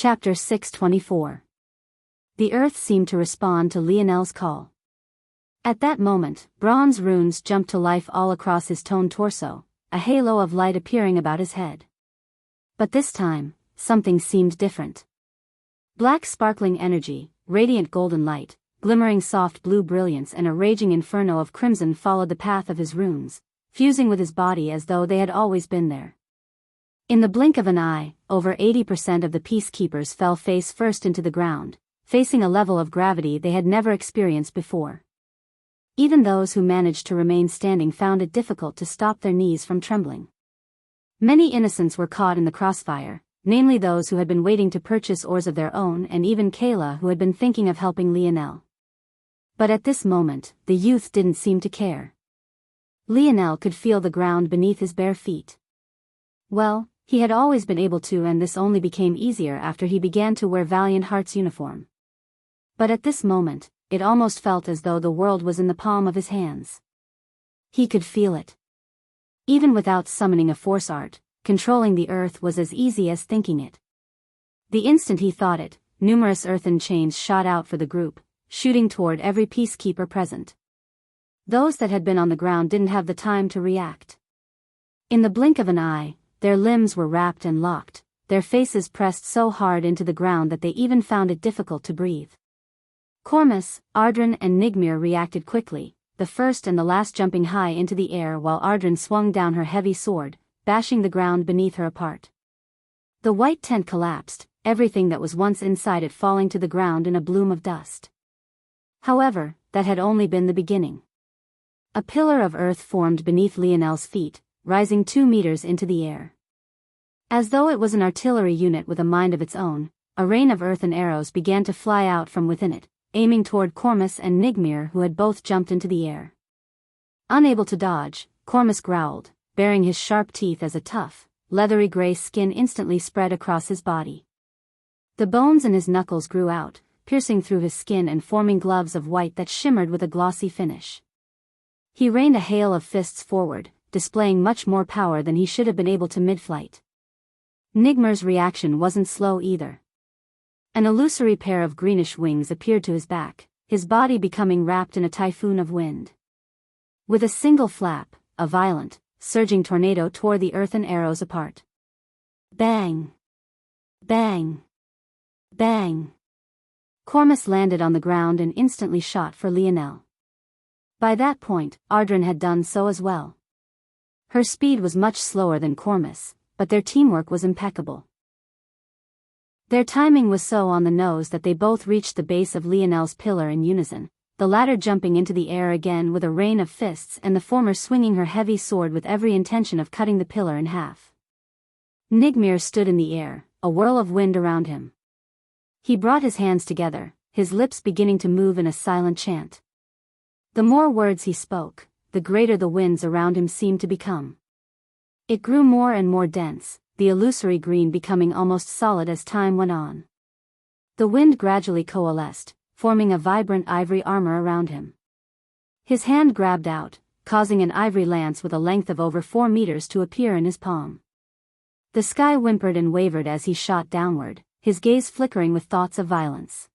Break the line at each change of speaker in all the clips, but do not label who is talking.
Chapter 624. The earth seemed to respond to Lionel's call. At that moment, bronze runes jumped to life all across his toned torso, a halo of light appearing about his head. But this time, something seemed different. Black sparkling energy, radiant golden light, glimmering soft blue brilliance and a raging inferno of crimson followed the path of his runes, fusing with his body as though they had always been there. In the blink of an eye, over 80% of the peacekeepers fell face first into the ground, facing a level of gravity they had never experienced before. Even those who managed to remain standing found it difficult to stop their knees from trembling. Many innocents were caught in the crossfire, namely those who had been waiting to purchase ores of their own and even Kayla who had been thinking of helping Lionel. But at this moment, the youth didn't seem to care. Lionel could feel the ground beneath his bare feet. Well, he had always been able to, and this only became easier after he began to wear Valiant Heart's uniform. But at this moment, it almost felt as though the world was in the palm of his hands. He could feel it. Even without summoning a force art, controlling the earth was as easy as thinking it. The instant he thought it, numerous earthen chains shot out for the group, shooting toward every peacekeeper present. Those that had been on the ground didn't have the time to react. In the blink of an eye, their limbs were wrapped and locked, their faces pressed so hard into the ground that they even found it difficult to breathe. Cormus, Ardren and Nigmir reacted quickly, the first and the last jumping high into the air while Ardren swung down her heavy sword, bashing the ground beneath her apart. The white tent collapsed, everything that was once inside it falling to the ground in a bloom of dust. However, that had only been the beginning. A pillar of earth formed beneath Lionel's feet, rising 2 meters into the air. As though it was an artillery unit with a mind of its own, a rain of earth and arrows began to fly out from within it, aiming toward Cormus and Nigmir who had both jumped into the air. Unable to dodge, Cormus growled, baring his sharp teeth as a tough, leathery gray skin instantly spread across his body. The bones in his knuckles grew out, piercing through his skin and forming gloves of white that shimmered with a glossy finish. He rained a hail of fists forward, displaying much more power than he should have been able to mid-flight. Nigmir's reaction wasn't slow either. An illusory pair of greenish wings appeared to his back, his body becoming wrapped in a typhoon of wind. With a single flap, a violent, surging tornado tore the earthen arrows apart. Bang! Bang! Bang! Cormus landed on the ground and instantly shot for Lionel. By that point, Ardren had done so as well. Her speed was much slower than Cormus, but their teamwork was impeccable. Their timing was so on the nose that they both reached the base of Lionel's pillar in unison, the latter jumping into the air again with a rain of fists and the former swinging her heavy sword with every intention of cutting the pillar in half. Nigmir stood in the air, a whirl of wind around him. He brought his hands together, his lips beginning to move in a silent chant. The more words he spoke, the greater the winds around him seemed to become. It grew more and more dense, the illusory green becoming almost solid as time went on. The wind gradually coalesced, forming a vibrant ivory armor around him. His hand grabbed out, causing an ivory lance with a length of over 4 meters to appear in his palm. The sky whimpered and wavered as he shot downward, his gaze flickering with thoughts of violence.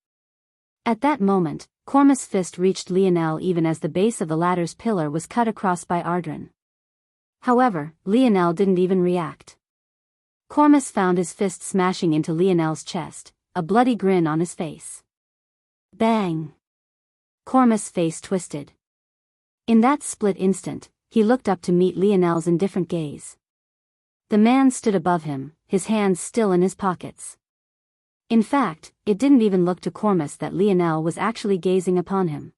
At that moment, Cormus' fist reached Lionel even as the base of the latter's pillar was cut across by Ardren. However, Lionel didn't even react. Cormus found his fist smashing into Lionel's chest, a bloody grin on his face. Bang! Cormus' face twisted. In that split instant, he looked up to meet Lionel's indifferent gaze. The man stood above him, his hands still in his pockets. In fact, it didn't even look to Cormus that Lionel was actually gazing upon him.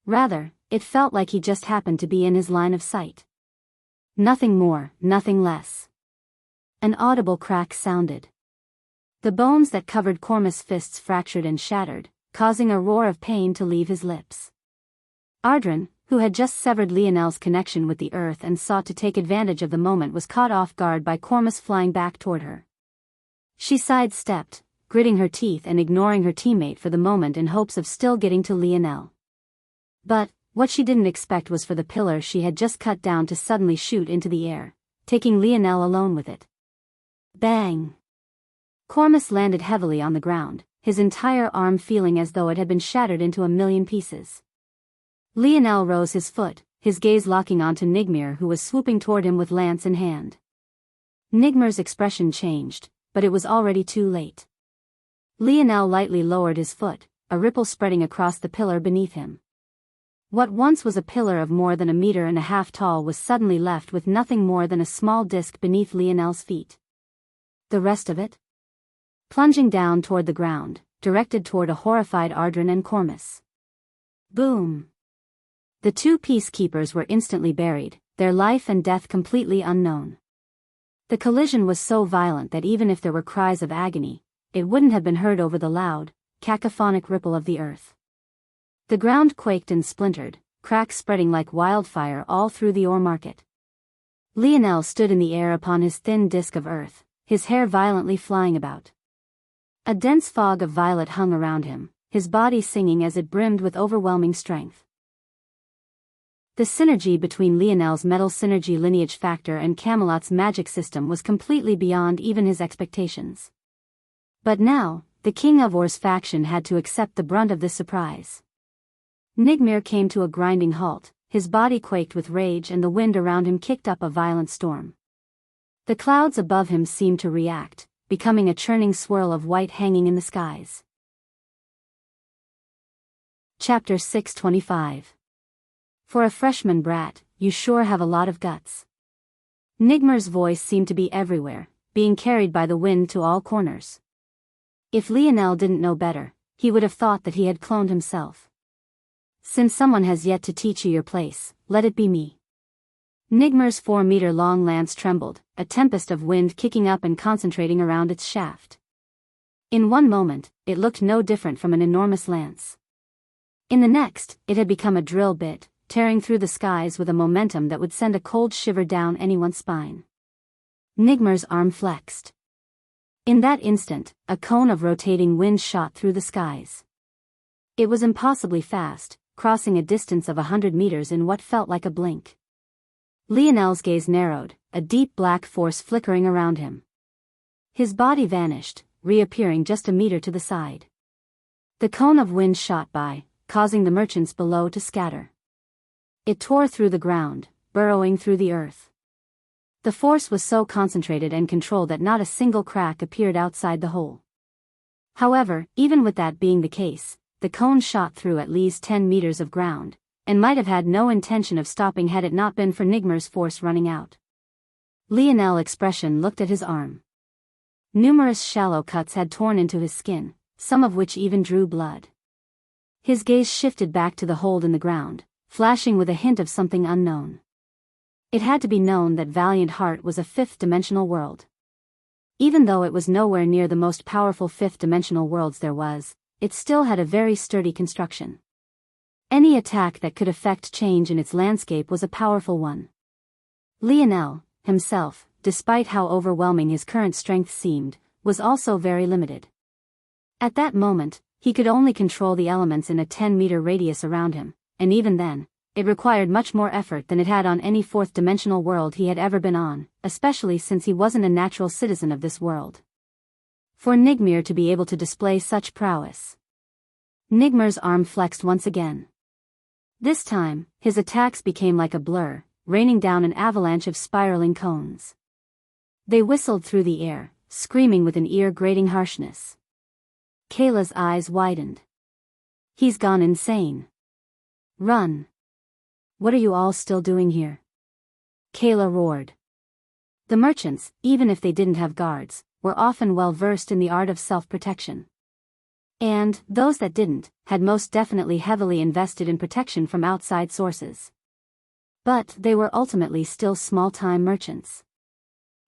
Rather, it felt like he just happened to be in his line of sight. Nothing more, nothing less. An audible crack sounded. The bones that covered Cormus' fists fractured and shattered, causing a roar of pain to leave his lips. Ardren, who had just severed Lionel's connection with the earth and sought to take advantage of the moment, was caught off guard by Cormus flying back toward her. She sidestepped, gritting her teeth and ignoring her teammate for the moment in hopes of still getting to Lionel. But, what she didn't expect was for the pillar she had just cut down to suddenly shoot into the air, taking Lionel alone with it. Bang! Cormus landed heavily on the ground, his entire arm feeling as though it had been shattered into a million pieces. Lionel rose his foot, his gaze locking onto Nigmir, who was swooping toward him with lance in hand. Nigmir's expression changed, but it was already too late. Lionel lightly lowered his foot, a ripple spreading across the pillar beneath him. What once was a pillar of more than 1.5 meters tall was suddenly left with nothing more than a small disc beneath Lionel's feet. The rest of it? Plunging down toward the ground, directed toward a horrified Ardran and Cormus. Boom! The two peacekeepers were instantly buried, their life and death completely unknown. The collision was so violent that even if there were cries of agony, it wouldn't have been heard over the loud, cacophonic ripple of the earth. The ground quaked and splintered, cracks spreading like wildfire all through the ore market. Lionel stood in the air upon his thin disk of earth, his hair violently flying about. A dense fog of violet hung around him, his body singing as it brimmed with overwhelming strength. The synergy between Lionel's metal synergy lineage factor and Camelot's magic system was completely beyond even his expectations. But now, the King of Or's faction had to accept the brunt of this surprise. Nigmir came to a grinding halt, his body quaked with rage and the wind around him kicked up a violent storm. The clouds above him seemed to react, becoming a churning swirl of white hanging in the skies. Chapter 625. For a freshman brat, you sure have a lot of guts. Nigmir's voice seemed to be everywhere, being carried by the wind to all corners. If Lionel didn't know better, he would have thought that he had cloned himself. Since someone has yet to teach you your place, let it be me. Nigmir's 4-meter-long lance trembled, a tempest of wind kicking up and concentrating around its shaft. In one moment, it looked no different from an enormous lance. In the next, it had become a drill bit, tearing through the skies with a momentum that would send a cold shiver down anyone's spine. Nigmir's arm flexed. In that instant, a cone of rotating wind shot through the skies. It was impossibly fast, crossing a distance of 100 meters in what felt like a blink. Lionel's gaze narrowed, a deep black force flickering around him. His body vanished, reappearing just a meter to the side. The cone of wind shot by, causing the merchants below to scatter. It tore through the ground, burrowing through the earth. The force was so concentrated and controlled that not a single crack appeared outside the hole. However, even with that being the case, the cone shot through at least 10 meters of ground, and might have had no intention of stopping had it not been for Nigmir's force running out. Lionel's expression looked at his arm. Numerous shallow cuts had torn into his skin, some of which even drew blood. His gaze shifted back to the hold in the ground, flashing with a hint of something unknown. It had to be known that Valiant Heart was a fifth-dimensional world. Even though it was nowhere near the most powerful fifth-dimensional worlds there was, it still had a very sturdy construction. Any attack that could affect change in its landscape was a powerful one. Lionel, himself, despite how overwhelming his current strength seemed, was also very limited. At that moment, he could only control the elements in a 10-meter radius around him, and even then, it required much more effort than it had on any fourth-dimensional world he had ever been on, especially since he wasn't a natural citizen of this world. For Nigmir to be able to display such prowess. Nigmir's arm flexed once again. This time, his attacks became like a blur, raining down an avalanche of spiraling cones. They whistled through the air, screaming with an ear-grating harshness. Kayla's eyes widened. He's gone insane. Run. What are you all still doing here? Kayla roared. The merchants, even if they didn't have guards, were often well versed in the art of self-protection. And, those that didn't, had most definitely heavily invested in protection from outside sources. But they were ultimately still small-time merchants.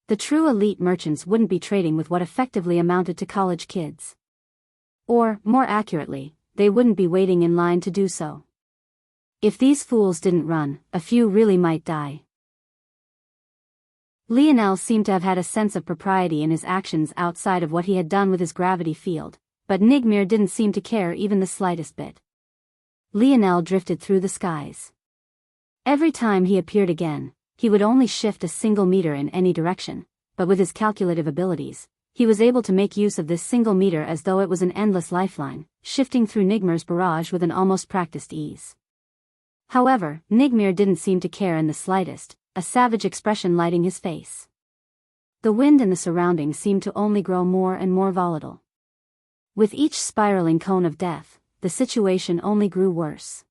The true elite merchants wouldn't be trading with what effectively amounted to college kids. Or, more accurately, they wouldn't be waiting in line to do so. If these fools didn't run, a few really might die. Lionel seemed to have had a sense of propriety in his actions outside of what he had done with his gravity field, but Nigmir didn't seem to care even the slightest bit. Lionel drifted through the skies. Every time he appeared again, he would only shift a single meter in any direction, but with his calculative abilities, He was able to make use of this single meter as though it was an endless lifeline, shifting through Nigmir's barrage with an almost practiced ease. However, Nigmir didn't seem to care in the slightest, a savage expression lighting his face. The wind and the surroundings seemed to only grow more and more volatile. With each spiraling cone of death, the situation only grew worse.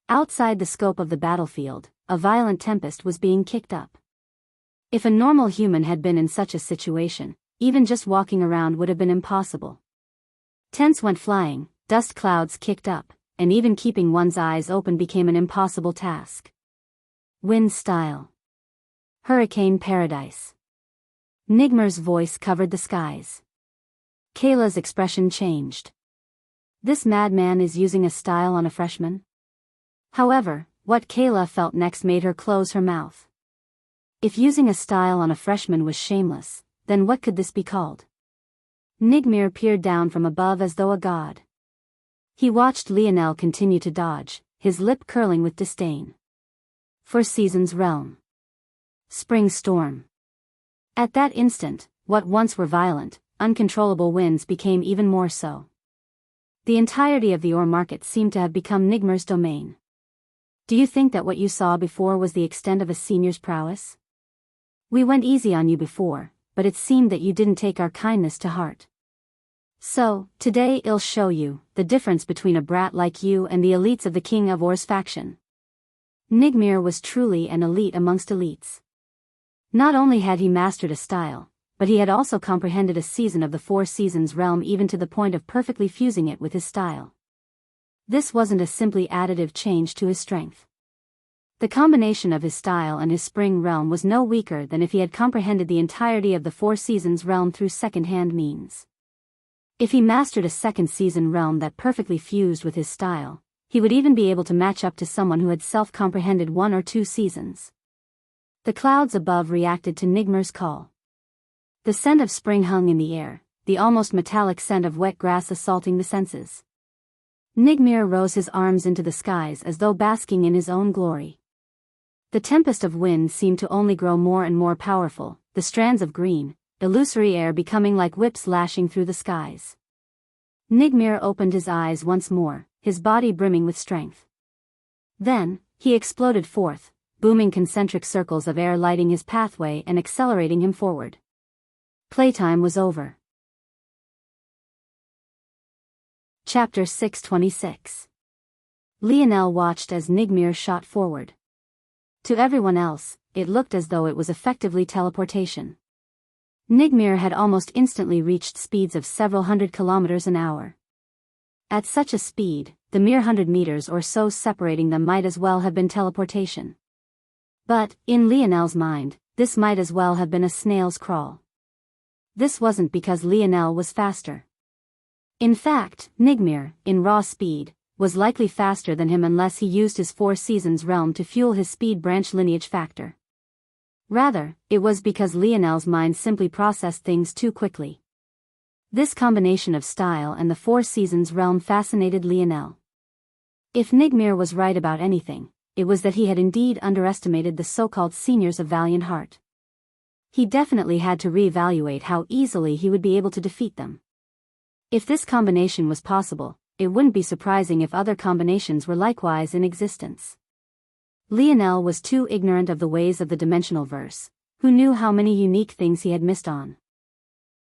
Outside the scope of the battlefield, a violent tempest was being kicked up. If a normal human had been in such a situation, even just walking around would have been impossible. Tents went flying, dust clouds kicked up, and even keeping one's eyes open became an impossible task. Wind style. Hurricane paradise. Nigmir's voice covered the skies. Kayla's expression changed. This madman is using a style on a freshman? However, what Kayla felt next made her close her mouth. If using a style on a freshman was shameless, then what could this be called? Nigmir peered down from above as though a god. He watched Lionel continue to dodge, his lip curling with disdain. Four Seasons Realm. Spring storm. At that instant, what once were violent, uncontrollable winds became even more so. The entirety of the ore market seemed to have become Nigmir's domain. Do you think that what you saw before was the extent of a senior's prowess? We went easy on you before, but it seemed that you didn't take our kindness to heart. So, today I'll show you the difference between a brat like you and the elites of the King of Or's faction. Nigmir was truly an elite amongst elites. Not only had he mastered a style, but he had also comprehended a season of the Four Seasons realm even to the point of perfectly fusing it with his style. This wasn't a simply additive change to his strength. The combination of his style and his spring realm was no weaker than if he had comprehended the entirety of the Four Seasons realm through second-hand means. If he mastered a second season realm that perfectly fused with his style, he would even be able to match up to someone who had self-comprehended 1 or 2 seasons. The clouds above reacted to Nigmir's call. The scent of spring hung in the air, the almost metallic scent of wet grass assaulting the senses. Nigmir rose his arms into the skies as though basking in his own glory. The tempest of wind seemed to only grow more and more powerful, the strands of green, illusory air becoming like whips lashing through the skies. Nigmir opened his eyes once more, his body brimming with strength. Then, he exploded forth, booming concentric circles of air lighting his pathway and accelerating him forward. Playtime was over. Chapter 626. Lionel watched as Nigmir shot forward. To everyone else, it looked as though it was effectively teleportation. Nigmir had almost instantly reached speeds of several hundred kilometers an hour. At such a speed, the mere 100 meters or so separating them might as well have been teleportation. But, in Lionel's mind, this might as well have been a snail's crawl. This wasn't because Lionel was faster. In fact, Nigmir, in raw speed, was likely faster than him unless he used his Four Seasons realm to fuel his speed branch lineage factor. Rather, it was because Lionel's mind simply processed things too quickly. This combination of style and the Four Seasons realm fascinated Lionel. If Nigmir was right about anything, it was that he had indeed underestimated the so-called seniors of Valiant Heart. He definitely had to re-evaluate how easily he would be able to defeat them. If this combination was possible, it wouldn't be surprising if other combinations were likewise in existence. Lionel was too ignorant of the ways of the dimensional verse, who knew how many unique things he had missed on.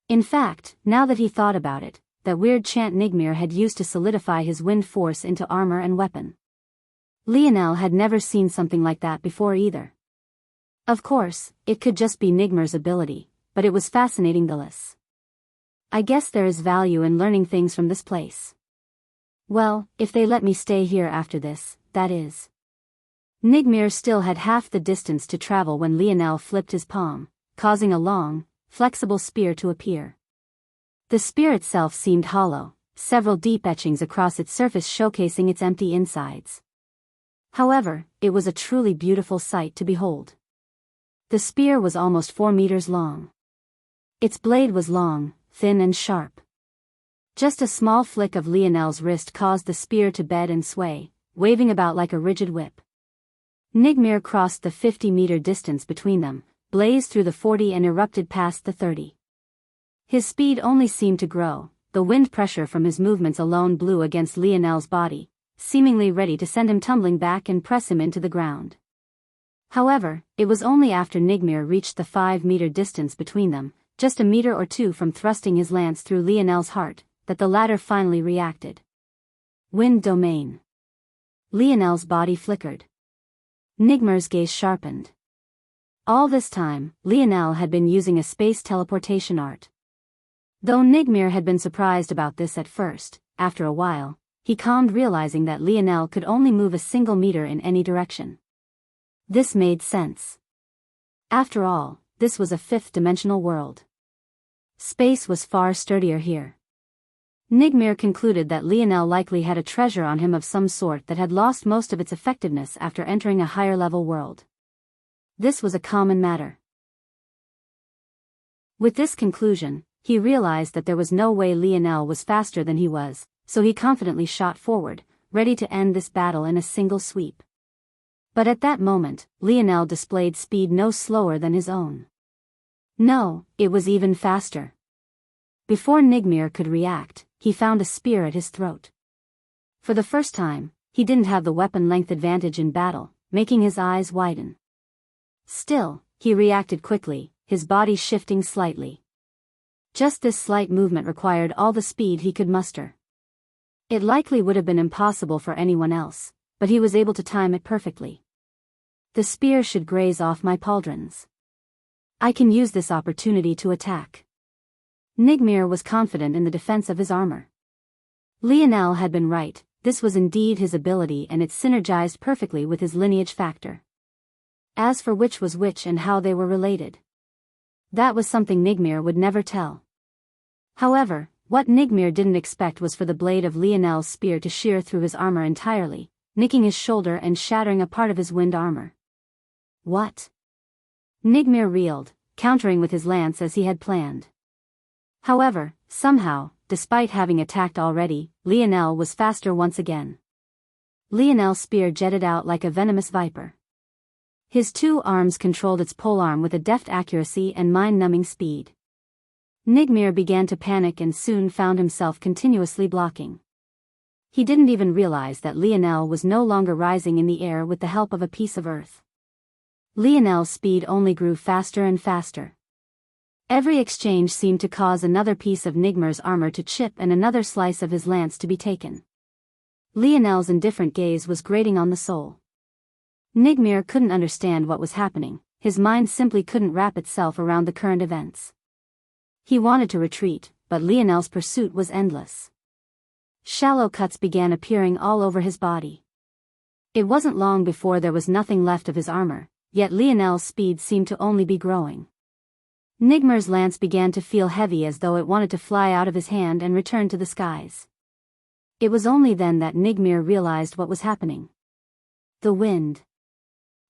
In fact, now that he thought about it, that weird chant Nigmir had used to solidify his wind force into armor and weapon. Lionel had never seen something like that before either. Of course, it could just be Nigmir's ability, but it was fascinating nonetheless. I guess there is value in learning things from this place. Well, if they let me stay here after this, that is. Nigmir still had half the distance to travel when Lionel flipped his palm, causing a long, flexible spear to appear. The spear itself seemed hollow, several deep etchings across its surface showcasing its empty insides. However, it was a truly beautiful sight to behold. The spear was almost 4 meters long. Its blade was long, thin and sharp. Just a small flick of Lionel's wrist caused the spear to bend and sway, waving about like a rigid whip. Nigmir crossed the 50-meter distance between them, blazed through the 40 and erupted past the 30. His speed only seemed to grow. The wind pressure from his movements alone blew against Lionel's body, seemingly ready to send him tumbling back and press him into the ground. However, it was only after Nigmir reached the 5-meter distance between them, just a meter or two from thrusting his lance through Lionel's heart, that the latter finally reacted. Wind domain. Lionel's body flickered. Nigmir's gaze sharpened. All this time, Lionel had been using a space teleportation art. Though Nigmir had been surprised about this at first, after a while, he calmed, realizing that Lionel could only move a single meter in any direction. This made sense. After all, this was a 5th-dimensional world. Space was far sturdier here. Nigmir concluded that Lionel likely had a treasure on him of some sort that had lost most of its effectiveness after entering a higher-level world. This was a common matter. With this conclusion, he realized that there was no way Lionel was faster than he was, so he confidently shot forward, ready to end this battle in a single sweep. But at that moment, Lionel displayed speed no slower than his own. No, it was even faster. Before Nigmir could react, he found a spear at his throat. For the first time, he didn't have the weapon length advantage in battle, making his eyes widen. Still, he reacted quickly, his body shifting slightly. Just this slight movement required all the speed he could muster. It likely would have been impossible for anyone else, but he was able to time it perfectly. The spear should graze off my pauldrons. I can use this opportunity to attack. Nigmir was confident in the defense of his armor. Lionel had been right, this was indeed his ability and it synergized perfectly with his lineage factor. As for which was which and how they were related, that was something Nigmir would never tell. However, what Nigmir didn't expect was for the blade of Lionel's spear to shear through his armor entirely, nicking his shoulder and shattering a part of his wind armor. What? Nigmir reeled, countering with his lance as he had planned. However, somehow, despite having attacked already, Lionel was faster once again. Lionel's spear jetted out like a venomous viper. His 2 arms controlled its polearm with a deft accuracy and mind-numbing speed. Nigmir began to panic and soon found himself continuously blocking. He didn't even realize that Lionel was no longer rising in the air with the help of a piece of earth. Lionel's speed only grew faster and faster. Every exchange seemed to cause another piece of Nigmir's armor to chip and another slice of his lance to be taken. Lionel's indifferent gaze was grating on the soul. Nigmir couldn't understand what was happening, his mind simply couldn't wrap itself around the current events. He wanted to retreat, but Lionel's pursuit was endless. Shallow cuts began appearing all over his body. It wasn't long before there was nothing left of his armor, yet Lionel's speed seemed to only be growing. Nigmir's lance began to feel heavy as though it wanted to fly out of his hand and return to the skies. It was only then that Nigmir realized what was happening. The wind.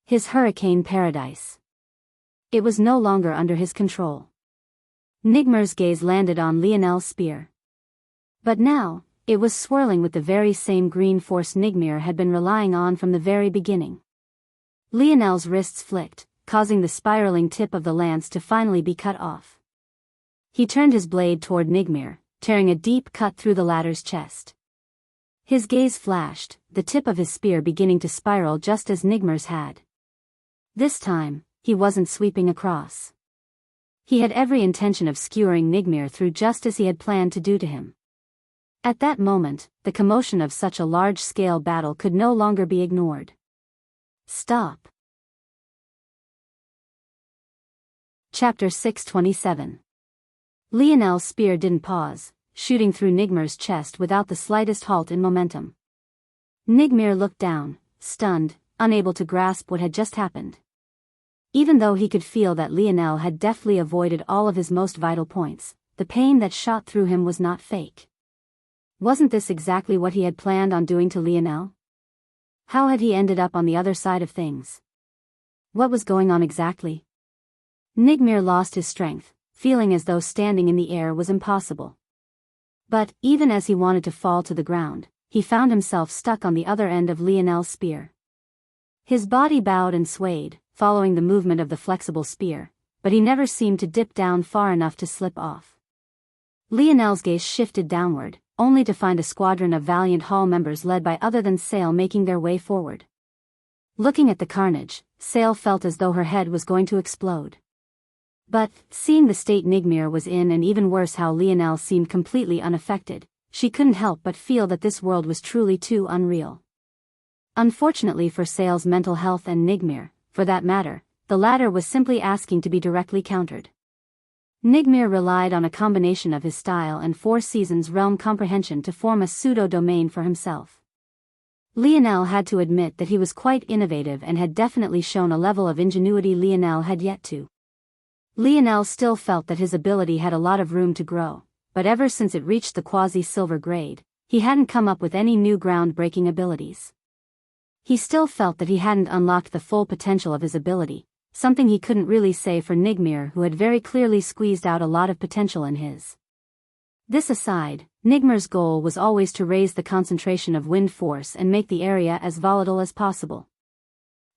His hurricane paradise. It was no longer under his control. Nigmir's gaze landed on Lionel's spear. But now, it was swirling with the very same green force Nigmir had been relying on from the very beginning. Lionel's wrists flicked, causing the spiraling tip of the lance to finally be cut off. He turned his blade toward Nigmir, tearing a deep cut through the latter's chest. His gaze flashed, the tip of his spear beginning to spiral just as Nigmir's had. This time, he wasn't sweeping across. He had every intention of skewering Nigmir through just as he had planned to do to him. At that moment, the commotion of such a large-scale battle could no longer be ignored. Stop. Chapter 627. Lionel's spear didn't pause, shooting through Nigmir's chest without the slightest halt in momentum. Nigmir looked down, stunned, unable to grasp what had just happened. Even though he could feel that Lionel had deftly avoided all of his most vital points, the pain that shot through him was not fake. Wasn't this exactly what he had planned on doing to Lionel? How had he ended up on the other side of things? What was going on exactly? Nigmir lost his strength, feeling as though standing in the air was impossible. But, even as he wanted to fall to the ground, he found himself stuck on the other end of Lionel's spear. His body bowed and swayed, following the movement of the flexible spear, but he never seemed to dip down far enough to slip off. Lionel's gaze shifted downward, only to find a squadron of Valiant Hall members led by other than Sale making their way forward. Looking at the carnage, Sale felt as though her head was going to explode. But, seeing the state Nigmir was in and even worse how Lionel seemed completely unaffected, she couldn't help but feel that this world was truly too unreal. Unfortunately for Sale's mental health and Nigmir, for that matter, the latter was simply asking to be directly countered. Nigmir relied on a combination of his style and Four Seasons realm comprehension to form a pseudo-domain for himself. Lionel had to admit that he was quite innovative and had definitely shown a level of ingenuity Lionel had yet to. Lionel still felt that his ability had a lot of room to grow, but ever since it reached the quasi-silver grade, he hadn't come up with any new groundbreaking abilities. He still felt that he hadn't unlocked the full potential of his ability, something he couldn't really say for Nigmir, who had very clearly squeezed out a lot of potential in his. This aside, Nigmir's goal was always to raise the concentration of wind force and make the area as volatile as possible.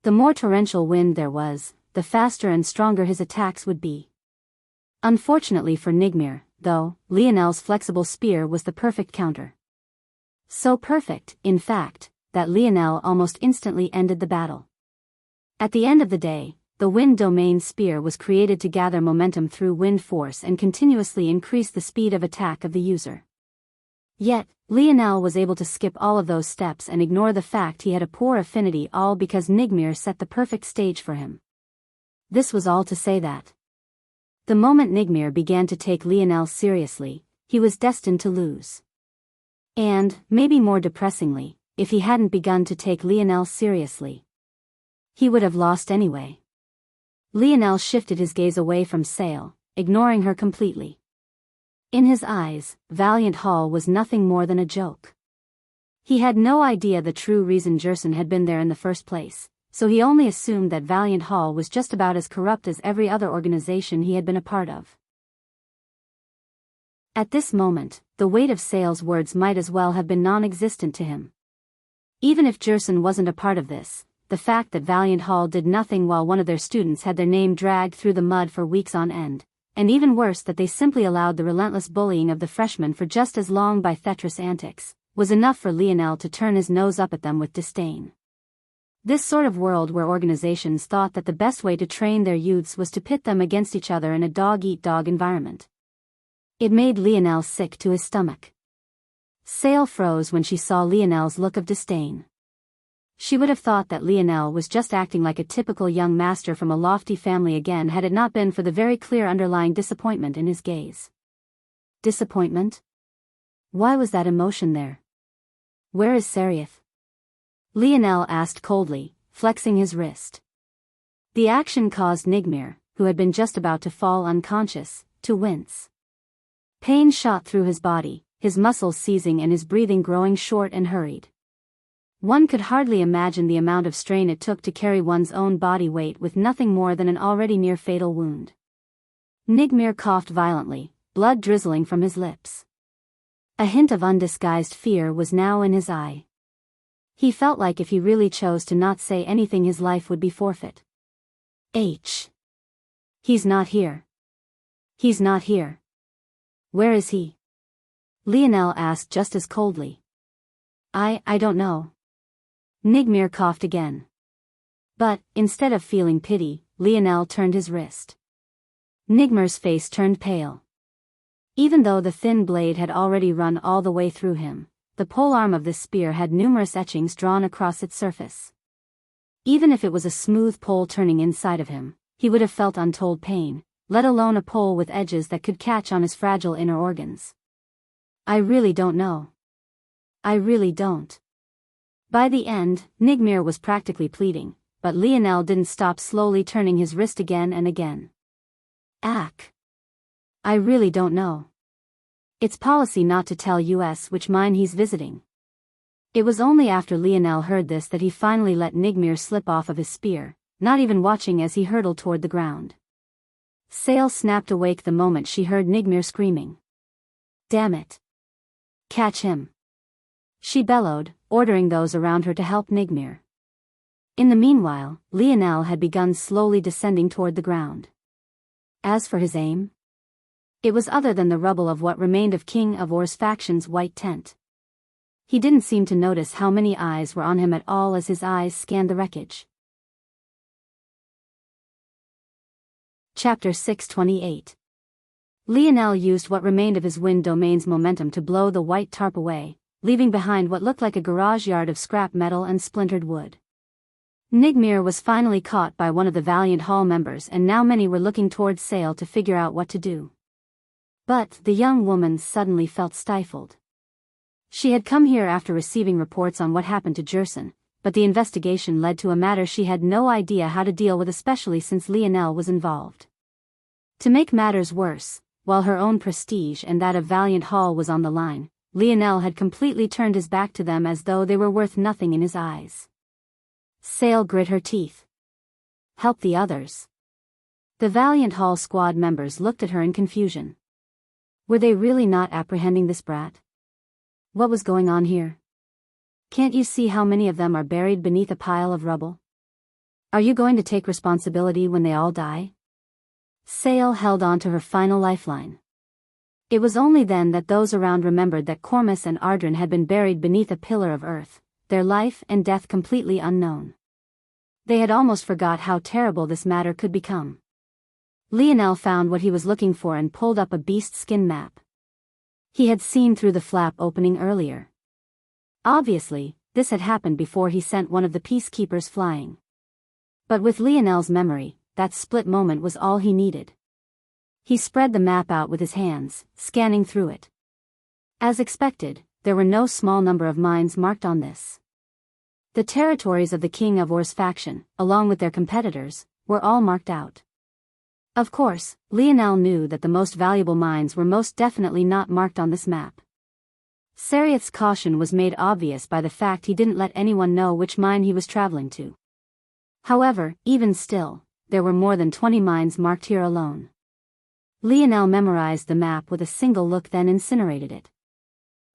The more torrential wind there was, the faster and stronger his attacks would be. Unfortunately for Nigmir, though, Lionel's flexible spear was the perfect counter. So perfect, in fact, that Lionel almost instantly ended the battle. At the end of the day, the wind domain spear was created to gather momentum through wind force and continuously increase the speed of attack of the user. Yet, Lionel was able to skip all of those steps and ignore the fact he had a poor affinity, all because Nigmir set the perfect stage for him. This was all to say that the moment Nigmir began to take Lionel seriously, he was destined to lose. And, maybe more depressingly, if he hadn't begun to take Lionel seriously, he would have lost anyway. Lionel shifted his gaze away from Sale, ignoring her completely. In his eyes, Valiant Hall was nothing more than a joke. He had no idea the true reason Jerson had been there in the first place, so he only assumed that Valiant Hall was just about as corrupt as every other organization he had been a part of. At this moment, the weight of Sale's words might as well have been non-existent to him. Even if Jerson wasn't a part of this, the fact that Valiant Hall did nothing while one of their students had their name dragged through the mud for weeks on end, and even worse that they simply allowed the relentless bullying of the freshmen for just as long by Tetris antics, was enough for Lionel to turn his nose up at them with disdain. This sort of world where organizations thought that the best way to train their youths was to pit them against each other in a dog-eat-dog environment. It made Lionel sick to his stomach. Sale froze when she saw Lionel's look of disdain. She would have thought that Lionel was just acting like a typical young master from a lofty family again had it not been for the very clear underlying disappointment in his gaze. Disappointment? Why was that emotion there? Where is Seraph? Lionel asked coldly, flexing his wrist. The action caused Nigmir, who had been just about to fall unconscious, to wince. Pain shot through his body, his muscles seizing and his breathing growing short and hurried. One could hardly imagine the amount of strain it took to carry one's own body weight with nothing more than an already near-fatal wound. Nigmir coughed violently, blood drizzling from his lips. A hint of undisguised fear was now in his eye. He felt like if he really chose to not say anything his life would be forfeit. He's not here. He's not here. Where is he? Lionel asked just as coldly. I don't know. Nigmir coughed again. But, instead of feeling pity, Lionel turned his wrist. Nigmir's face turned pale. Even though the thin blade had already run all the way through him, the polearm of this spear had numerous etchings drawn across its surface. Even if it was a smooth pole turning inside of him, he would have felt untold pain, let alone a pole with edges that could catch on his fragile inner organs. I really don't know. I really don't. By the end, Nigmir was practically pleading, but Lionel didn't stop slowly turning his wrist again and again. I really don't know. It's policy not to tell us which mine he's visiting. It was only after Lionel heard this that he finally let Nigmir slip off of his spear, not even watching as he hurtled toward the ground. Sale snapped awake the moment she heard Nigmir screaming. Damn it. Catch him. She bellowed, ordering those around her to help Nigmir. In the meanwhile, Lionel had begun slowly descending toward the ground. As for his aim, It was other than the rubble of what remained of King of Or's faction's white tent. He didn't seem to notice how many eyes were on him at all as his eyes scanned the wreckage. Chapter 628. Lionel used what remained of his wind domain's momentum to blow the white tarp away, leaving behind what looked like a garage yard of scrap metal and splintered wood. Nigmir was finally caught by one of the Valiant Hall members, and now many were looking towards Sale to figure out what to do. But the young woman suddenly felt stifled. She had come here after receiving reports on what happened to Jerson, but the investigation led to a matter she had no idea how to deal with, especially since Lionel was involved. To make matters worse, while her own prestige and that of Valiant Hall was on the line, Lionel had completely turned his back to them as though they were worth nothing in his eyes. Sale grit her teeth. Help the others. The Valiant Hall squad members looked at her in confusion. Were they really not apprehending this brat? What was going on here? Can't you see how many of them are buried beneath a pile of rubble? Are you going to take responsibility when they all die? Sale held on to her final lifeline. It was only then that those around remembered that Cormus and Ardren had been buried beneath a pillar of earth, their life and death completely unknown. They had almost forgot how terrible this matter could become. Lionel found what he was looking for and pulled up a beast skin map. He had seen through the flap opening earlier. Obviously, this had happened before he sent one of the peacekeepers flying. But with Lionel's memory, that split moment was all he needed. He spread the map out with his hands, scanning through it. As expected, there were no small number of mines marked on this. The territories of the King of Or's faction, along with their competitors, were all marked out. Of course, Lionel knew that the most valuable mines were most definitely not marked on this map. Sarioth's caution was made obvious by the fact he didn't let anyone know which mine he was traveling to. However, even still, there were more than 20 mines marked here alone. Lionel memorized the map with a single look, then incinerated it.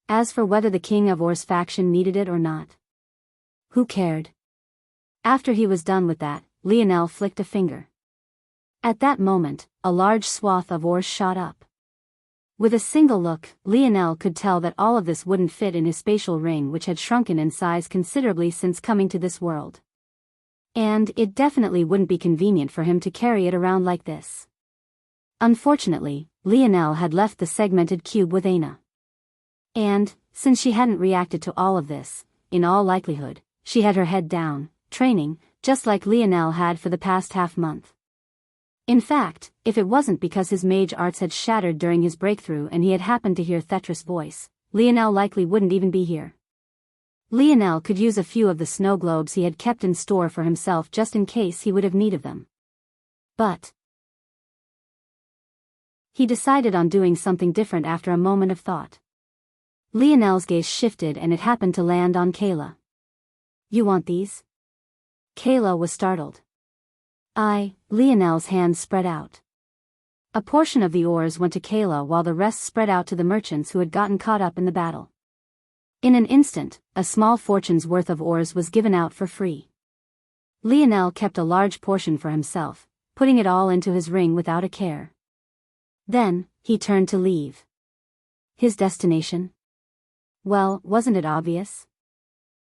As for whether the King of Or's faction needed it or not, who cared? After he was done with that, Lionel flicked a finger. At that moment, a large swath of ores shot up. With a single look, Lionel could tell that all of this wouldn't fit in his spatial ring, which had shrunken in size considerably since coming to this world. And it definitely wouldn't be convenient for him to carry it around like this. Unfortunately, Lionel had left the segmented cube with Aina. And, since she hadn't reacted to all of this, in all likelihood, she had her head down, training, just like Lionel had for the past half-month. In fact, if it wasn't because his mage arts had shattered during his breakthrough and he had happened to hear Thetra's voice, Lionel likely wouldn't even be here. Lionel could use a few of the snow globes he had kept in store for himself just in case he would have need of them. But he decided on doing something different after a moment of thought. Lionel's gaze shifted and it happened to land on Kayla. You want these? Kayla was startled. Lionel's hands spread out. A portion of the ores went to Kayla while the rest spread out to the merchants who had gotten caught up in the battle. In an instant, a small fortune's worth of ores was given out for free. Lionel kept a large portion for himself, putting it all into his ring without a care. Then, he turned to leave. His destination? Well, wasn't it obvious?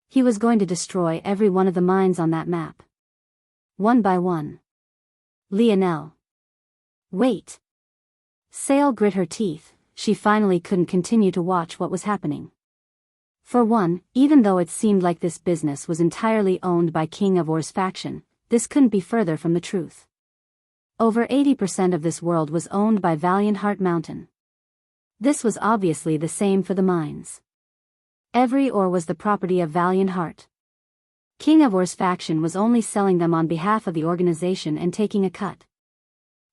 He was going to destroy every one of the mines on that map. One by one. Lionel. Wait. Sale grit her teeth, she finally couldn't continue to watch what was happening. For one, even though it seemed like this business was entirely owned by King of Or's faction, this couldn't be further from the truth. Over 80% of this world was owned by Valiant Heart Mountain. This was obviously the same for the mines. Every ore was the property of Valiant Heart. King of Or's faction was only selling them on behalf of the organization and taking a cut.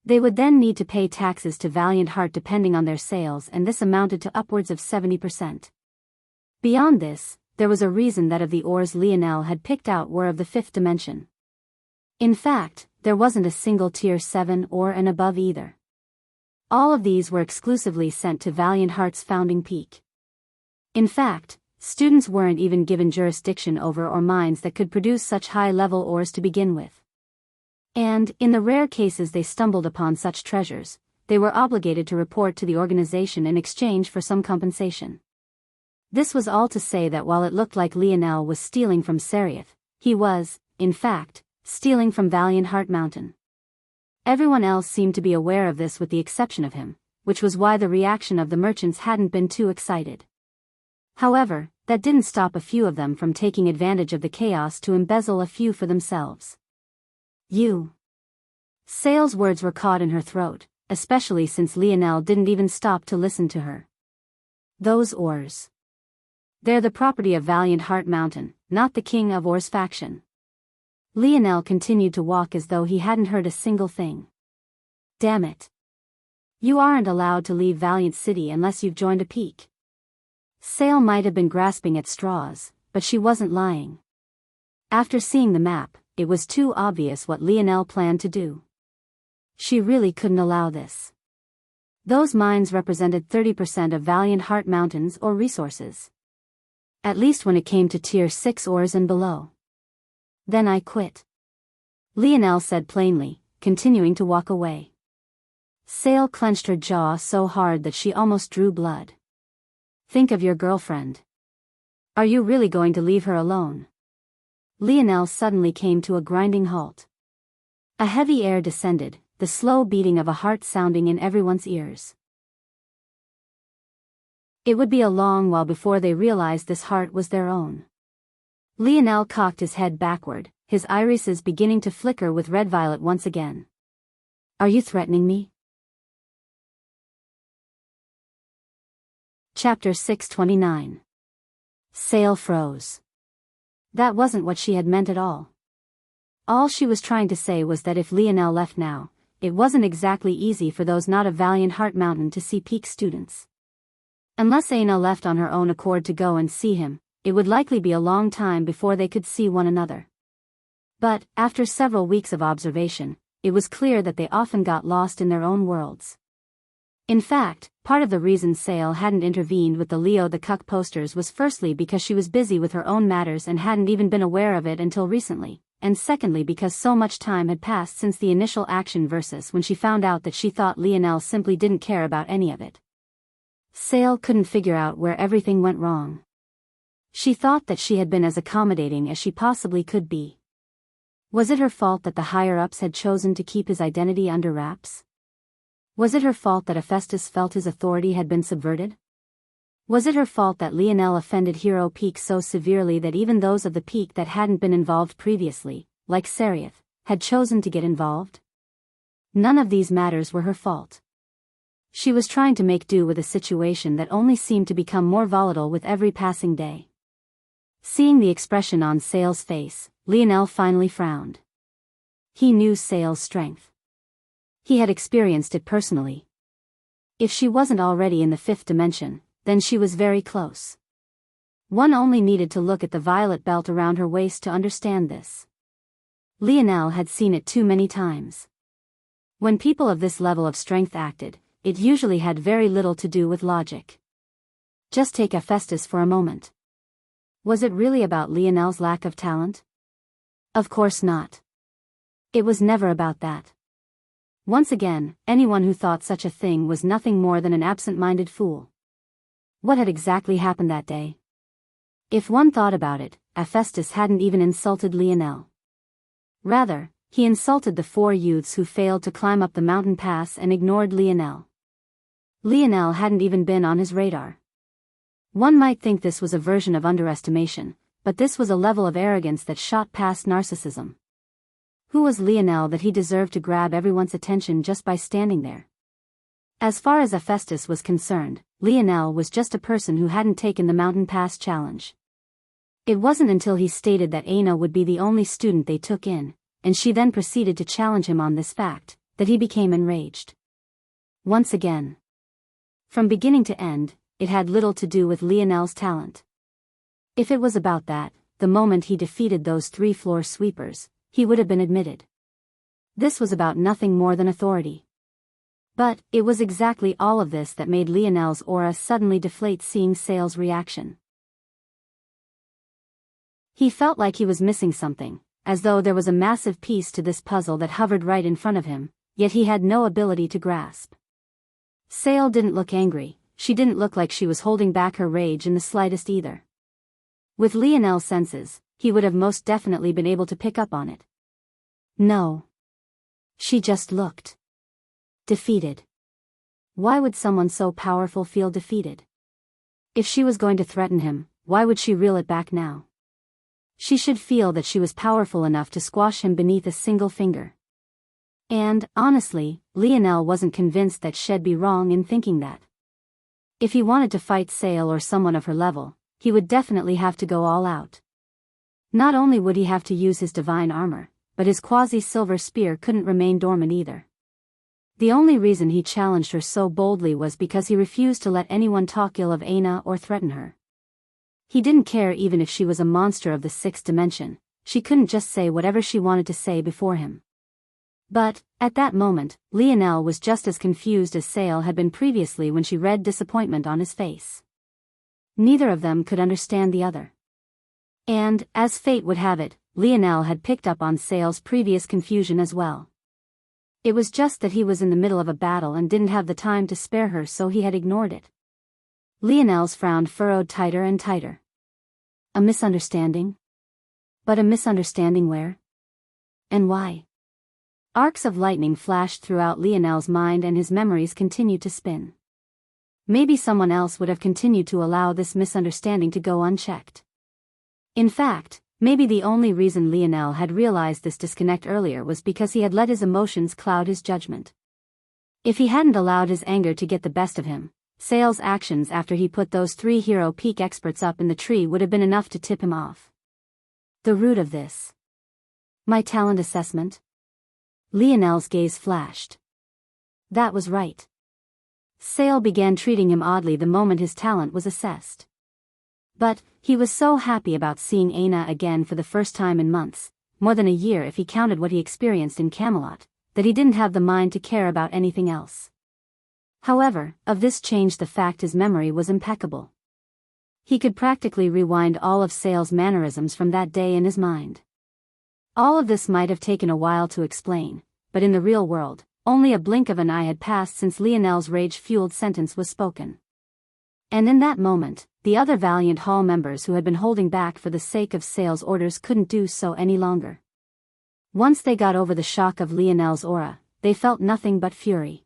They would then need to pay taxes to Valiant Heart depending on their sales, and this amounted to upwards of 70%. Beyond this, there was a reason that of the ores Lionel had picked out were of the 5th dimension. In fact, there wasn't a single tier 7 or and above either. All of these were exclusively sent to Valiant Heart's founding peak. In fact, students weren't even given jurisdiction over or mines that could produce such high-level ores to begin with. And, in the rare cases they stumbled upon such treasures, they were obligated to report to the organization in exchange for some compensation. This was all to say that while it looked like Lionel was stealing from Seraph, he was, in fact, stealing from Valiant Heart Mountain. Everyone else seemed to be aware of this with the exception of him, which was why the reaction of the merchants hadn't been too excited. However, that didn't stop a few of them from taking advantage of the chaos to embezzle a few for themselves. You. Sale's words were caught in her throat, especially since Lionel didn't even stop to listen to her. Those ores. They're the property of Valiant Heart Mountain, not the King of Or's faction. Lionel continued to walk as though he hadn't heard a single thing. Damn it. You aren't allowed to leave Valiant City unless you've joined a peak. Sale might have been grasping at straws, but she wasn't lying. After seeing the map, it was too obvious what Lionel planned to do. She really couldn't allow this. Those mines represented 30% of Valiant Heart Mountain's ore resources. At least when it came to Tier 6 ores and below. Then I quit. Lionel said plainly, continuing to walk away. Sale clenched her jaw so hard that she almost drew blood. Think of your girlfriend. Are you really going to leave her alone? Lionel suddenly came to a grinding halt. A heavy air descended, the slow beating of a heart sounding in everyone's ears. It would be a long while before they realized this heart was their own. Lionel cocked his head backward, his irises beginning to flicker with red-violet once again. Are you threatening me? Chapter 629. Sale froze. That wasn't what she had meant at all. All she was trying to say was that if Lionel left now, it wasn't exactly easy for those not of Valiant Heart Mountain to see peak students. Unless Aina left on her own accord to go and see him, it would likely be a long time before they could see one another. But, after several weeks of observation, it was clear that they often got lost in their own worlds. In fact, part of the reason Sale hadn't intervened with the Leo the Cuck posters was firstly because she was busy with her own matters and hadn't even been aware of it until recently, and secondly because so much time had passed since the initial action versus when she found out that she thought Lionel simply didn't care about any of it. Sale couldn't figure out where everything went wrong. She thought that she had been as accommodating as she possibly could be. Was it her fault that the higher-ups had chosen to keep his identity under wraps? Was it her fault that Hephaestus felt his authority had been subverted? Was it her fault that Lionel offended Hero Peak so severely that even those of the peak that hadn't been involved previously, like Seraph, had chosen to get involved? None of these matters were her fault. She was trying to make do with a situation that only seemed to become more volatile with every passing day. Seeing the expression on Sale's face, Lionel finally frowned. He knew Sale's strength. He had experienced it personally. If she wasn't already in the fifth dimension, then she was very close. One only needed to look at the violet belt around her waist to understand this. Lionel had seen it too many times. When people of this level of strength acted, it usually had very little to do with logic. Just take Hephaestus for a moment. Was it really about Lionel's lack of talent? Of course not. It was never about that. Once again, anyone who thought such a thing was nothing more than an absent-minded fool. What had exactly happened that day? If one thought about it, Hephaestus hadn't even insulted Lionel. Rather, he insulted the 4 youths who failed to climb up the mountain pass and ignored Lionel. Lionel hadn't even been on his radar. One might think this was a version of underestimation, but this was a level of arrogance that shot past narcissism. Who was Lionel that he deserved to grab everyone's attention just by standing there? As far as Hephaestus was concerned, Lionel was just a person who hadn't taken the mountain pass challenge. It wasn't until he stated that Aina would be the only student they took in, and she then proceeded to challenge him on this fact, that he became enraged. Once again. From beginning to end, it had little to do with Lionel's talent. If it was about that, the moment he defeated those 3 floor sweepers, he would have been admitted. This was about nothing more than authority. But, it was exactly all of this that made Lionel's aura suddenly deflate seeing Sale's reaction. He felt like he was missing something, as though there was a massive piece to this puzzle that hovered right in front of him, yet he had no ability to grasp. Sale didn't look angry, she didn't look like she was holding back her rage in the slightest either. With Lionel's senses, he would have most definitely been able to pick up on it. No. She just looked defeated. Why would someone so powerful feel defeated? If she was going to threaten him, why would she reel it back now? She should feel that she was powerful enough to squash him beneath a single finger. And, honestly, Lionel wasn't convinced that she'd be wrong in thinking that. If he wanted to fight Sale or someone of her level, he would definitely have to go all out. Not only would he have to use his divine armor, but his quasi-silver spear couldn't remain dormant either. The only reason he challenged her so boldly was because he refused to let anyone talk ill of Aina or threaten her. He didn't care even if she was a monster of the sixth dimension, she couldn't just say whatever she wanted to say before him. But, at that moment, Lionel was just as confused as Sale had been previously when she read disappointment on his face. Neither of them could understand the other. And, as fate would have it, Lionel had picked up on Sale's previous confusion as well. It was just that he was in the middle of a battle and didn't have the time to spare her, so he had ignored it. Lionel's frown furrowed tighter and tighter. A misunderstanding? But a misunderstanding where? And why? Arcs of lightning flashed throughout Lionel's mind and his memories continued to spin. Maybe someone else would have continued to allow this misunderstanding to go unchecked. In fact, maybe the only reason Lionel had realized this disconnect earlier was because he had let his emotions cloud his judgment. If he hadn't allowed his anger to get the best of him, Sale's actions after he put those 3 hero peak experts up in the tree would have been enough to tip him off. The root of this. My talent assessment? Lionel's gaze flashed. That was right. Sale began treating him oddly the moment his talent was assessed. But, he was so happy about seeing Aina again for the first time in months, more than a year if he counted what he experienced in Camelot, that he didn't have the mind to care about anything else. However, of this changed the fact his memory was impeccable. He could practically rewind all of Sale's mannerisms from that day in his mind. All of this might have taken a while to explain, but in the real world, only a blink of an eye had passed since Lionel's rage-fueled sentence was spoken. And in that moment, the other Valiant Hall members who had been holding back for the sake of Sale's orders couldn't do so any longer. Once they got over the shock of Lionel's aura, they felt nothing but fury.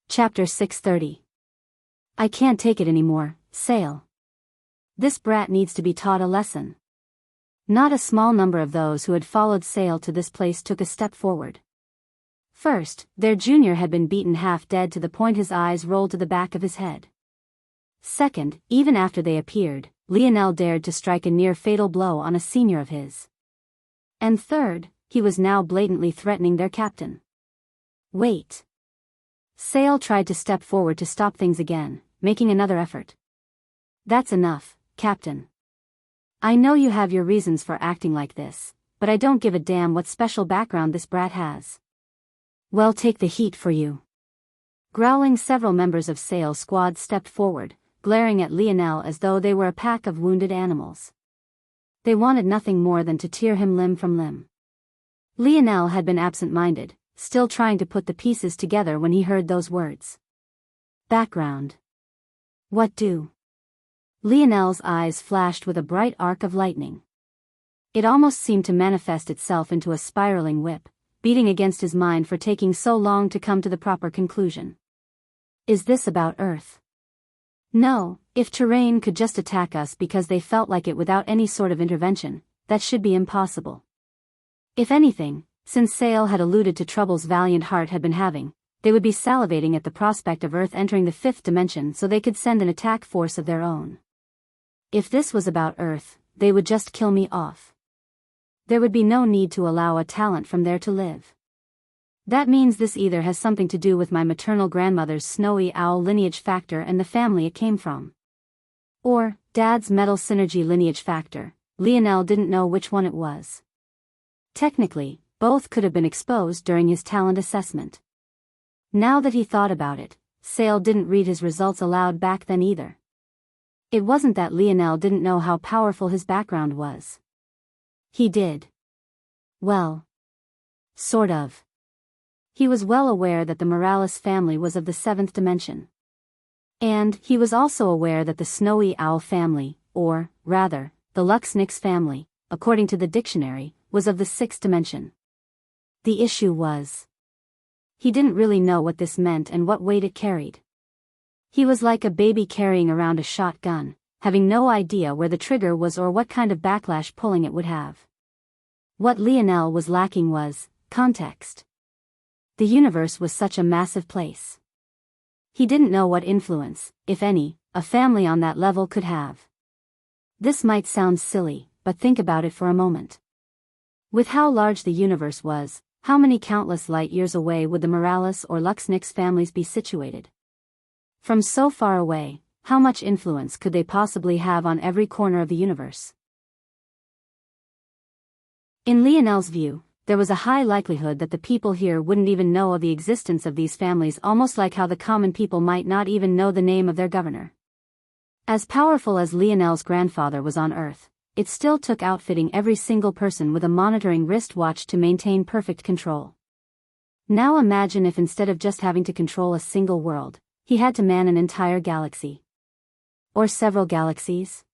Chapter 630. I can't take it anymore, Sale. This brat needs to be taught a lesson. Not a small number of those who had followed Sale to this place took a step forward. First, their junior had been beaten half dead to the point his eyes rolled to the back of his head. Second, even after they appeared, Lionel dared to strike a near-fatal blow on a senior of his. And third, he was now blatantly threatening their captain. Wait. Sale tried to step forward to stop things again, making another effort. That's enough, Captain. I know you have your reasons for acting like this, but I don't give a damn what special background this brat has. Well, take the heat for you. Growling, several members of Sale's squad stepped forward, glaring at Lionel as though they were a pack of wounded animals. They wanted nothing more than to tear him limb from limb. Lionel had been absent-minded, still trying to put the pieces together when he heard those words. Background. What do? Lionel's eyes flashed with a bright arc of lightning. It almost seemed to manifest itself into a spiraling whip, beating against his mind for taking so long to come to the proper conclusion. Is this about Earth? No, if Terrain could just attack us because they felt like it without any sort of intervention, that should be impossible. If anything, since Sale had alluded to troubles Valiant Heart had been having, they would be salivating at the prospect of Earth entering the 5th dimension so they could send an attack force of their own. If this was about Earth, they would just kill me off. There would be no need to allow a talent from there to live. That means this either has something to do with my maternal grandmother's snowy owl lineage factor and the family it came from. Or, Dad's metal synergy lineage factor. Lionel didn't know which one it was. Technically, both could have been exposed during his talent assessment. Now that he thought about it, Sale didn't read his results aloud back then either. It wasn't that Lionel didn't know how powerful his background was. He did. Well. Sort of. He was well aware that the Morales family was of the seventh dimension. And he was also aware that the Snowy Owl family, or, rather, the Luxnix family, according to the dictionary, was of the sixth dimension. The issue was, he didn't really know what this meant and what weight it carried. He was like a baby carrying around a shotgun, having no idea where the trigger was or what kind of backlash pulling it would have. What Lionel was lacking was context. The universe was such a massive place. He didn't know what influence, if any, a family on that level could have. This might sound silly, but think about it for a moment. With how large the universe was, how many countless light years away would the Morales or Luxnix families be situated? From so far away, how much influence could they possibly have on every corner of the universe? In Lionel's view, there was a high likelihood that the people here wouldn't even know of the existence of these families, almost like how the common people might not even know the name of their governor. As powerful as Lionel's grandfather was on Earth, it still took outfitting every single person with a monitoring wristwatch to maintain perfect control. Now imagine if instead of just having to control a single world, he had to man an entire galaxy. Or several galaxies?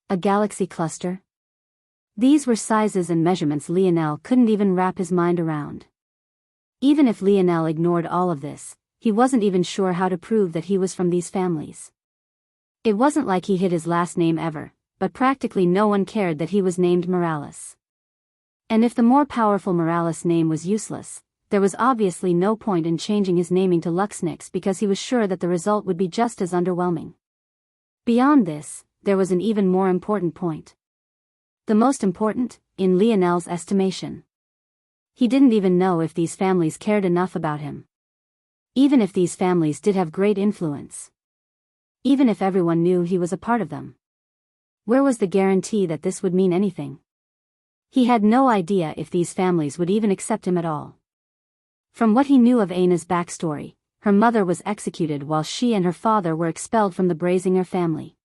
A galaxy cluster? These were sizes and measurements Lionel couldn't even wrap his mind around. Even if Lionel ignored all of this, he wasn't even sure how to prove that he was from these families. It wasn't like he hid his last name ever, but practically no one cared that he was named Morales. And if the more powerful Morales name was useless, there was obviously no point in changing his naming to Luxnix because he was sure that the result would be just as underwhelming. Beyond this, there was an even more important point. The most important, in Lionel's estimation. He didn't even know if these families cared enough about him. Even if these families did have great influence. Even if everyone knew he was a part of them. Where was the guarantee that this would mean anything? He had no idea if these families would even accept him at all. From what he knew of Aina's backstory, her mother was executed while she and her father were expelled from the Brazinger family.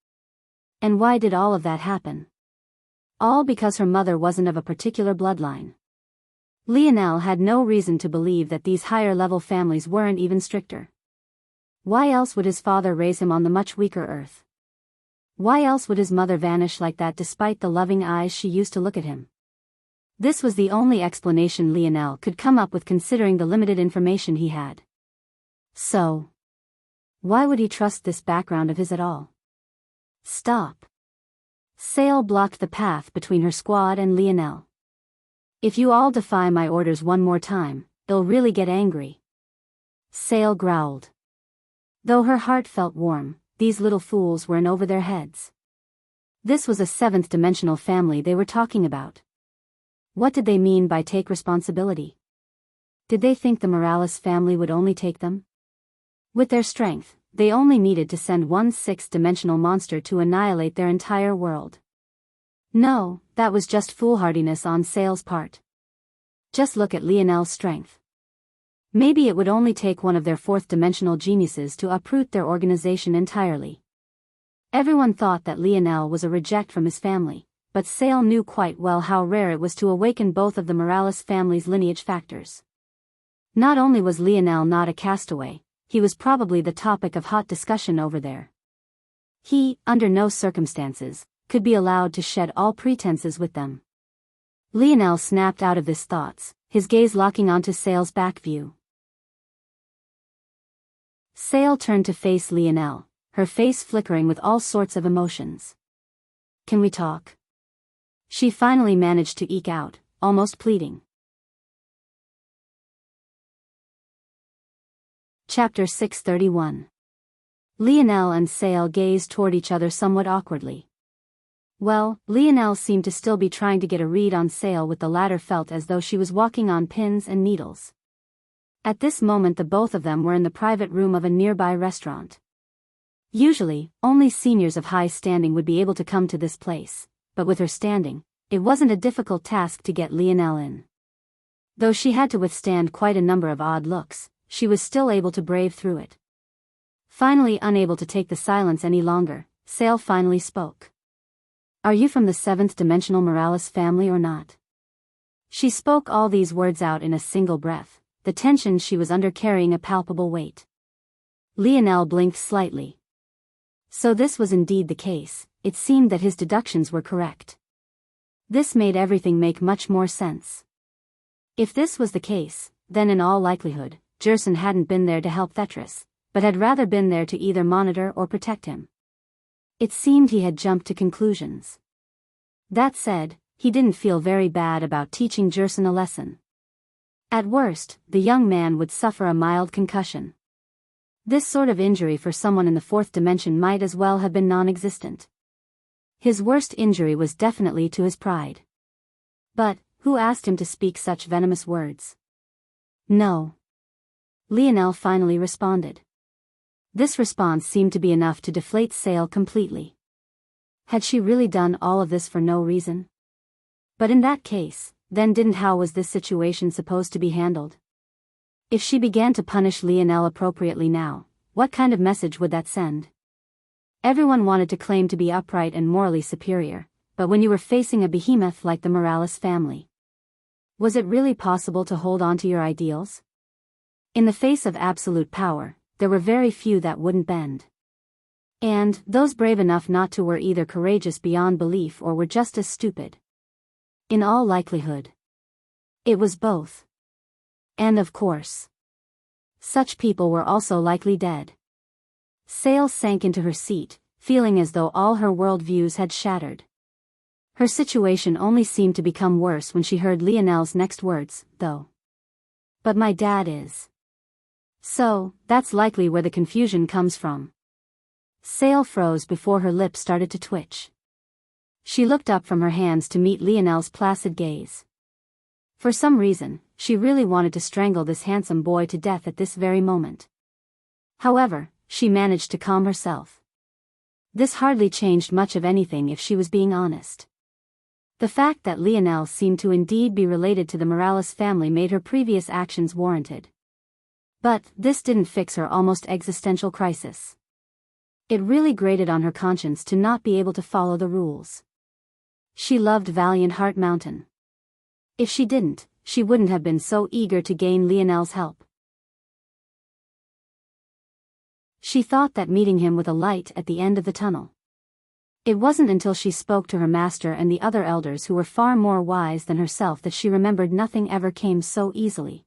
And why did all of that happen? All because her mother wasn't of a particular bloodline. Lionel had no reason to believe that these higher-level families weren't even stricter. Why else would his father raise him on the much weaker Earth? Why else would his mother vanish like that despite the loving eyes she used to look at him? This was the only explanation Lionel could come up with considering the limited information he had. So, why would he trust this background of his at all? Stop. Sale blocked the path between her squad and Lionel. If you all defy my orders one more time, they'll really get angry. Sale growled. Though her heart felt warm, these little fools were in over their heads. This was a seventh-dimensional family they were talking about. What did they mean by take responsibility? Did they think the Morales family would only take them? With their strength, they only needed to send one sixth-dimensional monster to annihilate their entire world. No, that was just foolhardiness on Sale's part. Just look at Lionel's strength. Maybe it would only take one of their fourth-dimensional geniuses to uproot their organization entirely. Everyone thought that Lionel was a reject from his family, but Sale knew quite well how rare it was to awaken both of the Morales family's lineage factors. Not only was Lionel not a castaway, he was probably the topic of hot discussion over there. He, under no circumstances, could be allowed to shed all pretenses with them. Lionel snapped out of his thoughts, his gaze locking onto Sale's back view. Sale turned to face Lionel, her face flickering with all sorts of emotions. "Can we talk?" She finally managed to eke out, almost pleading. Chapter 631. Lionel and Sale gazed toward each other somewhat awkwardly. Well, Lionel seemed to still be trying to get a read on Sale, with the latter felt as though she was walking on pins and needles. At this moment the both of them were in the private room of a nearby restaurant. Usually, only seniors of high standing would be able to come to this place, but with her standing, it wasn't a difficult task to get Lionel in. Though she had to withstand quite a number of odd looks, she was still able to brave through it. Finally unable to take the silence any longer, Sale finally spoke. "Are you from the seventh-dimensional Morales family or not?" She spoke all these words out in a single breath, the tension she was under carrying a palpable weight. Lionel blinked slightly. So this was indeed the case. It seemed that his deductions were correct. This made everything make much more sense. If this was the case, then in all likelihood, Jerson hadn't been there to help Thetris, but had rather been there to either monitor or protect him. It seemed he had jumped to conclusions. That said, he didn't feel very bad about teaching Jerson a lesson. At worst, the young man would suffer a mild concussion. This sort of injury for someone in the fourth dimension might as well have been non-existent. His worst injury was definitely to his pride. But, who asked him to speak such venomous words? No. Lionel finally responded. This response seemed to be enough to deflate Sale completely. Had she really done all of this for no reason? But in that case, then how was this situation supposed to be handled? If she began to punish Lionel appropriately now, what kind of message would that send? Everyone wanted to claim to be upright and morally superior, but when you were facing a behemoth like the Morales family, was it really possible to hold on to your ideals? In the face of absolute power, there were very few that wouldn't bend. And those brave enough not to were either courageous beyond belief or were just as stupid. In all likelihood, it was both. And of course, such people were also likely dead. Sale sank into her seat, feeling as though all her worldviews had shattered. Her situation only seemed to become worse when she heard Lionel's next words, though. But my dad is. So, that's likely where the confusion comes from. Sale froze before her lips started to twitch. She looked up from her hands to meet Lionel's placid gaze. For some reason, she really wanted to strangle this handsome boy to death at this very moment. However, she managed to calm herself. This hardly changed much of anything if she was being honest. The fact that Lionel seemed to indeed be related to the Morales family made her previous actions warranted. But this didn't fix her almost existential crisis. It really grated on her conscience to not be able to follow the rules. She loved Valiant Heart Mountain. If she didn't, she wouldn't have been so eager to gain Lionel's help. She thought that meeting him with a light at the end of the tunnel. It wasn't until she spoke to her master and the other elders who were far more wise than herself that she remembered nothing ever came so easily.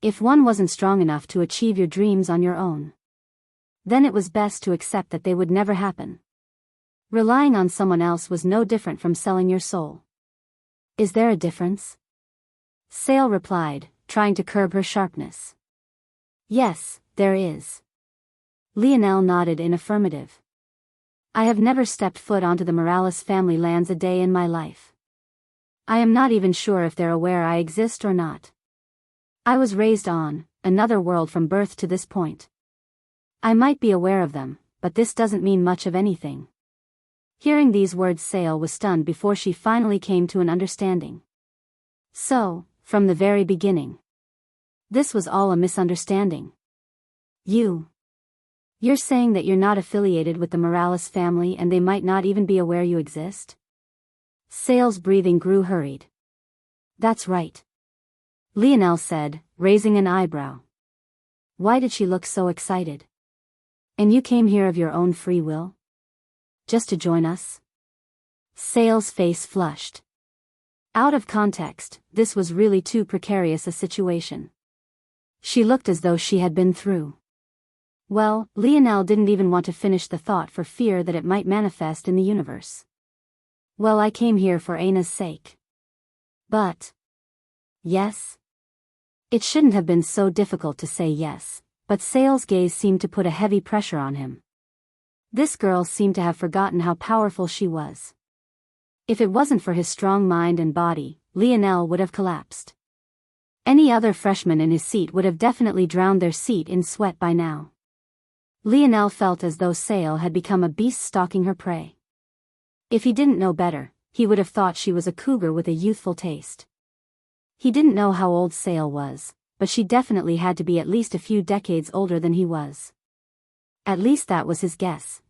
If one wasn't strong enough to achieve your dreams on your own, then it was best to accept that they would never happen. Relying on someone else was no different from selling your soul. Is there a difference? Sale replied, trying to curb her sharpness. Yes, there is. Lionel nodded in affirmative. I have never stepped foot onto the Morales family lands a day in my life. I am not even sure if they're aware I exist or not. I was raised on another world from birth to this point. I might be aware of them, but this doesn't mean much of anything. Hearing these words, Sale was stunned before she finally came to an understanding. So, from the very beginning, this was all a misunderstanding. You're saying that you're not affiliated with the Morales family and they might not even be aware you exist? Sale's breathing grew hurried. That's right. Lionel said, raising an eyebrow. Why did she look so excited? And you came here of your own free will? Just to join us? Sale's face flushed. Out of context, this was really too precarious a situation. She looked as though she had been through. Well, Lionel didn't even want to finish the thought for fear that it might manifest in the universe. Well, I came here for Aina's sake. But... yes? It shouldn't have been so difficult to say yes, but Sale's gaze seemed to put a heavy pressure on him. This girl seemed to have forgotten how powerful she was. If it wasn't for his strong mind and body, Lionel would have collapsed. Any other freshman in his seat would have definitely drowned their seat in sweat by now. Lionel felt as though Sale had become a beast stalking her prey. If he didn't know better, he would have thought she was a cougar with a youthful taste. He didn't know how old Sale was, but she definitely had to be at least a few decades older than he was. At least that was his guess,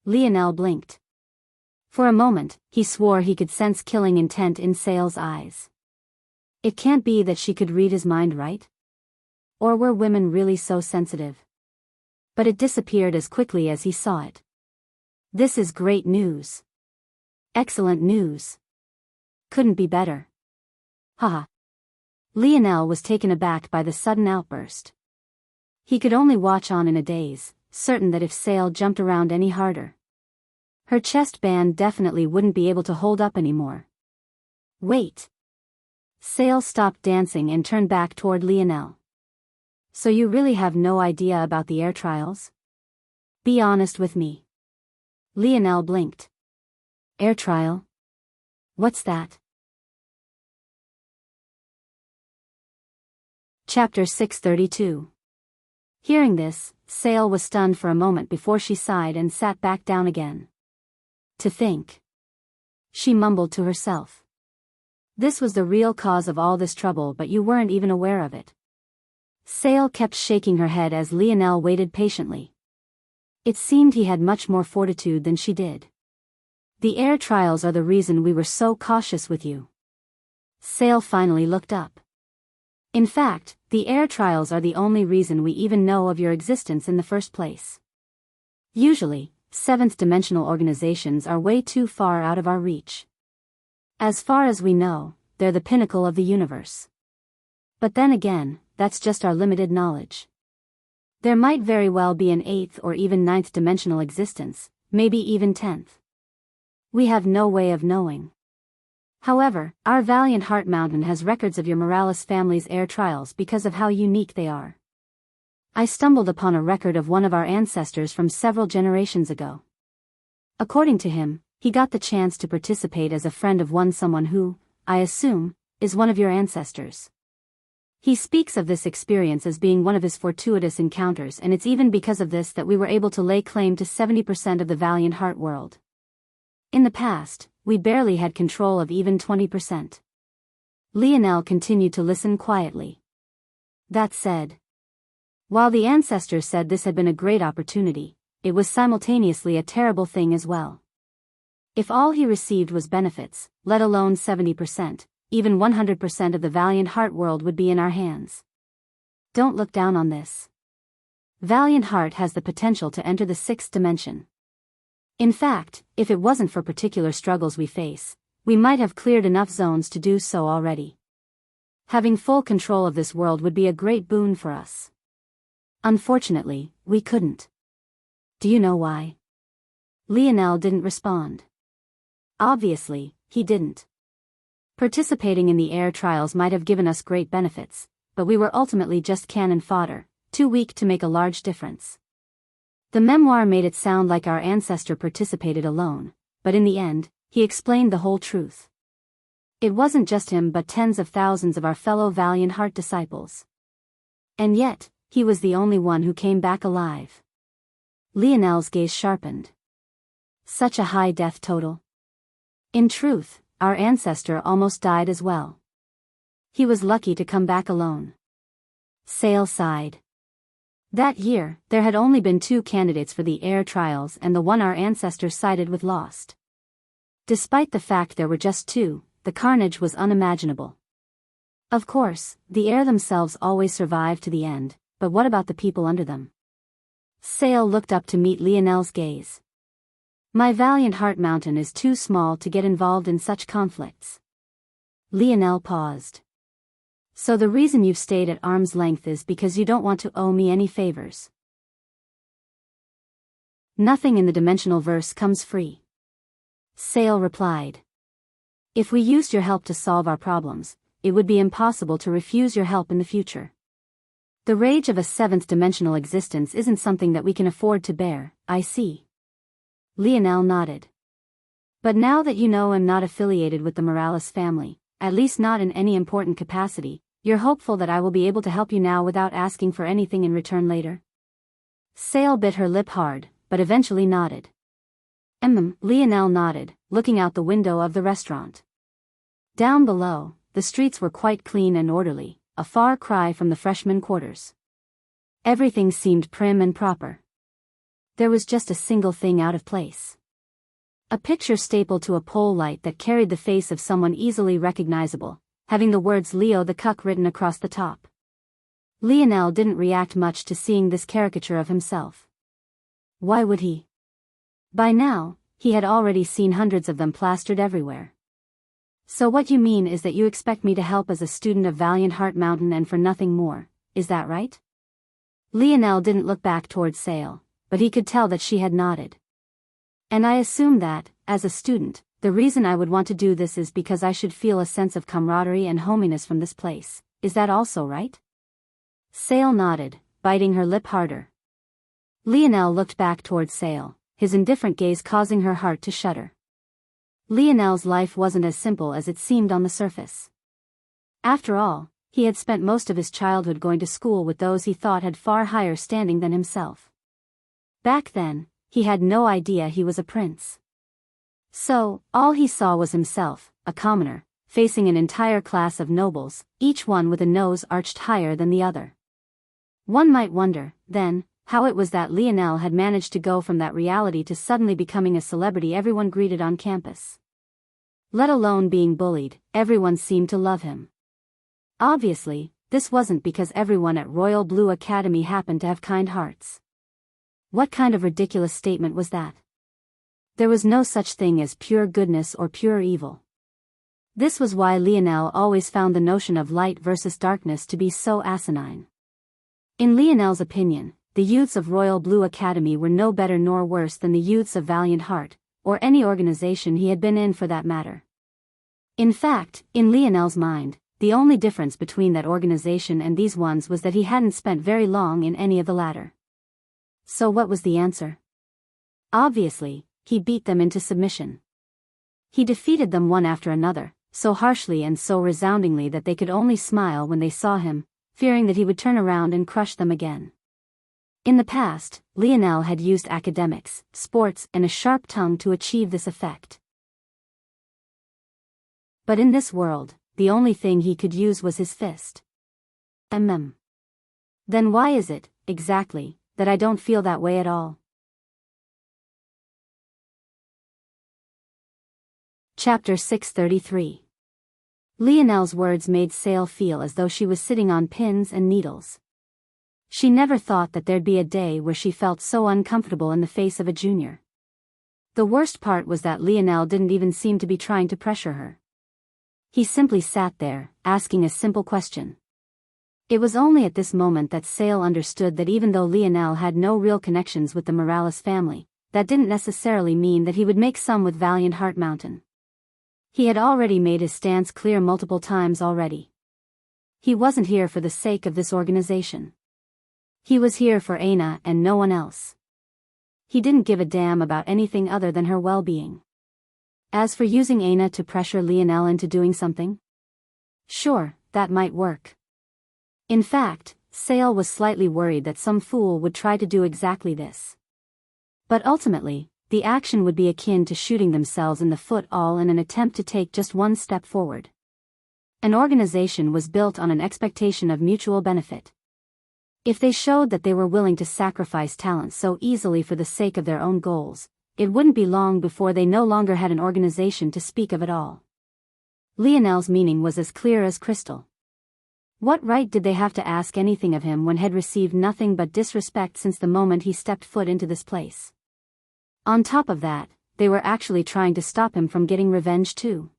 Lionel blinked. For a moment, he swore he could sense killing intent in Sale's eyes. It can't be that she could read his mind, right? Or were women really so sensitive? But it disappeared as quickly as he saw it. This is great news. Excellent news. Couldn't be better. Haha. Lionel was taken aback by the sudden outburst. He could only watch on in a daze, certain that if Sale jumped around any harder, her chest band definitely wouldn't be able to hold up anymore. Wait. Sale stopped dancing and turned back toward Lionel. So you really have no idea about the air trials? Be honest with me. Lionel blinked. Air trial? What's that? Chapter 632. Hearing this, Sale was stunned for a moment before she sighed and sat back down again. To think. She mumbled to herself. This was the real cause of all this trouble, but you weren't even aware of it. Sale kept shaking her head as Lionel waited patiently. It seemed he had much more fortitude than she did. The air trials are the reason we were so cautious with you. Sale finally looked up. In fact, the air trials are the only reason we even know of your existence in the first place. Usually, seventh-dimensional organizations are way too far out of our reach. As far as we know, they're the pinnacle of the universe. But then again, that's just our limited knowledge. There might very well be an 8th or even 9th dimensional existence, maybe even 10th. We have no way of knowing. However, our Valiant Heart Mountain has records of your Morales family's air trials because of how unique they are. I stumbled upon a record of one of our ancestors from several generations ago. According to him, he got the chance to participate as a friend of someone who, I assume, is one of your ancestors. He speaks of this experience as being one of his fortuitous encounters, and it's even because of this that we were able to lay claim to 70% of the Valiant Heart world. In the past, we barely had control of even 20%. Lionel continued to listen quietly. That said, while the ancestors said this had been a great opportunity, it was simultaneously a terrible thing as well. If all he received was benefits, let alone 70%, even 100% of the Valiant Heart world would be in our hands. Don't look down on this. Valiant Heart has the potential to enter the 6th dimension. In fact, if it wasn't for particular struggles we face, we might have cleared enough zones to do so already. Having full control of this world would be a great boon for us. Unfortunately, we couldn't. Do you know why? Lionel didn't respond. Obviously, he didn't. Participating in the air trials might have given us great benefits, but we were ultimately just cannon fodder, too weak to make a large difference. The memoir made it sound like our ancestor participated alone, but in the end, he explained the whole truth. It wasn't just him but tens of thousands of our fellow Valiant Heart disciples. And yet, he was the only one who came back alive. Lionel's gaze sharpened. Such a high death total. In truth, our ancestor almost died as well. He was lucky to come back alone. Sale sighed. That year, there had only been 2 candidates for the air trials, and the one our ancestors sided with lost. Despite the fact there were just 2, the carnage was unimaginable. Of course, the air themselves always survived to the end, but what about the people under them? Sale looked up to meet Lionel's gaze. My Valiant Heart Mountain is too small to get involved in such conflicts. Lionel paused. So the reason you've stayed at arm's length is because you don't want to owe me any favors. Nothing in the dimensional verse comes free. Sale replied. If we used your help to solve our problems, it would be impossible to refuse your help in the future. The rage of a 7th dimensional existence isn't something that we can afford to bear, I see. Lionel nodded. But now that you know I'm not affiliated with the Morales family, at least not in any important capacity, you're hopeful that I will be able to help you now without asking for anything in return later? Sale bit her lip hard, but eventually nodded. Lionel nodded, looking out the window of the restaurant. Down below, the streets were quite clean and orderly, a far cry from the freshman quarters. Everything seemed prim and proper. There was just a single thing out of place. A picture stapled to a pole light that carried the face of someone easily recognizable, having the words Leo the Cuck written across the top. Lionel didn't react much to seeing this caricature of himself. Why would he? By now, he had already seen hundreds of them plastered everywhere. So what you mean is that you expect me to help as a student of Valiant Heart Mountain and for nothing more, is that right? Lionel didn't look back towards Sale, but he could tell that she had nodded. And I assume that, as a student, the reason I would want to do this is because I should feel a sense of camaraderie and hominess from this place, is that also right? Sale nodded, biting her lip harder. Lionel looked back towards Sale, his indifferent gaze causing her heart to shudder. Lionel's life wasn't as simple as it seemed on the surface. After all, he had spent most of his childhood going to school with those he thought had far higher standing than himself. Back then, he had no idea he was a prince. So, all he saw was himself, a commoner, facing an entire class of nobles, each one with a nose arched higher than the other. One might wonder, then, how it was that Lionel had managed to go from that reality to suddenly becoming a celebrity everyone greeted on campus. Let alone being bullied, everyone seemed to love him. Obviously, this wasn't because everyone at Royal Blue Academy happened to have kind hearts. What kind of ridiculous statement was that? There was no such thing as pure goodness or pure evil. This was why Lionel always found the notion of light versus darkness to be so asinine. In Lionel's opinion, the youths of Royal Blue Academy were no better nor worse than the youths of Valiant Heart, or any organization he had been in for that matter. In fact, in Lionel's mind, the only difference between that organization and these ones was that he hadn't spent very long in any of the latter. So what was the answer? Obviously, he beat them into submission. He defeated them one after another, so harshly and so resoundingly that they could only smile when they saw him, fearing that he would turn around and crush them again. In the past, Lionel had used academics, sports, and a sharp tongue to achieve this effect. But in this world, the only thing he could use was his fist. Then why is it, exactly, that I don't feel that way at all? Chapter 633. Lionel's words made Sale feel as though she was sitting on pins and needles. She never thought that there'd be a day where she felt so uncomfortable in the face of a junior. The worst part was that Lionel didn't even seem to be trying to pressure her. He simply sat there, asking a simple question. It was only at this moment that Sale understood that even though Lionel had no real connections with the Morales family, that didn't necessarily mean that he would make some with Valiant Heart Mountain. He had already made his stance clear multiple times already. He wasn't here for the sake of this organization. He was here for Aina and no one else. He didn't give a damn about anything other than her well-being. As for using Aina to pressure Lionel into doing something, sure, that might work. In fact, Sale was slightly worried that some fool would try to do exactly this. But ultimately, the action would be akin to shooting themselves in the foot all in an attempt to take just one step forward. An organization was built on an expectation of mutual benefit. If they showed that they were willing to sacrifice talent so easily for the sake of their own goals, it wouldn't be long before they no longer had an organization to speak of at all. Lionel's meaning was as clear as crystal. What right did they have to ask anything of him when he had received nothing but disrespect since the moment he stepped foot into this place? On top of that, they were actually trying to stop him from getting revenge too.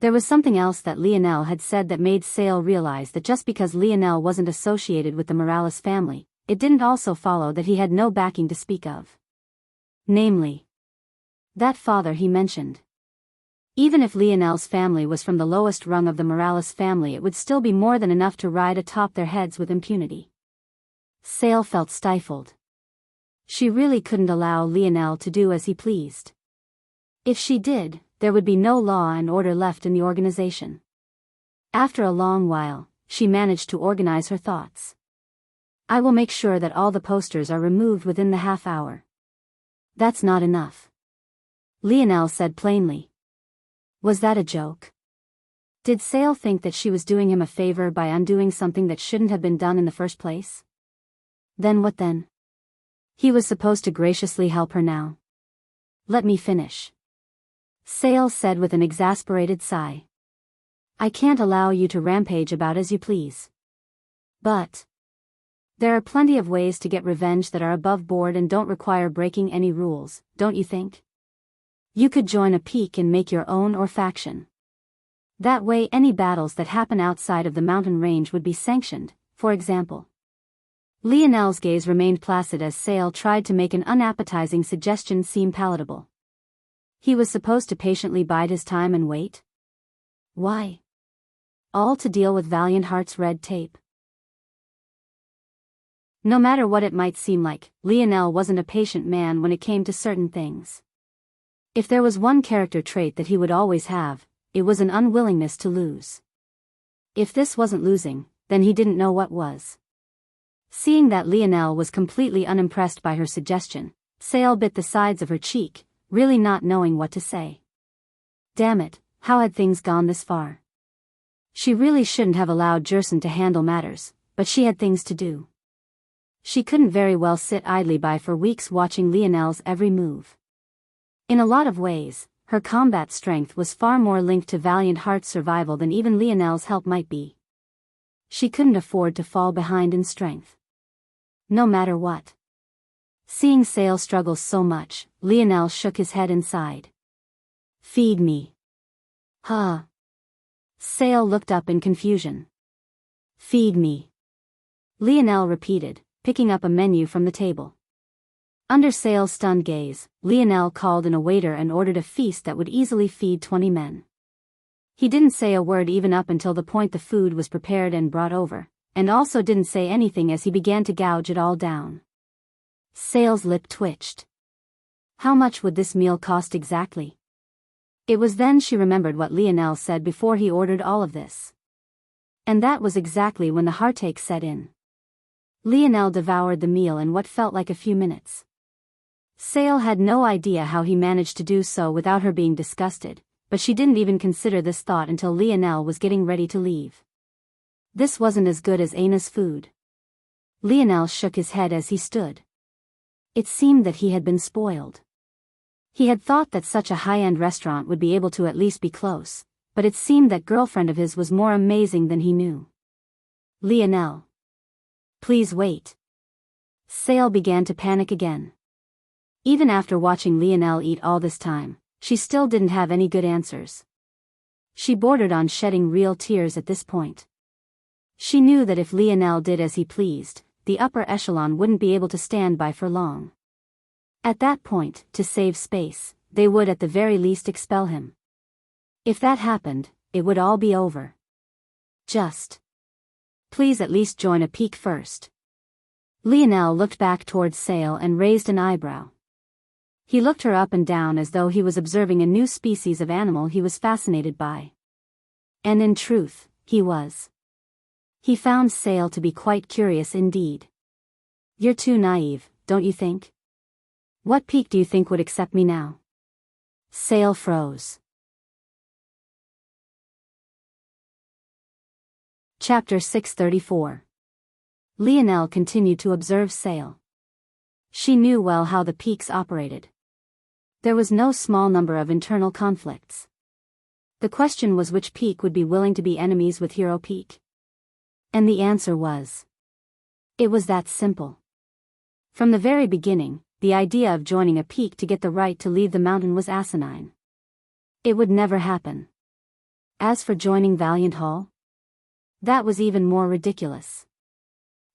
There was something else that Lionel had said that made Sale realize that just because Lionel wasn't associated with the Morales family, it didn't also follow that he had no backing to speak of. Namely, that father he mentioned. Even if Lionel's family was from the lowest rung of the Morales family, it would still be more than enough to ride atop their heads with impunity. Sale felt stifled. She really couldn't allow Lionel to do as he pleased. If she did, there would be no law and order left in the organization. After a long while, she managed to organize her thoughts. I will make sure that all the posters are removed within the half hour. That's not enough, Lionel said plainly. Was that a joke? Did Sale think that she was doing him a favor by undoing something that shouldn't have been done in the first place? Then what then? He was supposed to graciously help her now. Let me finish, Sale said with an exasperated sigh. I can't allow you to rampage about as you please. But there are plenty of ways to get revenge that are above board and don't require breaking any rules, don't you think? You could join a peak and make your own or faction. That way any battles that happen outside of the mountain range would be sanctioned, for example. Lionel's gaze remained placid as Sale tried to make an unappetizing suggestion seem palatable. He was supposed to patiently bide his time and wait? Why? All to deal with Valiant Heart's red tape. No matter what it might seem like, Lionel wasn't a patient man when it came to certain things. If there was one character trait that he would always have, it was an unwillingness to lose. If this wasn't losing, then he didn't know what was. Seeing that Lionel was completely unimpressed by her suggestion, Sale bit the sides of her cheek, really not knowing what to say. Damn it, how had things gone this far? She really shouldn't have allowed Jerson to handle matters, but she had things to do. She couldn't very well sit idly by for weeks watching Lionel's every move. In a lot of ways, her combat strength was far more linked to Valiant Heart's survival than even Lionel's help might be. She couldn't afford to fall behind in strength. No matter what. Seeing Sale struggle so much, Lionel shook his head and sighed. Feed me. Huh. Sale looked up in confusion. Feed me. Lionel repeated, picking up a menu from the table. Under Sale's stunned gaze, Lionel called in a waiter and ordered a feast that would easily feed 20 men. He didn't say a word even up until the point the food was prepared and brought over, and also didn't say anything as he began to gouge it all down. Sale's lip twitched. How much would this meal cost exactly? It was then she remembered what Lionel said before he ordered all of this. And that was exactly when the heartache set in. Lionel devoured the meal in what felt like a few minutes. Sale had no idea how he managed to do so without her being disgusted, but she didn't even consider this thought until Lionel was getting ready to leave. This wasn't as good as Ana's food. Lionel shook his head as he stood. It seemed that he had been spoiled. He had thought that such a high-end restaurant would be able to at least be close, but it seemed that girlfriend of his was more amazing than he knew. Lionel. Please wait. Sale began to panic again. Even after watching Lionel eat all this time, she still didn't have any good answers. She bordered on shedding real tears at this point. She knew that if Lionel did as he pleased, the upper echelon wouldn't be able to stand by for long. At that point, to save space, they would at the very least expel him. If that happened, it would all be over. Just. Please at least join a peak first. Lionel looked back towards Sale and raised an eyebrow. He looked her up and down as though he was observing a new species of animal he was fascinated by. And in truth, he was. He found Sale to be quite curious indeed. You're too naive, don't you think? What peak do you think would accept me now? Sale froze. Chapter 634. Lionel continued to observe Sale. She knew well how the peaks operated. There was no small number of internal conflicts. The question was which peak would be willing to be enemies with Hero Peak. And the answer was. It was that simple. From the very beginning, the idea of joining a peak to get the right to leave the mountain was asinine. It would never happen. As for joining Valiant Hall, that was even more ridiculous.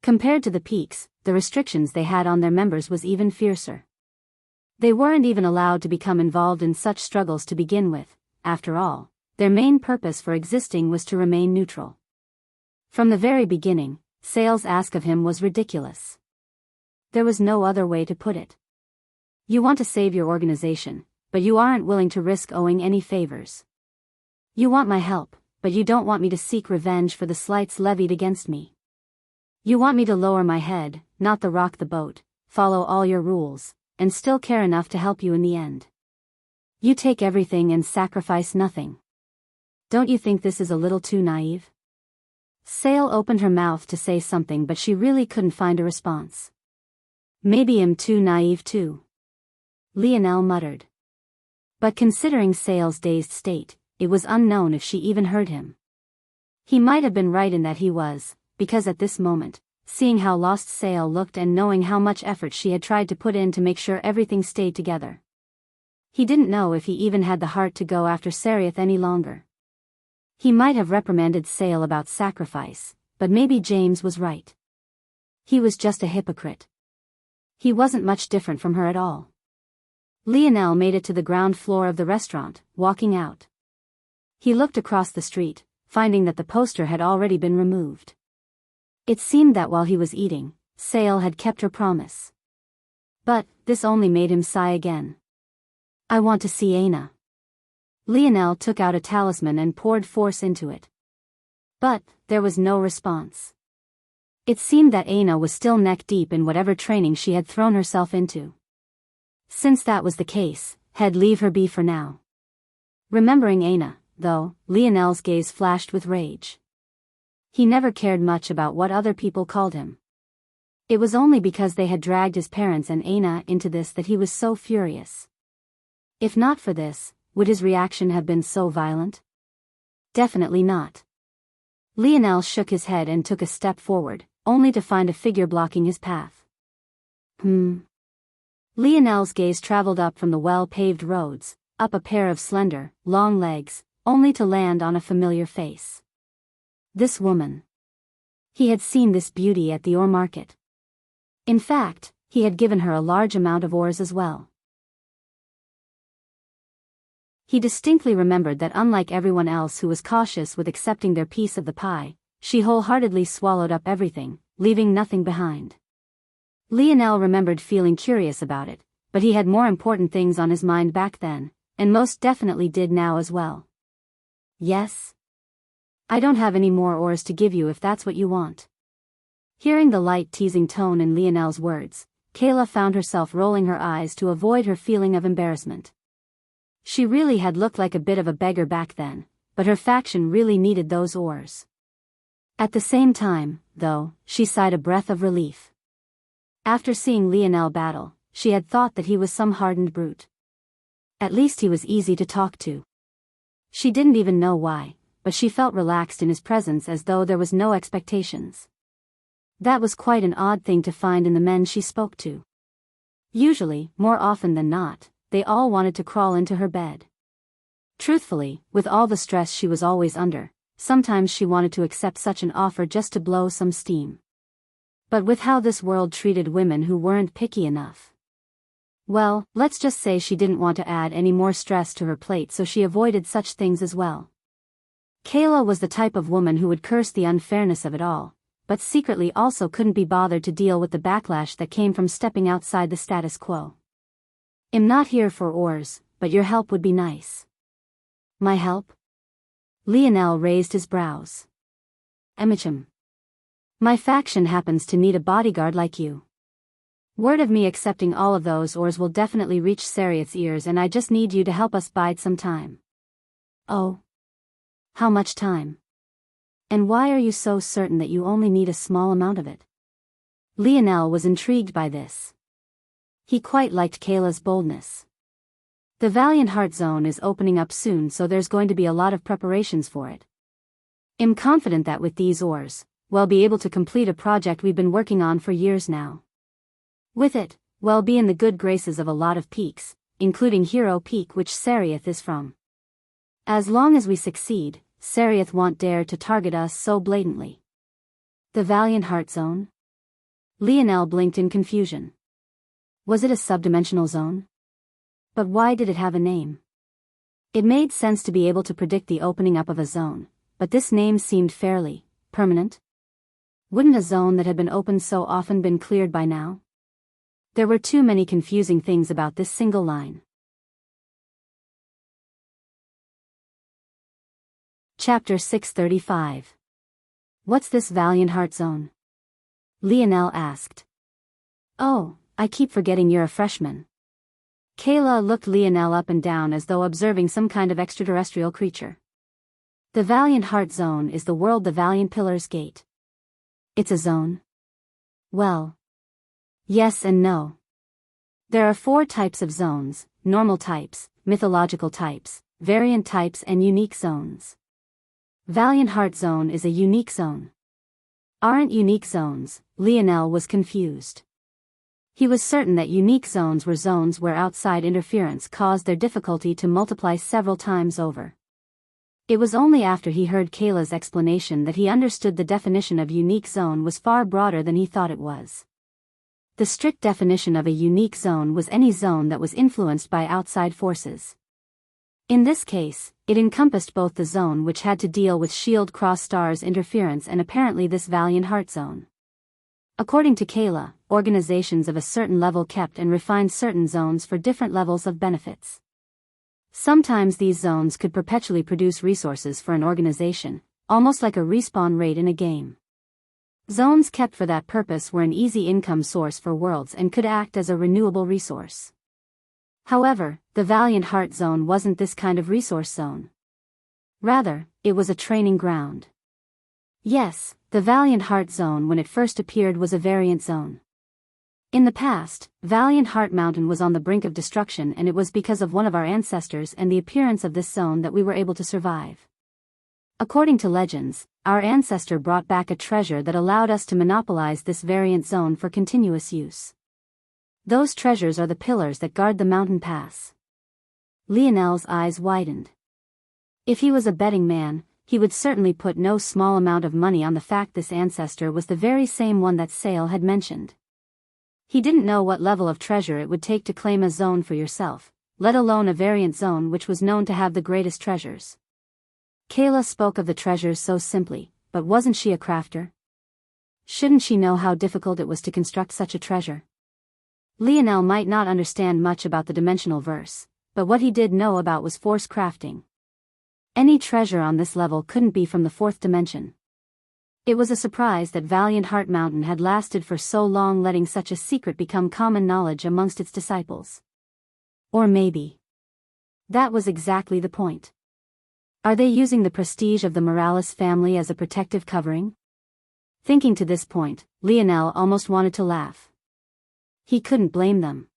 Compared to the peaks, the restrictions they had on their members was even fiercer. They weren't even allowed to become involved in such struggles to begin with. After all, their main purpose for existing was to remain neutral. From the very beginning, Sale's ask of him was ridiculous. There was no other way to put it. You want to save your organization, but you aren't willing to risk owing any favors. You want my help, but you don't want me to seek revenge for the slights levied against me. You want me to lower my head, not to rock the boat, follow all your rules, and still care enough to help you in the end. You take everything and sacrifice nothing. Don't you think this is a little too naive? Sale opened her mouth to say something, but she really couldn't find a response. Maybe I'm too naive too. Lionel muttered. But considering Sale's dazed state, it was unknown if she even heard him. He might have been right in that he was, because at this moment, seeing how lost Sail looked and knowing how much effort she had tried to put in to make sure everything stayed together, he didn't know if he even had the heart to go after Sarith any longer. He might have reprimanded Sail about sacrifice, but maybe James was right. He was just a hypocrite. He wasn't much different from her at all. Lionel made it to the ground floor of the restaurant, walking out. He looked across the street, finding that the poster had already been removed. It seemed that while he was eating, Sail had kept her promise. But this only made him sigh again. I want to see Aina. Lionel took out a talisman and poured force into it. But there was no response. It seemed that Aina was still neck-deep in whatever training she had thrown herself into. Since that was the case, he'd leave her be for now. Remembering Aina, though, Lionel's gaze flashed with rage. He never cared much about what other people called him. It was only because they had dragged his parents and Aina into this that he was so furious. If not for this, would his reaction have been so violent? Definitely not. Lionel shook his head and took a step forward, only to find a figure blocking his path. Lionel's gaze traveled up from the well-paved roads, up a pair of slender, long legs, only to land on a familiar face. This woman. He had seen this beauty at the ore market. In fact, he had given her a large amount of ores as well. He distinctly remembered that unlike everyone else who was cautious with accepting their piece of the pie, she wholeheartedly swallowed up everything, leaving nothing behind. Lionel remembered feeling curious about it, but he had more important things on his mind back then, and most definitely did now as well. Yes? I don't have any more ores to give you if that's what you want. Hearing the light teasing tone in Lionel's words, Kayla found herself rolling her eyes to avoid her feeling of embarrassment. She really had looked like a bit of a beggar back then, but her faction really needed those ores. At the same time, though, she sighed a breath of relief. After seeing Lionel battle, she had thought that he was some hardened brute. At least he was easy to talk to. She didn't even know why, but she felt relaxed in his presence as though there was no expectations. That was quite an odd thing to find in the men she spoke to. Usually, more often than not, they all wanted to crawl into her bed. Truthfully, with all the stress she was always under, sometimes she wanted to accept such an offer just to blow some steam. But with how this world treated women who weren't picky enough. Well, let's just say she didn't want to add any more stress to her plate, so she avoided such things as well. Kayla was the type of woman who would curse the unfairness of it all, but secretly also couldn't be bothered to deal with the backlash that came from stepping outside the status quo. I'm not here for ores, but your help would be nice. My help? Lionel raised his brows. Emicham. My faction happens to need a bodyguard like you. Word of me accepting all of those ores will definitely reach Sarith's ears, and I just need you to help us bide some time. Oh. How much time? And why are you so certain that you only need a small amount of it? Lionel was intrigued by this. He quite liked Kayla's boldness. The Valiant Heart Zone is opening up soon, so there's going to be a lot of preparations for it. I'm confident that with these ores, we'll be able to complete a project we've been working on for years now. With it, we'll be in the good graces of a lot of peaks, including Hero Peak, which Sarith is from. As long as we succeed, Sarith won't dare to target us so blatantly. The Valiant Heart Zone? Lionel blinked in confusion. Was it a subdimensional zone? But why did it have a name? It made sense to be able to predict the opening up of a zone, but this name seemed fairly permanent. Wouldn't a zone that had been opened so often been cleared by now? There were too many confusing things about this single line. Chapter 635. What's this Valiant Heart Zone? Lionel asked. Oh, I keep forgetting you're a freshman. Kayla looked Lionel up and down as though observing some kind of extraterrestrial creature. The Valiant Heart Zone is the world the Valiant Pillar's Gate. It's a zone? Well, yes and no. There are 4 types of zones: normal types, mythological types, variant types, and unique zones. Valiant Heart Zone is a unique zone. Aren't unique zones? Lionel was confused. He was certain that unique zones were zones where outside interference caused their difficulty to multiply several times over. It was only after he heard Kayla's explanation that he understood the definition of unique zone was far broader than he thought it was. The strict definition of a unique zone was any zone that was influenced by outside forces. In this case, it encompassed both the zone which had to deal with Shield Cross Star's interference and apparently this Valiant Heart Zone. According to Kayla, organizations of a certain level kept and refined certain zones for different levels of benefits. Sometimes these zones could perpetually produce resources for an organization, almost like a respawn rate in a game. Zones kept for that purpose were an easy income source for worlds and could act as a renewable resource. However, the Valiant Heart Zone wasn't this kind of resource zone. Rather, it was a training ground. Yes, the Valiant Heart Zone when it first appeared was a variant zone. In the past, Valiant Heart Mountain was on the brink of destruction, and it was because of one of our ancestors and the appearance of this zone that we were able to survive. According to legends, our ancestor brought back a treasure that allowed us to monopolize this variant zone for continuous use. Those treasures are the pillars that guard the mountain pass. Lionel's eyes widened. If he was a betting man, he would certainly put no small amount of money on the fact this ancestor was the very same one that Sale had mentioned. He didn't know what level of treasure it would take to claim a zone for yourself, let alone a variant zone which was known to have the greatest treasures. Kayla spoke of the treasures so simply, but wasn't she a crafter? Shouldn't she know how difficult it was to construct such a treasure? Lionel might not understand much about the dimensional verse, but what he did know about was force crafting. Any treasure on this level couldn't be from the fourth dimension. It was a surprise that Valiant Heart Mountain had lasted for so long, letting such a secret become common knowledge amongst its disciples. Or maybe that was exactly the point. Are they using the prestige of the Morales family as a protective covering? Thinking to this point, Lionel almost wanted to laugh. He couldn't blame them.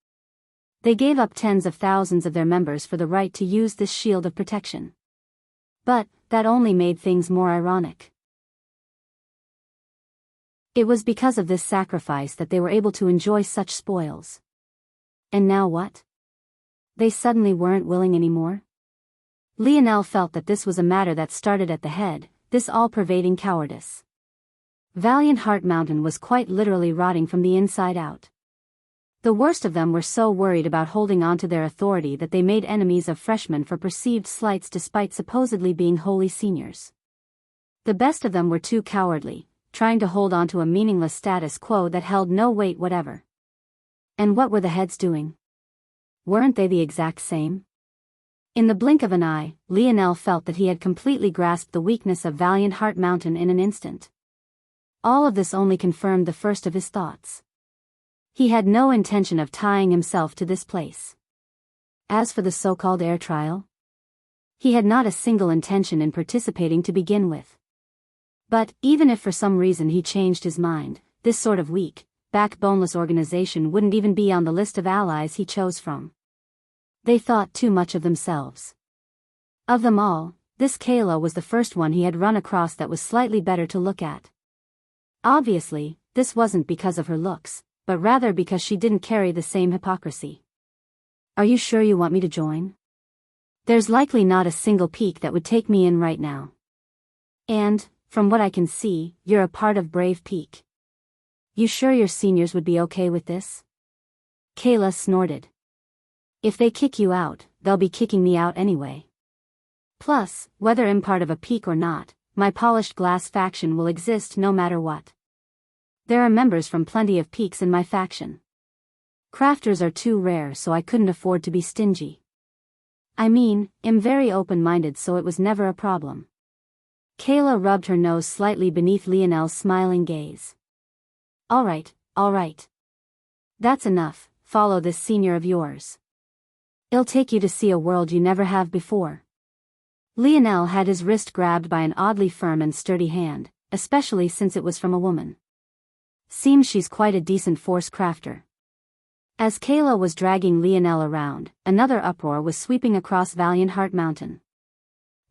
They gave up tens of thousands of their members for the right to use this shield of protection. But that only made things more ironic. It was because of this sacrifice that they were able to enjoy such spoils. And now what? They suddenly weren't willing anymore? Lionel felt that this was a matter that started at the head, this all-pervading cowardice. Valiant Heart Mountain was quite literally rotting from the inside out. The worst of them were so worried about holding on to their authority that they made enemies of freshmen for perceived slights despite supposedly being holy seniors. The best of them were too cowardly, trying to hold on to a meaningless status quo that held no weight whatever. And what were the heads doing? Weren't they the exact same? In the blink of an eye, Lionel felt that he had completely grasped the weakness of Valiant Heart Mountain in an instant. All of this only confirmed the first of his thoughts. He had no intention of tying himself to this place. As for the so-called air trial, he had not a single intention in participating to begin with. But, even if for some reason he changed his mind, this sort of weak, backboneless organization wouldn't even be on the list of allies he chose from. They thought too much of themselves. Of them all, this Kayla was the first one he had run across that was slightly better to look at. Obviously, this wasn't because of her looks, but rather because she didn't carry the same hypocrisy. Are you sure you want me to join? There's likely not a single peak that would take me in right now. And, from what I can see, you're a part of Brave Peak. You sure your seniors would be okay with this? Kayla snorted. If they kick you out, they'll be kicking me out anyway. Plus, whether I'm part of a peak or not, my polished glass faction will exist no matter what. There are members from plenty of peaks in my faction. Crafters are too rare, so I couldn't afford to be stingy. I mean, I'm very open-minded, so it was never a problem. Kayla rubbed her nose slightly beneath Lionel's smiling gaze. All right. That's enough, follow this senior of yours. It'll take you to see a world you never have before. Lionel had his wrist grabbed by an oddly firm and sturdy hand, especially since it was from a woman. Seems she's quite a decent force crafter. As Kayla was dragging Lionel around, another uproar was sweeping across Valiant Heart Mountain.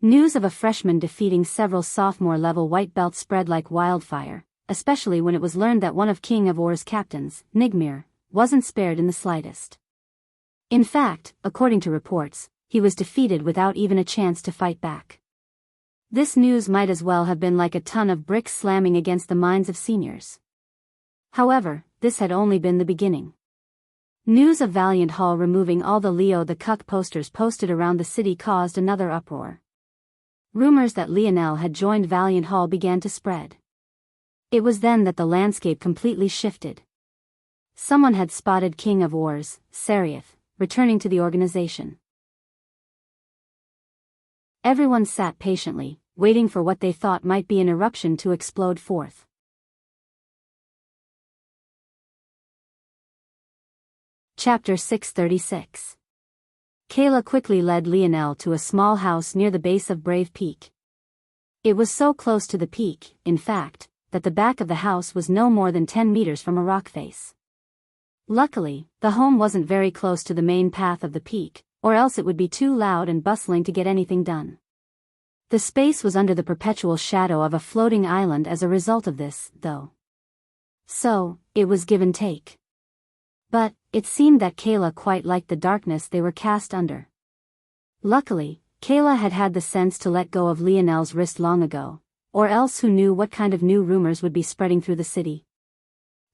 News of a freshman defeating several sophomore-level white belts spread like wildfire, especially when it was learned that one of King of Or's captains, Nigmir, wasn't spared in the slightest. In fact, according to reports, he was defeated without even a chance to fight back. This news might as well have been like a ton of bricks slamming against the minds of seniors. However, this had only been the beginning. News of Valiant Hall removing all the Leo the Cuck posters posted around the city caused another uproar. Rumors that Lionel had joined Valiant Hall began to spread. It was then that the landscape completely shifted. Someone had spotted King of Wars, Seraph, returning to the organization. Everyone sat patiently, waiting for what they thought might be an eruption to explode forth. Chapter 636. Kayla quickly led Lionel to a small house near the base of Brave Peak. It was so close to the peak, in fact, that the back of the house was no more than 10 meters from a rock face. Luckily, the home wasn't very close to the main path of the peak, or else it would be too loud and bustling to get anything done. The space was under the perpetual shadow of a floating island as a result of this, though. So, it was give and take. But, it seemed that Kayla quite liked the darkness they were cast under. Luckily, Kayla had had the sense to let go of Lionel's wrist long ago, or else who knew what kind of new rumors would be spreading through the city.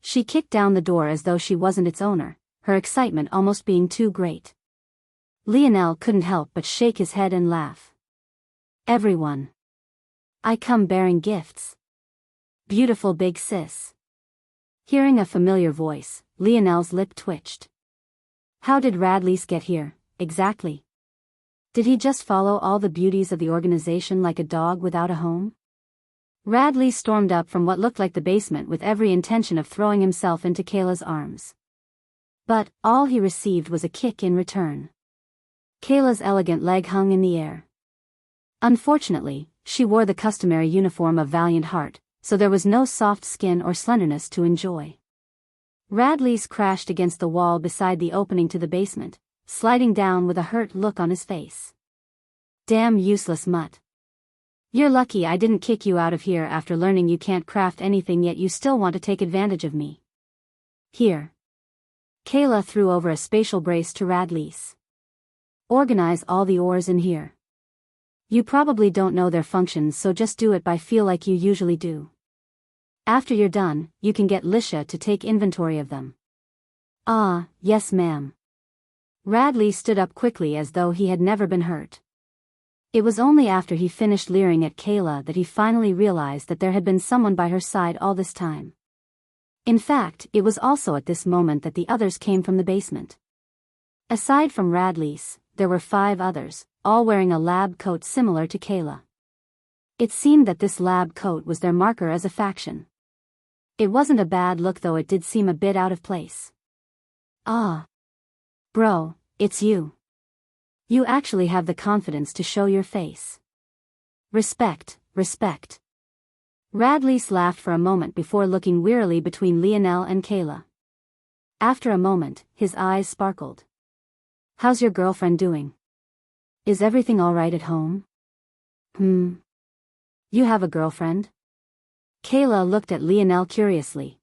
She kicked down the door as though she wasn't its owner, her excitement almost being too great. Lionel couldn't help but shake his head and laugh. "Everyone. I come bearing gifts. Beautiful big sis." Hearing a familiar voice, Lionel's lip twitched. How did Radley's get here, exactly? Did he just follow all the beauties of the organization like a dog without a home? Radley stormed up from what looked like the basement with every intention of throwing himself into Kayla's arms. But, all he received was a kick in return. Kayla's elegant leg hung in the air. Unfortunately, she wore the customary uniform of Valiant Heart, so there was no soft skin or slenderness to enjoy. Radley's crashed against the wall beside the opening to the basement, sliding down with a hurt look on his face. "Damn useless mutt. You're lucky I didn't kick you out of here after learning you can't craft anything yet you still want to take advantage of me. Here." Kayla threw over a spatial brace to Radley's. "Organize all the ores in here. You probably don't know their functions, so just do it by feel like you usually do. After you're done, you can get Lisha to take inventory of them." "Ah, yes ma'am." Radley stood up quickly as though he had never been hurt. It was only after he finished leering at Kayla that he finally realized that there had been someone by her side all this time. In fact, it was also at this moment that the others came from the basement. Aside from Radley's, there were 5 others, all wearing a lab coat similar to Kayla. It seemed that this lab coat was their marker as a faction. It wasn't a bad look, though it did seem a bit out of place. "Ah. Bro, it's you. You actually have the confidence to show your face. Respect, respect." Radley's laughed for a moment before looking wearily between Lionel and Kayla. After a moment, his eyes sparkled. "How's your girlfriend doing? Is everything all right at home?" You have a girlfriend?" Kayla looked at Lionel curiously.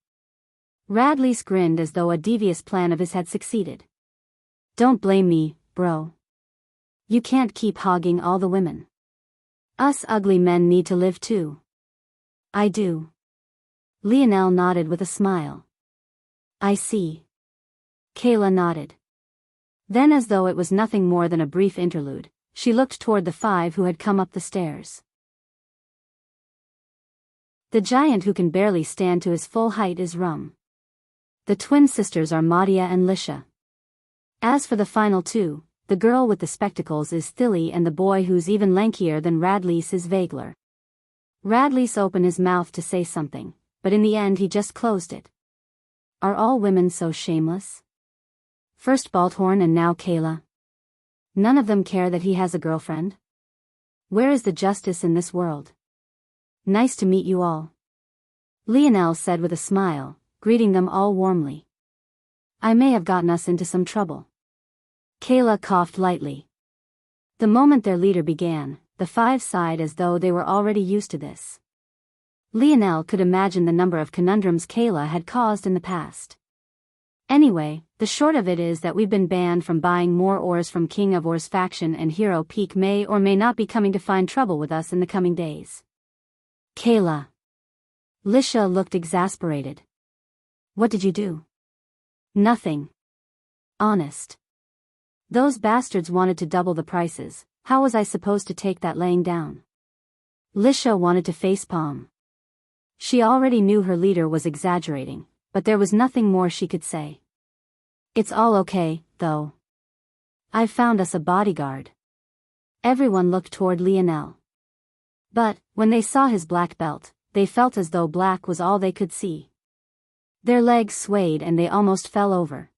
Radley's grinned as though a devious plan of his had succeeded. "Don't blame me, bro. You can't keep hogging all the women. Us ugly men need to live too." "I do." Lionel nodded with a smile. "I see." Kayla nodded. Then, as though it was nothing more than a brief interlude, she looked toward the 5 who had come up the stairs. The giant who can barely stand to his full height is Rum. The twin sisters are Madia and Lisha. As for the final 2, the girl with the spectacles is Thilly and the boy who's even lankier than Radley's is Vagler. Radley's opened his mouth to say something, but in the end he just closed it. Are all women so shameless? First Balthorn and now Kayla. None of them care that he has a girlfriend? Where is the justice in this world? Nice to meet you all. Lionel said with a smile, greeting them all warmly. I may have gotten us into some trouble. Kayla coughed lightly. The moment their leader began, the five sighed as though they were already used to this. Lionel could imagine the number of conundrums Kayla had caused in the past. Anyway, the short of it is that we've been banned from buying more ores from King of Ores faction, and Hero Peak may or may not be coming to find trouble with us in the coming days. Kayla. Lisha looked exasperated. What did you do? Nothing. Honest. Those bastards wanted to double the prices. How was I supposed to take that laying down? Lisha wanted to facepalm. She already knew her leader was exaggerating, but there was nothing more she could say. It's all okay, though. I've found us a bodyguard. Everyone looked toward Lionel. But, when they saw his black belt, they felt as though black was all they could see. Their legs swayed and they almost fell over.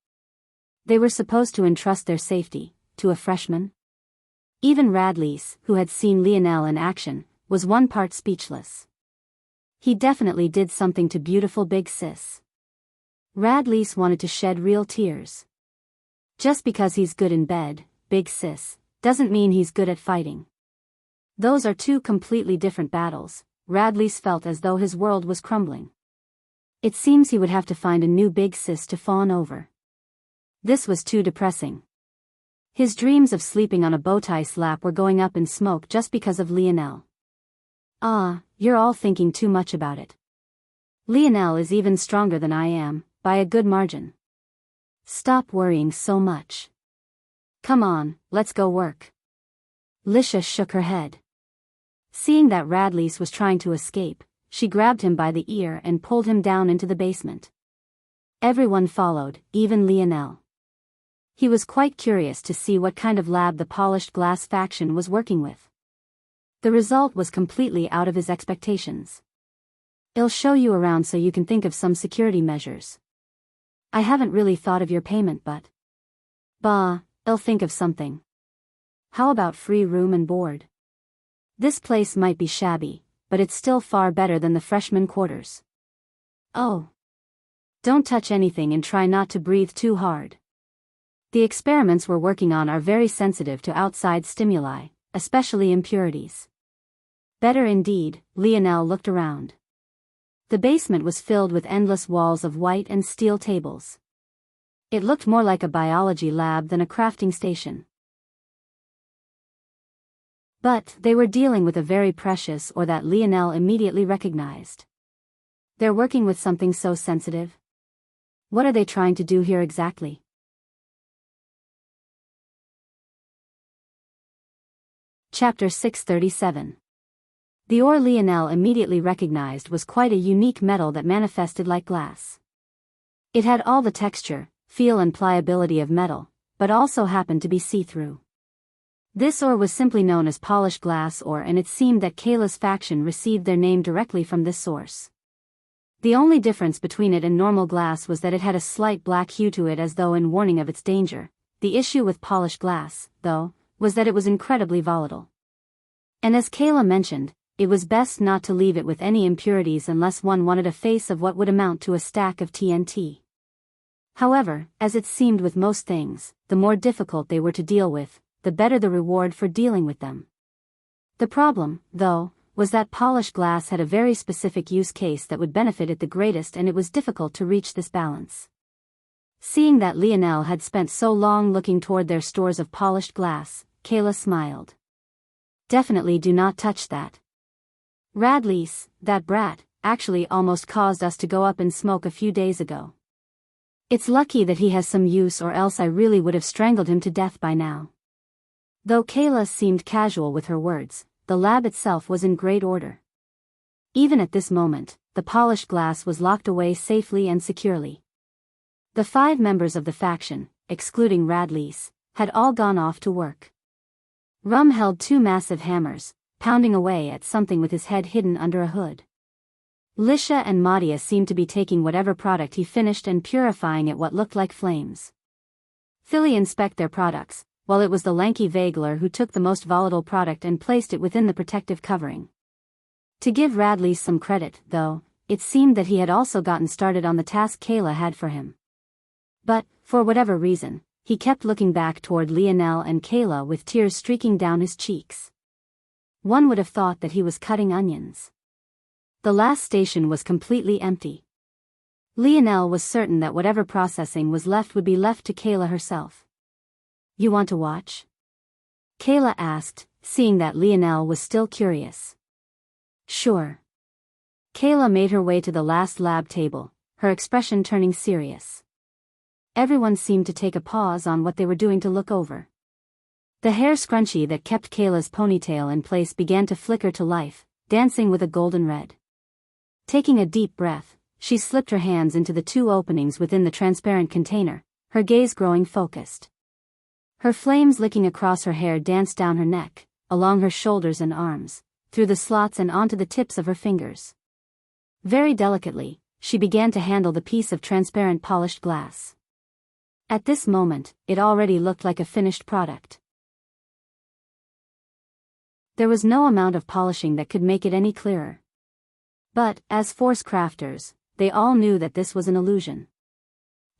They were supposed to entrust their safety to a freshman? Even Radleys, who had seen Lionel in action, was one part speechless. He definitely did something to beautiful big sis. Radleys wanted to shed real tears. Just because he's good in bed, big sis, doesn't mean he's good at fighting. Those are two completely different battles. Radleys felt as though his world was crumbling. It seems he would have to find a new big sis to fawn over. This was too depressing. His dreams of sleeping on a bowtie slap were going up in smoke just because of Lionel. Ah, you're all thinking too much about it. Lionel is even stronger than I am, by a good margin. Stop worrying so much. Come on, let's go work. Lisha shook her head. Seeing that Radleys was trying to escape, she grabbed him by the ear and pulled him down into the basement. Everyone followed, even Lionel. He was quite curious to see what kind of lab the polished glass faction was working with. The result was completely out of his expectations. I'll show you around so you can think of some security measures. I haven't really thought of your payment, but... Bah, I'll think of something. How about free room and board? This place might be shabby, but it's still far better than the freshman quarters. Oh. Don't touch anything and try not to breathe too hard. The experiments we're working on are very sensitive to outside stimuli, especially impurities. Better indeed, Lionel looked around. The basement was filled with endless walls of white and steel tables. It looked more like a biology lab than a crafting station. But they were dealing with a very precious ore that Lionel immediately recognized. They're working with something so sensitive. What are they trying to do here exactly? Chapter 637. The ore Lionel immediately recognized was quite a unique metal that manifested like glass. It had all the texture, feel and pliability of metal, but also happened to be see-through. This ore was simply known as polished glass ore, and it seemed that Kayla's faction received their name directly from this source. The only difference between it and normal glass was that it had a slight black hue to it, as though in warning of its danger. The issue with polished glass, though, was that it was incredibly volatile. And as Kayla mentioned, it was best not to leave it with any impurities unless one wanted a face of what would amount to a stack of TNT. However, as it seemed with most things, the more difficult they were to deal with, the better the reward for dealing with them. The problem, though, was that polished glass had a very specific use case that would benefit it the greatest, and it was difficult to reach this balance. Seeing that Lionel had spent so long looking toward their stores of polished glass, Kayla smiled. Definitely do not touch that. Radleys, that brat, actually almost caused us to go up in smoke a few days ago. It's lucky that he has some use, or else I really would have strangled him to death by now. Though Kayla seemed casual with her words, the lab itself was in great order. Even at this moment, the polished glass was locked away safely and securely. The 5 members of the faction, excluding Radleys, had all gone off to work. Rum held 2 massive hammers, pounding away at something with his head hidden under a hood. Lisha and Madia seemed to be taking whatever product he finished and purifying it what looked like flames. Philly inspect their products, while it was the lanky Vagler who took the most volatile product and placed it within the protective covering. To give Radleys some credit, though, it seemed that he had also gotten started on the task Kayla had for him. But, for whatever reason, he kept looking back toward Lionel and Kayla with tears streaking down his cheeks. One would have thought that he was cutting onions. The last station was completely empty. Lionel was certain that whatever processing was left would be left to Kayla herself. "You want to watch?" Kayla asked, seeing that Lionel was still curious. "Sure." Kayla made her way to the last lab table, her expression turning serious. Everyone seemed to take a pause on what they were doing to look over. The hair scrunchie that kept Kayla's ponytail in place began to flicker to life, dancing with a golden red. Taking a deep breath, she slipped her hands into the two openings within the transparent container, her gaze growing focused. Her flames licking across her hair danced down her neck, along her shoulders and arms, through the slots and onto the tips of her fingers. Very delicately, she began to handle the piece of transparent polished glass. At this moment, it already looked like a finished product. There was no amount of polishing that could make it any clearer. But, as force crafters, they all knew that this was an illusion.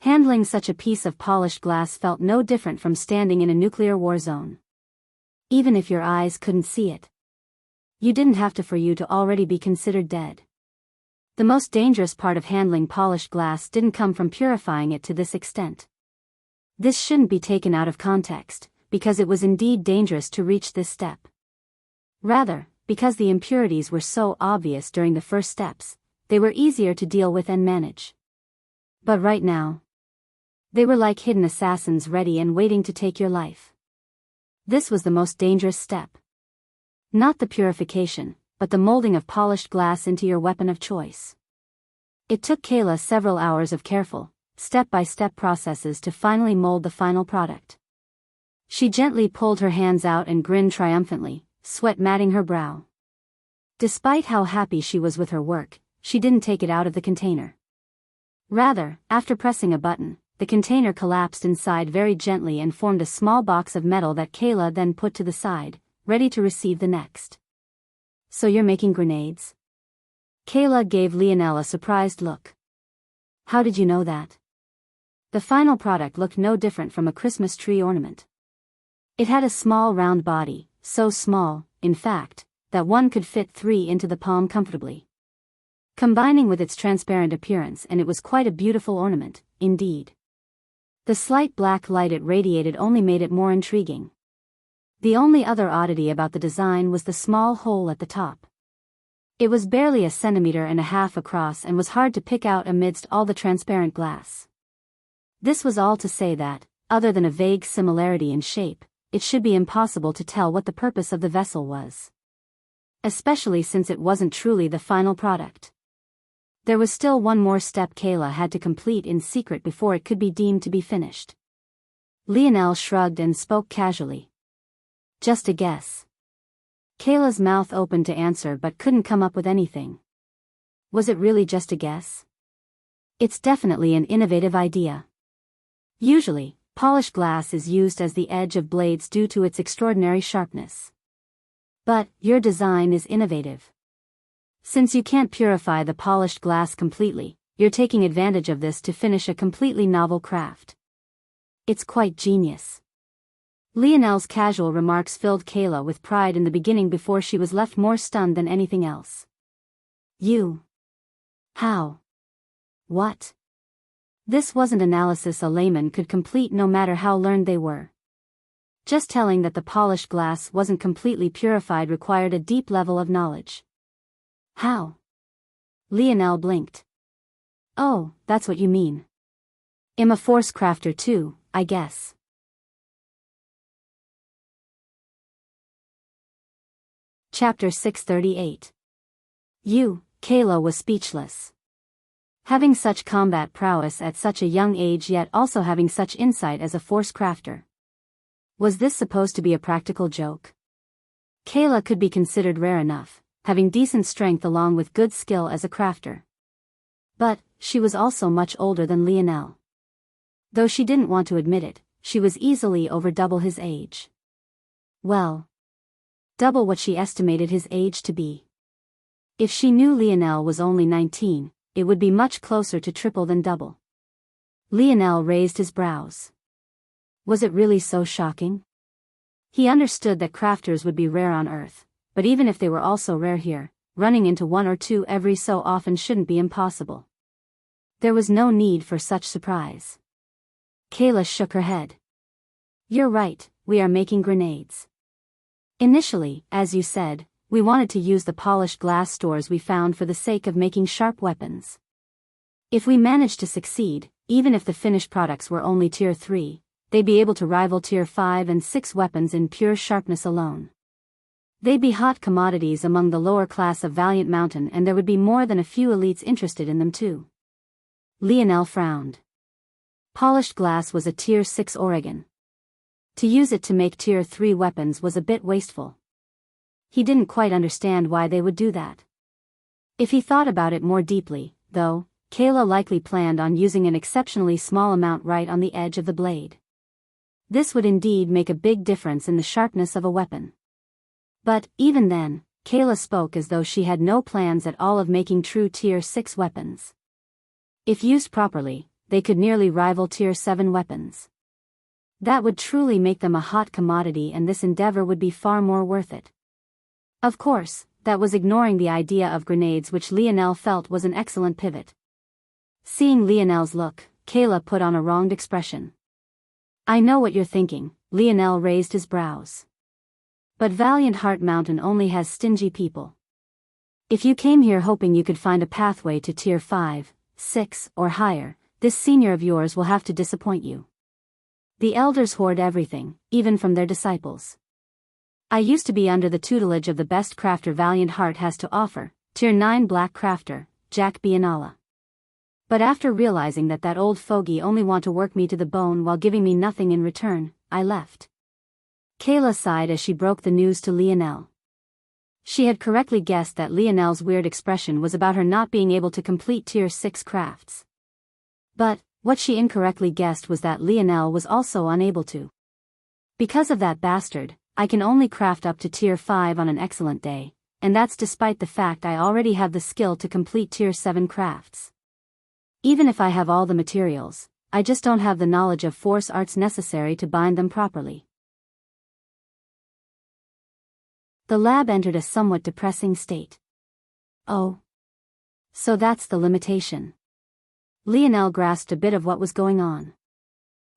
Handling such a piece of polished glass felt no different from standing in a nuclear war zone. Even if your eyes couldn't see it. You didn't have to for you to already be considered dead. The most dangerous part of handling polished glass didn't come from purifying it to this extent. This shouldn't be taken out of context, because it was indeed dangerous to reach this step. Rather, because the impurities were so obvious during the first steps, they were easier to deal with and manage. But right now, they were like hidden assassins ready and waiting to take your life. This was the most dangerous step. Not the purification, but the molding of polished glass into your weapon of choice. It took Kayla several hours of careful, step-by-step processes to finally mold the final product. She gently pulled her hands out and grinned triumphantly, sweat matting her brow. Despite how happy she was with her work, she didn't take it out of the container. Rather, after pressing a button, the container collapsed inside very gently and formed a small box of metal that Kayla then put to the side, ready to receive the next. "So you're making grenades?" Kayla gave Lionel a surprised look. "How did you know that?" The final product looked no different from a Christmas tree ornament. It had a small round body, so small, in fact, that one could fit 3 into the palm comfortably. Combining with its transparent appearance, and it was quite a beautiful ornament, indeed. The slight black light it radiated only made it more intriguing. The only other oddity about the design was the small hole at the top. It was barely 1.5 centimeters across and was hard to pick out amidst all the transparent glass. This was all to say that, other than a vague similarity in shape, it should be impossible to tell what the purpose of the vessel was. Especially since it wasn't truly the final product. There was still one more step Kayla had to complete in secret before it could be deemed to be finished. Lionel shrugged and spoke casually. "Just a guess." Kayla's mouth opened to answer but couldn't come up with anything. Was it really just a guess? It's definitely an innovative idea. Usually, polished glass is used as the edge of blades due to its extraordinary sharpness. But, your design is innovative. Since you can't purify the polished glass completely, you're taking advantage of this to finish a completely novel craft. It's quite genius. Lionel's casual remarks filled Kayla with pride in the beginning before she was left more stunned than anything else. "You? How? What?" This wasn't analysis a layman could complete no matter how learned they were. Just telling that the polished glass wasn't completely purified required a deep level of knowledge. "How?" Lionel blinked. "Oh, that's what you mean. I'm a force crafter too, I guess." Chapter 638. Kayla was speechless. Having such combat prowess at such a young age yet also having such insight as a force crafter. Was this supposed to be a practical joke? Kayla could be considered rare enough, having decent strength along with good skill as a crafter. But, she was also much older than Lionel. Though she didn't want to admit it, she was easily over double his age. Well, double what she estimated his age to be. If she knew Lionel was only 19, it would be much closer to triple than double. Lionel raised his brows. Was it really so shocking? He understood that crafters would be rare on Earth, but even if they were also rare here, running into one or two every so often shouldn't be impossible. There was no need for such surprise. Kayla shook her head. You're right, we are making grenades. Initially, as you said, we wanted to use the polished glass stores we found for the sake of making sharp weapons. If we managed to succeed, even if the finished products were only Tier 3, they'd be able to rival Tier 5 and 6 weapons in pure sharpness alone. They'd be hot commodities among the lower class of Valiant Mountain, and there would be more than a few elites interested in them too. Lionel frowned. Polished glass was a Tier 6 Oregon. To use it to make Tier 3 weapons was a bit wasteful. He didn't quite understand why they would do that. If he thought about it more deeply, though, Kayla likely planned on using an exceptionally small amount right on the edge of the blade. This would indeed make a big difference in the sharpness of a weapon. But, even then, Kayla spoke as though she had no plans at all of making true Tier 6 weapons. If used properly, they could nearly rival Tier 7 weapons. That would truly make them a hot commodity, and this endeavor would be far more worth it. Of course, that was ignoring the idea of grenades, which Lionel felt was an excellent pivot. Seeing Lionel's look, Kayla put on a wronged expression. I know what you're thinking, Lionel raised his brows. But Valiant Heart Mountain only has stingy people. If you came here hoping you could find a pathway to Tier 5, 6, or higher, this senior of yours will have to disappoint you. The elders hoard everything, even from their disciples. I used to be under the tutelage of the best crafter Valiant Heart has to offer, Tier 9 Black Crafter, Jack Bianala. But after realizing that old fogey only want to work me to the bone while giving me nothing in return, I left. Kayla sighed as she broke the news to Lionel. She had correctly guessed that Lionel's weird expression was about her not being able to complete Tier 6 crafts. But, what she incorrectly guessed was that Lionel was also unable to. Because of that bastard, I can only craft up to Tier 5 on an excellent day, and that's despite the fact I already have the skill to complete Tier 7 crafts. Even if I have all the materials, I just don't have the knowledge of force arts necessary to bind them properly. The lab entered a somewhat depressing state. Oh. So that's the limitation. Lionel grasped a bit of what was going on.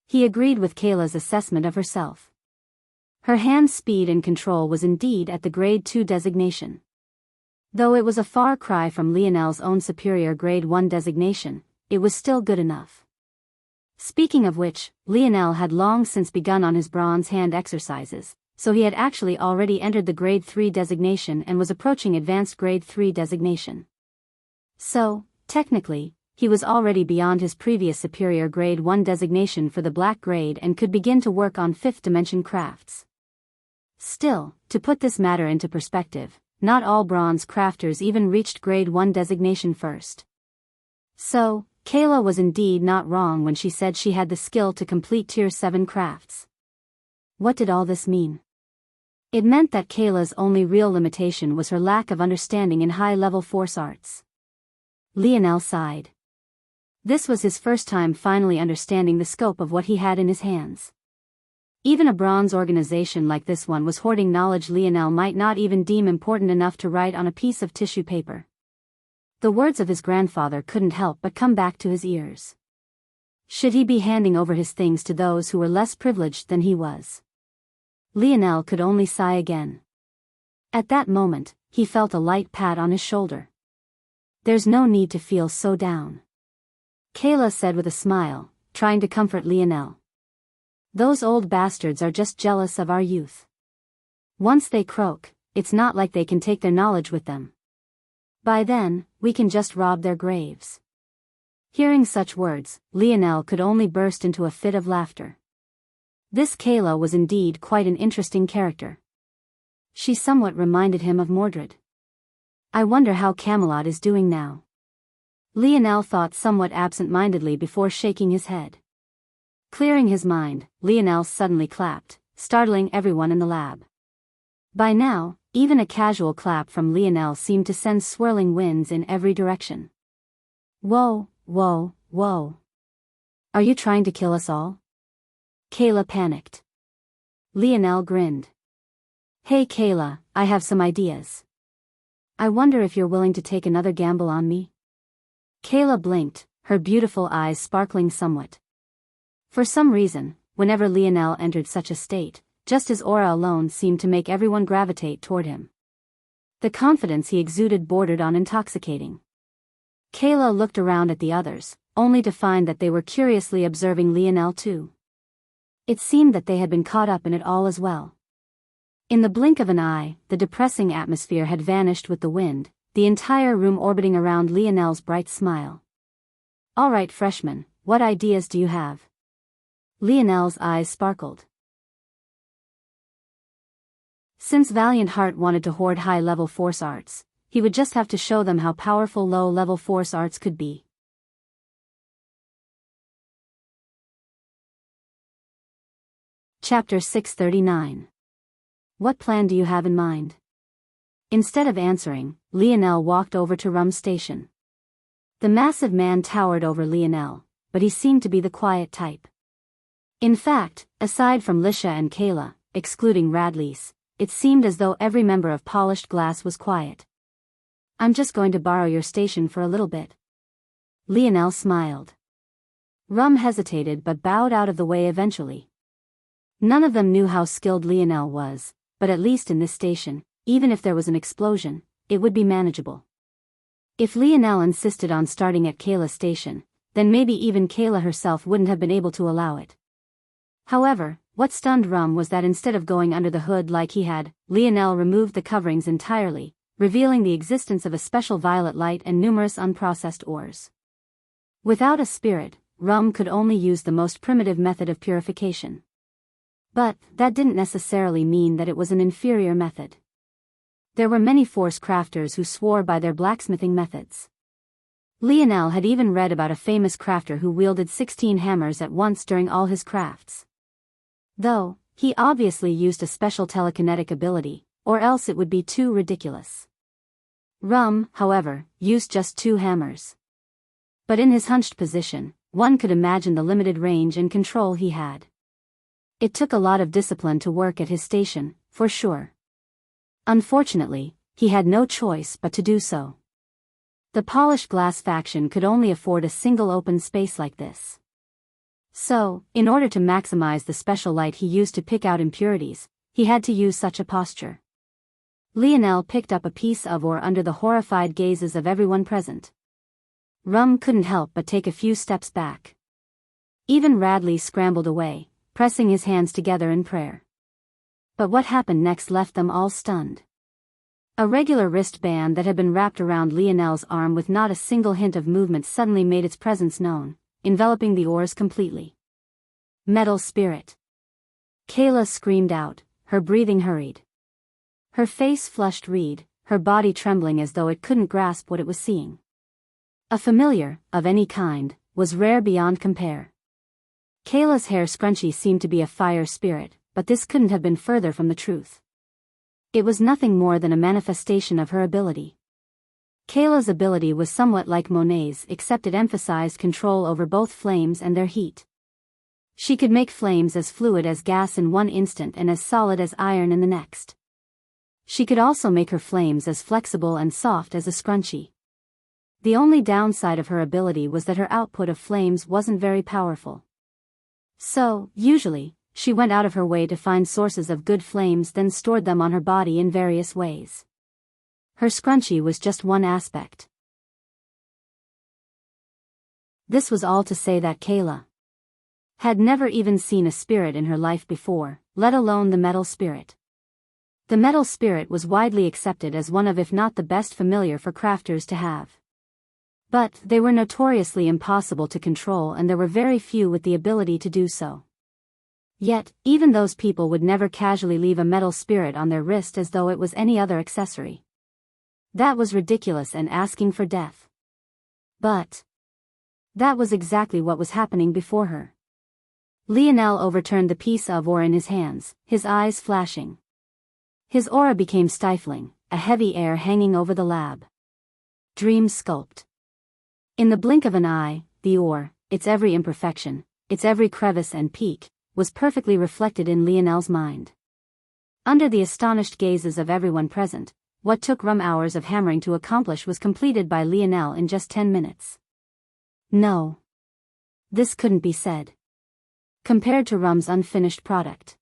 He agreed with Kayla's assessment of herself. Her hand speed and control was indeed at the Grade 2 designation. Though it was a far cry from Lionel's own superior Grade 1 designation, it was still good enough. Speaking of which, Lionel had long since begun on his bronze hand exercises, so he had actually already entered the Grade 3 designation and was approaching Advanced Grade 3 designation. So, technically, he was already beyond his previous superior Grade 1 designation for the Black Grade and could begin to work on 5th dimension crafts. Still, to put this matter into perspective, not all bronze crafters even reached Grade 1 designation first. So, Kayla was indeed not wrong when she said she had the skill to complete Tier 7 crafts. What did all this mean? It meant that Kayla's only real limitation was her lack of understanding in high-level force arts. Lionel sighed. This was his first time finally understanding the scope of what he had in his hands. Even a bronze organization like this one was hoarding knowledge Lionel might not even deem important enough to write on a piece of tissue paper. The words of his grandfather couldn't help but come back to his ears. Should he be handing over his things to those who were less privileged than he was? Lionel could only sigh again. At that moment, he felt a light pat on his shoulder. There's no need to feel so down, Kayla said with a smile, trying to comfort Lionel. Those old bastards are just jealous of our youth. Once they croak, it's not like they can take their knowledge with them. By then, we can just rob their graves. Hearing such words, Lionel could only burst into a fit of laughter. This Kayla was indeed quite an interesting character. She somewhat reminded him of Mordred. I wonder how Camelot is doing now. Lionel thought somewhat absent-mindedly before shaking his head. Clearing his mind, Lionel suddenly clapped, startling everyone in the lab. By now, even a casual clap from Lionel seemed to send swirling winds in every direction. Whoa, whoa, whoa. Are you trying to kill us all? Kayla panicked. Lionel grinned. Hey Kayla, I have some ideas. I wonder if you're willing to take another gamble on me? Kayla blinked, her beautiful eyes sparkling somewhat. For some reason, whenever Lionel entered such a state, just his aura alone seemed to make everyone gravitate toward him. The confidence he exuded bordered on intoxicating. Kayla looked around at the others, only to find that they were curiously observing Lionel too. It seemed that they had been caught up in it all as well. In the blink of an eye, the depressing atmosphere had vanished with the wind, the entire room orbiting around Lionel's bright smile. "All right, freshman, what ideas do you have?" Lionel's eyes sparkled. Since Valiant Heart wanted to hoard high-level force arts, he would just have to show them how powerful low-level force arts could be. Chapter 639. What plan do you have in mind? Instead of answering, Lionel walked over to Rum's station. The massive man towered over Lionel, but he seemed to be the quiet type. In fact, aside from Lisha and Kayla, excluding Radleys, it seemed as though every member of Polished Glass was quiet. "I'm just going to borrow your station for a little bit." Lionel smiled. Rum hesitated but bowed out of the way eventually. None of them knew how skilled Lionel was, but at least in this station, even if there was an explosion, it would be manageable. If Lionel insisted on starting at Kayla's station, then maybe even Kayla herself wouldn't have been able to allow it. However, what stunned Rum was that instead of going under the hood like he had, Lionel removed the coverings entirely, revealing the existence of a special violet light and numerous unprocessed ores. Without a spirit, Rum could only use the most primitive method of purification. But that didn't necessarily mean that it was an inferior method. There were many force crafters who swore by their blacksmithing methods. Lionel had even read about a famous crafter who wielded 16 hammers at once during all his crafts. Though, he obviously used a special telekinetic ability, or else it would be too ridiculous. Rum, however, used just 2 hammers. But in his hunched position, one could imagine the limited range and control he had. It took a lot of discipline to work at his station, for sure. Unfortunately, he had no choice but to do so. The Polished Glass faction could only afford a single open space like this. So, in order to maximize the special light he used to pick out impurities, he had to use such a posture. Lionel picked up a piece of ore under the horrified gazes of everyone present. Rum couldn't help but take a few steps back. Even Radley scrambled away, pressing his hands together in prayer. But what happened next left them all stunned. A regular wristband that had been wrapped around Lionel's arm with not a single hint of movement suddenly made its presence known, enveloping the ores completely. Metal spirit. Kayla screamed out, her breathing hurried. Her face flushed red, her body trembling as though it couldn't grasp what it was seeing. A familiar, of any kind, was rare beyond compare. Kayla's hair scrunchie seemed to be a fire spirit, but this couldn't have been further from the truth. It was nothing more than a manifestation of her ability. Kayla's ability was somewhat like Monet's, except it emphasized control over both flames and their heat. She could make flames as fluid as gas in one instant and as solid as iron in the next. She could also make her flames as flexible and soft as a scrunchie. The only downside of her ability was that her output of flames wasn't very powerful. So, usually, she went out of her way to find sources of good flames, then stored them on her body in various ways. Her scrunchie was just one aspect. This was all to say that Kayla had never even seen a spirit in her life before, let alone the metal spirit. The metal spirit was widely accepted as one of, if not the best familiar for crafters to have. But they were notoriously impossible to control, and there were very few with the ability to do so. Yet, even those people would never casually leave a metal spirit on their wrist as though it was any other accessory. That was ridiculous and asking for death. But that was exactly what was happening before her. Lionel overturned the piece of ore in his hands, his eyes flashing. His aura became stifling, a heavy air hanging over the lab. Dream sculpt. In the blink of an eye, the ore, its every imperfection, its every crevice and peak, was perfectly reflected in Lionel's mind. Under the astonished gazes of everyone present, what took Rum hours of hammering to accomplish was completed by Lionel in just 10 minutes. No. This couldn't be said. Compared to Rum's unfinished product,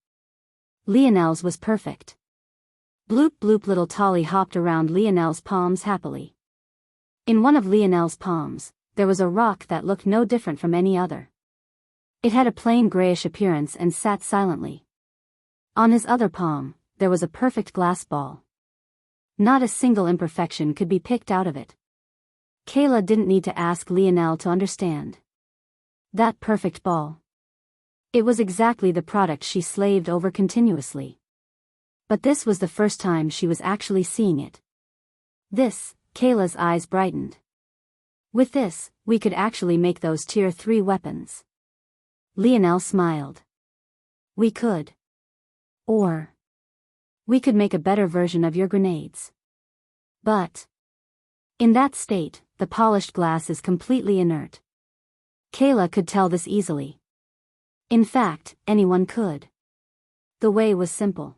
Lionel's was perfect. Bloop bloop, little Tolly hopped around Lionel's palms happily. In one of Lionel's palms, there was a rock that looked no different from any other. It had a plain grayish appearance and sat silently. On his other palm, there was a perfect glass ball. Not a single imperfection could be picked out of it. Kayla didn't need to ask Lionel to understand. That perfect ball. It was exactly the product she slaved over continuously. But this was the first time she was actually seeing it. This, Kayla's eyes brightened. With this, we could actually make those Tier 3 weapons. Lionel smiled. We could. Or we could make a better version of your grenades. But in that state, the polished glass is completely inert. Kayla could tell this easily. In fact, anyone could. The way was simple.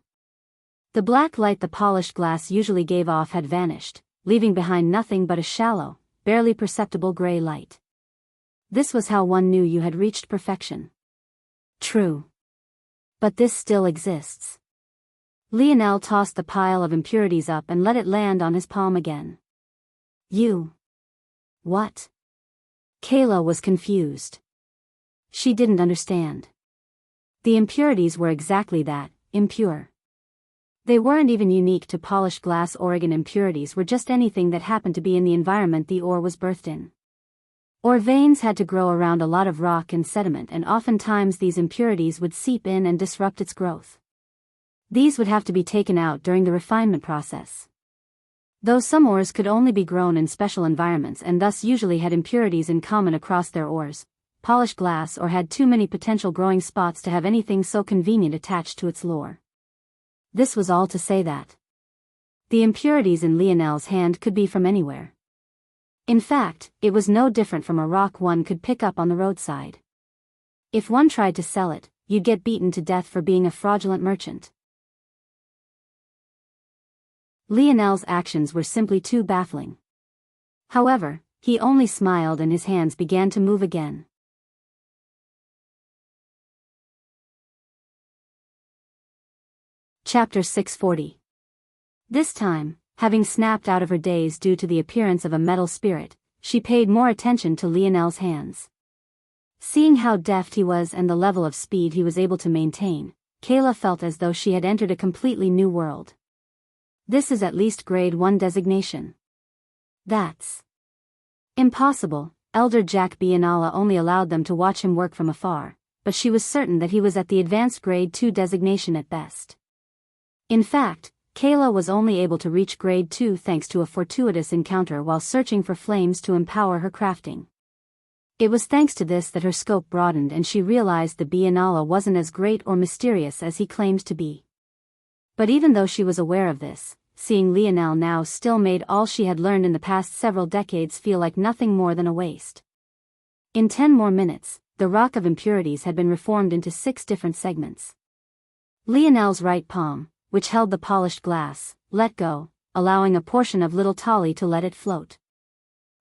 The black light the polished glass usually gave off had vanished, leaving behind nothing but a shallow, barely perceptible gray light. This was how one knew you had reached perfection. True. But this still exists. Lionel tossed the pile of impurities up and let it land on his palm again. You. What? Kayla was confused. She didn't understand. The impurities were exactly that, impure. They weren't even unique to polished glass. Oregon impurities were just anything that happened to be in the environment the ore was birthed in. Ore veins had to grow around a lot of rock and sediment, and oftentimes these impurities would seep in and disrupt its growth. These would have to be taken out during the refinement process. Though some ores could only be grown in special environments and thus usually had impurities in common across their ores, polished glass ore had too many potential growing spots to have anything so convenient attached to its lure. This was all to say that the impurities in Lionel's hand could be from anywhere. In fact, it was no different from a rock one could pick up on the roadside. If one tried to sell it, you'd get beaten to death for being a fraudulent merchant. Lionel's actions were simply too baffling. However, he only smiled and his hands began to move again. Chapter 640. This time, having snapped out of her daze due to the appearance of a metal spirit, she paid more attention to Lionel's hands. Seeing how deft he was and the level of speed he was able to maintain, Kayla felt as though she had entered a completely new world. This is at least grade 1 designation. That's impossible. Elder Jack Bianala only allowed them to watch him work from afar, but she was certain that he was at the advanced grade 2 designation at best. In fact, Kayla was only able to reach grade 2 thanks to a fortuitous encounter while searching for flames to empower her crafting. It was thanks to this that her scope broadened and she realized the Bianala wasn't as great or mysterious as he claimed to be. But even though she was aware of this, seeing Lionel now still made all she had learned in the past several decades feel like nothing more than a waste. In 10 more minutes, the rock of impurities had been reformed into 6 different segments. Lionel's right palm, which held the polished glass, let go, allowing a portion of little Tolly to let it float.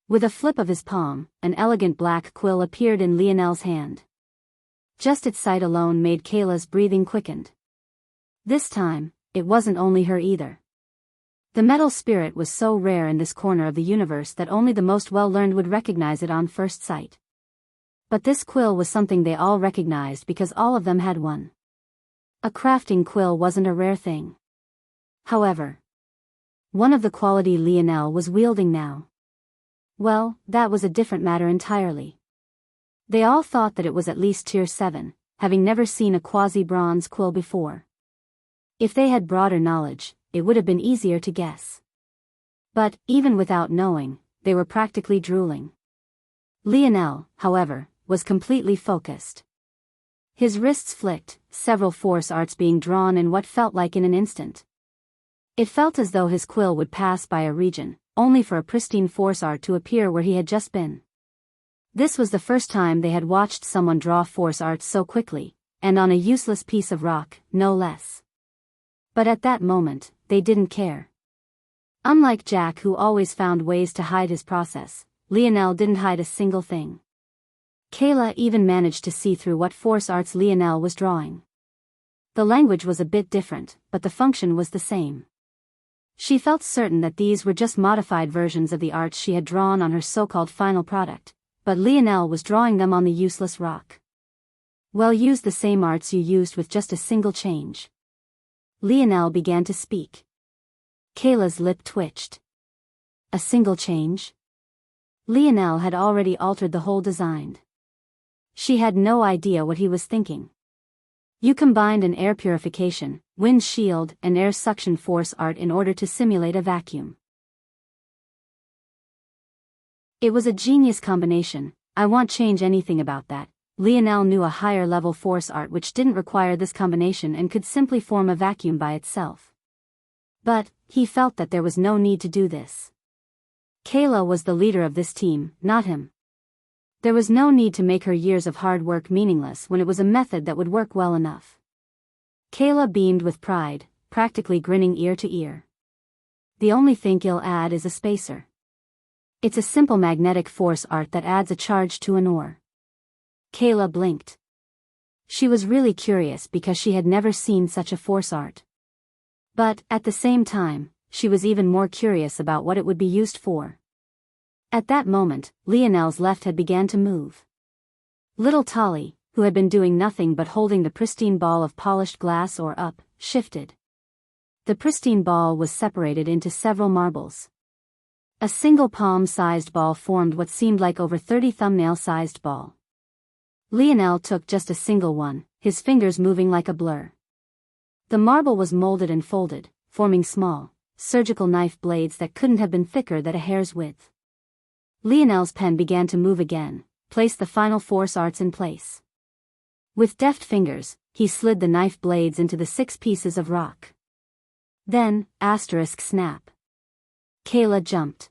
With a flip of his palm, an elegant black quill appeared in Lionel's hand. Just its sight alone made Kayla's breathing quickened. This time, it wasn't only her either. The metal spirit was so rare in this corner of the universe that only the most well-learned would recognize it on first sight. But this quill was something they all recognized because all of them had one. A crafting quill wasn't a rare thing. However, one of the quality Lionel was wielding now. Well, that was a different matter entirely. They all thought that it was at least tier 7, having never seen a quasi-bronze quill before. If they had broader knowledge, it would have been easier to guess. But, even without knowing, they were practically drooling. Lionel, however, was completely focused. His wrists flicked, several force arts being drawn in what felt like in an instant. It felt as though his quill would pass by a region, only for a pristine force art to appear where he had just been. This was the first time they had watched someone draw force arts so quickly, and on a useless piece of rock, no less. But at that moment, they didn't care. Unlike Jack, who always found ways to hide his process, Lionel didn't hide a single thing. Kayla even managed to see through what force arts Lionel was drawing. The language was a bit different, but the function was the same. She felt certain that these were just modified versions of the arts she had drawn on her so-called final product, but Lionel was drawing them on the useless rock. Well, use the same arts you used with just a single change. Lionel began to speak. Kayla's lip twitched. A single change? Lionel had already altered the whole design. She had no idea what he was thinking. You combined an air purification, wind shield, and air suction force art in order to simulate a vacuum. It was a genius combination. I won't change anything about that. Lionel knew a higher level force art which didn't require this combination and could simply form a vacuum by itself. But he felt that there was no need to do this. Kayla was the leader of this team, not him. There was no need to make her years of hard work meaningless when it was a method that would work well enough. Kayla beamed with pride, practically grinning ear to ear. The only thing you'll add is a spacer. It's a simple magnetic force art that adds a charge to an ore. Kayla blinked. She was really curious because she had never seen such a force art. But, at the same time, she was even more curious about what it would be used for. At that moment, Lionel's left head began to move. Little Tolly, who had been doing nothing but holding the pristine ball of polished glass or up, shifted. The pristine ball was separated into several marbles. A single palm-sized ball formed what seemed like over 30 thumbnail-sized ball. Lionel took just a single one, his fingers moving like a blur. The marble was molded and folded, forming small, surgical knife blades that couldn't have been thicker than a hair's width. Lionel's pen began to move again, placed the final force arts in place. With deft fingers, he slid the knife blades into the 6 pieces of rock. Then, snap. Kayla jumped.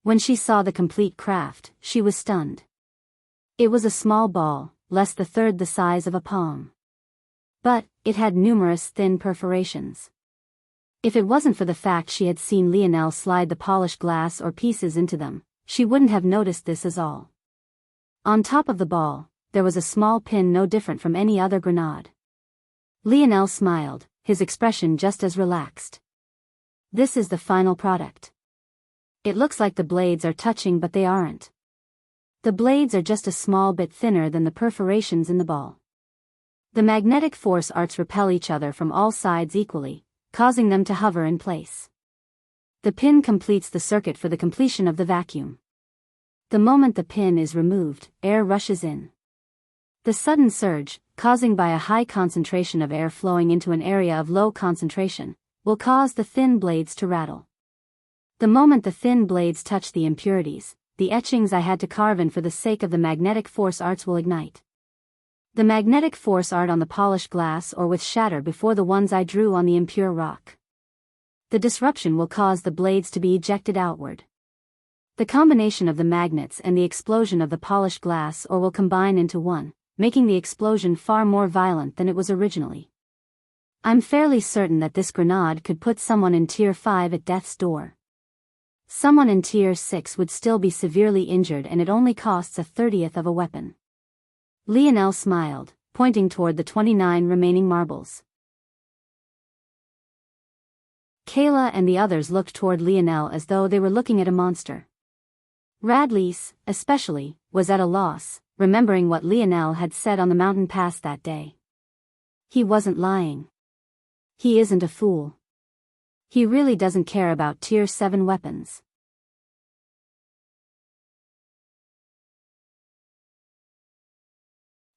When she saw the complete craft, she was stunned. It was a small ball, less the third the size of a palm. But, it had numerous thin perforations. If it wasn't for the fact she had seen Lionel slide the polished glass or pieces into them, she wouldn't have noticed this at all. On top of the ball, there was a small pin no different from any other grenade. Lionel smiled, his expression just as relaxed. This is the final product. It looks like the blades are touching, but they aren't. The blades are just a small bit thinner than the perforations in the ball. The magnetic force arts repel each other from all sides equally, causing them to hover in place. The pin completes the circuit for the completion of the vacuum. The moment the pin is removed, air rushes in. The sudden surge, causing by a high concentration of air flowing into an area of low concentration, will cause the thin blades to rattle. The moment the thin blades touch the impurities, the etchings I had to carve in for the sake of the magnetic force arts will ignite. The magnetic force art on the polished glass or with shatter before the ones I drew on the impure rock. The disruption will cause the blades to be ejected outward. The combination of the magnets and the explosion of the polished glass or will combine into one, making the explosion far more violent than it was originally. I'm fairly certain that this grenade could put someone in Tier 5 at death's door. Someone in Tier 6 would still be severely injured, and it only costs 1/30th of a weapon. Lionel smiled, pointing toward the 29 remaining marbles. Kayla and the others looked toward Lionel as though they were looking at a monster. Radley's, especially, was at a loss, remembering what Lionel had said on the mountain pass that day. He wasn't lying. He isn't a fool. He really doesn't care about Tier 7 weapons.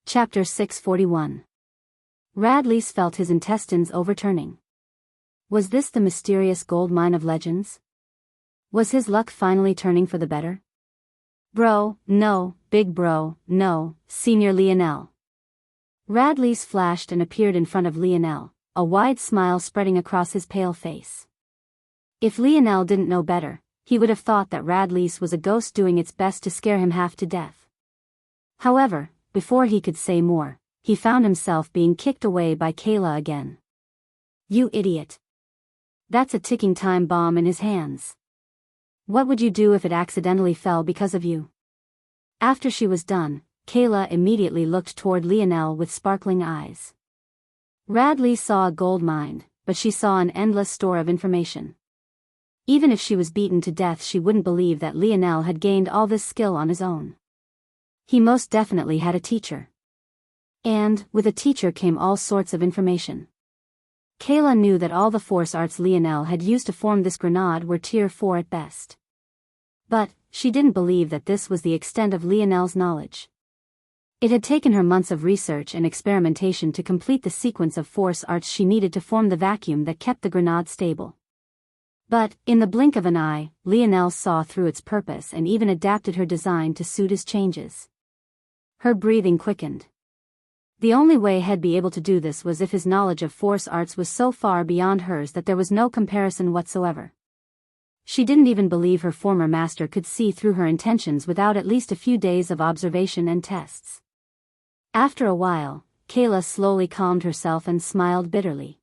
Chapter 641. Radley's felt his intestines overturning. Was this the mysterious gold mine of legends? Was his luck finally turning for the better? Bro, no, big bro, no, Senior Lionel. Radley's flashed and appeared in front of Lionel, a wide smile spreading across his pale face. If Lionel didn't know better, he would have thought that Radley's was a ghost doing its best to scare him half to death. However, before he could say more, he found himself being kicked away by Kayla again. You idiot. That's a ticking time bomb in his hands. What would you do if it accidentally fell because of you? After she was done, Kayla immediately looked toward Lionel with sparkling eyes. Radley saw a gold mine, but she saw an endless store of information. Even if she was beaten to death, she wouldn't believe that Lionel had gained all this skill on his own. He most definitely had a teacher. And, with a teacher came all sorts of information. Kayla knew that all the force arts Lionel had used to form this grenade were tier 4 at best. But, she didn't believe that this was the extent of Lionel's knowledge. It had taken her months of research and experimentation to complete the sequence of force arts she needed to form the vacuum that kept the grenade stable. But, in the blink of an eye, Lionel saw through its purpose and even adapted her design to suit his changes. Her breathing quickened. The only way he'd be able to do this was if his knowledge of force arts was so far beyond hers that there was no comparison whatsoever. She didn't even believe her former master could see through her intentions without at least a few days of observation and tests. After a while, Kayla slowly calmed herself and smiled bitterly.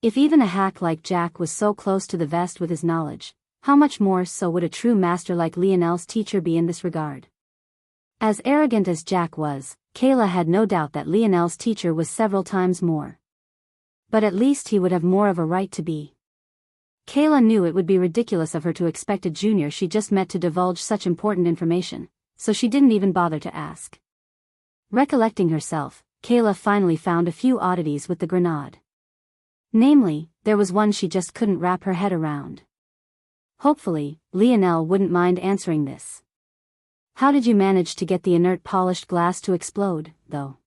If even a hack like Jack was so close to the vest with his knowledge, how much more so would a true master like Lionel's teacher be in this regard? As arrogant as Jack was, Kayla had no doubt that Lionel's teacher was several times more. But at least he would have more of a right to be. Kayla knew it would be ridiculous of her to expect a junior she just met to divulge such important information, so she didn't even bother to ask. Recollecting herself, Kayla finally found a few oddities with the grenade. Namely, there was one she just couldn't wrap her head around. Hopefully, Lionel wouldn't mind answering this. How did you manage to get the inert polished glass to explode, though?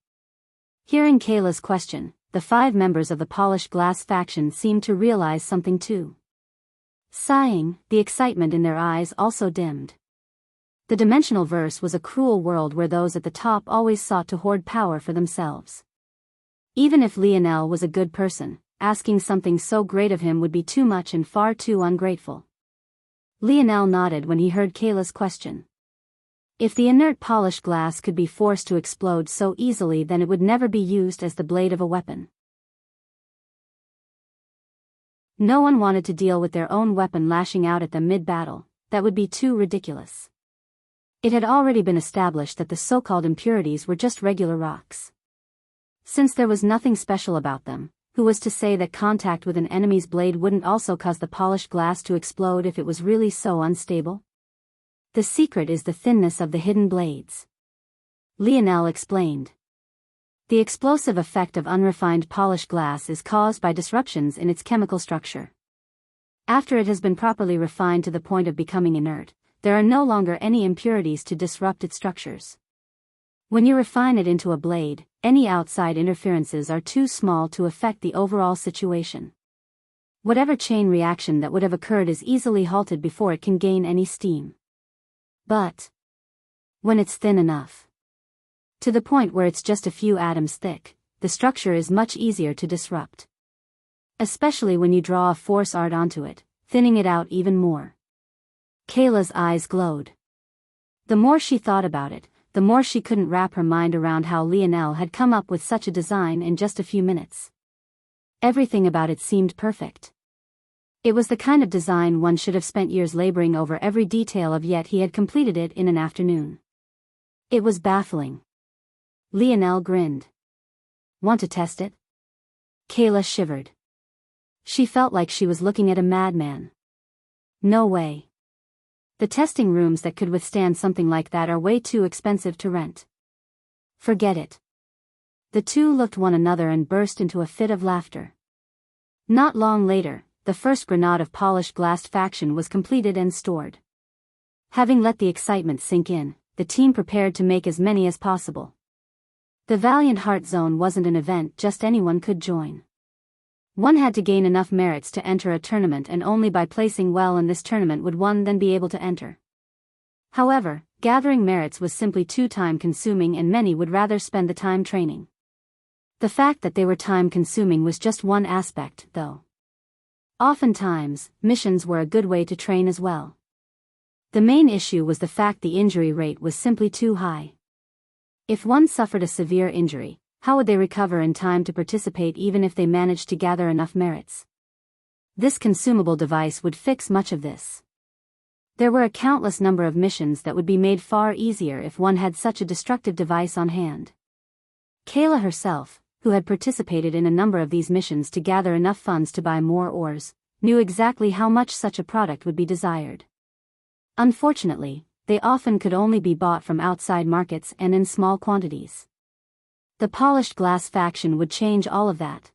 Hearing Kayla's question, the 5 members of the polished glass faction seemed to realize something too. Sighing, the excitement in their eyes also dimmed. The dimensional verse was a cruel world where those at the top always sought to hoard power for themselves. Even if Lionel was a good person, asking something so great of him would be too much and far too ungrateful. Lionel nodded when he heard Kayla's question. If the inert polished glass could be forced to explode so easily, then it would never be used as the blade of a weapon. No one wanted to deal with their own weapon lashing out at them mid-battle. That would be too ridiculous. It had already been established that the so-called impurities were just regular rocks. Since there was nothing special about them, who was to say that contact with an enemy's blade wouldn't also cause the polished glass to explode if it was really so unstable? The secret is the thinness of the hidden blades. Lionel explained. The explosive effect of unrefined polished glass is caused by disruptions in its chemical structure. After it has been properly refined to the point of becoming inert, there are no longer any impurities to disrupt its structures. When you refine it into a blade, any outside interferences are too small to affect the overall situation. Whatever chain reaction that would have occurred is easily halted before it can gain any steam. But when it's thin enough, to the point where it's just a few atoms thick, the structure is much easier to disrupt. Especially when you draw a force art onto it, thinning it out even more. Kayla's eyes glowed. The more she thought about it, the more she couldn't wrap her mind around how Lionel had come up with such a design in just a few minutes. Everything about it seemed perfect. It was the kind of design one should have spent years laboring over every detail of, yet he had completed it in an afternoon. It was baffling. Lionel grinned. Want to test it? Kayla shivered. She felt like she was looking at a madman. No way. The testing rooms that could withstand something like that are way too expensive to rent. Forget it. The two looked one another and burst into a fit of laughter. Not long later, the first grenade of polished glass faction was completed and stored. Having let the excitement sink in, the team prepared to make as many as possible. The Valiant Heart Zone wasn't an event just anyone could join. One had to gain enough merits to enter a tournament, and only by placing well in this tournament would one then be able to enter. However, gathering merits was simply too time-consuming, and many would rather spend the time training. The fact that they were time-consuming was just one aspect, though. Oftentimes, missions were a good way to train as well. The main issue was the fact the injury rate was simply too high. If one suffered a severe injury, How would they recover in time to participate even if they managed to gather enough merits? This consumable device would fix much of this. There were a countless number of missions that would be made far easier if one had such a destructive device on hand. Kayla herself, who had participated in a number of these missions to gather enough funds to buy more ores, knew exactly how much such a product would be desired. Unfortunately, they often could only be bought from outside markets and in small quantities. The polished glass faction would change all of that.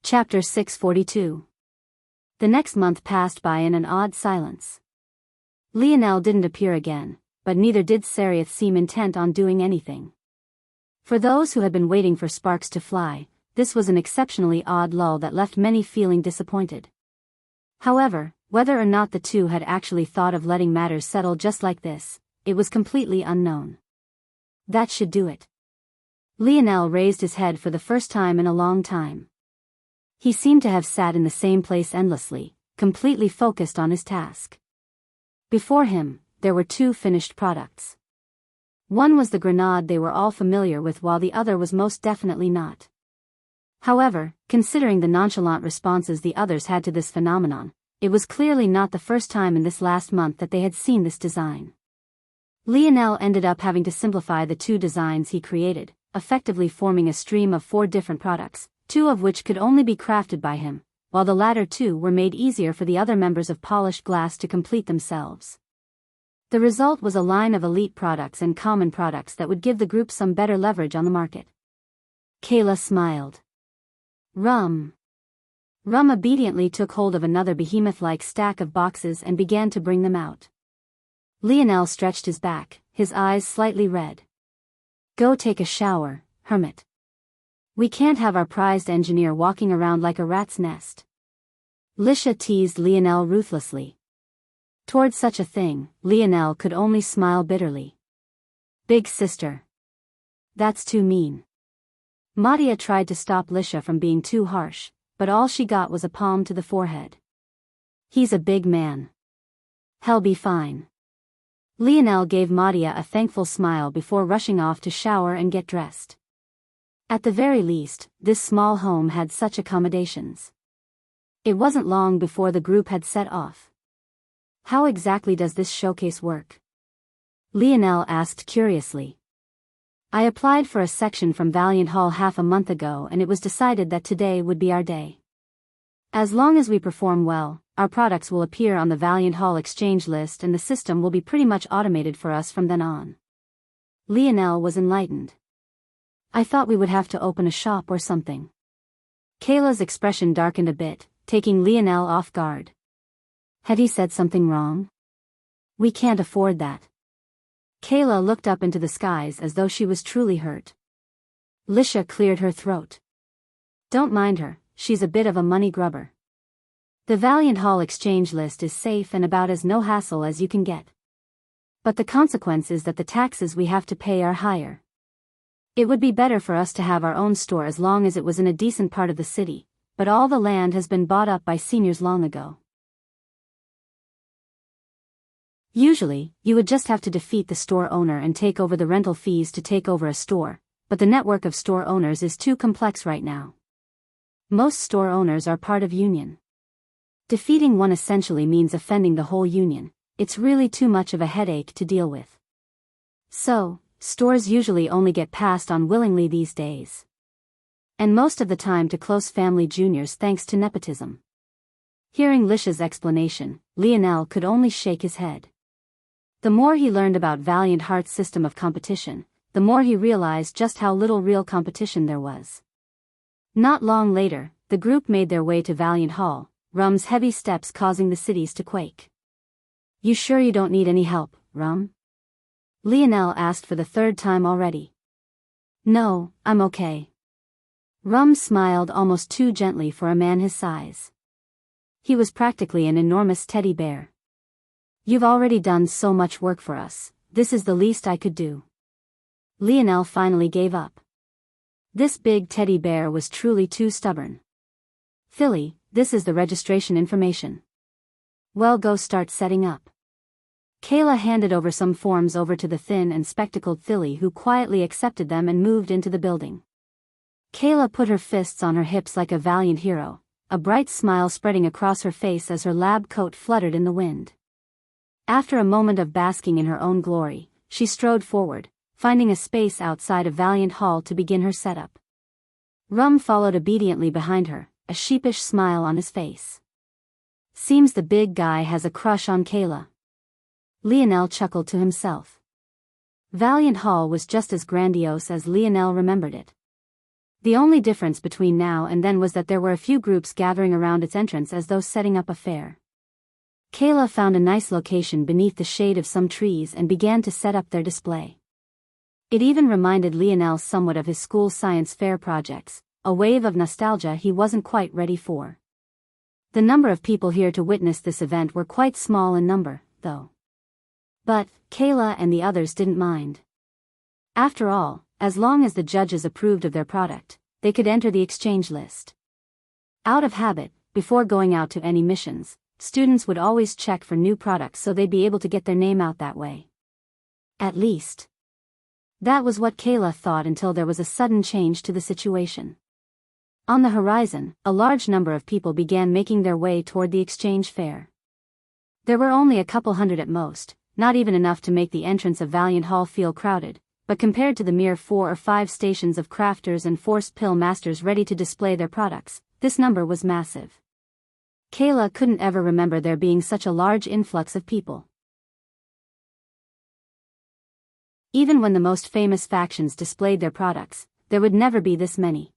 Chapter 642. The next month passed by in an odd silence. Lionel didn't appear again, but neither did Sereth seem intent on doing anything. For those who had been waiting for sparks to fly, this was an exceptionally odd lull that left many feeling disappointed. However, whether or not the two had actually thought of letting matters settle just like this, it was completely unknown. That should do it. Lionel raised his head for the first time in a long time. He seemed to have sat in the same place endlessly, completely focused on his task. Before him, there were two finished products. One was the grenade they were all familiar with, while the other was most definitely not. However, considering the nonchalant responses the others had to this phenomenon, it was clearly not the first time in this last month that they had seen this design. Lionel ended up having to simplify the two designs he created, effectively forming a stream of 4 different products, 2 of which could only be crafted by him, while the latter 2 were made easier for the other members of Polished Glass to complete themselves. The result was a line of elite products and common products that would give the group some better leverage on the market. Kayla smiled. Rum obediently took hold of another behemoth-like stack of boxes and began to bring them out. Lionel stretched his back, his eyes slightly red. Go take a shower, hermit. We can't have our prized engineer walking around like a rat's nest. Lisha teased Lionel ruthlessly. Towards such a thing, Lionel could only smile bitterly. Big sister. That's too mean. Madia tried to stop Lisha from being too harsh, but all she got was a palm to the forehead. He's a big man. He'll be fine. Lionel gave Madia a thankful smile before rushing off to shower and get dressed. At the very least, this small home had such accommodations. It wasn't long before the group had set off. How exactly does this showcase work? Lionel asked curiously. I applied for a section from Valiant Hall half a month ago, and it was decided that today would be our day. As long as we perform well, our products will appear on the Valiant Hall exchange list and the system will be pretty much automated for us from then on. Lionel was enlightened. I thought we would have to open a shop or something. Kayla's expression darkened a bit, taking Lionel off guard. Had he said something wrong? We can't afford that. Kayla looked up into the skies as though she was truly hurt. Lisha cleared her throat. Don't mind her, she's a bit of a money grubber. The Valiant Hall exchange list is safe and about as no hassle as you can get. But the consequence is that the taxes we have to pay are higher. It would be better for us to have our own store as long as it was in a decent part of the city, but all the land has been bought up by seniors long ago. Usually, you would just have to defeat the store owner and take over the rental fees to take over a store, but the network of store owners is too complex right now. Most store owners are part of union. Defeating one essentially means offending the whole union. It's really too much of a headache to deal with. So, stores usually only get passed on willingly these days. And most of the time to close family juniors thanks to nepotism. Hearing Lisha's explanation, Lionel could only shake his head. The more he learned about Valiant Heart's system of competition, the more he realized just how little real competition there was. Not long later, the group made their way to Valiant Hall, Rum's heavy steps causing the cities to quake. You sure you don't need any help, Rum? Lionel asked for the 3rd time already. No, I'm okay. Rum smiled almost too gently for a man his size. He was practically an enormous teddy bear. You've already done so much work for us, this is the least I could do. Lionel finally gave up. This big teddy bear was truly too stubborn. Philly, this is the registration information. Well, go start setting up. Kayla handed over some forms over to the thin and spectacled filly, who quietly accepted them and moved into the building. Kayla put her fists on her hips like a valiant hero, a bright smile spreading across her face as her lab coat fluttered in the wind. After a moment of basking in her own glory, she strode forward, finding a space outside a valiant hall to begin her setup. Rum followed obediently behind her, a sheepish smile on his face. Seems the big guy has a crush on Kayla. Lionel chuckled to himself. Valiant Hall was just as grandiose as Lionel remembered it. The only difference between now and then was that there were a few groups gathering around its entrance as though setting up a fair. Kayla found a nice location beneath the shade of some trees and began to set up their display. It even reminded Lionel somewhat of his school science fair projects, a wave of nostalgia he wasn't quite ready for. The number of people here to witness this event were quite small in number, though. But Kayla and the others didn't mind. After all, as long as the judges approved of their product, they could enter the exchange list. Out of habit, before going out to any missions, students would always check for new products so they'd be able to get their name out that way. At least, that was what Kayla thought until there was a sudden change to the situation. On the horizon, a large number of people began making their way toward the exchange fair. There were only a couple hundred at most, not even enough to make the entrance of Valiant Hall feel crowded, but compared to the mere 4 or 5 stations of crafters and force pill masters ready to display their products, this number was massive. Kayla couldn't ever remember there being such a large influx of people. Even when the most famous factions displayed their products, there would never be this many.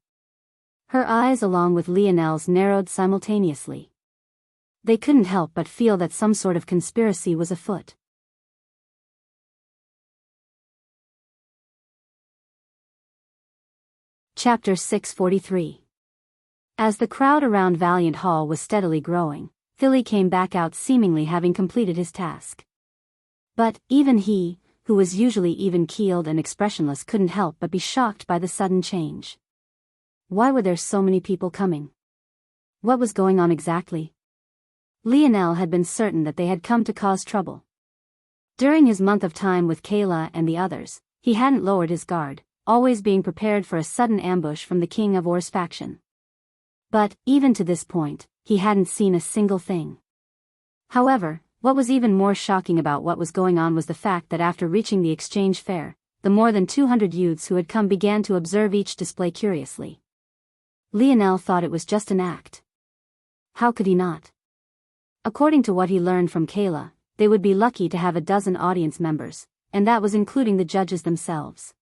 Her eyes along with Lionel's narrowed simultaneously. They couldn't help but feel that some sort of conspiracy was afoot. Chapter 643. As the crowd around Valiant Hall was steadily growing, Philly came back out seemingly having completed his task. But even he, who was usually even-keeled and expressionless, couldn't help but be shocked by the sudden change. Why were there so many people coming? What was going on exactly? Lionel had been certain that they had come to cause trouble. During his month of time with Kayla and the others, he hadn't lowered his guard, always being prepared for a sudden ambush from the King of Or's faction. But, even to this point, he hadn't seen a single thing. However, what was even more shocking about what was going on was the fact that after reaching the exchange fair, the more than 200 youths who had come began to observe each display curiously. Lionel thought it was just an act. How could he not? According to what he learned from Kayla, they would be lucky to have a dozen audience members, and that was including the judges themselves.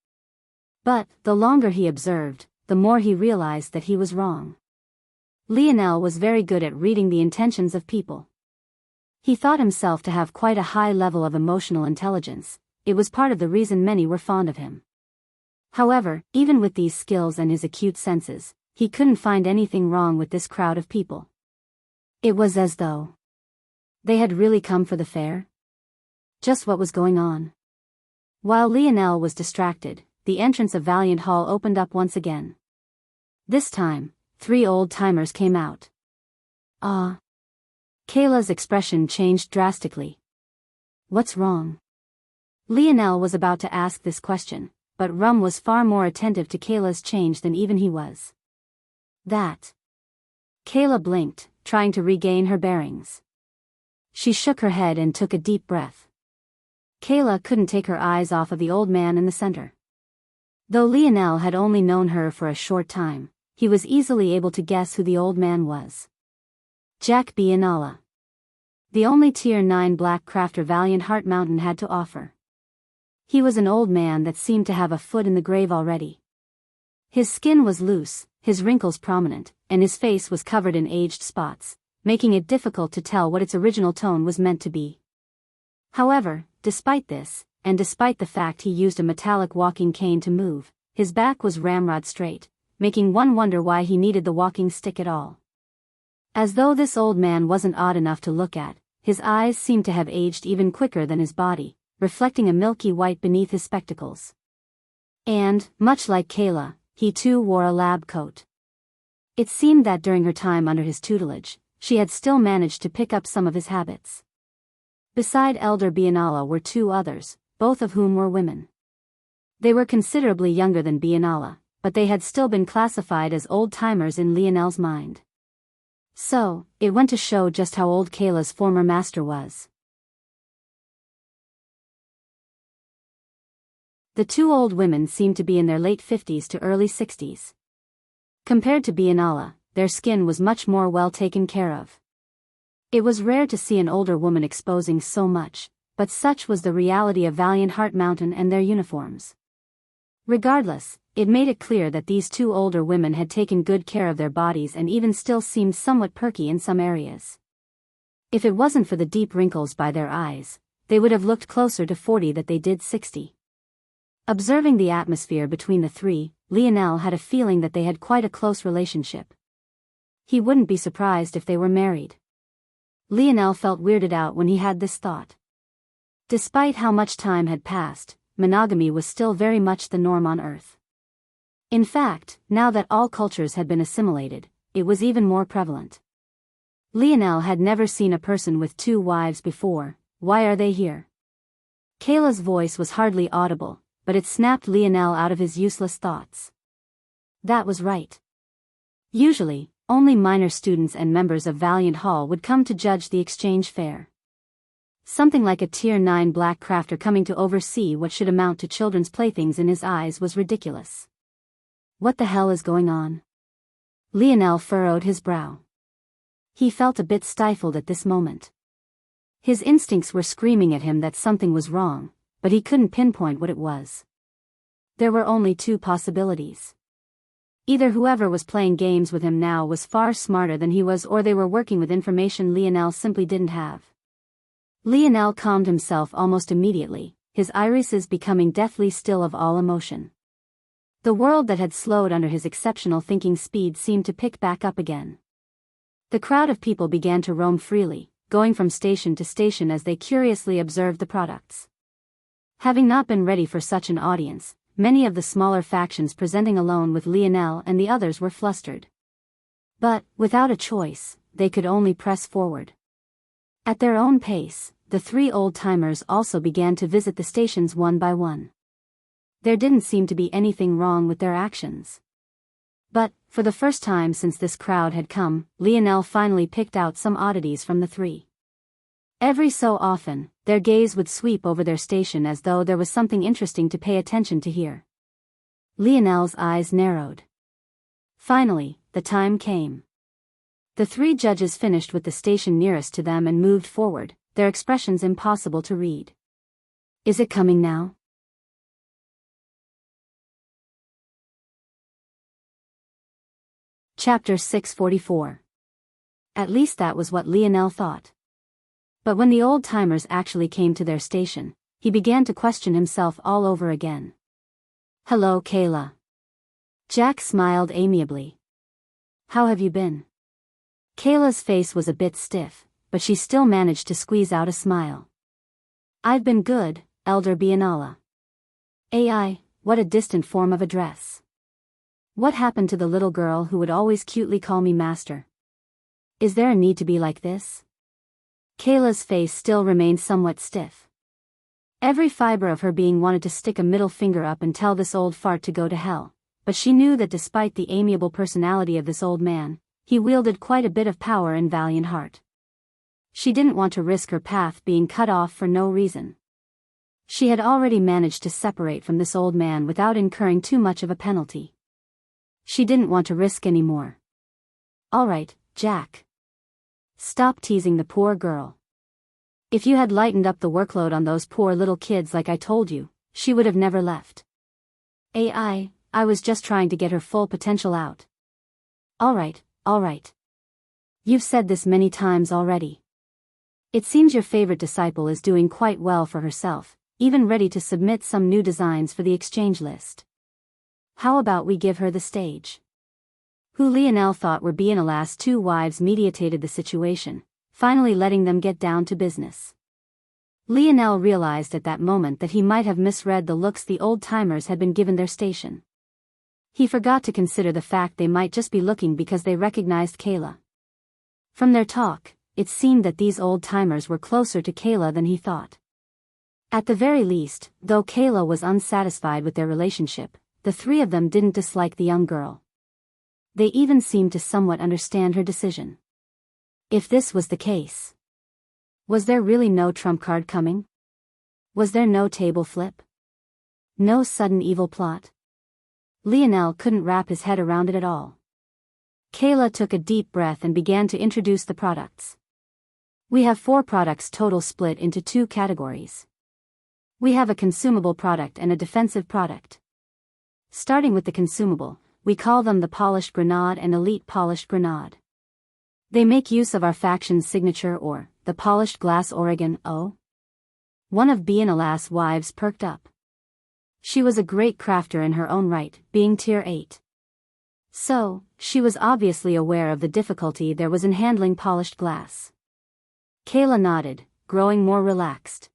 But, the longer he observed, the more he realized that he was wrong. Lionel was very good at reading the intentions of people. He thought himself to have quite a high level of emotional intelligence. It was part of the reason many were fond of him. However, even with these skills and his acute senses, he couldn't find anything wrong with this crowd of people. It was as though they had really come for the fair. Just what was going on? While Lionel was distracted, the entrance of Valiant Hall opened up once again. This time, 3 old-timers came out. Ah. Kayla's expression changed drastically. What's wrong? Lionel was about to ask this question, but Rum was far more attentive to Kayla's change than even he was. That. Kayla blinked, trying to regain her bearings. She shook her head and took a deep breath. Kayla couldn't take her eyes off of the old man in the center. Though Lionel had only known her for a short time, he was easily able to guess who the old man was. Jack Biyao. The only Tier 9 black crafter Valiant Heart Mountain had to offer. He was an old man that seemed to have a foot in the grave already. His skin was loose, his wrinkles prominent, and his face was covered in aged spots, making it difficult to tell what its original tone was meant to be. However, despite this, and despite the fact he used a metallic walking cane to move, his back was ramrod straight, making one wonder why he needed the walking stick at all. As though this old man wasn't odd enough to look at, his eyes seemed to have aged even quicker than his body, reflecting a milky white beneath his spectacles. And, much like Kayla, he too wore a lab coat. It seemed that during her time under his tutelage, she had still managed to pick up some of his habits. Beside elder Bianala were two others, both of whom were women. They were considerably younger than Bianala, but they had still been classified as old-timers in Lionel's mind. So, it went to show just how old Kayla's former master was. The two old women seemed to be in their late 50s to early 60s. Compared to Bianala, their skin was much more well taken care of. It was rare to see an older woman exposing so much, but such was the reality of Valiant Heart Mountain and their uniforms. Regardless, it made it clear that these two older women had taken good care of their bodies and even still seemed somewhat perky in some areas. If it wasn't for the deep wrinkles by their eyes, they would have looked closer to 40 than they did 60. Observing the atmosphere between the three, Lionel had a feeling that they had quite a close relationship. He wouldn't be surprised if they were married. Lionel felt weirded out when he had this thought. Despite how much time had passed, monogamy was still very much the norm on Earth. In fact, now that all cultures had been assimilated, it was even more prevalent. Lionel had never seen a person with two wives before. Why are they here? Kayla's voice was hardly audible, but it snapped Lionel out of his useless thoughts. That was right. Usually, only minor students and members of Valiant Hall would come to judge the exchange fair. Something like a Tier 9 black crafter coming to oversee what should amount to children's playthings in his eyes was ridiculous. What the hell is going on? Lionel furrowed his brow. He felt a bit stifled at this moment. His instincts were screaming at him that something was wrong, but he couldn't pinpoint what it was. There were only two possibilities. Either whoever was playing games with him now was far smarter than he was, or they were working with information Lionel simply didn't have. Lionel calmed himself almost immediately, his irises becoming deathly still of all emotion. The world that had slowed under his exceptional thinking speed seemed to pick back up again. The crowd of people began to roam freely, going from station to station as they curiously observed the products. Having not been ready for such an audience, many of the smaller factions presenting alone with Lionel and the others were flustered. But, without a choice, they could only press forward. At their own pace, the three old-timers also began to visit the stations one by one. There didn't seem to be anything wrong with their actions. But, for the first time since this crowd had come, Lionel finally picked out some oddities from the three. Every so often, their gaze would sweep over their station as though there was something interesting to pay attention to here. Lionel's eyes narrowed. Finally, the time came. The three judges finished with the station nearest to them and moved forward, their expressions impossible to read. Is it coming now? Chapter 644. At least that was what Lionel thought. But when the old-timers actually came to their station, he began to question himself all over again. Hello, Kayla. Jack smiled amiably. How have you been? Kayla's face was a bit stiff, but she still managed to squeeze out a smile. I've been good, Elder Bianala. AI, what a distant form of address. What happened to the little girl who would always cutely call me master? Is there a need to be like this? Kayla's face still remained somewhat stiff. Every fiber of her being wanted to stick a middle finger up and tell this old fart to go to hell, but she knew that despite the amiable personality of this old man, he wielded quite a bit of power in Valiant Heart. She didn't want to risk her path being cut off for no reason. She had already managed to separate from this old man without incurring too much of a penalty. She didn't want to risk any more. All right, Jack. Stop teasing the poor girl. If you had lightened up the workload on those poor little kids like I told you, she would have never left. I was just trying to get her full potential out. All right. You've said this many times already. It seems your favorite disciple is doing quite well for herself, even ready to submit some new designs for the exchange list. How about we give her the stage? Who Lionel thought were Bianala's two wives mediated the situation, finally letting them get down to business. Lionel realized at that moment that he might have misread the looks the old-timers had been given their station. He forgot to consider the fact they might just be looking because they recognized Kayla. From their talk, it seemed that these old-timers were closer to Kayla than he thought. At the very least, though Kayla was unsatisfied with their relationship, the three of them didn't dislike the young girl. They even seemed to somewhat understand her decision. If this was the case, was there really no trump card coming? Was there no table flip? No sudden evil plot? Lionel couldn't wrap his head around it at all. Kayla took a deep breath and began to introduce the products. We have 4 products total split into 2 categories. We have a consumable product and a defensive product. Starting with the consumable, we call them the Polished Grenade and Elite Polished Grenade. They make use of our faction's signature or, the Polished Glass Oregon O. One of Biyao wives perked up. She was a great crafter in her own right, being tier 8. So, she was obviously aware of the difficulty there was in handling polished glass. Kayla nodded, growing more relaxed.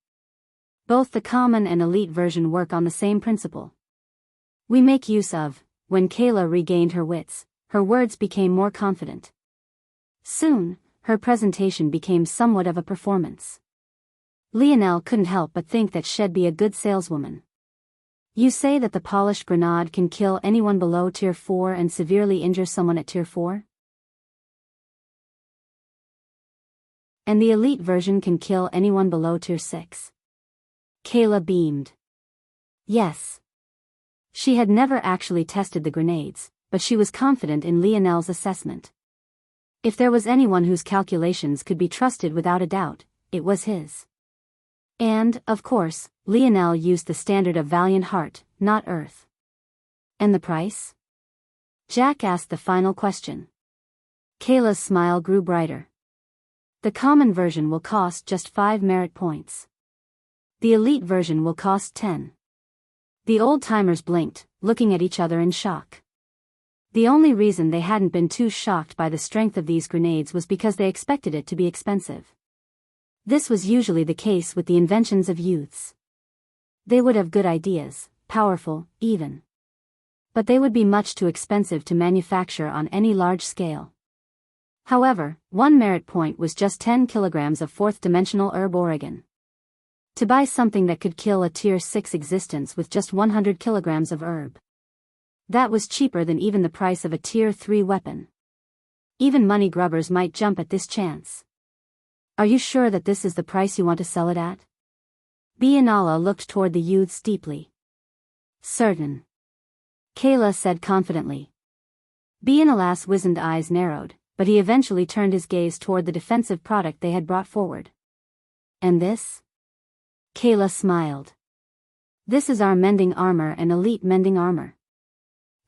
Both the common and elite version work on the same principle. We make use of, when Kayla regained her wits, her words became more confident. Soon, her presentation became somewhat of a performance. Lionel couldn't help but think that she'd be a good saleswoman. You say that the polished grenade can kill anyone below tier 4 and severely injure someone at tier 4? And the elite version can kill anyone below tier 6? Kayla beamed. Yes. She had never actually tested the grenades, but she was confident in Lionel's assessment. If there was anyone whose calculations could be trusted without a doubt, it was his. And, of course, Lionel used the standard of valiant heart, not earth. And the price? Jack asked the final question. Kayla's smile grew brighter. The common version will cost just 5 merit points. The elite version will cost 10. The old-timers blinked, looking at each other in shock. The only reason they hadn't been too shocked by the strength of these grenades was because they expected it to be expensive. This was usually the case with the inventions of youths. They would have good ideas, powerful, even. But they would be much too expensive to manufacture on any large scale. However, 1 merit point was just 10 kilograms of 4th-dimensional herb Oregon. To buy something that could kill a tier 6 existence with just 100 kilograms of herb. That was cheaper than even the price of a tier 3 weapon. Even money grubbers might jump at this chance. Are you sure that this is the price you want to sell it at? Biyao looked toward the youths deeply. Certain. Kayla said confidently. Biyao's wizened eyes narrowed, but he eventually turned his gaze toward the defensive product they had brought forward. And this? Kayla smiled. This is our mending armor and elite mending armor.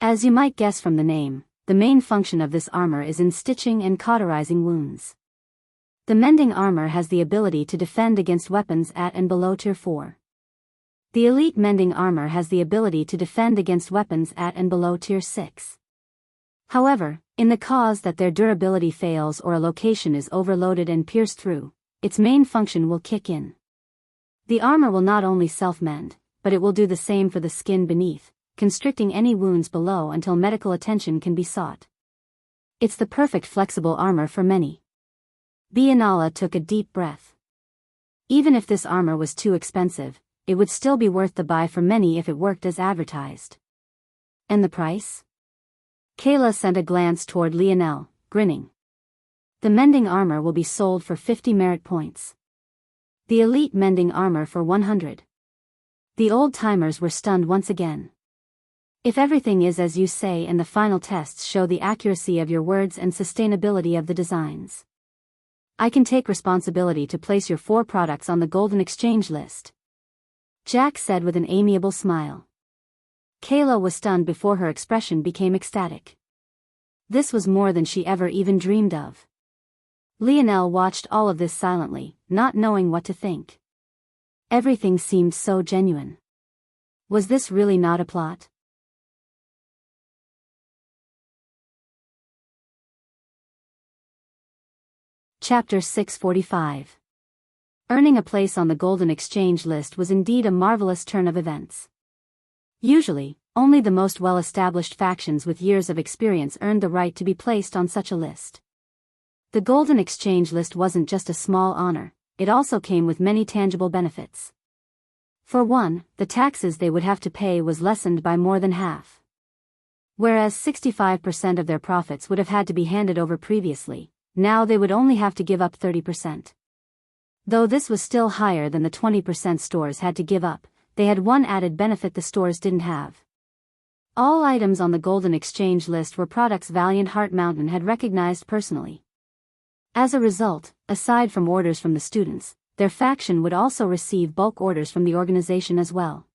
As you might guess from the name, the main function of this armor is in stitching and cauterizing wounds. The mending armor has the ability to defend against weapons at and below tier 4. The elite mending armor has the ability to defend against weapons at and below tier 6. However, in the case that their durability fails or a location is overloaded and pierced through, its main function will kick in. The armor will not only self-mend, but it will do the same for the skin beneath, constricting any wounds below until medical attention can be sought. It's the perfect flexible armor for many. Biyao took a deep breath. Even if this armor was too expensive, it would still be worth the buy for many if it worked as advertised. And the price? Kayla sent a glance toward Lionel, grinning. The mending armor will be sold for 50 merit points. The elite mending armor for 100. The old-timers were stunned once again. If everything is as you say and the final tests show the accuracy of your words and sustainability of the designs, I can take responsibility to place your 4 products on the Golden Exchange list. Jack said with an amiable smile. Kayla was stunned before her expression became ecstatic. This was more than she ever even dreamed of. Lionel watched all of this silently, not knowing what to think. Everything seemed so genuine. Was this really not a plot? Chapter 645. Earning a place on the Golden Exchange list was indeed a marvelous turn of events. Usually, only the most well-established factions with years of experience earned the right to be placed on such a list. The Golden Exchange List wasn't just a small honor, it also came with many tangible benefits. For one, the taxes they would have to pay was lessened by more than half. Whereas 65% of their profits would have had to be handed over previously, now they would only have to give up 30%. Though this was still higher than the 20% stores had to give up, they had one added benefit the stores didn't have. All items on the Golden Exchange List were products Valiant Heart Mountain had recognized personally. As a result, aside from orders from the students, their faction would also receive bulk orders from the organization as well.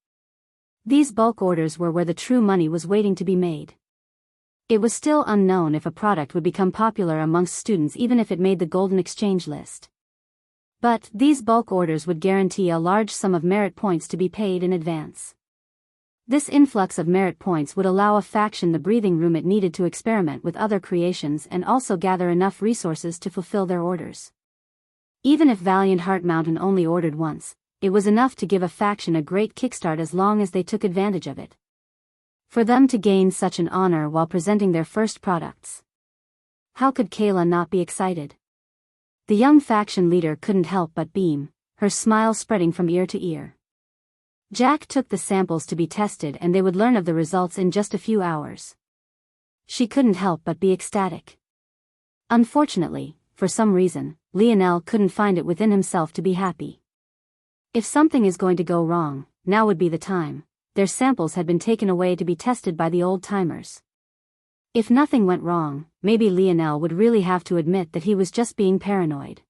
These bulk orders were where the true money was waiting to be made. It was still unknown if a product would become popular amongst students even if it made the Golden Exchange List. But these bulk orders would guarantee a large sum of merit points to be paid in advance. This influx of merit points would allow a faction the breathing room it needed to experiment with other creations and also gather enough resources to fulfill their orders. Even if Valiant Heart Mountain only ordered once, it was enough to give a faction a great kickstart as long as they took advantage of it. For them to gain such an honor while presenting their first products. How could Kayla not be excited? The young faction leader couldn't help but beam, her smile spreading from ear to ear. Jack took the samples to be tested and they would learn of the results in just a few hours. She couldn't help but be ecstatic. Unfortunately, for some reason, Lionel couldn't find it within himself to be happy. If something is going to go wrong, now would be the time. Their samples had been taken away to be tested by the old-timers. If nothing went wrong, maybe Lionel would really have to admit that he was just being paranoid.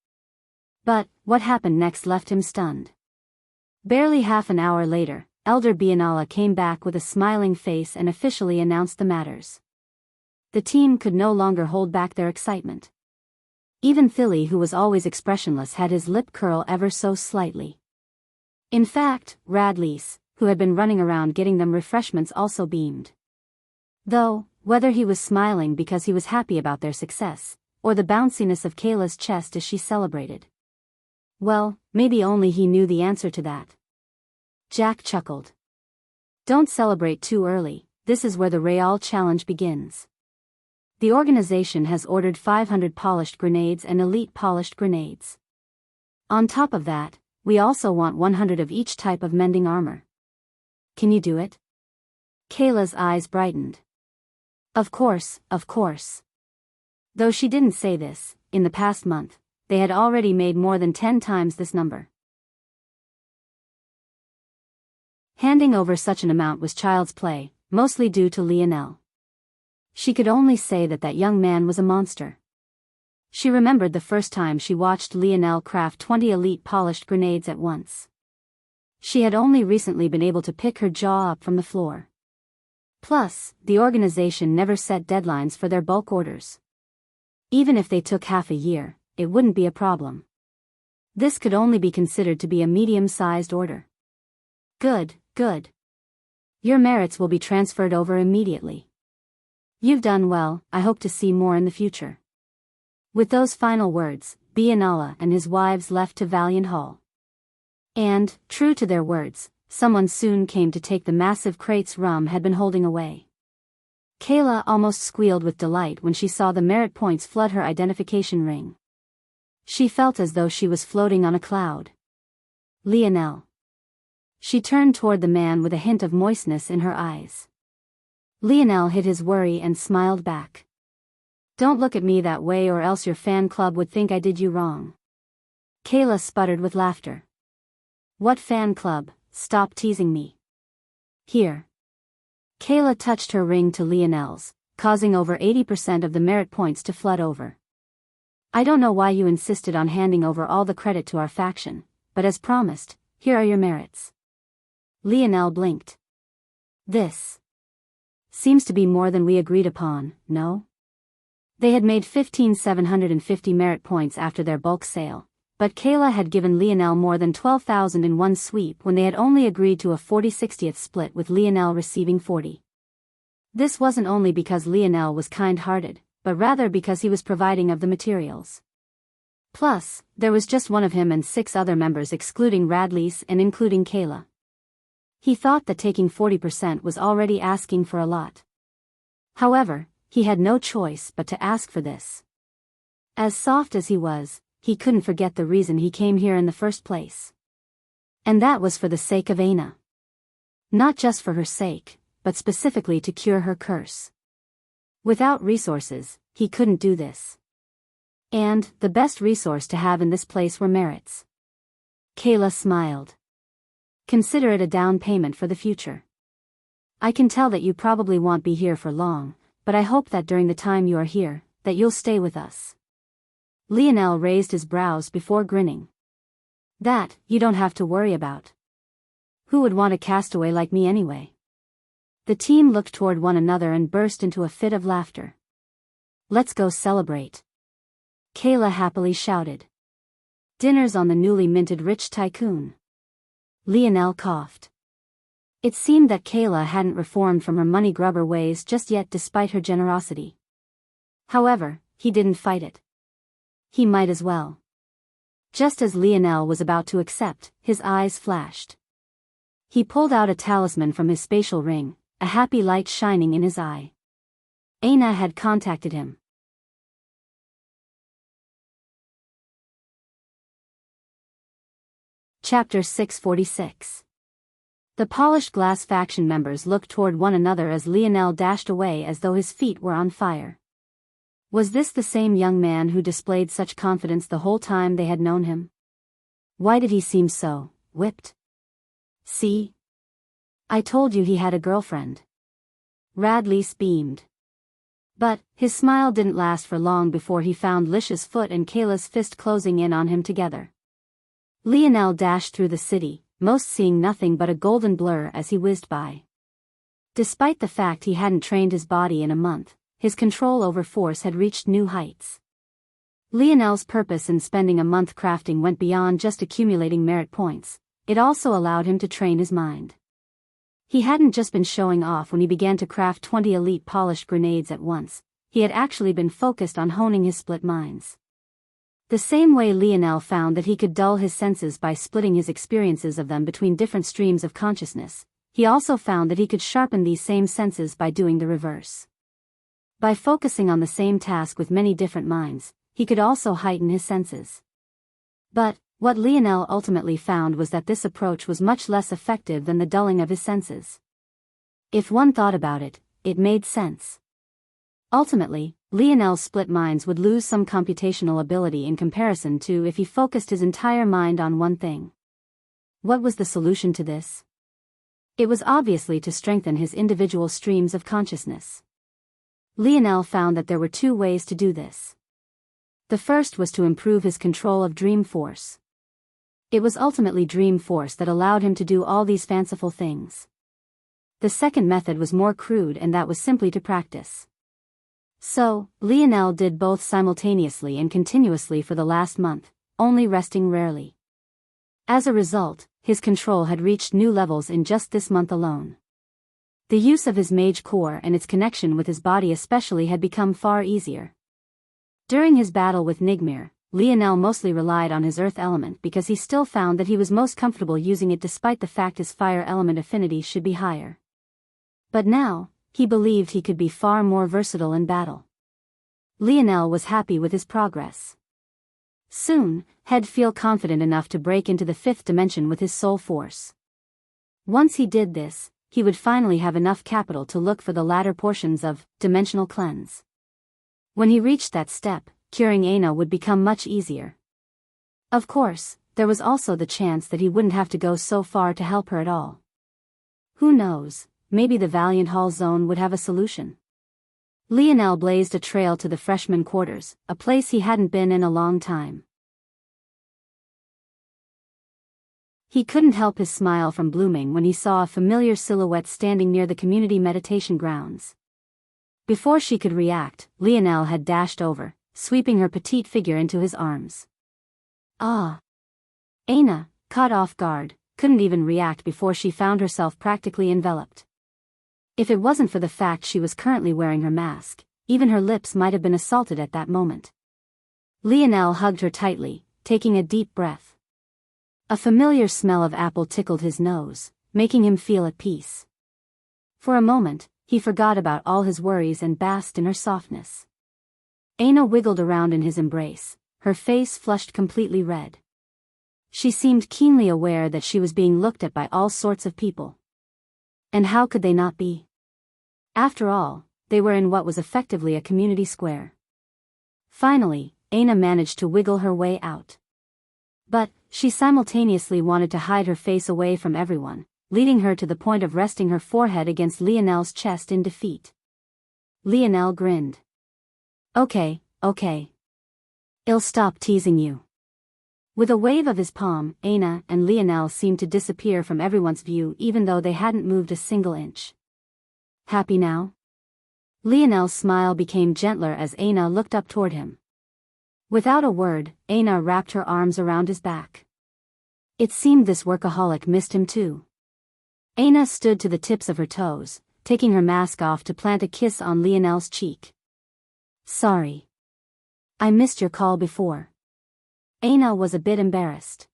But what happened next left him stunned. Barely half an hour later, Elder Bianala came back with a smiling face and officially announced the matters. The team could no longer hold back their excitement. Even Philly, who was always expressionless, had his lip curl ever so slightly. In fact, Radlease, who had been running around getting them refreshments, also beamed. Though, whether he was smiling because he was happy about their success, or the bounciness of Kayla's chest as she celebrated. Well, maybe only he knew the answer to that. Jack chuckled. Don't celebrate too early, this is where the Real Challenge begins. The organization has ordered 500 polished grenades and elite polished grenades. On top of that, we also want 100 of each type of mending armor. Can you do it? Kayla's eyes brightened. Of course, of course. Though she didn't say this, in the past month, they had already made more than 10 times this number. Handing over such an amount was child's play, mostly due to Lionel. She could only say that that young man was a monster. She remembered the first time she watched Lionel craft 20 elite polished grenades at once. She had only recently been able to pick her jaw up from the floor. Plus, the organization never set deadlines for their bulk orders. Even if they took half a year, it wouldn't be a problem. This could only be considered to be a medium-sized order. Good, good. Your merits will be transferred over immediately. You've done well, I hope to see more in the future. With those final words, Bianala and his wives left to Valiant Hall. And, true to their words, someone soon came to take the massive crates Rum had been holding away. Kayla almost squealed with delight when she saw the merit points flood her identification ring. She felt as though she was floating on a cloud. Lionel. She turned toward the man with a hint of moistness in her eyes. Lionel hid his worry and smiled back. Don't look at me that way or else your fan club would think I did you wrong. Kayla sputtered with laughter. What fan club? Stop teasing me. Here. Kayla touched her ring to Lionel's, causing over 80% of the merit points to flood over. I don't know why you insisted on handing over all the credit to our faction, but as promised, here are your merits. Lionel blinked. This seems to be more than we agreed upon, no? They had made 15,750 merit points after their bulk sale, but Kayla had given Lionel more than 12,000 in one sweep when they had only agreed to a 40-60th split with Lionel receiving 40. This wasn't only because Lionel was kind-hearted, but rather because he was providing of the materials. Plus, there was just one of him and 6 other members excluding Radlease and including Kayla. He thought that taking 40% was already asking for a lot. However, he had no choice but to ask for this. As soft as he was, he couldn't forget the reason he came here in the first place. And that was for the sake of Aina. Not just for her sake, but specifically to cure her curse. Without resources, he couldn't do this. And the best resource to have in this place were merits. Kayla smiled. Consider it a down payment for the future. I can tell that you probably won't be here for long, but I hope that during the time you are here, that you'll stay with us. Lionel raised his brows before grinning. That, you don't have to worry about. Who would want a castaway like me anyway? The team looked toward one another and burst into a fit of laughter. Let's go celebrate. Kayla happily shouted. Dinner's on the newly minted Rich Tycoon. Lionel coughed. It seemed that Kayla hadn't reformed from her money grubber ways just yet despite her generosity. However, he didn't fight it. He might as well. Just as Lionel was about to accept, his eyes flashed. He pulled out a talisman from his spatial ring, a happy light shining in his eye. Aina had contacted him. Chapter 646. The polished glass faction members looked toward one another as Lionel dashed away as though his feet were on fire. Was this the same young man who displayed such confidence the whole time they had known him? Why did he seem so whipped? See? I told you he had a girlfriend. Radley's beamed. But his smile didn't last for long before he found Lish's foot and Kayla's fist closing in on him together. Lionel dashed through the city, most seeing nothing but a golden blur as he whizzed by. Despite the fact he hadn't trained his body in a month, his control over force had reached new heights. Lionel's purpose in spending a month crafting went beyond just accumulating merit points, it also allowed him to train his mind. He hadn't just been showing off when he began to craft 20 elite polished grenades at once, he had actually been focused on honing his split minds. The same way Lionel found that he could dull his senses by splitting his experiences of them between different streams of consciousness, he also found that he could sharpen these same senses by doing the reverse. By focusing on the same task with many different minds, he could also heighten his senses. But, what Lionel ultimately found was that this approach was much less effective than the dulling of his senses. If one thought about it, it made sense. Ultimately, Lionel's split minds would lose some computational ability in comparison to if he focused his entire mind on one thing. What was the solution to this? It was obviously to strengthen his individual streams of consciousness. Lionel found that there were two ways to do this. The first was to improve his control of dream force. It was ultimately dream force that allowed him to do all these fanciful things. The second method was more crude, and that was simply to practice. So, Lionel did both simultaneously and continuously for the last month, only resting rarely. As a result, his control had reached new levels in just this month alone. The use of his mage core and its connection with his body especially had become far easier. During his battle with Nigmir, Lionel mostly relied on his earth element because he still found that he was most comfortable using it despite the fact his fire element affinity should be higher. But now, he believed he could be far more versatile in battle. Lionel was happy with his progress. Soon, he'd feel confident enough to break into the fifth dimension with his soul force. Once he did this, he would finally have enough capital to look for the latter portions of dimensional cleanse. When he reached that step, curing Aina would become much easier. Of course, there was also the chance that he wouldn't have to go so far to help her at all. Who knows, maybe the Valiant Hall zone would have a solution. Lionel blazed a trail to the freshman quarters, a place he hadn't been in a long time. He couldn't help his smile from blooming when he saw a familiar silhouette standing near the community meditation grounds. Before she could react, Lionel had dashed over, sweeping her petite figure into his arms. Ah! Aina, caught off guard, couldn't even react before she found herself practically enveloped. If it wasn't for the fact she was currently wearing her mask, even her lips might have been assaulted at that moment. Lionel hugged her tightly, taking a deep breath. A familiar smell of apple tickled his nose, making him feel at peace. For a moment, he forgot about all his worries and basked in her softness. Aina wiggled around in his embrace, her face flushed completely red. She seemed keenly aware that she was being looked at by all sorts of people. And how could they not be? After all, they were in what was effectively a community square. Finally, Aina managed to wiggle her way out. But, she simultaneously wanted to hide her face away from everyone, leading her to the point of resting her forehead against Lionel's chest in defeat. Lionel grinned. Okay. I'll stop teasing you. With a wave of his palm, Aina and Lionel seemed to disappear from everyone's view even though they hadn't moved a single inch. Happy now? Lionel's smile became gentler as Aina looked up toward him. Without a word, Aina wrapped her arms around his back. It seemed this workaholic missed him too. Aina stood to the tips of her toes, taking her mask off to plant a kiss on Lionel's cheek. Sorry. I missed your call before. Aina was a bit embarrassed.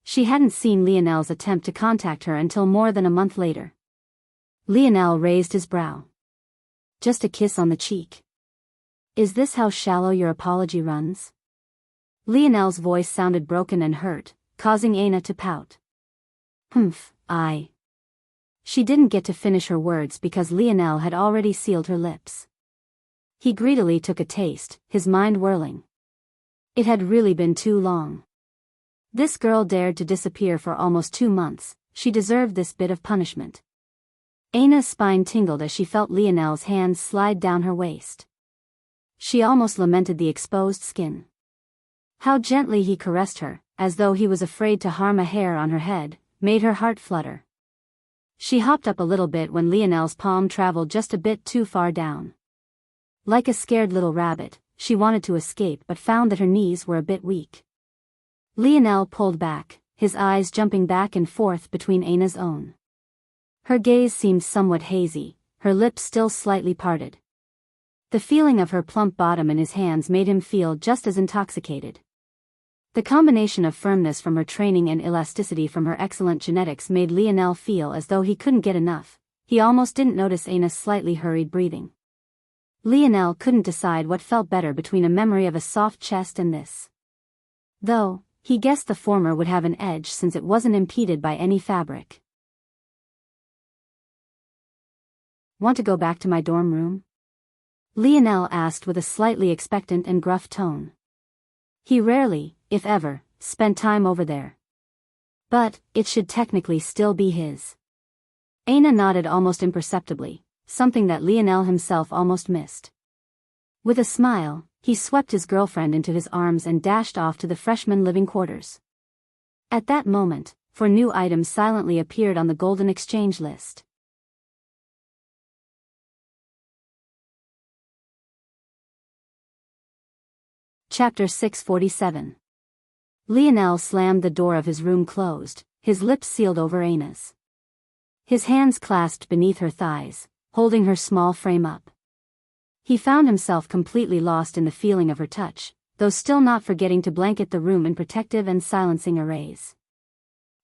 She hadn't seen Lionel's attempt to contact her until more than a month later. Lionel raised his brow. Just a kiss on the cheek. Is this how shallow your apology runs? Lionel's voice sounded broken and hurt, causing Aina to pout. She didn't get to finish her words because Lionel had already sealed her lips. He greedily took a taste, his mind whirling. It had really been too long. This girl dared to disappear for almost 2 months, she deserved this bit of punishment. Aina's spine tingled as she felt Lionel's hands slide down her waist. She almost lamented the exposed skin. How gently he caressed her, as though he was afraid to harm a hair on her head, made her heart flutter. She hopped up a little bit when Lionel's palm traveled just a bit too far down. Like a scared little rabbit, she wanted to escape but found that her knees were a bit weak. Lionel pulled back, his eyes jumping back and forth between Aina's own. Her gaze seemed somewhat hazy, her lips still slightly parted. The feeling of her plump bottom in his hands made him feel just as intoxicated. The combination of firmness from her training and elasticity from her excellent genetics made Lionel feel as though he couldn't get enough. He almost didn't notice Aina's slightly hurried breathing. Lionel couldn't decide what felt better between a memory of a soft chest and this. Though, he guessed the former would have an edge since it wasn't impeded by any fabric. Want to go back to my dorm room? Lionel asked with a slightly expectant and gruff tone. He rarely, if ever, spent time over there. But, it should technically still be his. Aina nodded almost imperceptibly, something that Lionel himself almost missed. With a smile, he swept his girlfriend into his arms and dashed off to the freshman living quarters. At that moment, 4 new items silently appeared on the golden exchange list. Chapter 647. Lionel slammed the door of his room closed, his lips sealed over Aina's. His hands clasped beneath her thighs, holding her small frame up. He found himself completely lost in the feeling of her touch, though still not forgetting to blanket the room in protective and silencing arrays.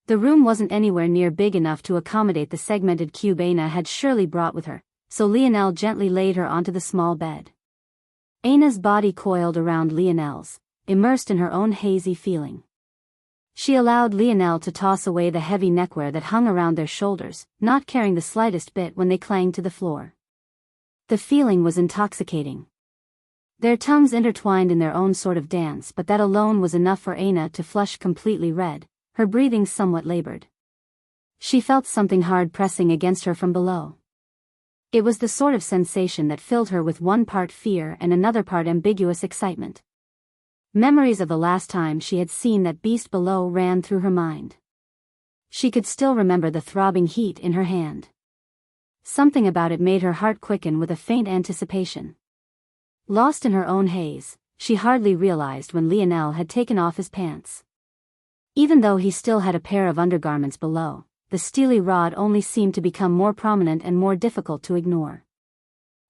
The room wasn't anywhere near big enough to accommodate the segmented cube Aina had surely brought with her, so Lionel gently laid her onto the small bed. Aina's body coiled around Lionel's, immersed in her own hazy feeling. She allowed Lionel to toss away the heavy neckwear that hung around their shoulders, not caring the slightest bit when they clanged to the floor. The feeling was intoxicating. Their tongues intertwined in their own sort of dance, but that alone was enough for Aina to flush completely red, her breathing somewhat labored. She felt something hard pressing against her from below. It was the sort of sensation that filled her with one part fear and another part ambiguous excitement. Memories of the last time she had seen that beast below ran through her mind. She could still remember the throbbing heat in her hand. Something about it made her heart quicken with a faint anticipation. Lost in her own haze, she hardly realized when Lionel had taken off his pants. Even though he still had a pair of undergarments below, the steely rod only seemed to become more prominent and more difficult to ignore.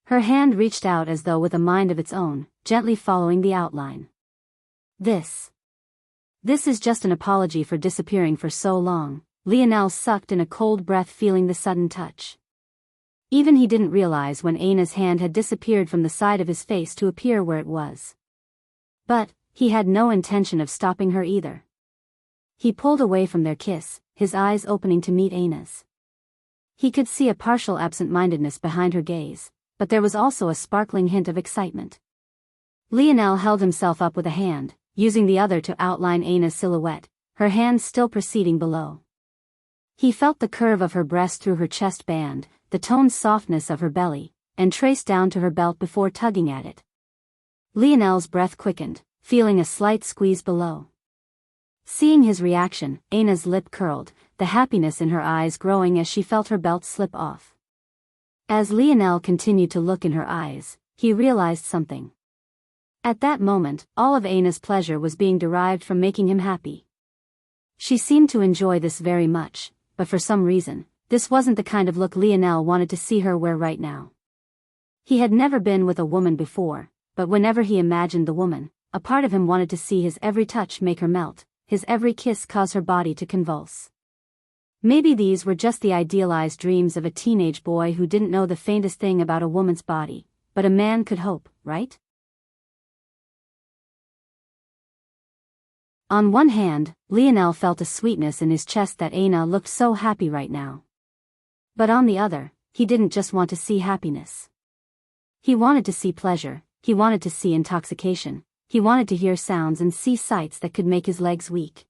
Her hand reached out as though with a mind of its own, gently following the outline. This is just an apology for disappearing for so long. Lionel sucked in a cold breath, feeling the sudden touch. Even he didn't realize when Aina's hand had disappeared from the side of his face to appear where it was. But he had no intention of stopping her either. He pulled away from their kiss, his eyes opening to meet Aina's. He could see a partial absent-mindedness behind her gaze, but there was also a sparkling hint of excitement. Lionel held himself up with a hand, using the other to outline Aina's silhouette, her hands still proceeding below. He felt the curve of her breast through her chest band, the toned softness of her belly, and traced down to her belt before tugging at it. Lionel's breath quickened, feeling a slight squeeze below. Seeing his reaction, Aina's lip curled, the happiness in her eyes growing as she felt her belt slip off. As Lionel continued to look in her eyes, he realized something. At that moment, all of Aina's pleasure was being derived from making him happy. She seemed to enjoy this very much, but for some reason, this wasn't the kind of look Lionel wanted to see her wear right now. He had never been with a woman before, but whenever he imagined the woman, a part of him wanted to see his every touch make her melt, his every kiss cause her body to convulse. Maybe these were just the idealized dreams of a teenage boy who didn't know the faintest thing about a woman's body, but a man could hope, right? On one hand, Lionel felt a sweetness in his chest that Aina looked so happy right now. But on the other, he didn't just want to see happiness. He wanted to see pleasure, he wanted to see intoxication, he wanted to hear sounds and see sights that could make his legs weak.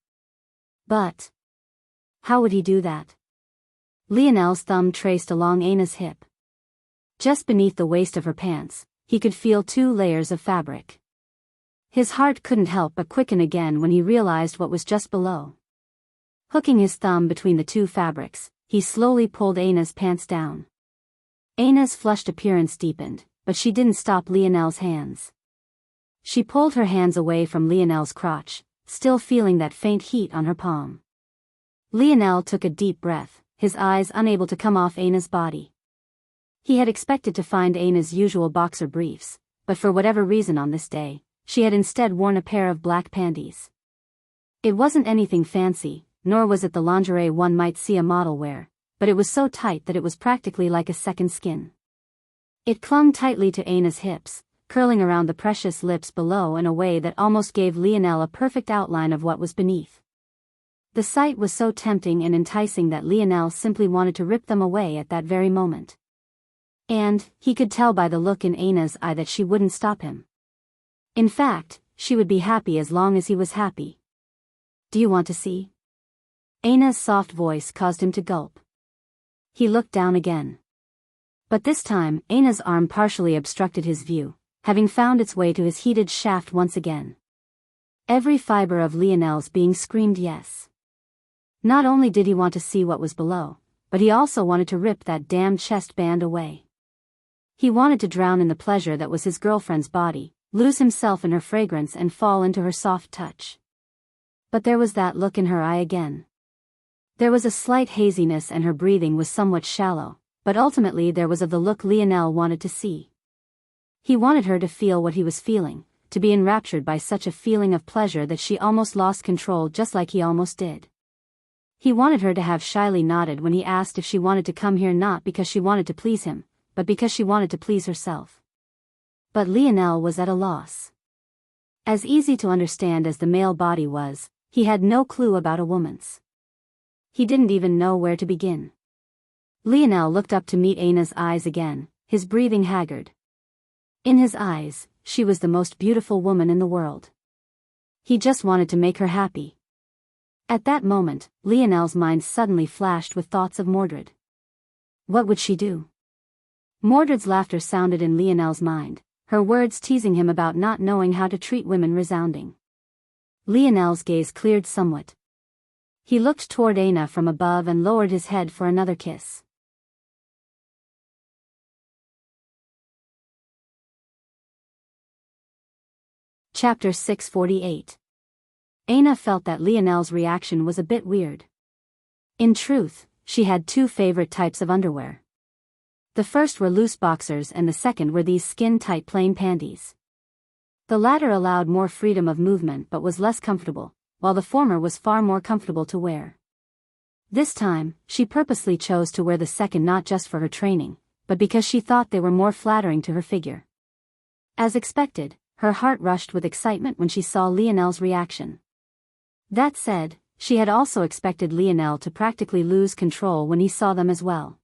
But how would he do that? Lionel's thumb traced along Aina's hip. Just beneath the waist of her pants, he could feel 2 layers of fabric. His heart couldn't help but quicken again when he realized what was just below. Hooking his thumb between the 2 fabrics, he slowly pulled Aina's pants down. Aina's flushed appearance deepened, but she didn't stop Lionel's hands. She pulled her hands away from Lionel's crotch, still feeling that faint heat on her palm. Lionel took a deep breath, his eyes unable to come off Aina's body. He had expected to find Aina's usual boxer briefs, but for whatever reason on this day, she had instead worn a pair of black panties. It wasn't anything fancy, nor was it the lingerie one might see a model wear, but it was so tight that it was practically like a second skin. It clung tightly to Aina's hips, curling around the precious lips below in a way that almost gave Lionel a perfect outline of what was beneath. The sight was so tempting and enticing that Lionel simply wanted to rip them away at that very moment. And he could tell by the look in Aina's eye that she wouldn't stop him. In fact, she would be happy as long as he was happy. "Do you want to see?" Aina's soft voice caused him to gulp. He looked down again. But this time, Aina's arm partially obstructed his view, having found its way to his heated shaft once again. Every fiber of Lionel's being screamed yes. Not only did he want to see what was below, but he also wanted to rip that damned chest band away. He wanted to drown in the pleasure that was his girlfriend's body, lose himself in her fragrance and fall into her soft touch. But there was that look in her eye again. There was a slight haziness and her breathing was somewhat shallow, but ultimately there was of the look Lionel wanted to see. He wanted her to feel what he was feeling, to be enraptured by such a feeling of pleasure that she almost lost control just like he almost did. He wanted her to have shyly nodded when he asked if she wanted to come here not because she wanted to please him, but because she wanted to please herself. But Lionel was at a loss. As easy to understand as the male body was, he had no clue about a woman's. He didn't even know where to begin. Lionel looked up to meet Aina's eyes again, his breathing haggard. In his eyes, she was the most beautiful woman in the world. He just wanted to make her happy. At that moment, Lionel's mind suddenly flashed with thoughts of Mordred. What would she do? Mordred's laughter sounded in Lionel's mind, her words teasing him about not knowing how to treat women resounding. Lionel's gaze cleared somewhat. He looked toward Aina from above and lowered his head for another kiss. Chapter 648. Aina felt that Lionel's reaction was a bit weird. In truth, she had 2 favorite types of underwear. The first were loose boxers and the second were these skin-tight plain panties. The latter allowed more freedom of movement but was less comfortable, while the former was far more comfortable to wear. This time, she purposely chose to wear the second not just for her training, but because she thought they were more flattering to her figure. As expected, her heart rushed with excitement when she saw Lionel's reaction. That said, she had also expected Lionel to practically lose control when he saw them as well.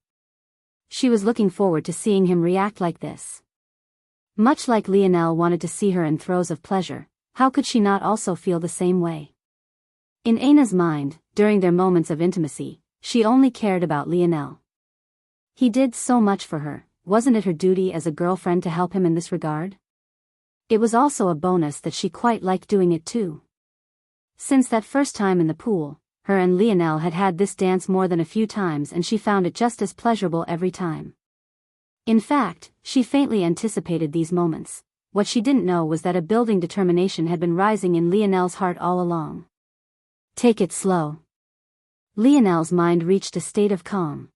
She was looking forward to seeing him react like this. Much like Lionel wanted to see her in throes of pleasure, how could she not also feel the same way? In Anna's mind, during their moments of intimacy, she only cared about Lionel. He did so much for her, wasn't it her duty as a girlfriend to help him in this regard? It was also a bonus that she quite liked doing it too. Since that first time in the pool, her and Lionel had had this dance more than a few times and she found it just as pleasurable every time. In fact, she faintly anticipated these moments. What she didn't know was that a building determination had been rising in Lionel's heart all along. Take it slow. Lionel's mind reached a state of calm.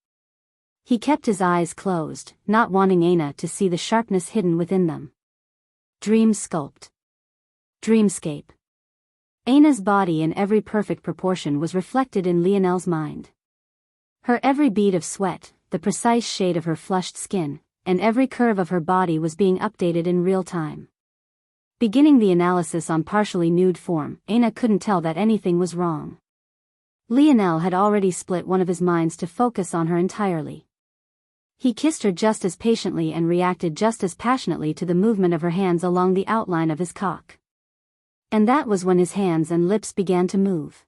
He kept his eyes closed, not wanting Anna to see the sharpness hidden within them. Dream sculpt. Dreamscape. Anna's body in every perfect proportion was reflected in Lionel's mind. Her every bead of sweat, the precise shade of her flushed skin, and every curve of her body was being updated in real time. Beginning the analysis on partially nude form, Anna couldn't tell that anything was wrong. Lionel had already split one of his minds to focus on her entirely. He kissed her just as patiently and reacted just as passionately to the movement of her hands along the outline of his cock. And that was when his hands and lips began to move.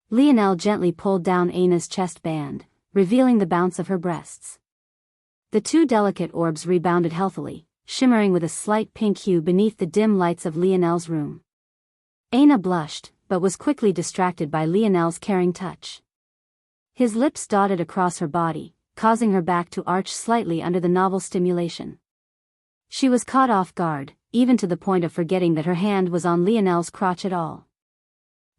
Lionel gently pulled down Anna's chest band, revealing the bounce of her breasts. The two delicate orbs rebounded healthily, shimmering with a slight pink hue beneath the dim lights of Lionel's room. Anna blushed, but was quickly distracted by Lionel's caring touch. His lips dotted across her body, causing her back to arch slightly under the novel stimulation. She was caught off guard, even to the point of forgetting that her hand was on Lionel's crotch at all.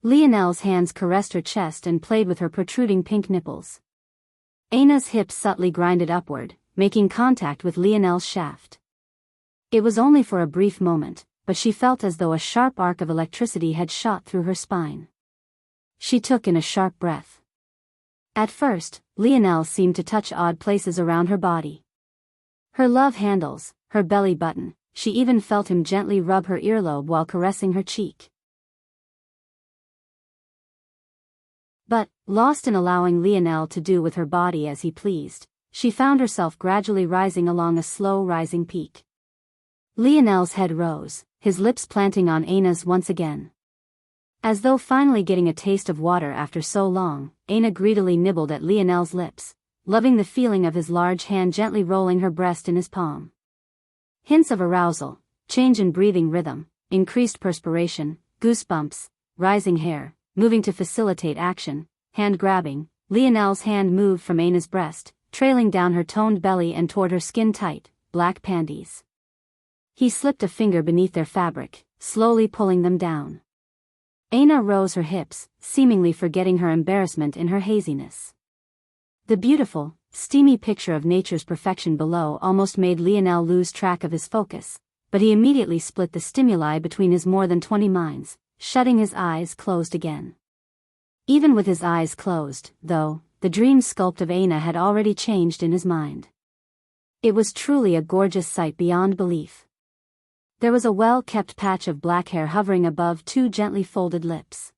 Lionel's hands caressed her chest and played with her protruding pink nipples. Anna's hips subtly grinded upward, making contact with Lionel's shaft. It was only for a brief moment, but she felt as though a sharp arc of electricity had shot through her spine. She took in a sharp breath. At first, Lionel seemed to touch odd places around her body. Her love handles, her belly button, she even felt him gently rub her earlobe while caressing her cheek. But, lost in allowing Lionel to do with her body as he pleased, she found herself gradually rising along a slow rising peak. Lionel's head rose, his lips planting on Anna's once again. As though finally getting a taste of water after so long, Anna greedily nibbled at Lionel's lips, loving the feeling of his large hand gently rolling her breast in his palm. Hints of arousal, change in breathing rhythm, increased perspiration, goosebumps, rising hair, moving to facilitate action, hand grabbing. Lionel's hand moved from Anna's breast, trailing down her toned belly and toward her skin-tight, black panties. He slipped a finger beneath their fabric, slowly pulling them down. Anna rose her hips, seemingly forgetting her embarrassment in her haziness. The beautiful, steamy picture of nature's perfection below almost made Lionel lose track of his focus, but he immediately split the stimuli between his more than 20 minds, shutting his eyes closed again. Even with his eyes closed, though, the dream sculpt of Anna had already changed in his mind. It was truly a gorgeous sight beyond belief. There was a well-kept patch of black hair hovering above two gently folded lips.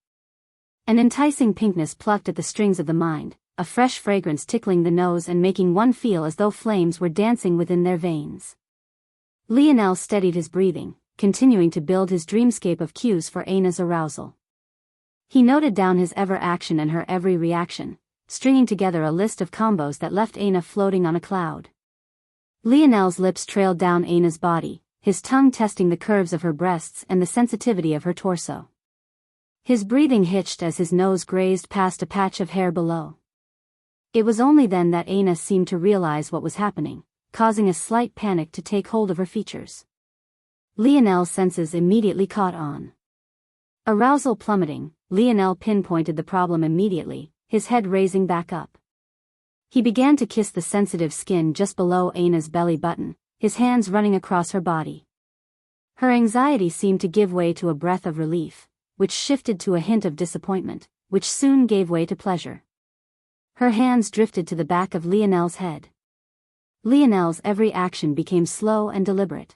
An enticing pinkness plucked at the strings of the mind, a fresh fragrance tickling the nose and making one feel as though flames were dancing within their veins. Lionel steadied his breathing, continuing to build his dreamscape of cues for Anna's arousal. He noted down his ever action and her every reaction, stringing together a list of combos that left Anna floating on a cloud. Lionel's lips trailed down Anna's body, his tongue testing the curves of her breasts and the sensitivity of her torso. His breathing hitched as his nose grazed past a patch of hair below. It was only then that Anna seemed to realize what was happening, causing a slight panic to take hold of her features. Lionel's senses immediately caught on. Arousal plummeting, Lionel pinpointed the problem immediately, his head raising back up. He began to kiss the sensitive skin just below Anna's belly button, his hands running across her body. Her anxiety seemed to give way to a breath of relief, which shifted to a hint of disappointment, which soon gave way to pleasure. Her hands drifted to the back of Lionel's head. Lionel's every action became slow and deliberate.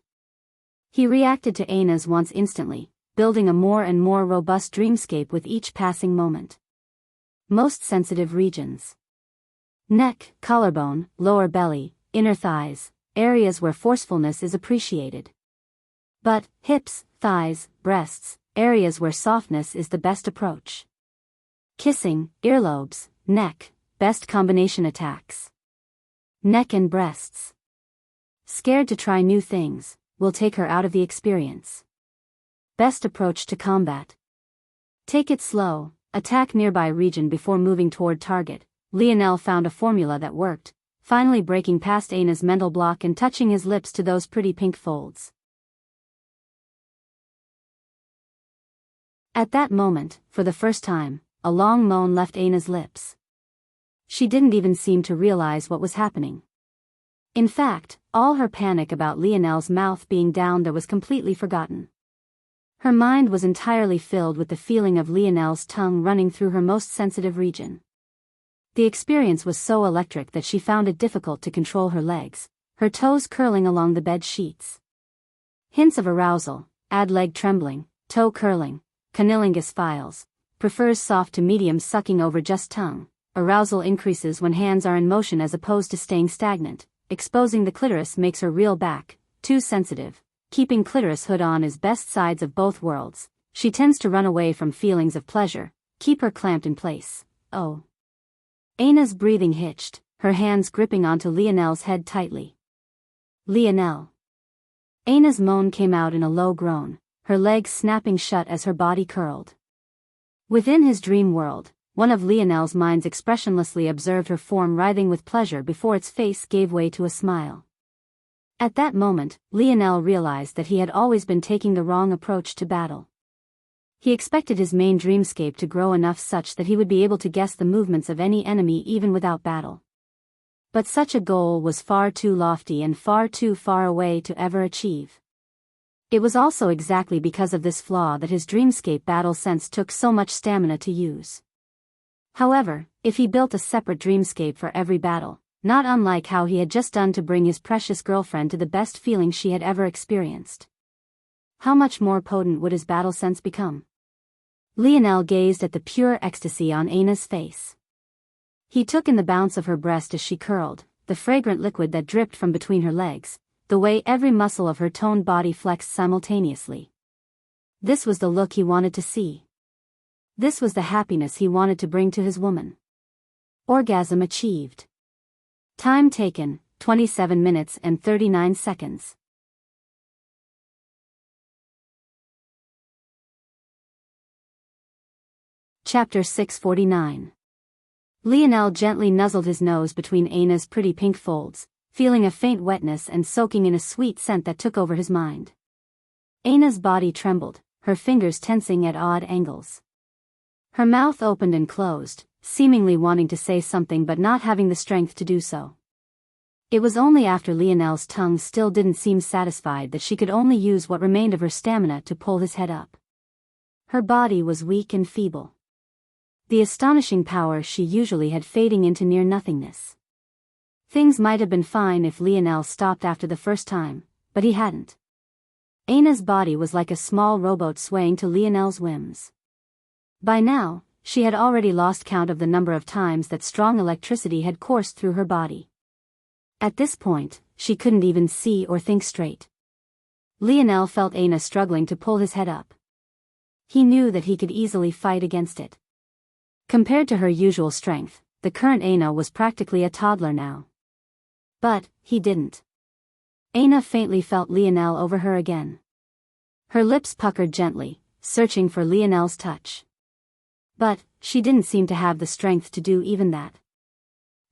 He reacted to Anna's wants instantly, building a more and more robust dreamscape with each passing moment. Most sensitive regions. Neck, collarbone, lower belly, inner thighs, areas where forcefulness is appreciated. Butt, hips, thighs, breasts, areas where softness is the best approach. Kissing, earlobes, neck, best combination attacks. Neck and breasts. Scared to try new things, will take her out of the experience. Best approach to combat. Take it slow, attack nearby region before moving toward target. Lionel found a formula that worked, finally breaking past Anna's mental block and touching his lips to those pretty pink folds. At that moment, for the first time, a long moan left Anna's lips. She didn't even seem to realize what was happening. In fact, all her panic about Lionel's mouth being down there was completely forgotten. Her mind was entirely filled with the feeling of Lionel's tongue running through her most sensitive region. The experience was so electric that she found it difficult to control her legs, her toes curling along the bed sheets. Hints of arousal, add leg trembling, toe curling, cunnilingus files, prefers soft to medium sucking over just tongue. Arousal increases when hands are in motion as opposed to staying stagnant. Exposing the clitoris makes her reel back, too sensitive. Keeping clitoris hood on is best sides of both worlds. She tends to run away from feelings of pleasure, keep her clamped in place. Oh. Anna's breathing hitched, her hands gripping onto Lionel's head tightly. Lionel. Anna's moan came out in a low groan, her legs snapping shut as her body curled. Within his dream world, one of Lionel's minds expressionlessly observed her form writhing with pleasure before its face gave way to a smile. At that moment, Lionel realized that he had always been taking the wrong approach to battle. He expected his main dreamscape to grow enough such that he would be able to guess the movements of any enemy even without battle. But such a goal was far too lofty and far too far away to ever achieve. It was also exactly because of this flaw that his dreamscape battle sense took so much stamina to use. However, if he built a separate dreamscape for every battle, not unlike how he had just done to bring his precious girlfriend to the best feeling she had ever experienced, how much more potent would his battle sense become? Lionel gazed at the pure ecstasy on Anna's face. He took in the bounce of her breast as she curled, the fragrant liquid that dripped from between her legs, the way every muscle of her toned body flexed simultaneously. This was the look he wanted to see. This was the happiness he wanted to bring to his woman. Orgasm achieved. Time taken, 27 minutes and 39 seconds. Chapter 649. Lionel gently nuzzled his nose between Anna's pretty pink folds, feeling a faint wetness and soaking in a sweet scent that took over his mind. Anna's body trembled, her fingers tensing at odd angles. Her mouth opened and closed, seemingly wanting to say something but not having the strength to do so. It was only after Lionel's tongue still didn't seem satisfied that she could only use what remained of her stamina to pull his head up. Her body was weak and feeble. The astonishing power she usually had fading into near nothingness. Things might have been fine if Lionel stopped after the first time, but he hadn't. Anna's body was like a small rowboat swaying to Lionel's whims. By now, she had already lost count of the number of times that strong electricity had coursed through her body. At this point, she couldn't even see or think straight. Lionel felt Anna struggling to pull his head up. He knew that he could easily fight against it. Compared to her usual strength, the current Anna was practically a toddler now. But, he didn't. Anna faintly felt Lionel over her again. Her lips puckered gently, searching for Lionel's touch. But, she didn't seem to have the strength to do even that.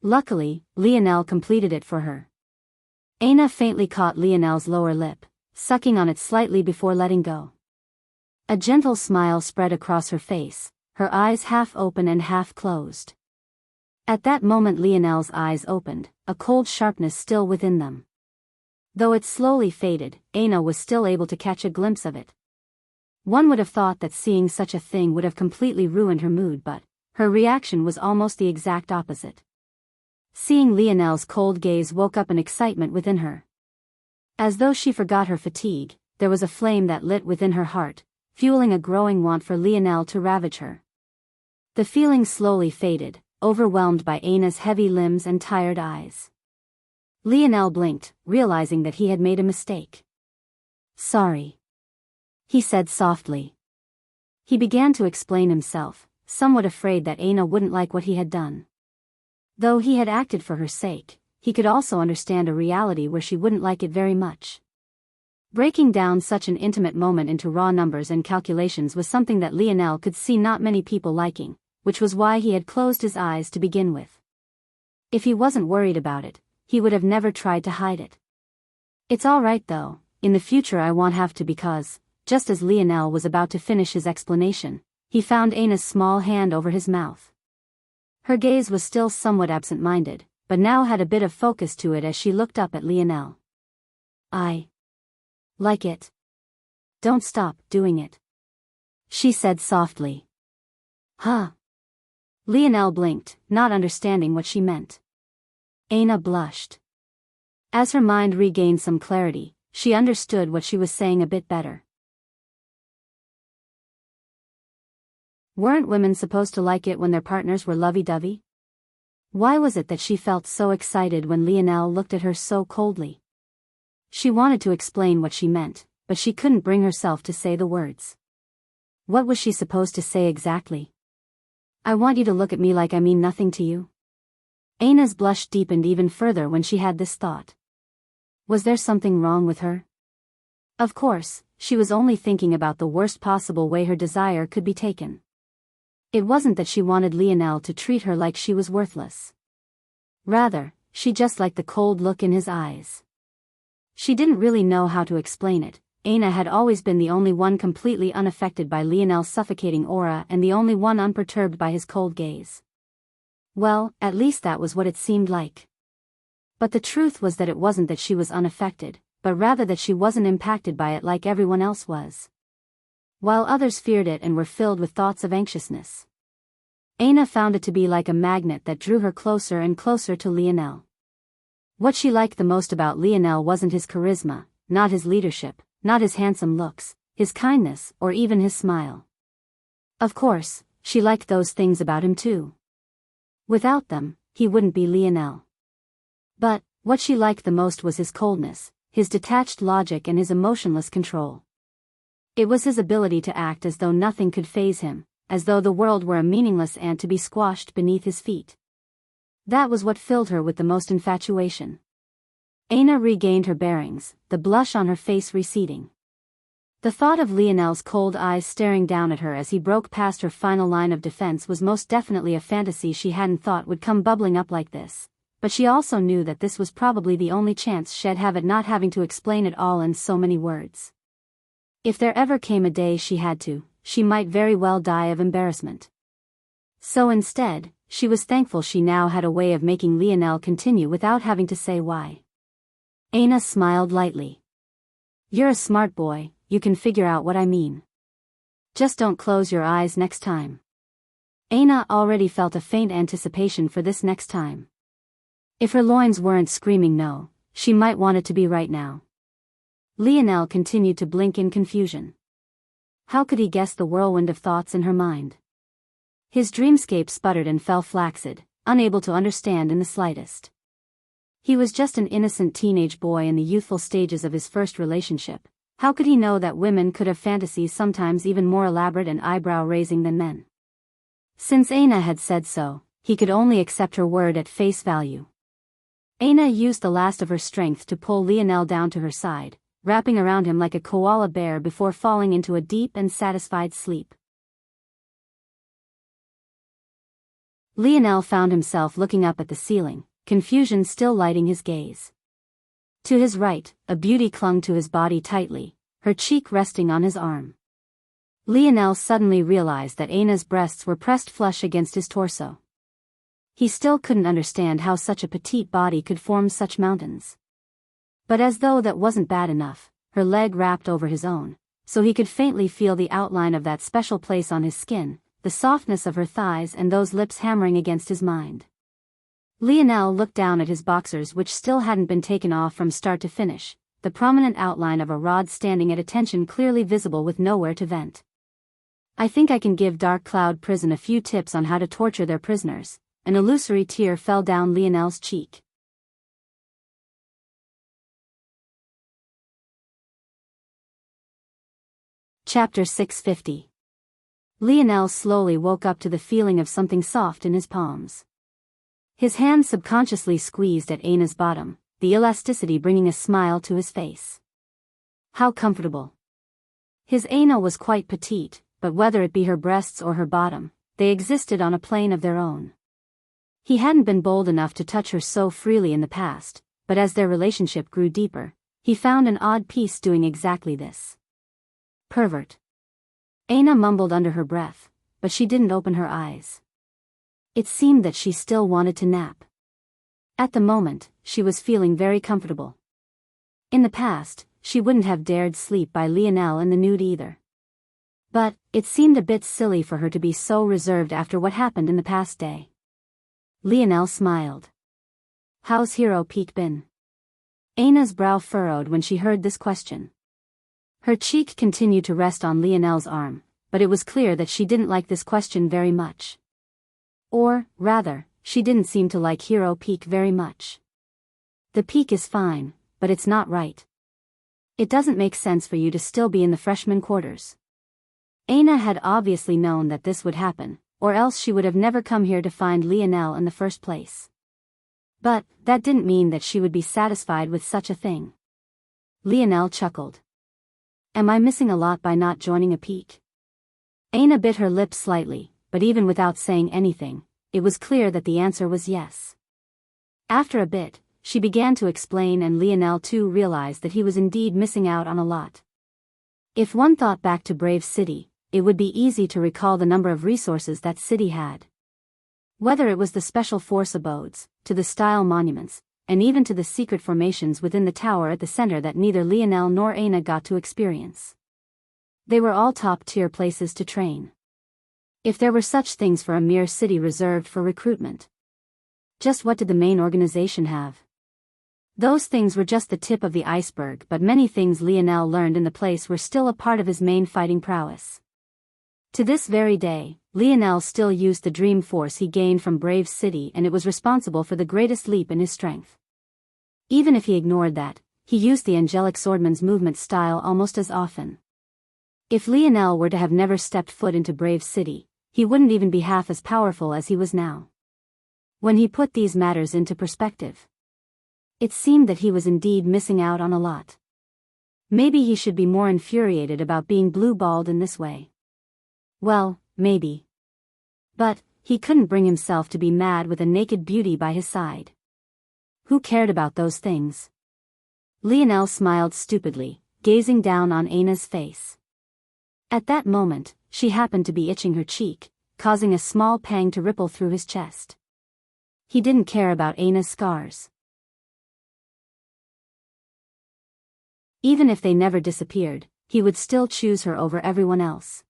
Luckily, Lionel completed it for her. Anna faintly caught Lionel's lower lip, sucking on it slightly before letting go. A gentle smile spread across her face, her eyes half open and half closed. At that moment Lionel's eyes opened, a cold sharpness still within them. Though it slowly faded, Anna was still able to catch a glimpse of it. One would have thought that seeing such a thing would have completely ruined her mood, but her reaction was almost the exact opposite. Seeing Lionel's cold gaze woke up an excitement within her. As though she forgot her fatigue, there was a flame that lit within her heart, fueling a growing want for Lionel to ravage her. The feeling slowly faded, overwhelmed by Aina's heavy limbs and tired eyes. Lionel blinked, realizing that he had made a mistake. "Sorry," he said softly. He began to explain himself, somewhat afraid that Aina wouldn't like what he had done. Though he had acted for her sake, he could also understand a reality where she wouldn't like it very much. Breaking down such an intimate moment into raw numbers and calculations was something that Lionel could see not many people liking, which was why he had closed his eyes to begin with. If he wasn't worried about it, he would have never tried to hide it. "It's all right though, in the future I won't have to because," just as Lionel was about to finish his explanation, he found Aina's small hand over his mouth. Her gaze was still somewhat absent-minded, but now had a bit of focus to it as she looked up at Lionel. "I like it. Don't stop doing it," she said softly. "Huh?" Lionel blinked, not understanding what she meant. Aina blushed. As her mind regained some clarity, she understood what she was saying a bit better. Weren't women supposed to like it when their partners were lovey-dovey? Why was it that she felt so excited when Lionel looked at her so coldly? She wanted to explain what she meant, but she couldn't bring herself to say the words. What was she supposed to say exactly? "I want you to look at me like I mean nothing to you?" Aina's blush deepened even further when she had this thought. Was there something wrong with her? Of course, she was only thinking about the worst possible way her desire could be taken. It wasn't that she wanted Lionel to treat her like she was worthless. Rather, she just liked the cold look in his eyes. She didn't really know how to explain it. Aina had always been the only one completely unaffected by Lionel's suffocating aura and the only one unperturbed by his cold gaze. Well, at least that was what it seemed like. But the truth was that it wasn't that she was unaffected, but rather that she wasn't impacted by it like everyone else was. While others feared it and were filled with thoughts of anxiousness, Aina found it to be like a magnet that drew her closer and closer to Lionel. What she liked the most about Lionel wasn't his charisma, not his leadership, not his handsome looks, his kindness, or even his smile. Of course, she liked those things about him too. Without them, he wouldn't be Lionel. But, what she liked the most was his coldness, his detached logic and his emotionless control. It was his ability to act as though nothing could faze him, as though the world were a meaningless ant to be squashed beneath his feet. That was what filled her with the most infatuation. Aina regained her bearings, the blush on her face receding. The thought of Lionel's cold eyes staring down at her as he broke past her final line of defense was most definitely a fantasy she hadn't thought would come bubbling up like this, but she also knew that this was probably the only chance she'd have at not having to explain it all in so many words. If there ever came a day she had to, she might very well die of embarrassment. So instead, she was thankful she now had a way of making Lionel continue without having to say why. Aina smiled lightly. "You're a smart boy, you can figure out what I mean. Just don't close your eyes next time." Aina already felt a faint anticipation for this next time. If her loins weren't screaming no, she might want it to be right now. Lionel continued to blink in confusion. How could he guess the whirlwind of thoughts in her mind? His dreamscape sputtered and fell flaccid, unable to understand in the slightest. He was just an innocent teenage boy in the youthful stages of his first relationship. How could he know that women could have fantasies sometimes even more elaborate and eyebrow-raising than men? Since Aina had said so, he could only accept her word at face value. Aina used the last of her strength to pull Lionel down to her side, wrapping around him like a koala bear before falling into a deep and satisfied sleep. Lionel found himself looking up at the ceiling, confusion still lighting his gaze. To his right, a beauty clung to his body tightly, her cheek resting on his arm. Lionel suddenly realized that Aina's breasts were pressed flush against his torso. He still couldn't understand how such a petite body could form such mountains. But as though that wasn't bad enough, her leg wrapped over his own, so he could faintly feel the outline of that special place on his skin, the softness of her thighs and those lips hammering against his mind. Lionel looked down at his boxers, which still hadn't been taken off from start to finish, the prominent outline of a rod standing at attention clearly visible with nowhere to vent. I think I can give Dark Cloud Prison a few tips on how to torture their prisoners. An illusory tear fell down Lionel's cheek. Chapter 650. Lionel slowly woke up to the feeling of something soft in his palms. His hand subconsciously squeezed at Aina's bottom, the elasticity bringing a smile to his face. How comfortable. His Aina was quite petite, but whether it be her breasts or her bottom, they existed on a plane of their own. He hadn't been bold enough to touch her so freely in the past, but as their relationship grew deeper, he found an odd piece doing exactly this. Pervert. Aina mumbled under her breath, but she didn't open her eyes. It seemed that she still wanted to nap. At the moment, she was feeling very comfortable. In the past, she wouldn't have dared sleep by Lionel in the nude either. But, it seemed a bit silly for her to be so reserved after what happened in the past day. Lionel smiled. How's Hero Peak been? Aina's brow furrowed when she heard this question. Her cheek continued to rest on Lionel's arm, but it was clear that she didn't like this question very much. Or, rather, she didn't seem to like Hero Peak very much. The peak is fine, but it's not right. It doesn't make sense for you to still be in the freshman quarters. Aina had obviously known that this would happen, or else she would have never come here to find Lionel in the first place. But, that didn't mean that she would be satisfied with such a thing. Lionel chuckled. Am I missing a lot by not joining a peak? Aina bit her lips slightly, but even without saying anything, it was clear that the answer was yes. After a bit, she began to explain, and Lionel too realized that he was indeed missing out on a lot. If one thought back to Brave City, it would be easy to recall the number of resources that city had. Whether it was the special force abodes, to the style monuments, and even to the secret formations within the tower at the center that neither Lionel nor Aina got to experience. They were all top-tier places to train. If there were such things for a mere city reserved for recruitment. Just what did the main organization have? Those things were just the tip of the iceberg, but many things Lionel learned in the place were still a part of his main fighting prowess. To this very day, Lionel still used the dream force he gained from Brave City, and it was responsible for the greatest leap in his strength. Even if he ignored that, he used the angelic swordman's movement style almost as often. If Lionel were to have never stepped foot into Brave City, he wouldn't even be half as powerful as he was now. When he put these matters into perspective, it seemed that he was indeed missing out on a lot. Maybe he should be more infuriated about being blue-balled in this way. Well, maybe. But, he couldn't bring himself to be mad with a naked beauty by his side. Who cared about those things? Lionel smiled stupidly, gazing down on Aina's face. At that moment, she happened to be itching her cheek, causing a small pang to ripple through his chest. He didn't care about Aina's scars. Even if they never disappeared, he would still choose her over everyone else.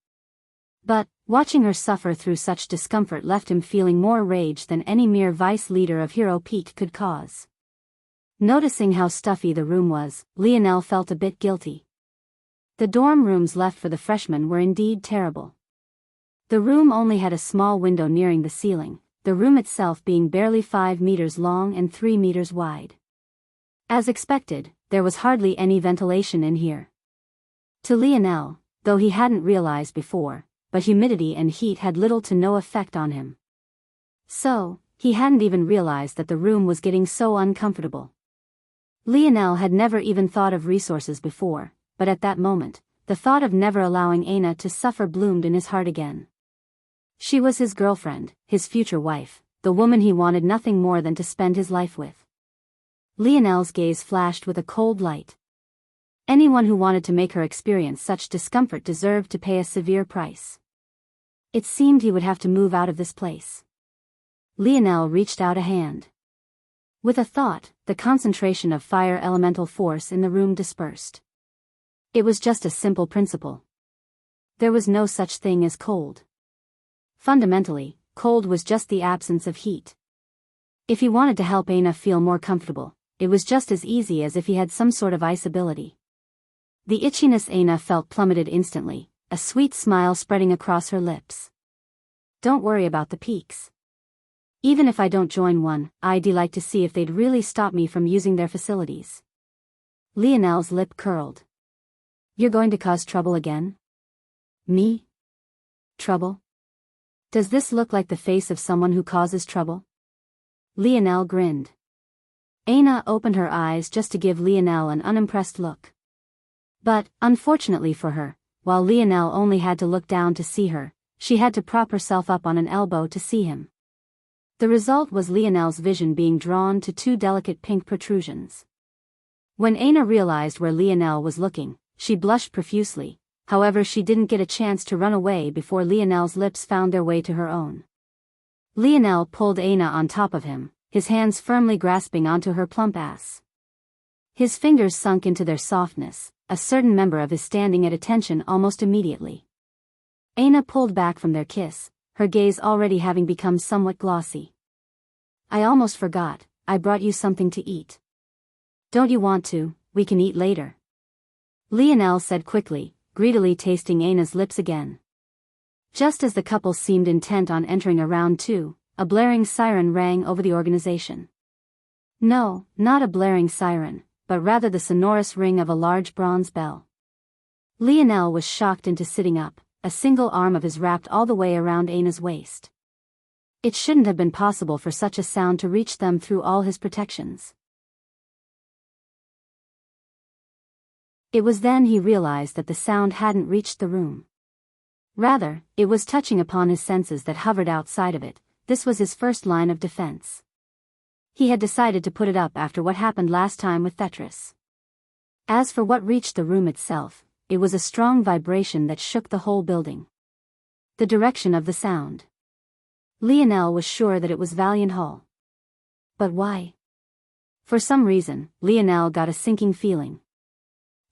But, watching her suffer through such discomfort left him feeling more rage than any mere vice leader of Hero Peak could cause. Noticing how stuffy the room was, Lionel felt a bit guilty. The dorm rooms left for the freshmen were indeed terrible. The room only had a small window nearing the ceiling, the room itself being barely 5 meters long and 3 meters wide. As expected, there was hardly any ventilation in here. To Lionel, though he hadn't realized before, but humidity and heat had little to no effect on him. So, he hadn't even realized that the room was getting so uncomfortable. Lionel had never even thought of resources before, but at that moment, the thought of never allowing Aina to suffer bloomed in his heart again. She was his girlfriend, his future wife, the woman he wanted nothing more than to spend his life with. Lionel's gaze flashed with a cold light. Anyone who wanted to make her experience such discomfort deserved to pay a severe price. It seemed he would have to move out of this place. Lionel reached out a hand. With a thought, the concentration of fire elemental force in the room dispersed. It was just a simple principle. There was no such thing as cold. Fundamentally, cold was just the absence of heat. If he wanted to help Aina feel more comfortable, it was just as easy as if he had some sort of ice ability. The itchiness Aina felt plummeted instantly, a sweet smile spreading across her lips. Don't worry about the peaks. Even if I don't join one, I'd like to see if they'd really stop me from using their facilities. Lionel's lip curled. You're going to cause trouble again? Me? Trouble? Does this look like the face of someone who causes trouble? Lionel grinned. Aina opened her eyes just to give Lionel an unimpressed look. But, unfortunately for her, while Lionel only had to look down to see her, she had to prop herself up on an elbow to see him. The result was Lionel's vision being drawn to two delicate pink protrusions. When Aina realized where Lionel was looking, she blushed profusely, however she didn't get a chance to run away before Lionel's lips found their way to her own. Lionel pulled Aina on top of him, his hands firmly grasping onto her plump ass. His fingers sunk into their softness, a certain member of his standing at attention almost immediately. Aina pulled back from their kiss, her gaze already having become somewhat glossy. I almost forgot, I brought you something to eat. Don't you want to? We can eat later. Lionel said quickly, greedily tasting Aina's lips again. Just as the couple seemed intent on entering a round two, a blaring siren rang over the organization. No, not a blaring siren, but rather the sonorous ring of a large bronze bell. Lionel was shocked into sitting up, a single arm of his wrapped all the way around Aina's waist. It shouldn't have been possible for such a sound to reach them through all his protections. It was then he realized that the sound hadn't reached the room. Rather, it was touching upon his senses that hovered outside of it. This was his first line of defense. He had decided to put it up after what happened last time with Tetris. As for what reached the room itself, it was a strong vibration that shook the whole building. The direction of the sound. Lionel was sure that it was Valiant Hall. But why? For some reason, Lionel got a sinking feeling.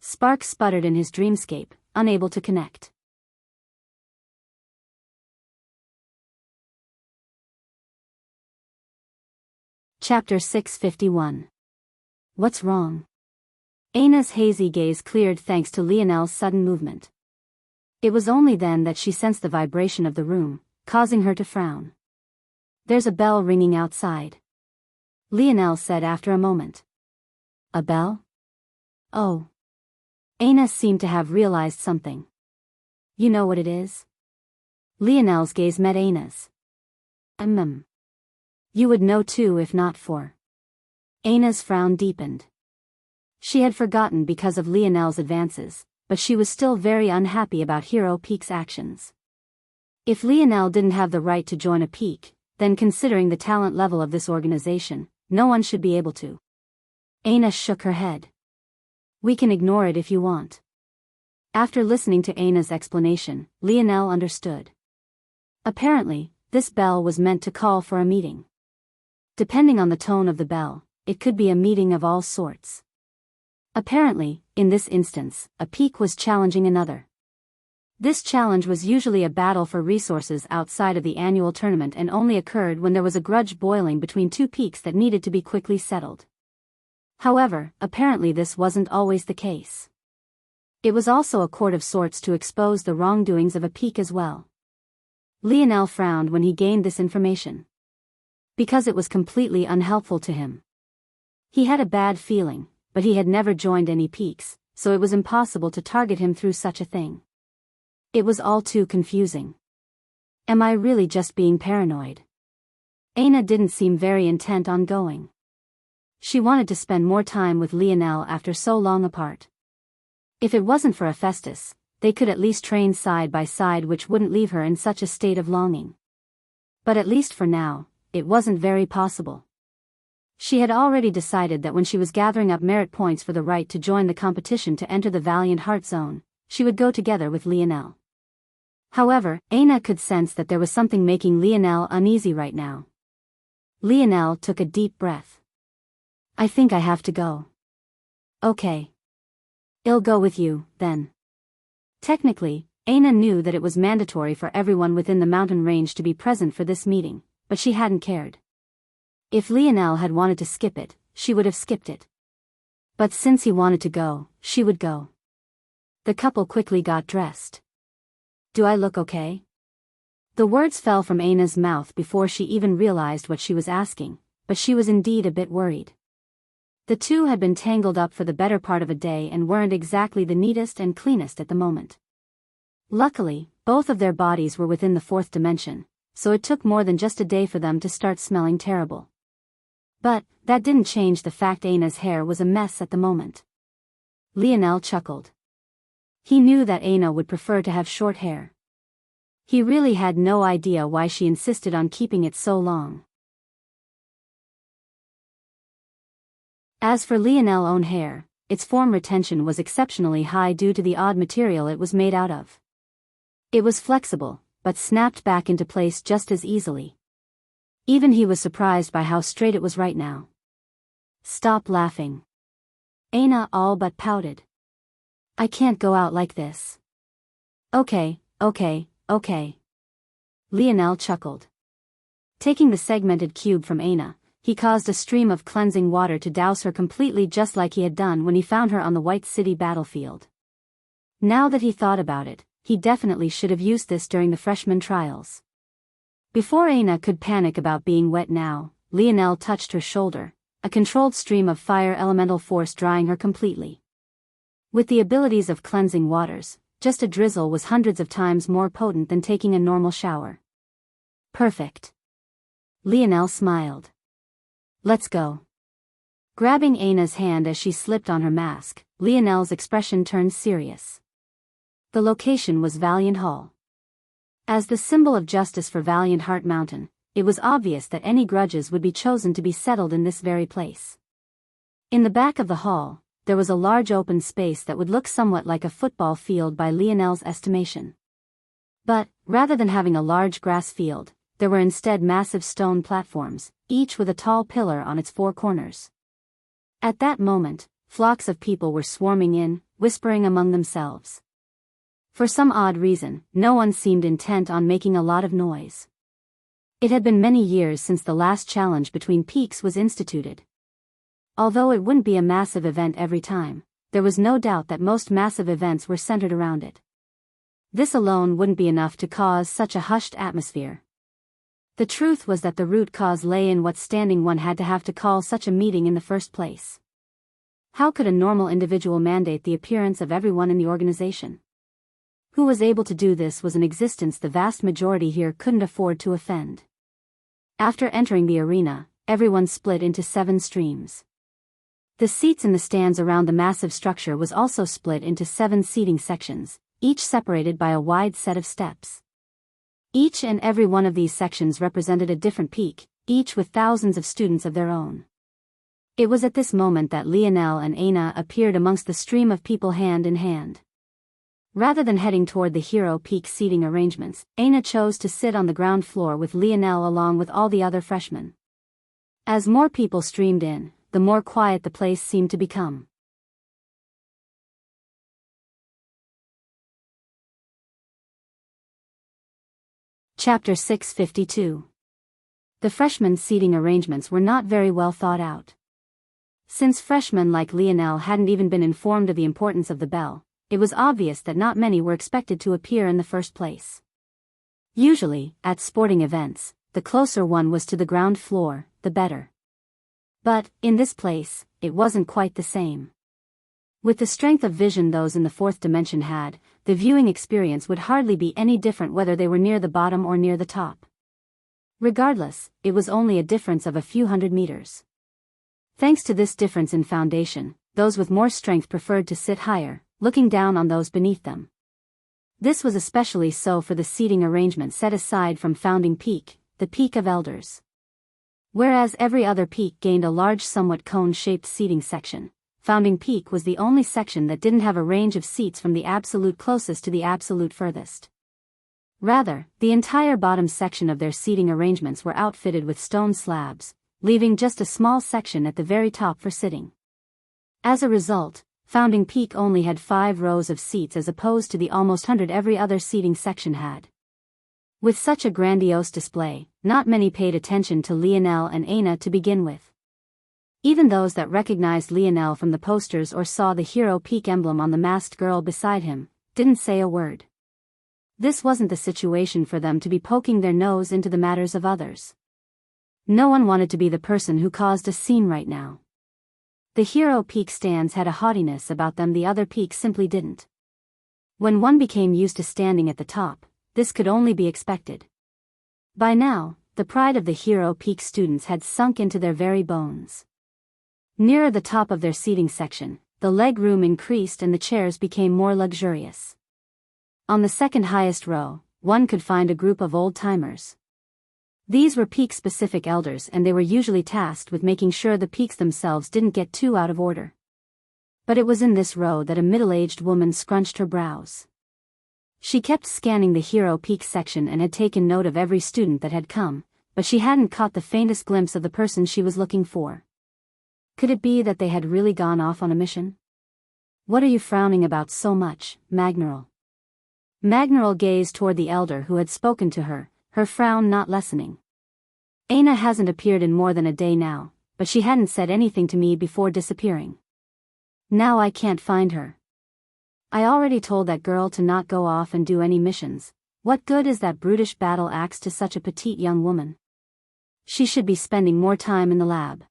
Sparks sputtered in his dreamscape, unable to connect. Chapter 651. What's wrong? Aina's hazy gaze cleared thanks to Lionel's sudden movement. It was only then that she sensed the vibration of the room, causing her to frown. There's a bell ringing outside. Lionel said after a moment. A bell? Oh. Aina seemed to have realized something. You know what it is? Lionel's gaze met Aina's. You would know too if not for. Aina's frown deepened. She had forgotten because of Lionel's advances, but she was still very unhappy about Hero Peak's actions. If Lionel didn't have the right to join a peak, then considering the talent level of this organization, no one should be able to. Aina shook her head. We can ignore it if you want. After listening to Aina's explanation, Lionel understood. Apparently, this bell was meant to call for a meeting. Depending on the tone of the bell, it could be a meeting of all sorts. Apparently, in this instance, a peak was challenging another. This challenge was usually a battle for resources outside of the annual tournament and only occurred when there was a grudge boiling between two peaks that needed to be quickly settled. However, apparently this wasn't always the case. It was also a court of sorts to expose the wrongdoings of a peak as well. Lionel frowned when he gained this information. Because it was completely unhelpful to him. He had a bad feeling, but he had never joined any peaks, so it was impossible to target him through such a thing. It was all too confusing. Am I really just being paranoid? Aina didn't seem very intent on going. She wanted to spend more time with Lionel after so long apart. If it wasn't for Hephaestus, they could at least train side by side, which wouldn't leave her in such a state of longing. But at least for now, it wasn't very possible. She had already decided that when she was gathering up merit points for the right to join the competition to enter the Valiant Heart Zone, she would go together with Lionel. However, Aina could sense that there was something making Lionel uneasy right now. Lionel took a deep breath. I think I have to go. Okay. I'll go with you, then. Technically, Aina knew that it was mandatory for everyone within the mountain range to be present for this meeting, but she hadn't cared. If Lionel had wanted to skip it, she would have skipped it. But since he wanted to go, she would go. The couple quickly got dressed. "Do I look okay?" The words fell from Aina's mouth before she even realized what she was asking, but she was indeed a bit worried. The two had been tangled up for the better part of a day and weren't exactly the neatest and cleanest at the moment. Luckily, both of their bodies were within the fourth dimension, so it took more than just a day for them to start smelling terrible. But that didn't change the fact Aina's hair was a mess at the moment. Lionel chuckled. He knew that Aina would prefer to have short hair. He really had no idea why she insisted on keeping it so long. As for Lionel's own hair, its form retention was exceptionally high due to the odd material it was made out of. It was flexible, but snapped back into place just as easily. Even he was surprised by how straight it was right now. "Stop laughing." Aina all but pouted. "I can't go out like this." Okay. Lionel chuckled. Taking the segmented cube from Aina, he caused a stream of cleansing water to douse her completely just like he had done when he found her on the White City battlefield. Now that he thought about it, he definitely should have used this during the freshman trials. Before Aina could panic about being wet now, Lionel touched her shoulder, a controlled stream of fire elemental force drying her completely. With the abilities of cleansing waters, just a drizzle was hundreds of times more potent than taking a normal shower. Perfect. Lionel smiled. "Let's go." Grabbing Aina's hand as she slipped on her mask, Lionel's expression turned serious. The location was Valiant Hall. As the symbol of justice for Valiant Heart Mountain, it was obvious that any grudges would be chosen to be settled in this very place. In the back of the hall, there was a large open space that would look somewhat like a football field by Lionel's estimation. But, rather than having a large grass field, there were instead massive stone platforms, each with a tall pillar on its four corners. At that moment, flocks of people were swarming in, whispering among themselves. For some odd reason, no one seemed intent on making a lot of noise. It had been many years since the last challenge between peaks was instituted. Although it wouldn't be a massive event every time, there was no doubt that most massive events were centered around it. This alone wouldn't be enough to cause such a hushed atmosphere. The truth was that the root cause lay in what standing one had to have to call such a meeting in the first place. How could a normal individual mandate the appearance of everyone in the organization? Who was able to do this was an existence the vast majority here couldn't afford to offend. After entering the arena, everyone split into 7 streams. The seats in the stands around the massive structure was also split into 7 seating sections, each separated by a wide set of steps. Each and every one of these sections represented a different peak, each with thousands of students of their own. It was at this moment that Lionel and Aina appeared amongst the stream of people hand in hand. Rather than heading toward the Hero Peak seating arrangements, Aina chose to sit on the ground floor with Lionel along with all the other freshmen. As more people streamed in, the more quiet the place seemed to become. Chapter 652. The freshmen' seating arrangements were not very well thought out. Since freshmen like Lionel hadn't even been informed of the importance of the bell, it was obvious that not many were expected to appear in the first place. Usually, at sporting events, the closer one was to the ground floor, the better. But, in this place, it wasn't quite the same. With the strength of vision those in the fourth dimension had, the viewing experience would hardly be any different whether they were near the bottom or near the top. Regardless, it was only a difference of a few hundred meters. Thanks to this difference in foundation, those with more strength preferred to sit higher, looking down on those beneath them. This was especially so for the seating arrangement set aside from Founding Peak, the Peak of Elders. Whereas every other peak gained a large somewhat cone-shaped seating section, Founding Peak was the only section that didn't have a range of seats from the absolute closest to the absolute furthest. Rather, the entire bottom section of their seating arrangements were outfitted with stone slabs, leaving just a small section at the very top for sitting. As a result, Founding Peak only had 5 rows of seats as opposed to the almost 100 every other seating section had. With such a grandiose display, not many paid attention to Lionel and Aina to begin with. Even those that recognized Lionel from the posters or saw the Hero Peak emblem on the masked girl beside him, didn't say a word. This wasn't the situation for them to be poking their nose into the matters of others. No one wanted to be the person who caused a scene right now. The Hero Peak stands had a haughtiness about them the other peaks simply didn't. When one became used to standing at the top, this could only be expected. By now, the pride of the Hero Peak students had sunk into their very bones. Nearer the top of their seating section, the leg room increased and the chairs became more luxurious. On the second highest row, one could find a group of old-timers. These were peak-specific elders and they were usually tasked with making sure the peaks themselves didn't get too out of order. But it was in this row that a middle-aged woman scrunched her brows. She kept scanning the Hero Peak section and had taken note of every student that had come, but she hadn't caught the faintest glimpse of the person she was looking for. Could it be that they had really gone off on a mission? "What are you frowning about so much, Magneral?" Magneral gazed toward the elder who had spoken to her, her frown not lessening. "Aina hasn't appeared in more than a day now, but she hadn't said anything to me before disappearing. Now I can't find her. I already told that girl to not go off and do any missions. What good is that brutish battle axe to such a petite young woman? She should be spending more time in the lab."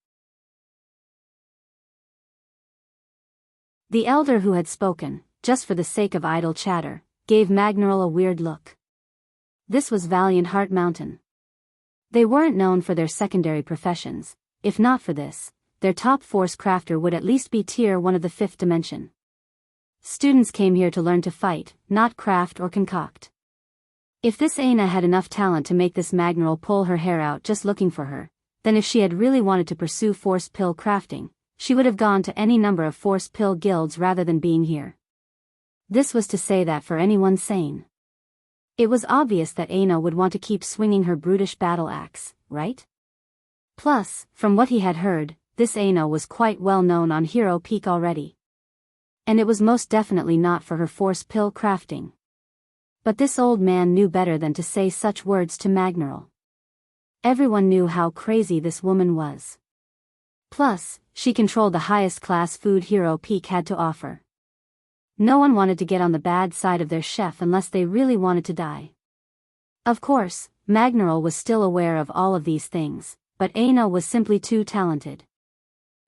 The elder who had spoken, just for the sake of idle chatter, gave Magneral a weird look. This was Valiant Heart Mountain. They weren't known for their secondary professions. If not for this, their top force crafter would at least be tier 1 of the 5th dimension. Students came here to learn to fight, not craft or concoct. If this Aina had enough talent to make this Magneral pull her hair out just looking for her, then if she had really wanted to pursue force pill crafting, she would have gone to any number of force pill guilds rather than being here. This was to say that for anyone sane. It was obvious that Aina would want to keep swinging her brutish battle axe, right? Plus, from what he had heard, this Aina was quite well known on Hero Peak already. And it was most definitely not for her force pill crafting. But this old man knew better than to say such words to Magneral. Everyone knew how crazy this woman was. Plus, she controlled the highest class food Hero Peak had to offer. No one wanted to get on the bad side of their chef unless they really wanted to die. Of course, Magneral was still aware of all of these things, but Aina was simply too talented.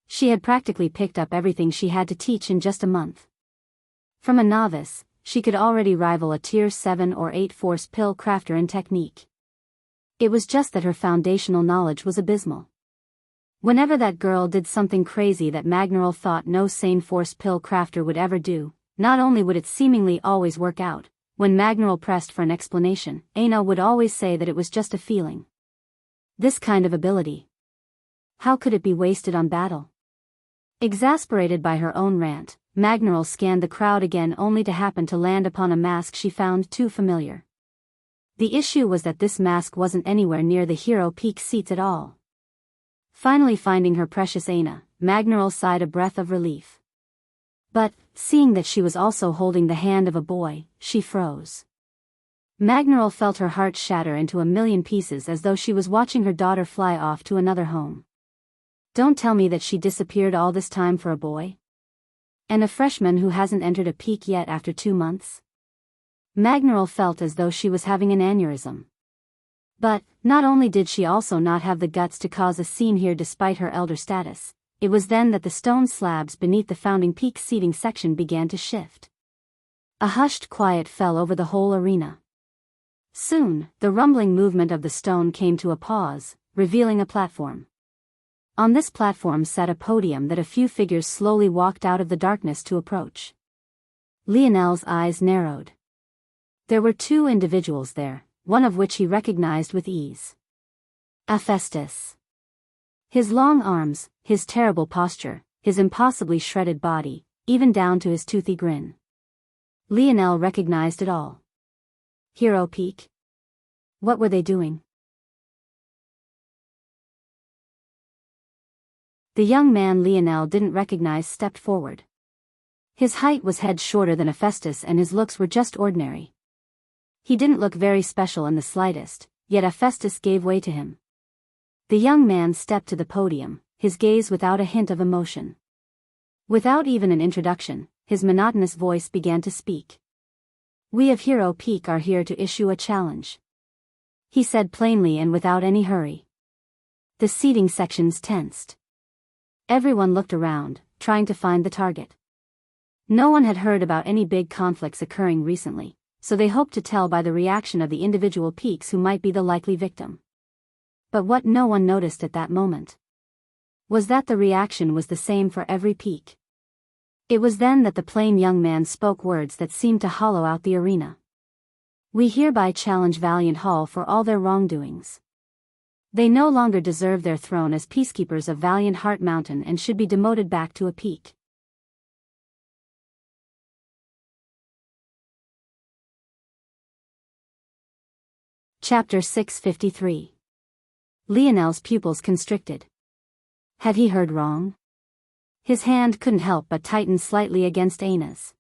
She had practically picked up everything she had to teach in just a month. From a novice, she could already rival a tier 7 or 8 force pill crafter in technique. It was just that her foundational knowledge was abysmal. Whenever that girl did something crazy that Magneral thought no sane force pill crafter would ever do, not only would it seemingly always work out, when Magneral pressed for an explanation, Aina would always say that it was just a feeling. This kind of ability. How could it be wasted on battle? Exasperated by her own rant, Magneral scanned the crowd again only to happen to land upon a mask she found too familiar. The issue was that this mask wasn't anywhere near the Hero Peak seats at all. Finally finding her precious Aina, Magneral sighed a breath of relief. But, seeing that she was also holding the hand of a boy, she froze. Magneral felt her heart shatter into a million pieces as though she was watching her daughter fly off to another home. Don't tell me that she disappeared all this time for a boy? And a freshman who hasn't entered a peak yet after 2 months? Magneral felt as though she was having an aneurysm. But, not only did she also not have the guts to cause a scene here despite her elder status, it was then that the stone slabs beneath the founding peak seating section began to shift. A hushed quiet fell over the whole arena. Soon, the rumbling movement of the stone came to a pause, revealing a platform. On this platform sat a podium that a few figures slowly walked out of the darkness to approach. Lionel's eyes narrowed. There were 2 individuals there, one of which he recognized with ease. Hephaestus. His long arms, his terrible posture, his impossibly shredded body, even down to his toothy grin. Lionel recognized it all. Hero Peak? What were they doing? The young man Lionel didn't recognize stepped forward. His height was head shorter than Hephaestus and his looks were just ordinary. He didn't look very special in the slightest, yet Hephaestus gave way to him. The young man stepped to the podium, his gaze without a hint of emotion. Without even an introduction, his monotonous voice began to speak. "We of Hero Peak are here to issue a challenge," he said plainly and without any hurry. The seating sections tensed. Everyone looked around, trying to find the target. No one had heard about any big conflicts occurring recently, so they hoped to tell by the reaction of the individual peaks who might be the likely victim. But what no one noticed at that moment was that the reaction was the same for every peak. It was then that the plain young man spoke words that seemed to hollow out the arena. "We hereby challenge Valiant Hall for all their wrongdoings. They no longer deserve their throne as peacekeepers of Valiant Heart Mountain and should be demoted back to a peak." Chapter 653. Lionel's pupils constricted. Had he heard wrong? His hand couldn't help but tighten slightly against Anna's.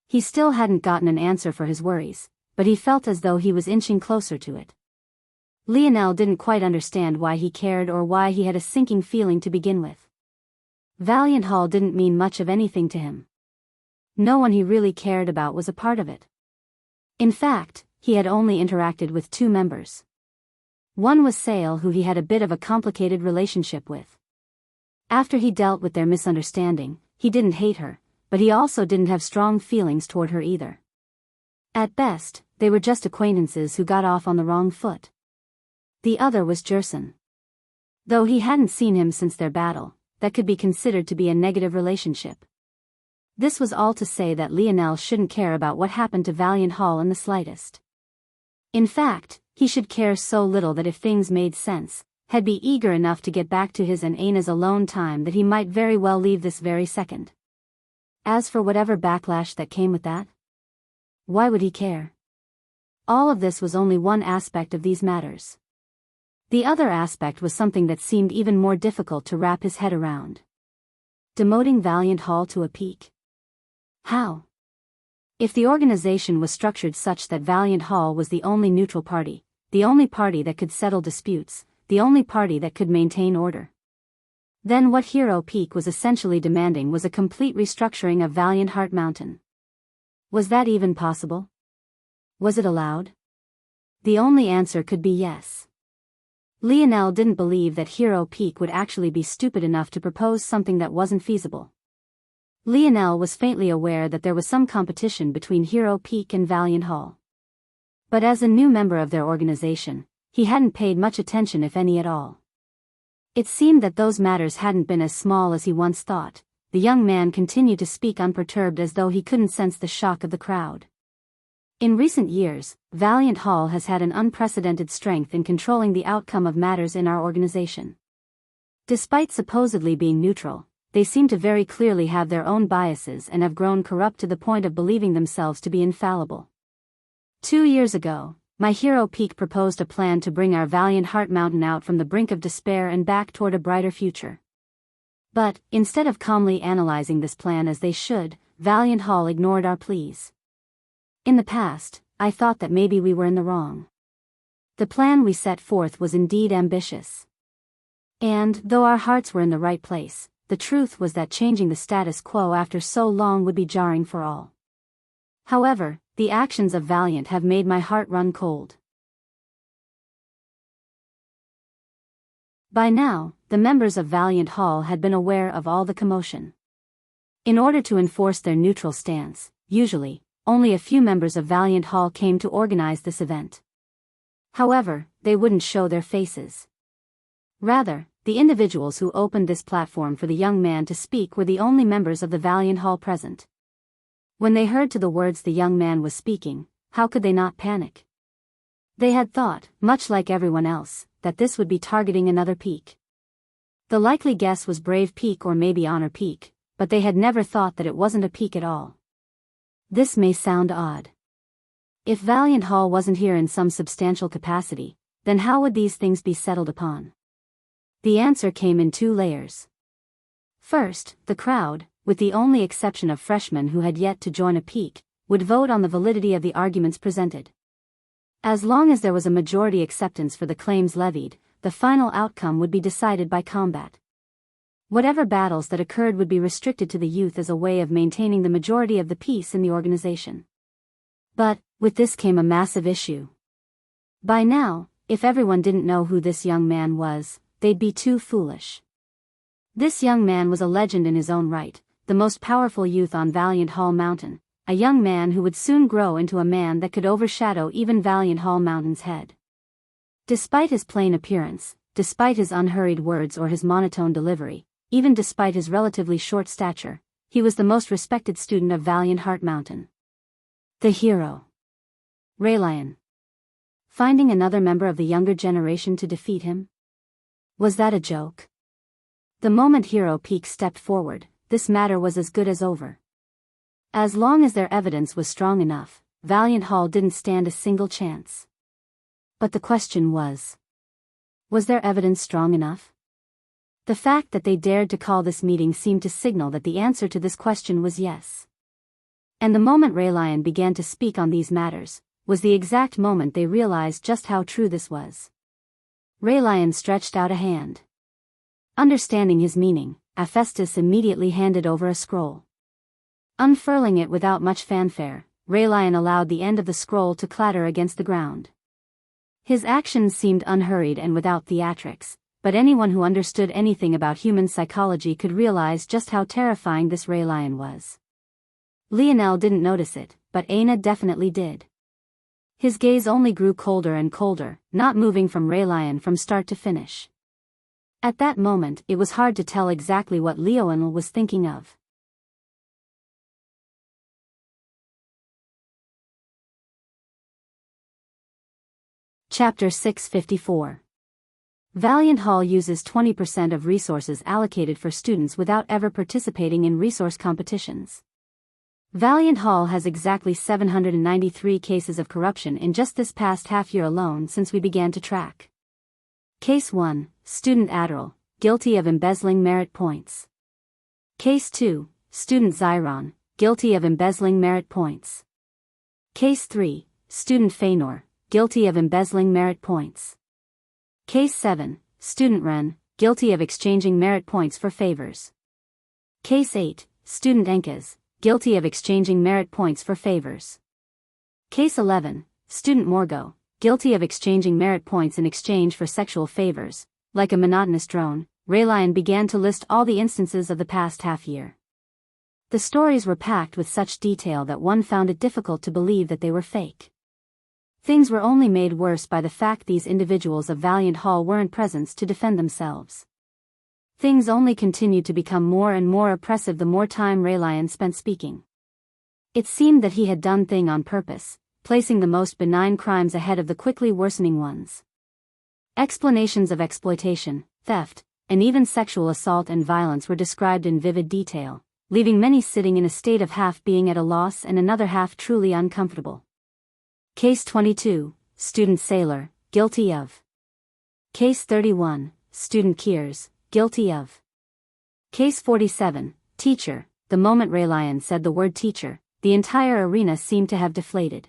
He still hadn't gotten an answer for his worries, but he felt as though he was inching closer to it. Lionel didn't quite understand why he cared or why he had a sinking feeling to begin with. Valiant Hall didn't mean much of anything to him. No one he really cared about was a part of it. In fact, he had only interacted with 2 members. One was Sale, who he had a bit of a complicated relationship with. After he dealt with their misunderstanding, he didn't hate her, but he also didn't have strong feelings toward her either. At best, they were just acquaintances who got off on the wrong foot. The other was Jerson. Though he hadn't seen him since their battle, that could be considered to be a negative relationship. This was all to say that Lionel shouldn't care about what happened to Valiant Hall in the slightest. In fact, he should care so little that if things made sense, he'd be eager enough to get back to his and Anna's alone time that he might very well leave this very second. As for whatever backlash that came with that, why would he care? All of this was only one aspect of these matters. The other aspect was something that seemed even more difficult to wrap his head around. Demoting Valiant Hall to a peak. How? If the organization was structured such that Valiant Hall was the only neutral party, the only party that could settle disputes, the only party that could maintain order, then what Hero Peak was essentially demanding was a complete restructuring of Valiant Heart Mountain. Was that even possible? Was it allowed? The only answer could be yes. Lionel didn't believe that Hero Peak would actually be stupid enough to propose something that wasn't feasible. Lionel was faintly aware that there was some competition between Hero Peak and Valiant Hall. But as a new member of their organization, he hadn't paid much attention, if any at all. It seemed that those matters hadn't been as small as he once thought. The young man continued to speak unperturbed as though he couldn't sense the shock of the crowd. In recent years, Valiant Hall has had an unprecedented strength in controlling the outcome of matters in our organization. Despite supposedly being neutral, they seem to very clearly have their own biases and have grown corrupt to the point of believing themselves to be infallible. 2 years ago, my Hero Peak proposed a plan to bring our Valiant Heart Mountain out from the brink of despair and back toward a brighter future. But, instead of calmly analyzing this plan as they should, Valiant Hall ignored our pleas. In the past, I thought that maybe we were in the wrong. The plan we set forth was indeed ambitious. And, though our hearts were in the right place, the truth was that changing the status quo after so long would be jarring for all. However, the actions of Valiant have made my heart run cold. By now, the members of Valiant Hall had been aware of all the commotion. In order to enforce their neutral stance, usually, only a few members of Valiant Hall came to organize this event. However, they wouldn't show their faces. Rather, the individuals who opened this platform for the young man to speak were the only members of the Valiant Hall present. When they heard to the words the young man was speaking, how could they not panic? They had thought, much like everyone else, that this would be targeting another peak. The likely guess was Brave Peak or maybe Honor Peak, but they had never thought that it wasn't a peak at all. This may sound odd. If Valiant Hall wasn't here in some substantial capacity, then how would these things be settled upon? The answer came in 2 layers. First, the crowd, with the only exception of freshmen who had yet to join a peak, would vote on the validity of the arguments presented. As long as there was a majority acceptance for the claims levied, the final outcome would be decided by combat. Whatever battles that occurred would be restricted to the youth as a way of maintaining the majority of the peace in the organization. But, with this came a massive issue. By now, if everyone didn't know who this young man was, they'd be too foolish. This young man was a legend in his own right, the most powerful youth on Valiant Hall Mountain, a young man who would soon grow into a man that could overshadow even Valiant Hall Mountain's head. Despite his plain appearance, despite his unhurried words or his monotone delivery, even despite his relatively short stature, he was the most respected student of Valiant Heart Mountain. The hero. Raylian. Finding another member of the younger generation to defeat him? Was that a joke? The moment Hero Peak stepped forward, this matter was as good as over. As long as their evidence was strong enough, Valiant Hall didn't stand a single chance. But the question was their evidence strong enough? The fact that they dared to call this meeting seemed to signal that the answer to this question was yes. And the moment Raylian began to speak on these matters, was the exact moment they realized just how true this was. Raylian stretched out a hand. Understanding his meaning, Hephaestus immediately handed over a scroll. Unfurling it without much fanfare, Raylian allowed the end of the scroll to clatter against the ground. His actions seemed unhurried and without theatrics, but anyone who understood anything about human psychology could realize just how terrifying this Raylian was. Lionel didn't notice it, but Aina definitely did. His gaze only grew colder and colder, not moving from Raylian from start to finish. At that moment it was hard to tell exactly what Lionel was thinking of. Chapter 654. Valiant Hall uses 20% of resources allocated for students without ever participating in resource competitions. Valiant Hall has exactly 793 cases of corruption in just this past half year alone since we began to track. Case 1, Student Adderall, guilty of embezzling merit points. Case 2, Student Zyron, guilty of embezzling merit points. Case 3, Student Feanor, guilty of embezzling merit points. Case 7, Student Ren, guilty of exchanging merit points for favors. Case 8, Student Enkes, guilty of exchanging merit points for favors. Case 11, Student Morgo, guilty of exchanging merit points in exchange for sexual favors. Like a monotonous drone, Raylian began to list all the instances of the past half year. The stories were packed with such detail that one found it difficult to believe that they were fake. Things were only made worse by the fact these individuals of Valiant Hall weren't present to defend themselves. Things only continued to become more and more oppressive the more time Raylian spent speaking. It seemed that he had done things on purpose, placing the most benign crimes ahead of the quickly worsening ones. Explanations of exploitation, theft, and even sexual assault and violence were described in vivid detail, leaving many sitting in a state of half being at a loss and another half truly uncomfortable. Case 22, Student Sailor, guilty of. Case 31, Student Kiers, guilty of. Case 47, Teacher. The moment Raylian said the word teacher, the entire arena seemed to have deflated.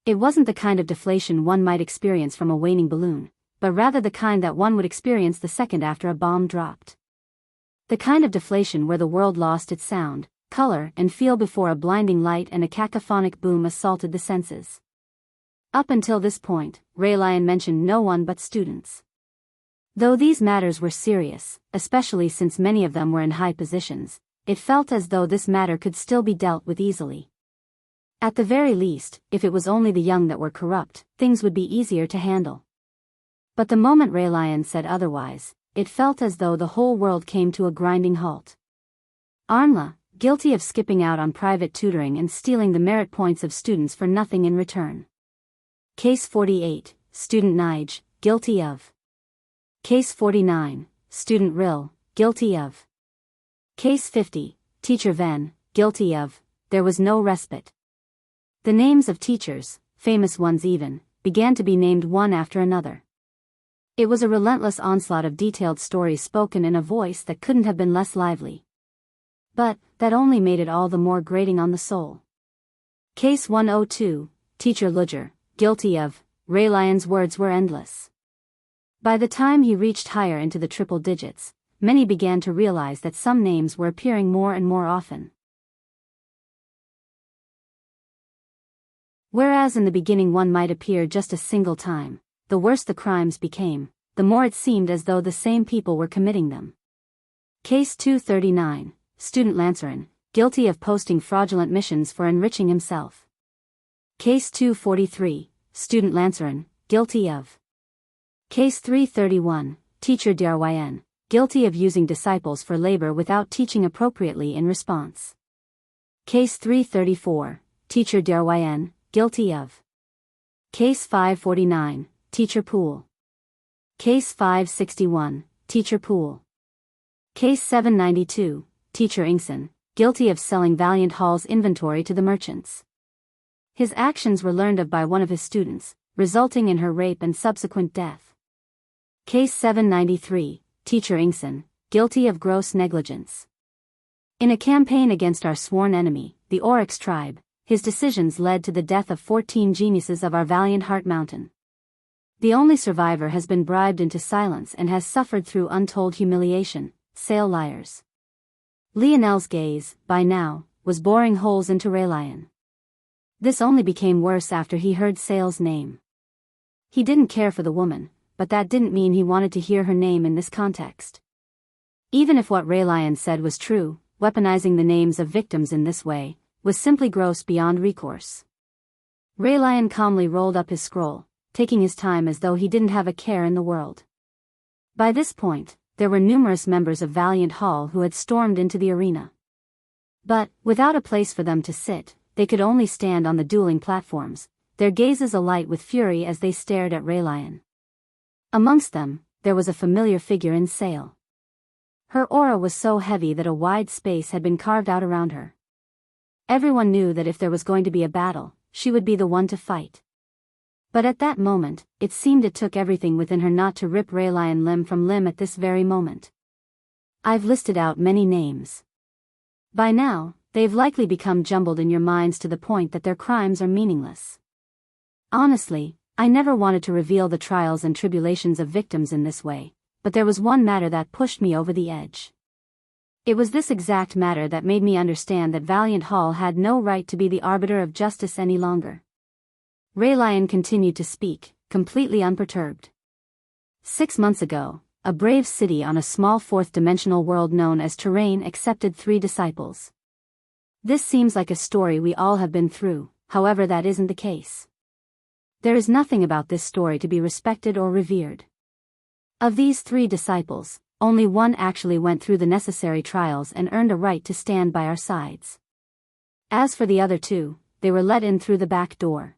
It wasn't the kind of deflation one might experience from a waning balloon, but rather the kind that one would experience the second after a bomb dropped. The kind of deflation where the world lost its sound, color, and feel before a blinding light and a cacophonic boom assaulted the senses. Up until this point, Raylian mentioned no one but students. Though these matters were serious, especially since many of them were in high positions, it felt as though this matter could still be dealt with easily. At the very least, if it was only the young that were corrupt, things would be easier to handle. But the moment Raylian said otherwise, it felt as though the whole world came to a grinding halt. Arnla, guilty of skipping out on private tutoring and stealing the merit points of students for nothing in return. Case 48, Student Nige, guilty of. Case 49, Student Rill, guilty of. Case 50, Teacher Ven, guilty of. There was no respite. The names of teachers, famous ones even, began to be named one after another. It was a relentless onslaught of detailed stories spoken in a voice that couldn't have been less lively. But that only made it all the more grating on the soul. Case 102, Teacher Ludger, guilty of. Raylion's words were endless. By the time he reached higher into the triple digits, many began to realize that some names were appearing more and more often. Whereas in the beginning one might appear just a single time, the worse the crimes became, the more it seemed as though the same people were committing them. Case 239, Student Lancerin, guilty of posting fraudulent missions for enriching himself. Case 243, Student Lancerin, guilty of. Case 331, Teacher Dyryn, guilty of using disciples for labor without teaching appropriately in response. Case 334, Teacher Dyryn, guilty of. Case 549, Teacher Pool. Case 561, Teacher Pool. Case 792, Teacher Ingson, guilty of selling Valiant Hall's inventory to the merchants. His actions were learned of by one of his students, resulting in her rape and subsequent death. Case 793, Teacher Ingson, guilty of gross negligence. In a campaign against our sworn enemy, the Oryx tribe, his decisions led to the death of 14 geniuses of our valiant Heart Mountain. The only survivor has been bribed into silence and has suffered through untold humiliation. Sale liars. Lionel's gaze, by now, was boring holes into Raylion. This only became worse after he heard Sale's name. He didn't care for the woman, but that didn't mean he wanted to hear her name in this context. Even if what Raylion said was true, weaponizing the names of victims in this way was simply gross beyond recourse. Raylion calmly rolled up his scroll, taking his time as though he didn't have a care in the world. By this point, there were numerous members of Valiant Hall who had stormed into the arena. But, without a place for them to sit, they could only stand on the dueling platforms, their gazes alight with fury as they stared at Raylion. Amongst them, there was a familiar figure in Sale. Her aura was so heavy that a wide space had been carved out around her. Everyone knew that if there was going to be a battle, she would be the one to fight. But at that moment, it seemed it took everything within her not to rip Raylion limb from limb at this very moment. I've listed out many names. By now, they've likely become jumbled in your minds to the point that their crimes are meaningless. Honestly, I never wanted to reveal the trials and tribulations of victims in this way, but there was one matter that pushed me over the edge. It was this exact matter that made me understand that Valiant Hall had no right to be the arbiter of justice any longer. Raylion continued to speak, completely unperturbed. 6 months ago, a brave city on a small fourth-dimensional world known as Terrain accepted 3 disciples. This seems like a story we all have been through, however that isn't the case. There is nothing about this story to be respected or revered. Of these 3 disciples, only one actually went through the necessary trials and earned a right to stand by our sides. As for the other 2, they were let in through the back door.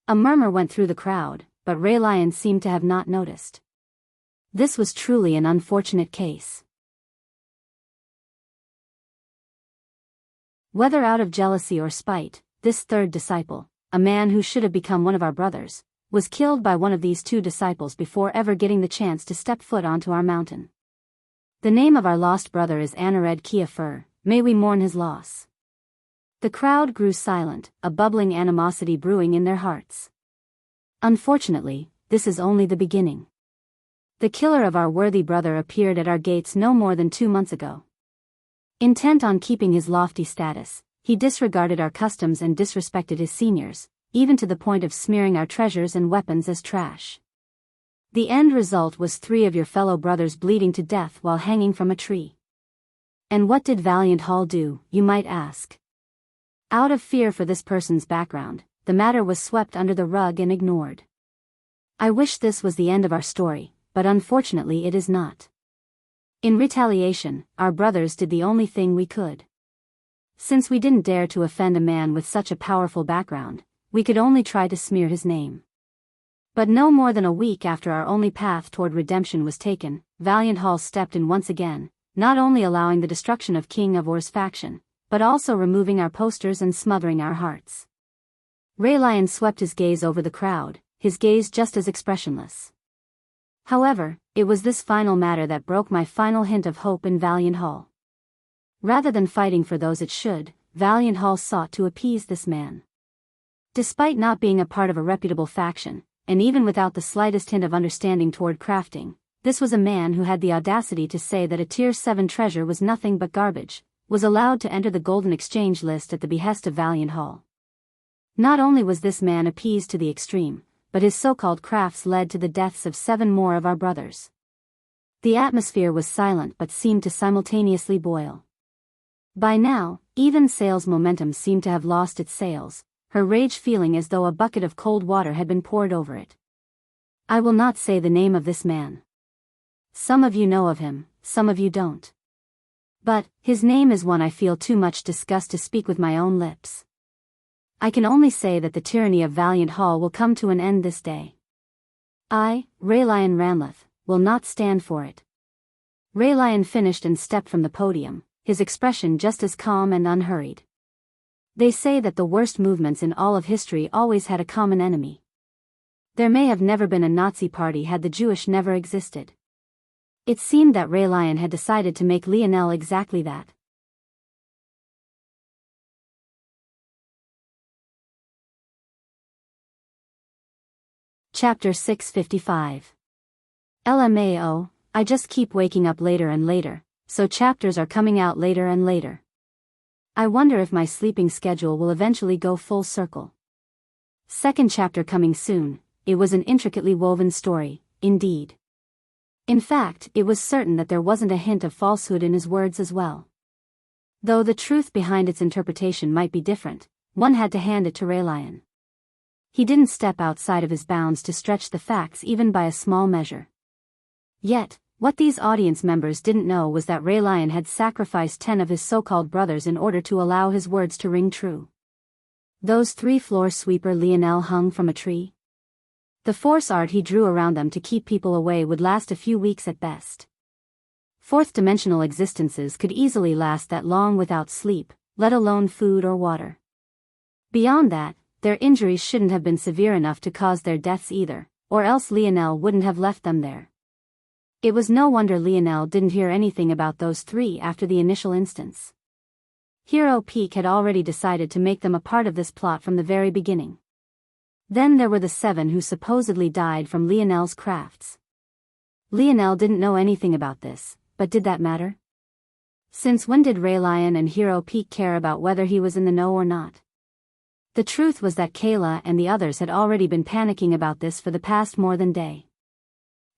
A murmur went through the crowd, but Raylion seemed to have not noticed. This was truly an unfortunate case. Whether out of jealousy or spite, this 3rd disciple, a man who should have become one of our brothers, was killed by one of these 2 disciples before ever getting the chance to step foot onto our mountain. The name of our lost brother is Anared Kiafur, may we mourn his loss. The crowd grew silent, a bubbling animosity brewing in their hearts. Unfortunately, this is only the beginning. The killer of our worthy brother appeared at our gates no more than 2 months ago. Intent on keeping his lofty status, he disregarded our customs and disrespected his seniors, even to the point of smearing our treasures and weapons as trash. The end result was 3 of your fellow brothers bleeding to death while hanging from a tree. And what did Valiant Hall do, you might ask? Out of fear for this person's background, the matter was swept under the rug and ignored. I wish this was the end of our story, but unfortunately it is not. In retaliation, our brothers did the only thing we could. Since we didn't dare to offend a man with such a powerful background, we could only try to smear his name. But no more than a week after our only path toward redemption was taken, Valiant Hall stepped in once again, not only allowing the destruction of King Avor's faction, but also removing our posters and smothering our hearts. Raylion swept his gaze over the crowd, his gaze just as expressionless. However, it was this final matter that broke my final hint of hope in Valiant Hall. Rather than fighting for those it should, Valiant Hall sought to appease this man. Despite not being a part of a reputable faction, and even without the slightest hint of understanding toward crafting, this was a man who had the audacity to say that a Tier 7 treasure was nothing but garbage, was allowed to enter the Golden Exchange list at the behest of Valiant Hall. Not only was this man appeased to the extreme, but his so-called crafts led to the deaths of 7 more of our brothers. The atmosphere was silent but seemed to simultaneously boil. By now, even Sail's momentum seemed to have lost its sails, her rage feeling as though a bucket of cold water had been poured over it. I will not say the name of this man. Some of you know of him, some of you don't. But, his name is one I feel too much disgust to speak with my own lips. I can only say that the tyranny of Valiant Hall will come to an end this day. I, Raylion Ranlith, will not stand for it. Raylion finished and stepped from the podium, his expression just as calm and unhurried. They say that the worst movements in all of history always had a common enemy. There may have never been a Nazi party had the Jewish never existed. It seemed that Raylion had decided to make Lionel exactly that. Chapter 655. LMAO, I just keep waking up later and later, so chapters are coming out later and later. I wonder if my sleeping schedule will eventually go full circle. Second chapter coming soon. It was an intricately woven story, indeed. In fact, it was certain that there wasn't a hint of falsehood in his words as well. Though the truth behind its interpretation might be different, one had to hand it to Raylion. He didn't step outside of his bounds to stretch the facts even by a small measure. Yet, what these audience members didn't know was that Raylion had sacrificed 10 of his so-called brothers in order to allow his words to ring true. Those 3 floor sweeper Lionel hung from a tree. The force art he drew around them to keep people away would last a few weeks at best. Fourth-dimensional existences could easily last that long without sleep, let alone food or water. Beyond that, their injuries shouldn't have been severe enough to cause their deaths either, or else Lionel wouldn't have left them there. It was no wonder Lionel didn't hear anything about those 3 after the initial instance. Hero Peak had already decided to make them a part of this plot from the very beginning. Then there were the 7 who supposedly died from Lionel's crafts. Lionel didn't know anything about this, but did that matter? Since when did Raylion and Hero Peak care about whether he was in the know or not? The truth was that Kayla and the others had already been panicking about this for the past more than day.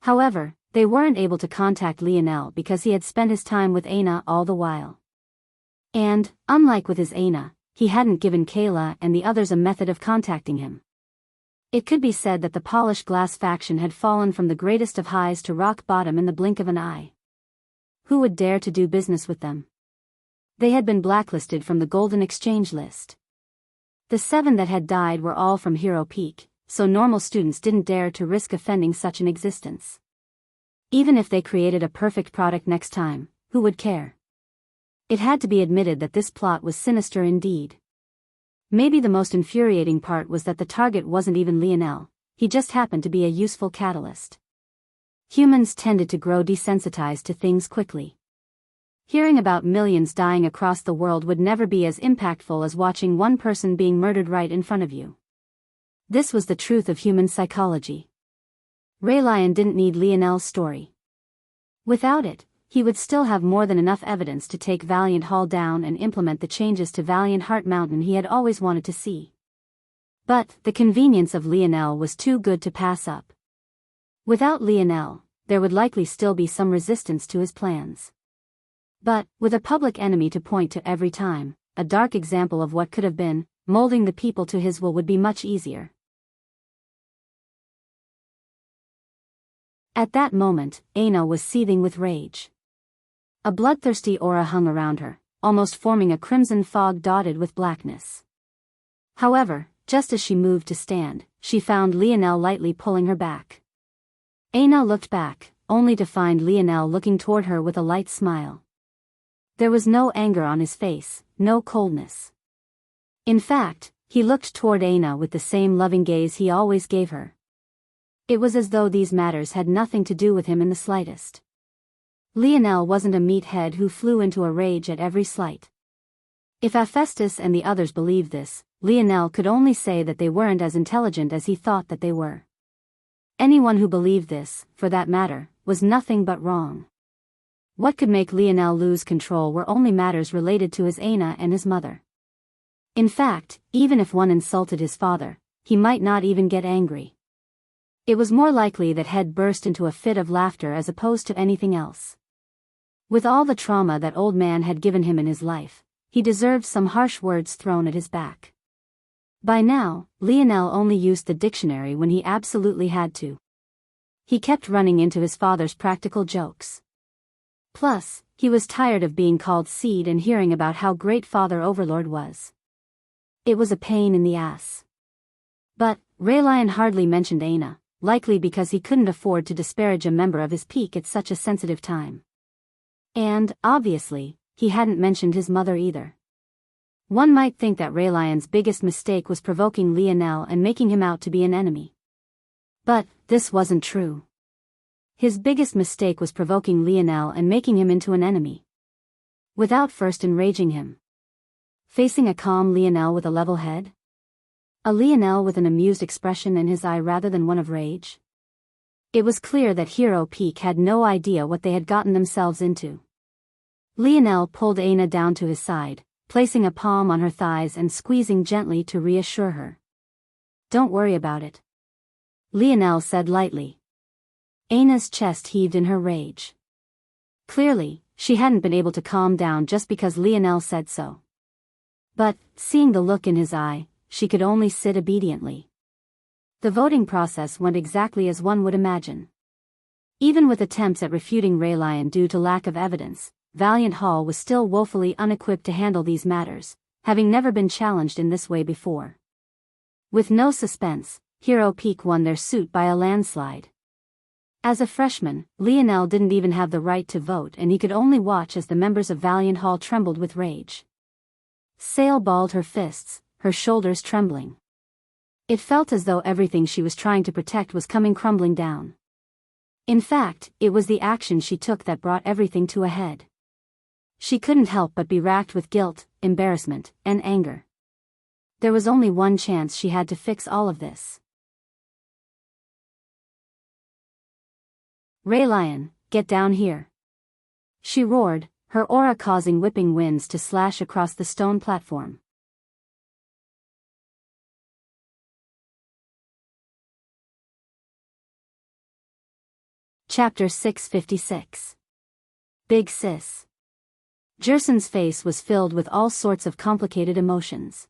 However, they weren't able to contact Lionel because he had spent his time with Aina all the while. And, unlike with his Aina, he hadn't given Kayla and the others a method of contacting him. It could be said that the polished glass faction had fallen from the greatest of highs to rock bottom in the blink of an eye. Who would dare to do business with them? They had been blacklisted from the Golden Exchange list. The 7 that had died were all from Hero Peak, so normal students didn't dare to risk offending such an existence. Even if they created a perfect product next time, who would care? It had to be admitted that this plot was sinister indeed. Maybe the most infuriating part was that the target wasn't even Lionel, he just happened to be a useful catalyst. Humans tended to grow desensitized to things quickly. Hearing about millions dying across the world would never be as impactful as watching one person being murdered right in front of you. This was the truth of human psychology. Raylion didn't need Lionel's story. Without it, he would still have more than enough evidence to take Valiant Hall down and implement the changes to Valiant Heart Mountain he had always wanted to see. But the convenience of Lionel was too good to pass up. Without Lionel, there would likely still be some resistance to his plans. But, with a public enemy to point to every time, a dark example of what could have been, molding the people to his will would be much easier. At that moment, Aina was seething with rage. A bloodthirsty aura hung around her, almost forming a crimson fog dotted with blackness. However, just as she moved to stand, she found Lionel lightly pulling her back. Aina looked back, only to find Lionel looking toward her with a light smile. There was no anger on his face, no coldness. In fact, he looked toward Aina with the same loving gaze he always gave her. It was as though these matters had nothing to do with him in the slightest. Lionel wasn't a meathead who flew into a rage at every slight. If Hephaestus and the others believed this, Lionel could only say that they weren't as intelligent as he thought that they were. Anyone who believed this, for that matter, was nothing but wrong. What could make Lionel lose control were only matters related to his Aina and his mother. In fact, even if one insulted his father, he might not even get angry. It was more likely that he'd burst into a fit of laughter as opposed to anything else. With all the trauma that old man had given him in his life, he deserved some harsh words thrown at his back. By now, Lionel only used the dictionary when he absolutely had to. He kept running into his father's practical jokes. Plus, he was tired of being called Seed and hearing about how great Father Overlord was. It was a pain in the ass. But, Raylion hardly mentioned Aina, likely because he couldn't afford to disparage a member of his peak at such a sensitive time. And, obviously, he hadn't mentioned his mother either. One might think that Raylion's biggest mistake was provoking Lionel and making him out to be an enemy. But, this wasn't true. His biggest mistake was provoking Lionel and making him into an enemy. Without first enraging him. Facing a calm Lionel with a level head? A Lionel with an amused expression in his eye rather than one of rage? It was clear that Hero Peak had no idea what they had gotten themselves into. Lionel pulled Aina down to his side, placing a palm on her thighs and squeezing gently to reassure her. "Don't worry about it," Lionel said lightly. Aina's chest heaved in her rage. Clearly, she hadn't been able to calm down just because Lionel said so. But, seeing the look in his eye, she could only sit obediently. The voting process went exactly as one would imagine. Even with attempts at refuting Raylion due to lack of evidence, Valiant Hall was still woefully unequipped to handle these matters, having never been challenged in this way before. With no suspense, Hero Peak won their suit by a landslide. As a freshman, Lionel didn't even have the right to vote and he could only watch as the members of Valiant Hall trembled with rage. Sail balled her fists, her shoulders trembling. It felt as though everything she was trying to protect was coming crumbling down. In fact, it was the action she took that brought everything to a head. She couldn't help but be racked with guilt, embarrassment, and anger. There was only one chance she had to fix all of this. "Raylion, get down here," she roared, her aura causing whipping winds to slash across the stone platform. Chapter 656. Big Sis. Jerson's face was filled with all sorts of complicated emotions.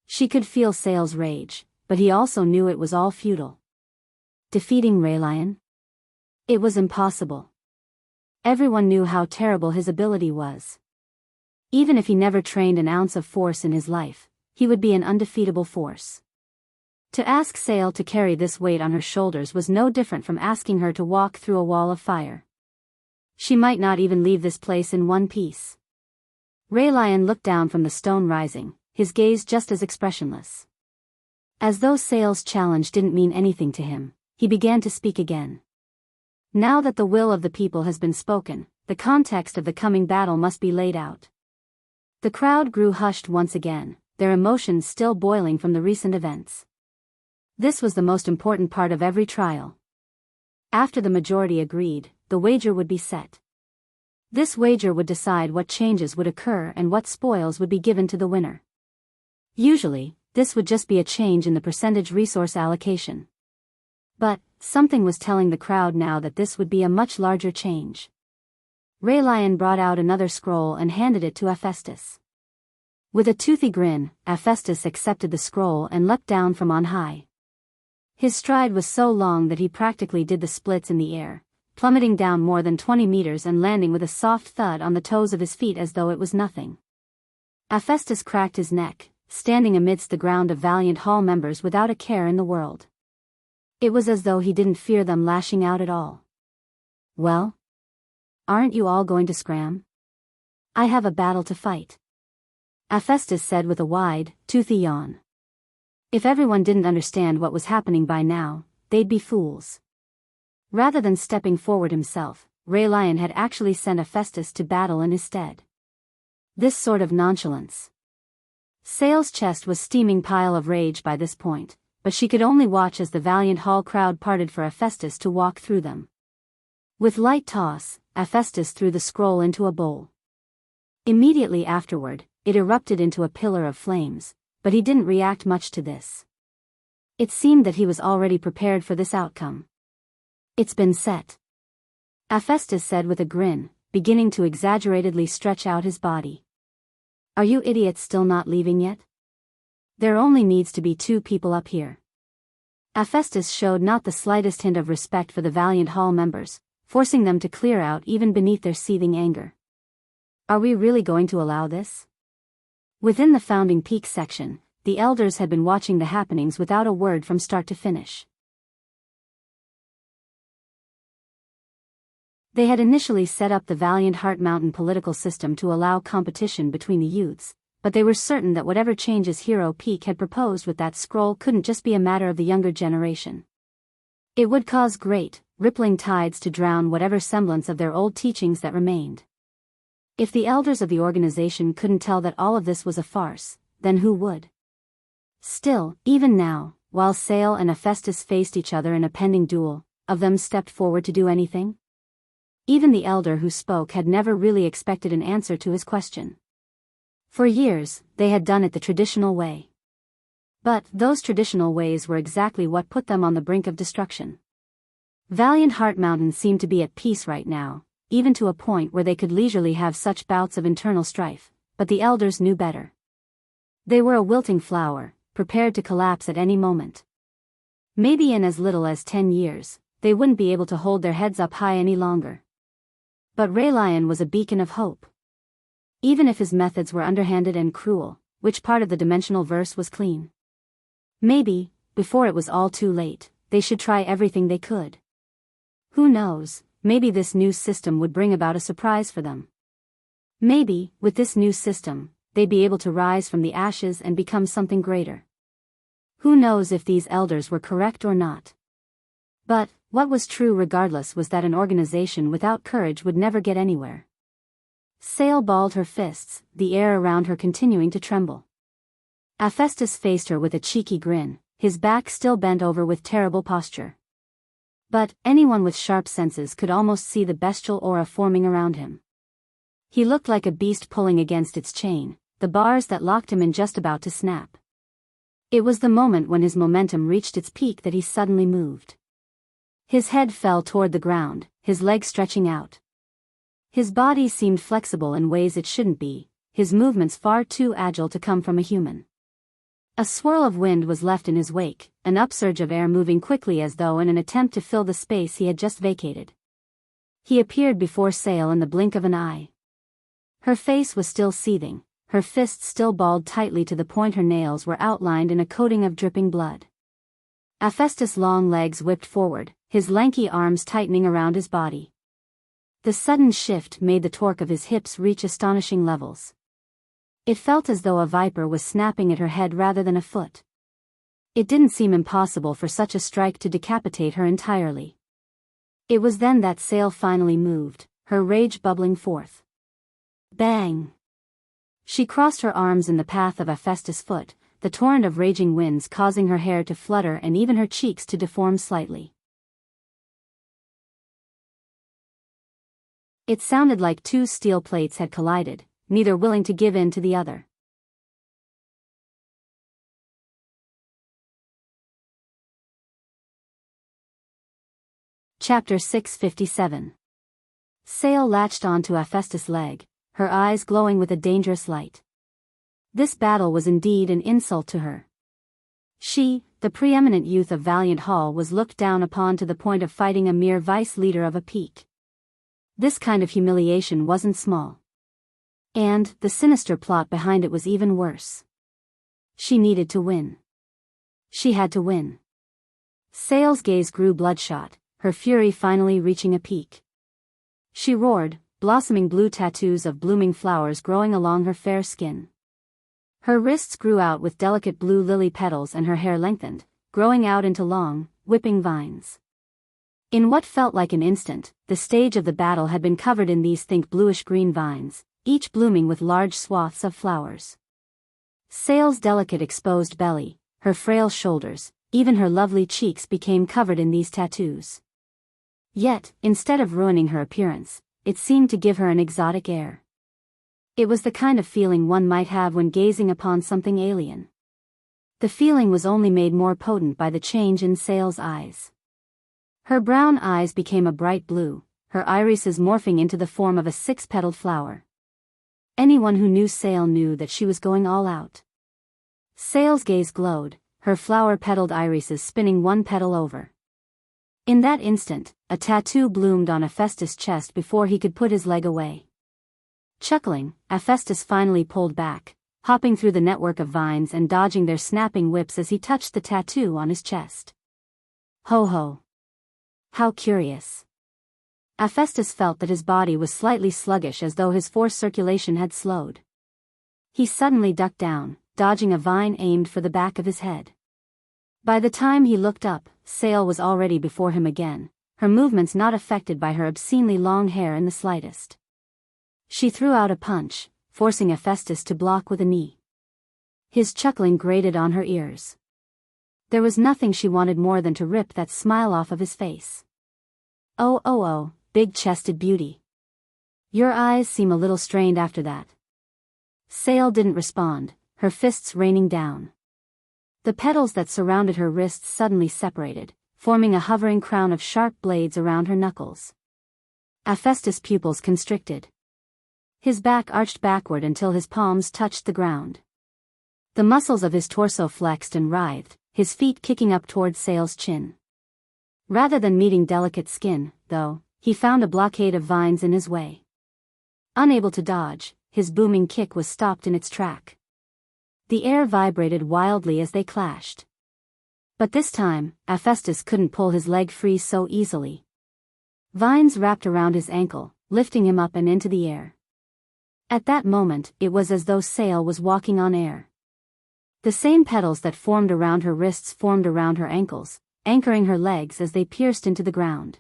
She could feel Sail's rage, but he also knew it was all futile. Defeating Raylion? It was impossible. Everyone knew how terrible his ability was. Even if he never trained an ounce of force in his life, he would be an undefeatable force. To ask Sail to carry this weight on her shoulders was no different from asking her to walk through a wall of fire. She might not even leave this place in one piece. Raylion looked down from the stone rising, his gaze just as expressionless. As though Sail's challenge didn't mean anything to him, he began to speak again. Now that the will of the people has been spoken, the context of the coming battle must be laid out. The crowd grew hushed once again, their emotions still boiling from the recent events. This was the most important part of every trial. After the majority agreed, the wager would be set. This wager would decide what changes would occur and what spoils would be given to the winner. Usually, this would just be a change in the percentage resource allocation. But, something was telling the crowd now that this would be a much larger change. Raylion brought out another scroll and handed it to Hephaestus. With a toothy grin, Hephaestus accepted the scroll and leapt down from on high. His stride was so long that he practically did the splits in the air, plummeting down more than 20 meters and landing with a soft thud on the toes of his feet as though it was nothing. Hephaestus cracked his neck, standing amidst the ground of Valiant Hall members without a care in the world. It was as though he didn't fear them lashing out at all. "Well? Aren't you all going to scram? I have a battle to fight," Hephaestus said with a wide, toothy yawn. If everyone didn't understand what was happening by now, they'd be fools. Rather than stepping forward himself, Raylion had actually sent Hephaestus to battle in his stead. This sort of nonchalance. Sale's chest was steaming pile of rage by this point, but she could only watch as the valiant hall crowd parted for Hephaestus to walk through them. With light toss, Hephaestus threw the scroll into a bowl. Immediately afterward, it erupted into a pillar of flames, but he didn't react much to this. It seemed that he was already prepared for this outcome. "It's been set," Hephaestus said with a grin, beginning to exaggeratedly stretch out his body. "Are you idiots still not leaving yet? There only needs to be 2 people up here." Hephaestus showed not the slightest hint of respect for the valiant hall members, forcing them to clear out even beneath their seething anger. "Are we really going to allow this?" Within the Founding Peak section, the elders had been watching the happenings without a word from start to finish. They had initially set up the Valiant Heart Mountain political system to allow competition between the youths, but they were certain that whatever changes Hero Peak had proposed with that scroll couldn't just be a matter of the younger generation. It would cause great, rippling tides to drown whatever semblance of their old teachings that remained. If the elders of the organization couldn't tell that all of this was a farce, then who would? Still, even now, while Sale and Hephaestus faced each other in a pending duel, of them stepped forward to do anything? Even the elder who spoke had never really expected an answer to his question. For years, they had done it the traditional way. But those traditional ways were exactly what put them on the brink of destruction. Valiant Heart Mountain seemed to be at peace right now, even to a point where they could leisurely have such bouts of internal strife, but the elders knew better. They were a wilting flower, prepared to collapse at any moment. Maybe in as little as 10 years, they wouldn't be able to hold their heads up high any longer. But Raylion was a beacon of hope. Even if his methods were underhanded and cruel, which part of the dimensional verse was clean? Maybe, before it was all too late, they should try everything they could. Who knows, maybe this new system would bring about a surprise for them. Maybe, with this new system, they'd be able to rise from the ashes and become something greater. Who knows if these elders were correct or not? But, what was true regardless was that an organization without courage would never get anywhere. Sale balled her fists, the air around her continuing to tremble. Hephaestus faced her with a cheeky grin, his back still bent over with terrible posture. But anyone with sharp senses could almost see the bestial aura forming around him. He looked like a beast pulling against its chain, the bars that locked him in just about to snap. It was the moment when his momentum reached its peak that he suddenly moved. His head fell toward the ground, his legs stretching out. His body seemed flexible in ways it shouldn't be, his movements far too agile to come from a human. A swirl of wind was left in his wake, an upsurge of air moving quickly as though in an attempt to fill the space he had just vacated. He appeared before Sale in the blink of an eye. Her face was still seething, her fists still balled tightly to the point her nails were outlined in a coating of dripping blood. Hephaestus' long legs whipped forward, his lanky arms tightening around his body. The sudden shift made the torque of his hips reach astonishing levels. It felt as though a viper was snapping at her head rather than a foot. It didn't seem impossible for such a strike to decapitate her entirely. It was then that Sale finally moved, her rage bubbling forth. Bang! She crossed her arms in the path of Hephaestus' foot, the torrent of raging winds causing her hair to flutter and even her cheeks to deform slightly. It sounded like 2 steel plates had collided, neither willing to give in to the other. Chapter 657. Sale latched onto Hephaestus' leg, her eyes glowing with a dangerous light. This battle was indeed an insult to her. She, the preeminent youth of Valiant Hall, was looked down upon to the point of fighting a mere vice leader of a peak. This kind of humiliation wasn't small. And the sinister plot behind it was even worse. She needed to win. She had to win. Sale's gaze grew bloodshot, her fury finally reaching a peak. She roared, blossoming blue tattoos of blooming flowers growing along her fair skin. Her wrists grew out with delicate blue lily petals and her hair lengthened, growing out into long, whipping vines. In what felt like an instant, the stage of the battle had been covered in these thick bluish-green vines, each blooming with large swaths of flowers. Sale's delicate exposed belly, her frail shoulders, even her lovely cheeks became covered in these tattoos. Yet, instead of ruining her appearance, it seemed to give her an exotic air. It was the kind of feeling one might have when gazing upon something alien. The feeling was only made more potent by the change in Sale's eyes. Her brown eyes became a bright blue, her irises morphing into the form of a six-petaled flower. Anyone who knew Sale knew that she was going all out. Sale's gaze glowed, her flower-petaled irises spinning one petal over. In that instant, a tattoo bloomed on Hephaestus' chest before he could put his leg away. Chuckling, Hephaestus finally pulled back, hopping through the network of vines and dodging their snapping whips as he touched the tattoo on his chest. Ho ho! How curious! Hephaestus felt that his body was slightly sluggish as though his force circulation had slowed. He suddenly ducked down, dodging a vine aimed for the back of his head. By the time he looked up, Sale was already before him again, her movements not affected by her obscenely long hair in the slightest. She threw out a punch, forcing Hephaestus to block with a knee. His chuckling grated on her ears. There was nothing she wanted more than to rip that smile off of his face. Oh, big-chested beauty. Your eyes seem a little strained after that. Sale didn't respond, her fists raining down. The petals that surrounded her wrists suddenly separated, forming a hovering crown of sharp blades around her knuckles. Hephaestus' pupils constricted. His back arched backward until his palms touched the ground. The muscles of his torso flexed and writhed, his feet kicking up toward Sale's chin. Rather than meeting delicate skin, though, he found a blockade of vines in his way. Unable to dodge, his booming kick was stopped in its track. The air vibrated wildly as they clashed. But this time, Hephaestus couldn't pull his leg free so easily. Vines wrapped around his ankle, lifting him up and into the air. At that moment, it was as though Sale was walking on air. The same petals that formed around her wrists formed around her ankles, anchoring her legs as they pierced into the ground.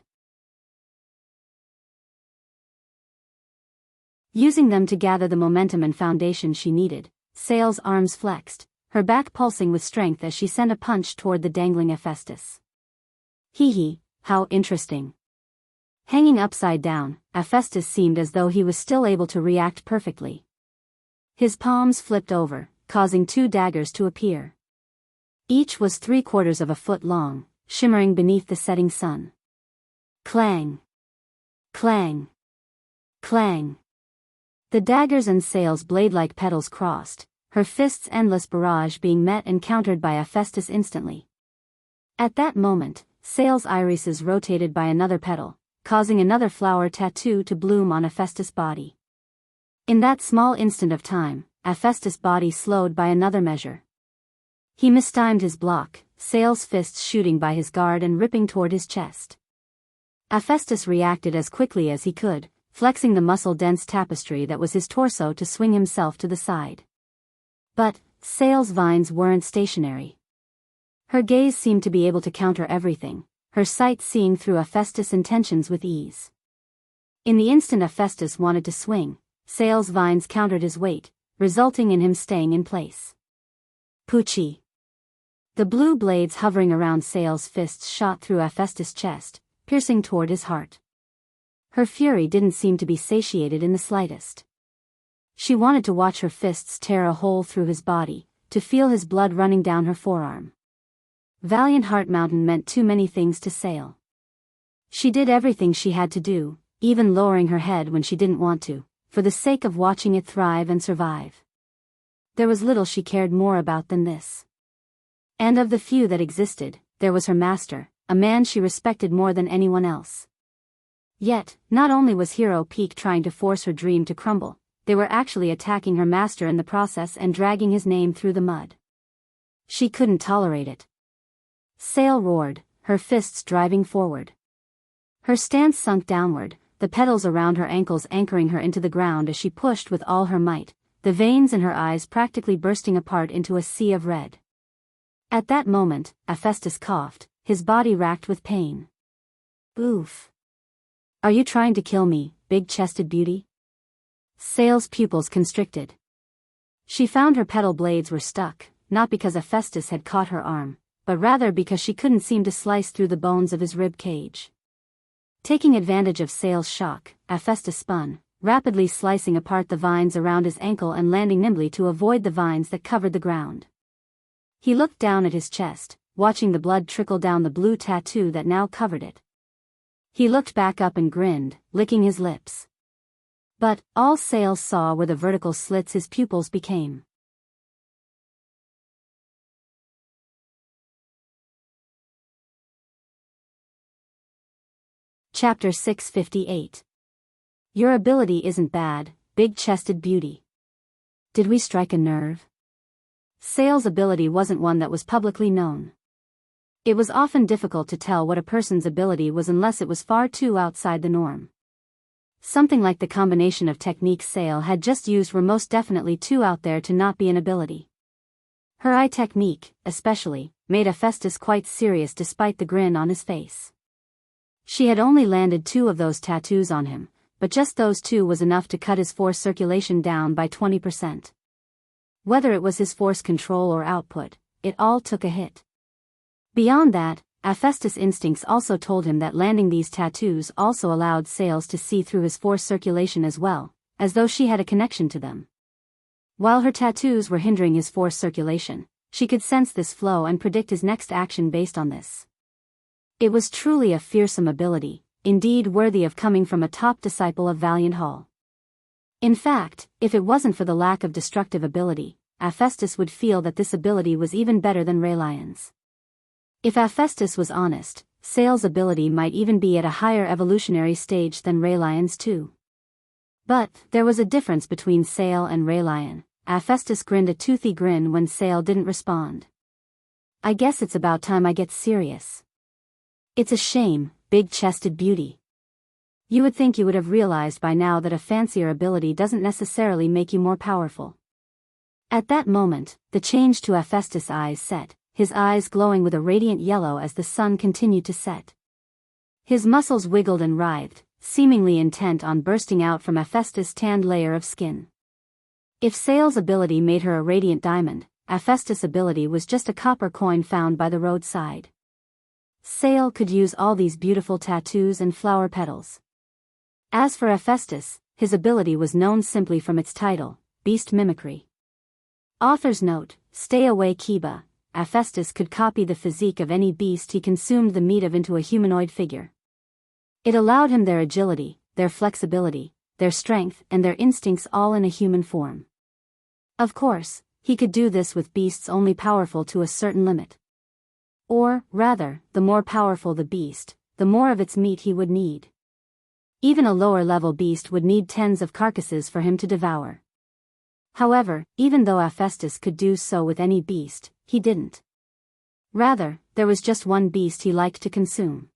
Using them to gather the momentum and foundation she needed, Sale's arms flexed, her back pulsing with strength as she sent a punch toward the dangling Hephaestus. Hee, how interesting. Hanging upside down, Hephaestus seemed as though he was still able to react perfectly. His palms flipped over, causing two daggers to appear. Each was 3/4 of a foot long, shimmering beneath the setting sun. Clang! Clang! Clang! The daggers and Sale's blade-like petals crossed, her fists' endless barrage being met and countered by Hephaestus instantly. At that moment, Sale's irises rotated by another petal, causing another flower tattoo to bloom on Hephaestus' body. In that small instant of time, Hephaestus' body slowed by another measure. He mistimed his block, Sale's fists shooting by his guard and ripping toward his chest. Hephaestus reacted as quickly as he could, flexing the muscle-dense tapestry that was his torso to swing himself to the side. But Sale's vines weren't stationary. Her gaze seemed to be able to counter everything, her sight seeing through Hephaestus' intentions with ease. In the instant Hephaestus wanted to swing, Sale's vines countered his weight, resulting in him staying in place. Poochie! The blue blades hovering around Sale's fists shot through Hephaestus' chest, piercing toward his heart. Her fury didn't seem to be satiated in the slightest. She wanted to watch her fists tear a hole through his body, to feel his blood running down her forearm. Valiant Heart Mountain meant too many things to Sale. She did everything she had to do, even lowering her head when she didn't want to, for the sake of watching it thrive and survive. There was little she cared more about than this. And of the few that existed, there was her master, a man she respected more than anyone else. Yet, not only was Hero Peak trying to force her dream to crumble, they were actually attacking her master in the process and dragging his name through the mud. She couldn't tolerate it. Sale roared, her fists driving forward. Her stance sunk downward, the petals around her ankles anchoring her into the ground as she pushed with all her might, the veins in her eyes practically bursting apart into a sea of red. At that moment, Hephaestus coughed, his body racked with pain. Oof. Are you trying to kill me, big-chested beauty? Sale's pupils constricted. She found her petal blades were stuck, not because Hephaestus had caught her arm, but rather because she couldn't seem to slice through the bones of his rib cage. Taking advantage of Sail's shock, Hephaestus spun, rapidly slicing apart the vines around his ankle and landing nimbly to avoid the vines that covered the ground. He looked down at his chest, watching the blood trickle down the blue tattoo that now covered it. He looked back up and grinned, licking his lips. But all Sail saw were the vertical slits his pupils became. Chapter 658. Your ability isn't bad, big-chested beauty. Did we strike a nerve? Sail's ability wasn't one that was publicly known. It was often difficult to tell what a person's ability was unless it was far too outside the norm. Something like the combination of techniques Sail had just used were most definitely too out there to not be an ability. Her eye technique, especially, made Hephaestus quite serious despite the grin on his face. She had only landed 2 of those tattoos on him, but just those 2 was enough to cut his force circulation down by 20%. Whether it was his force control or output, it all took a hit. Beyond that, Hephaestus' instincts also told him that landing these tattoos also allowed Sails to see through his force circulation as well, as though she had a connection to them. While her tattoos were hindering his force circulation, she could sense this flow and predict his next action based on this. It was truly a fearsome ability, indeed worthy of coming from a top disciple of Valiant Hall. In fact, if it wasn't for the lack of destructive ability, Hephaestus would feel that this ability was even better than Raylion's. If Hephaestus was honest, Sail's ability might even be at a higher evolutionary stage than Raylion's too. But there was a difference between Sail and Raylion. Hephaestus grinned a toothy grin when Sail didn't respond. I guess it's about time I get serious. It's a shame, big-chested beauty. You would think you would have realized by now that a fancier ability doesn't necessarily make you more powerful. At that moment, the change to Hephaestus' eyes set, his eyes glowing with a radiant yellow as the sun continued to set. His muscles wiggled and writhed, seemingly intent on bursting out from Hephaestus' tanned layer of skin. If Sail's ability made her a radiant diamond, Hephaestus' ability was just a copper coin found by the roadside. Sail could use all these beautiful tattoos and flower petals. As for Hephaestus, his ability was known simply from its title, Beast Mimicry. Author's note, stay away Kiba. Hephaestus could copy the physique of any beast he consumed the meat of into a humanoid figure. It allowed him their agility, their flexibility, their strength and their instincts all in a human form. Of course, he could do this with beasts only powerful to a certain limit. Or, rather, the more powerful the beast, the more of its meat he would need. Even a lower-level beast would need tens of carcasses for him to devour. However, even though Hephaestus could do so with any beast, he didn't. Rather, there was just one beast he liked to consume.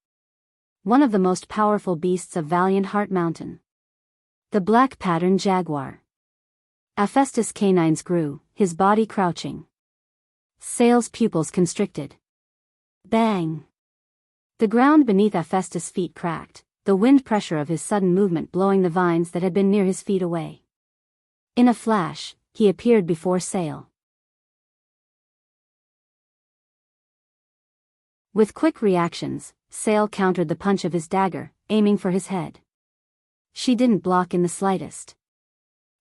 One of the most powerful beasts of Valiant Heart Mountain. The black-patterned jaguar. Hephaestus' canines grew, his body crouching. Sail's pupils constricted. Bang! The ground beneath Hephaestus' feet cracked, the wind pressure of his sudden movement blowing the vines that had been near his feet away. In a flash, he appeared before Sail. With quick reactions, Sail countered the punch of his dagger, aiming for his head. She didn't block in the slightest.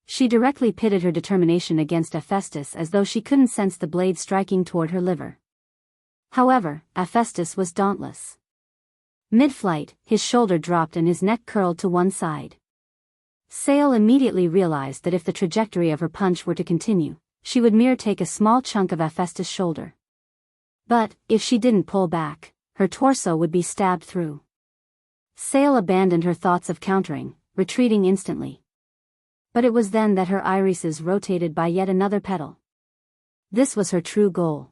She directly pitted her determination against Hephaestus as though she couldn't sense the blade striking toward her liver. However, Hephaestus was dauntless. Mid-flight, his shoulder dropped and his neck curled to one side. Sail immediately realized that if the trajectory of her punch were to continue, she would mere take a small chunk of Hephaestus' shoulder. But, if she didn't pull back, her torso would be stabbed through. Sail abandoned her thoughts of countering, retreating instantly. But it was then that her irises rotated by yet another petal. This was her true goal.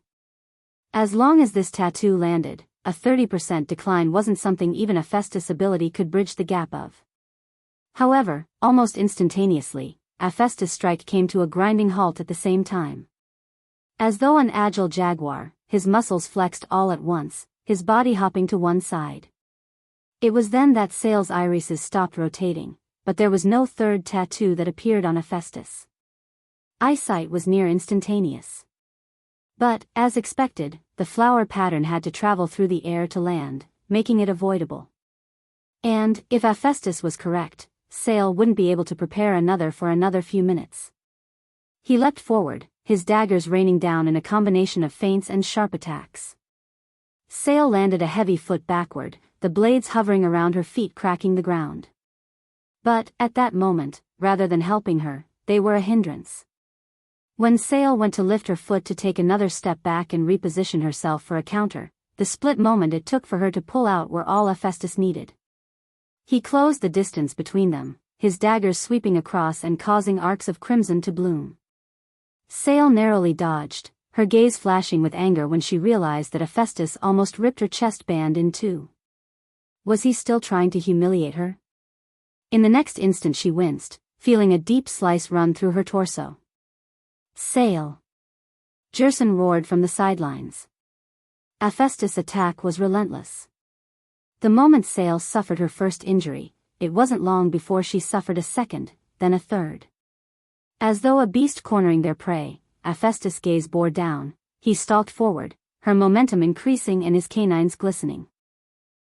As long as this tattoo landed, a 30% decline wasn't something even Hephaestus' ability could bridge the gap of. However, almost instantaneously, Hephaestus' strike came to a grinding halt at the same time. As though an agile jaguar, his muscles flexed all at once, his body hopping to one side. It was then that Sail's irises stopped rotating, but there was no third tattoo that appeared on Hephaestus. Eyesight was near instantaneous. But, as expected, the flower pattern had to travel through the air to land, making it avoidable. And, if Hephaestus was correct, Sale wouldn't be able to prepare another for another few minutes. He leapt forward, his daggers raining down in a combination of feints and sharp attacks. Sale landed a heavy foot backward, the blades hovering around her feet cracking the ground. But, at that moment, rather than helping her, they were a hindrance. When Sale went to lift her foot to take another step back and reposition herself for a counter, the split moment it took for her to pull out were all Hephaestus needed. He closed the distance between them, his daggers sweeping across and causing arcs of crimson to bloom. Sale narrowly dodged, her gaze flashing with anger when she realized that Hephaestus almost ripped her chest band in two. Was he still trying to humiliate her? In the next instant she winced, feeling a deep slice run through her torso. Sale! Jerson roared from the sidelines. Hephaestus' attack was relentless. The moment Sale suffered her first injury, it wasn't long before she suffered a second, then a third. As though a beast cornering their prey, Hephaestus' gaze bore down, he stalked forward, her momentum increasing and his canines glistening.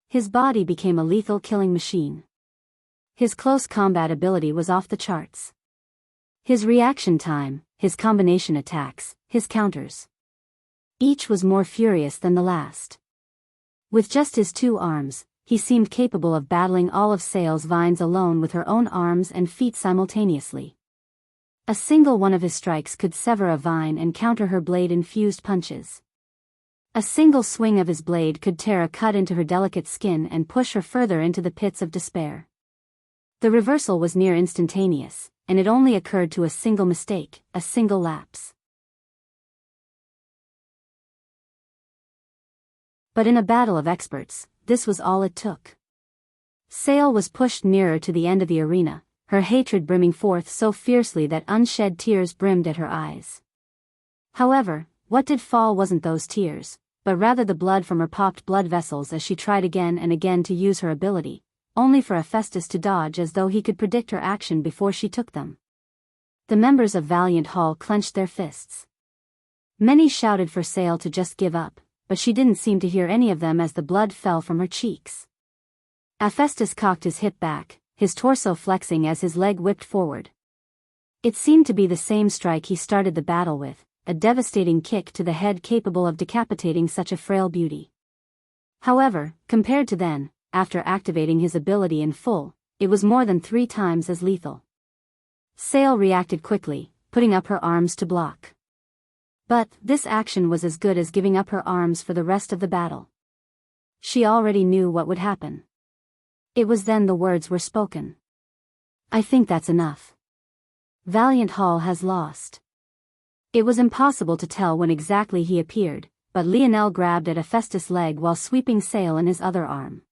His body became a lethal killing machine. His close combat ability was off the charts. His reaction time, his combination attacks, his counters. Each was more furious than the last. With just his two arms, he seemed capable of battling all of Sale's vines alone with her own arms and feet simultaneously. A single one of his strikes could sever a vine and counter her blade-infused punches. A single swing of his blade could tear a cut into her delicate skin and push her further into the pits of despair. The reversal was near instantaneous, and it only occurred to a single mistake, a single lapse. But in a battle of experts, this was all it took. Sale was pushed nearer to the end of the arena, her hatred brimming forth so fiercely that unshed tears brimmed at her eyes. However, what did fall wasn't those tears, but rather the blood from her popped blood vessels as she tried again and again to use her ability, only for Hephaestus to dodge as though he could predict her action before she took them. The members of Valiant Hall clenched their fists. Many shouted for Sale to just give up, but she didn't seem to hear any of them as the blood fell from her cheeks. Hephaestus cocked his hip back, his torso flexing as his leg whipped forward. It seemed to be the same strike he started the battle with, a devastating kick to the head capable of decapitating such a frail beauty. However, compared to then, after activating his ability in full, it was more than 3 times as lethal. Sale reacted quickly, putting up her arms to block. But this action was as good as giving up her arms for the rest of the battle. She already knew what would happen. It was then the words were spoken. "I think that's enough. Valiant Hall has lost." It was impossible to tell when exactly he appeared, but Lionel grabbed at Hephaestus' leg while sweeping Sale in his other arm.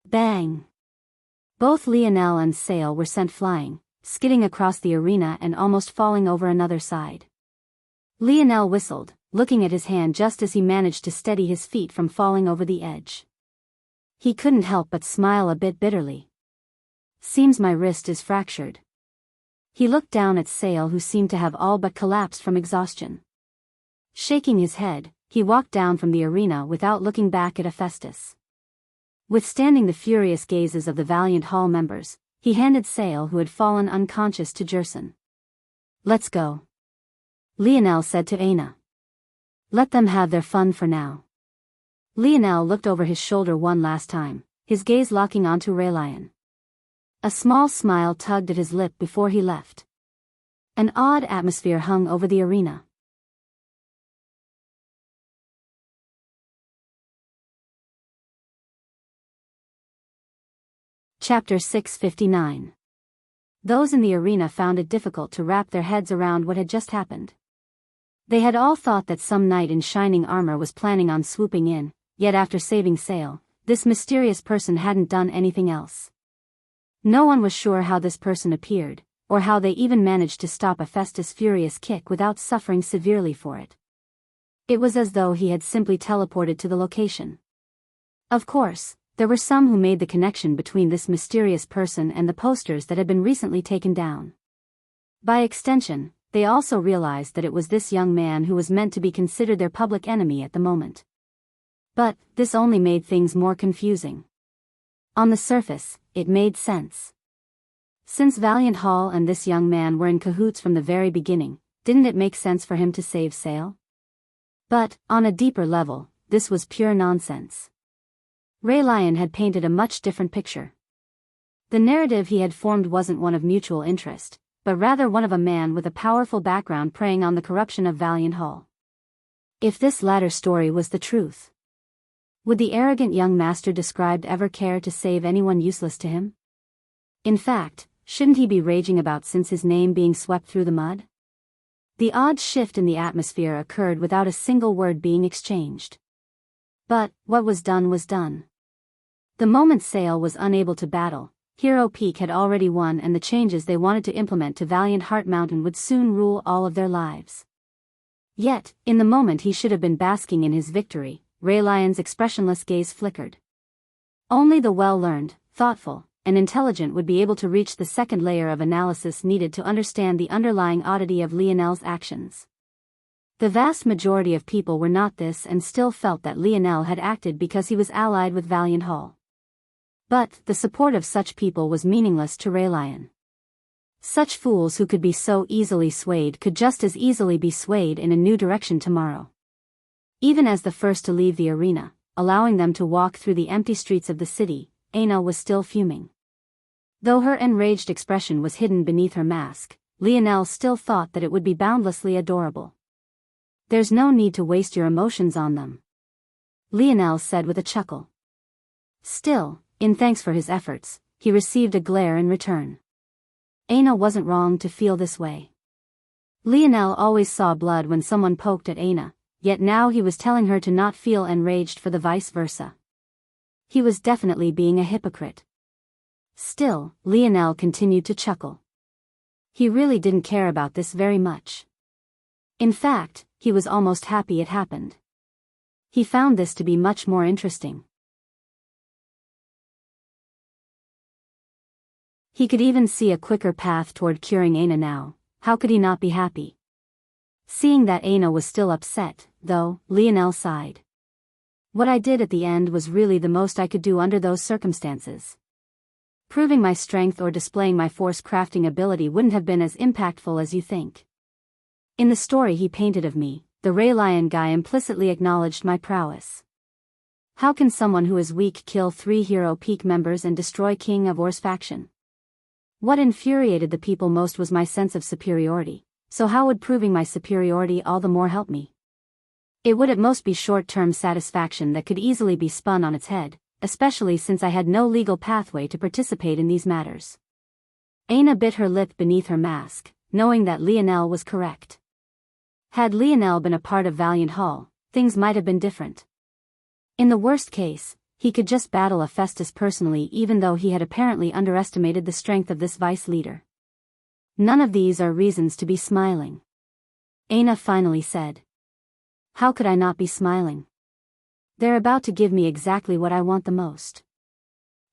Bang! Both Lionel and Sale were sent flying, skidding across the arena and almost falling over another side. Lionel whistled, looking at his hand just as he managed to steady his feet from falling over the edge. He couldn't help but smile a bit bitterly. "Seems my wrist is fractured." He looked down at Sale, who seemed to have all but collapsed from exhaustion. Shaking his head, he walked down from the arena without looking back at Hephaestus. Withstanding the furious gazes of the Valiant Hall members, he handed Sale, who had fallen unconscious, to Jerson. "Let's go," Lionel said to Aina. "Let them have their fun for now." Lionel looked over his shoulder one last time, his gaze locking onto Raelion. A small smile tugged at his lip before he left. An odd atmosphere hung over the arena. Chapter 659. Those in the arena found it difficult to wrap their heads around what had just happened. They had all thought that some knight in shining armor was planning on swooping in, yet after saving Sale, this mysterious person hadn't done anything else. No one was sure how this person appeared, or how they even managed to stop Hephaestus' furious kick without suffering severely for it. It was as though he had simply teleported to the location. Of course, there were some who made the connection between this mysterious person and the posters that had been recently taken down. By extension, they also realized that it was this young man who was meant to be considered their public enemy at the moment. But this only made things more confusing. On the surface, it made sense. Since Valiant Hall and this young man were in cahoots from the very beginning, didn't it make sense for him to save Sale? But, on a deeper level, this was pure nonsense. Ray Lion had painted a much different picture. The narrative he had formed wasn't one of mutual interest, but rather one of a man with a powerful background preying on the corruption of Valiant Hall. If this latter story was the truth, would the arrogant young master described ever care to save anyone useless to him? In fact, shouldn't he be raging about since his name being swept through the mud? The odd shift in the atmosphere occurred without a single word being exchanged. But, what was done was done. The moment Sale was unable to battle, Hero Peak had already won, and the changes they wanted to implement to Valiant Heart Mountain would soon rule all of their lives. Yet, in the moment he should have been basking in his victory, Ray Lion's expressionless gaze flickered. Only the well-learned, thoughtful, and intelligent would be able to reach the second layer of analysis needed to understand the underlying oddity of Lionel's actions. The vast majority of people were not this and still felt that Lionel had acted because he was allied with Valiant Hall. But the support of such people was meaningless to Ray Lion. Such fools who could be so easily swayed could just as easily be swayed in a new direction tomorrow. Even as the first to leave the arena, allowing them to walk through the empty streets of the city, Aina was still fuming. Though her enraged expression was hidden beneath her mask, Lionel still thought that it would be boundlessly adorable. "There's no need to waste your emotions on them," Lionel said with a chuckle. Still, in thanks for his efforts, he received a glare in return. Aina wasn't wrong to feel this way. Lionel always saw blood when someone poked at Aina, yet now he was telling her to not feel enraged for the vice versa. He was definitely being a hypocrite. Still, Lionel continued to chuckle. He really didn't care about this very much. In fact, he was almost happy it happened. He found this to be much more interesting. He could even see a quicker path toward curing Aina now. How could he not be happy? Seeing that Aina was still upset, though, Lionel sighed. What I did at the end was really the most I could do under those circumstances. Proving my strength or displaying my force-crafting ability wouldn't have been as impactful as you think. In the story he painted of me, the Ray Lion guy implicitly acknowledged my prowess. How can someone who is weak kill 3 Hero Peak members and destroy King of Or's faction? What infuriated the people most was my sense of superiority, so how would proving my superiority all the more help me? It would at most be short-term satisfaction that could easily be spun on its head, especially since I had no legal pathway to participate in these matters. Aina bit her lip beneath her mask, knowing that Lionel was correct. Had Lionel been a part of Valiant Hall, things might have been different. In the worst case, he could just battle Hephaestus personally, even though he had apparently underestimated the strength of this vice leader. None of these are reasons to be smiling, Aina finally said. How could I not be smiling? They're about to give me exactly what I want the most.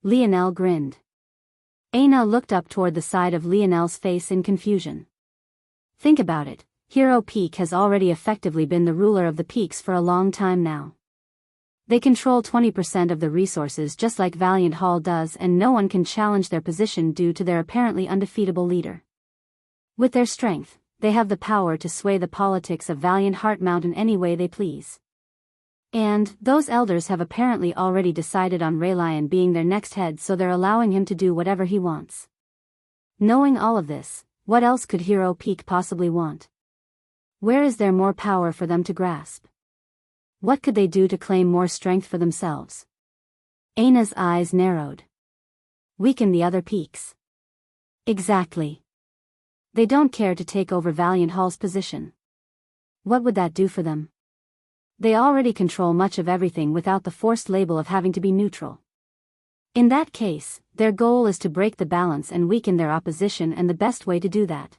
Lionel grinned. Aina looked up toward the side of Lionel's face in confusion. Think about it, Hero Peak has already effectively been the ruler of the peaks for a long time now. They control 20% of the resources just like Valiant Hall does, and no one can challenge their position due to their apparently undefeatable leader. With their strength, they have the power to sway the politics of Valiant Heart Mountain any way they please. And those elders have apparently already decided on Ray Lion being their next head, so they're allowing him to do whatever he wants. Knowing all of this, what else could Hero Peak possibly want? Where is there more power for them to grasp? What could they do to claim more strength for themselves? Aina's eyes narrowed. Weaken the other peaks. Exactly. They don't care to take over Valiant Hall's position. What would that do for them? They already control much of everything without the forced label of having to be neutral. In that case, their goal is to break the balance and weaken their opposition, and the best way to do that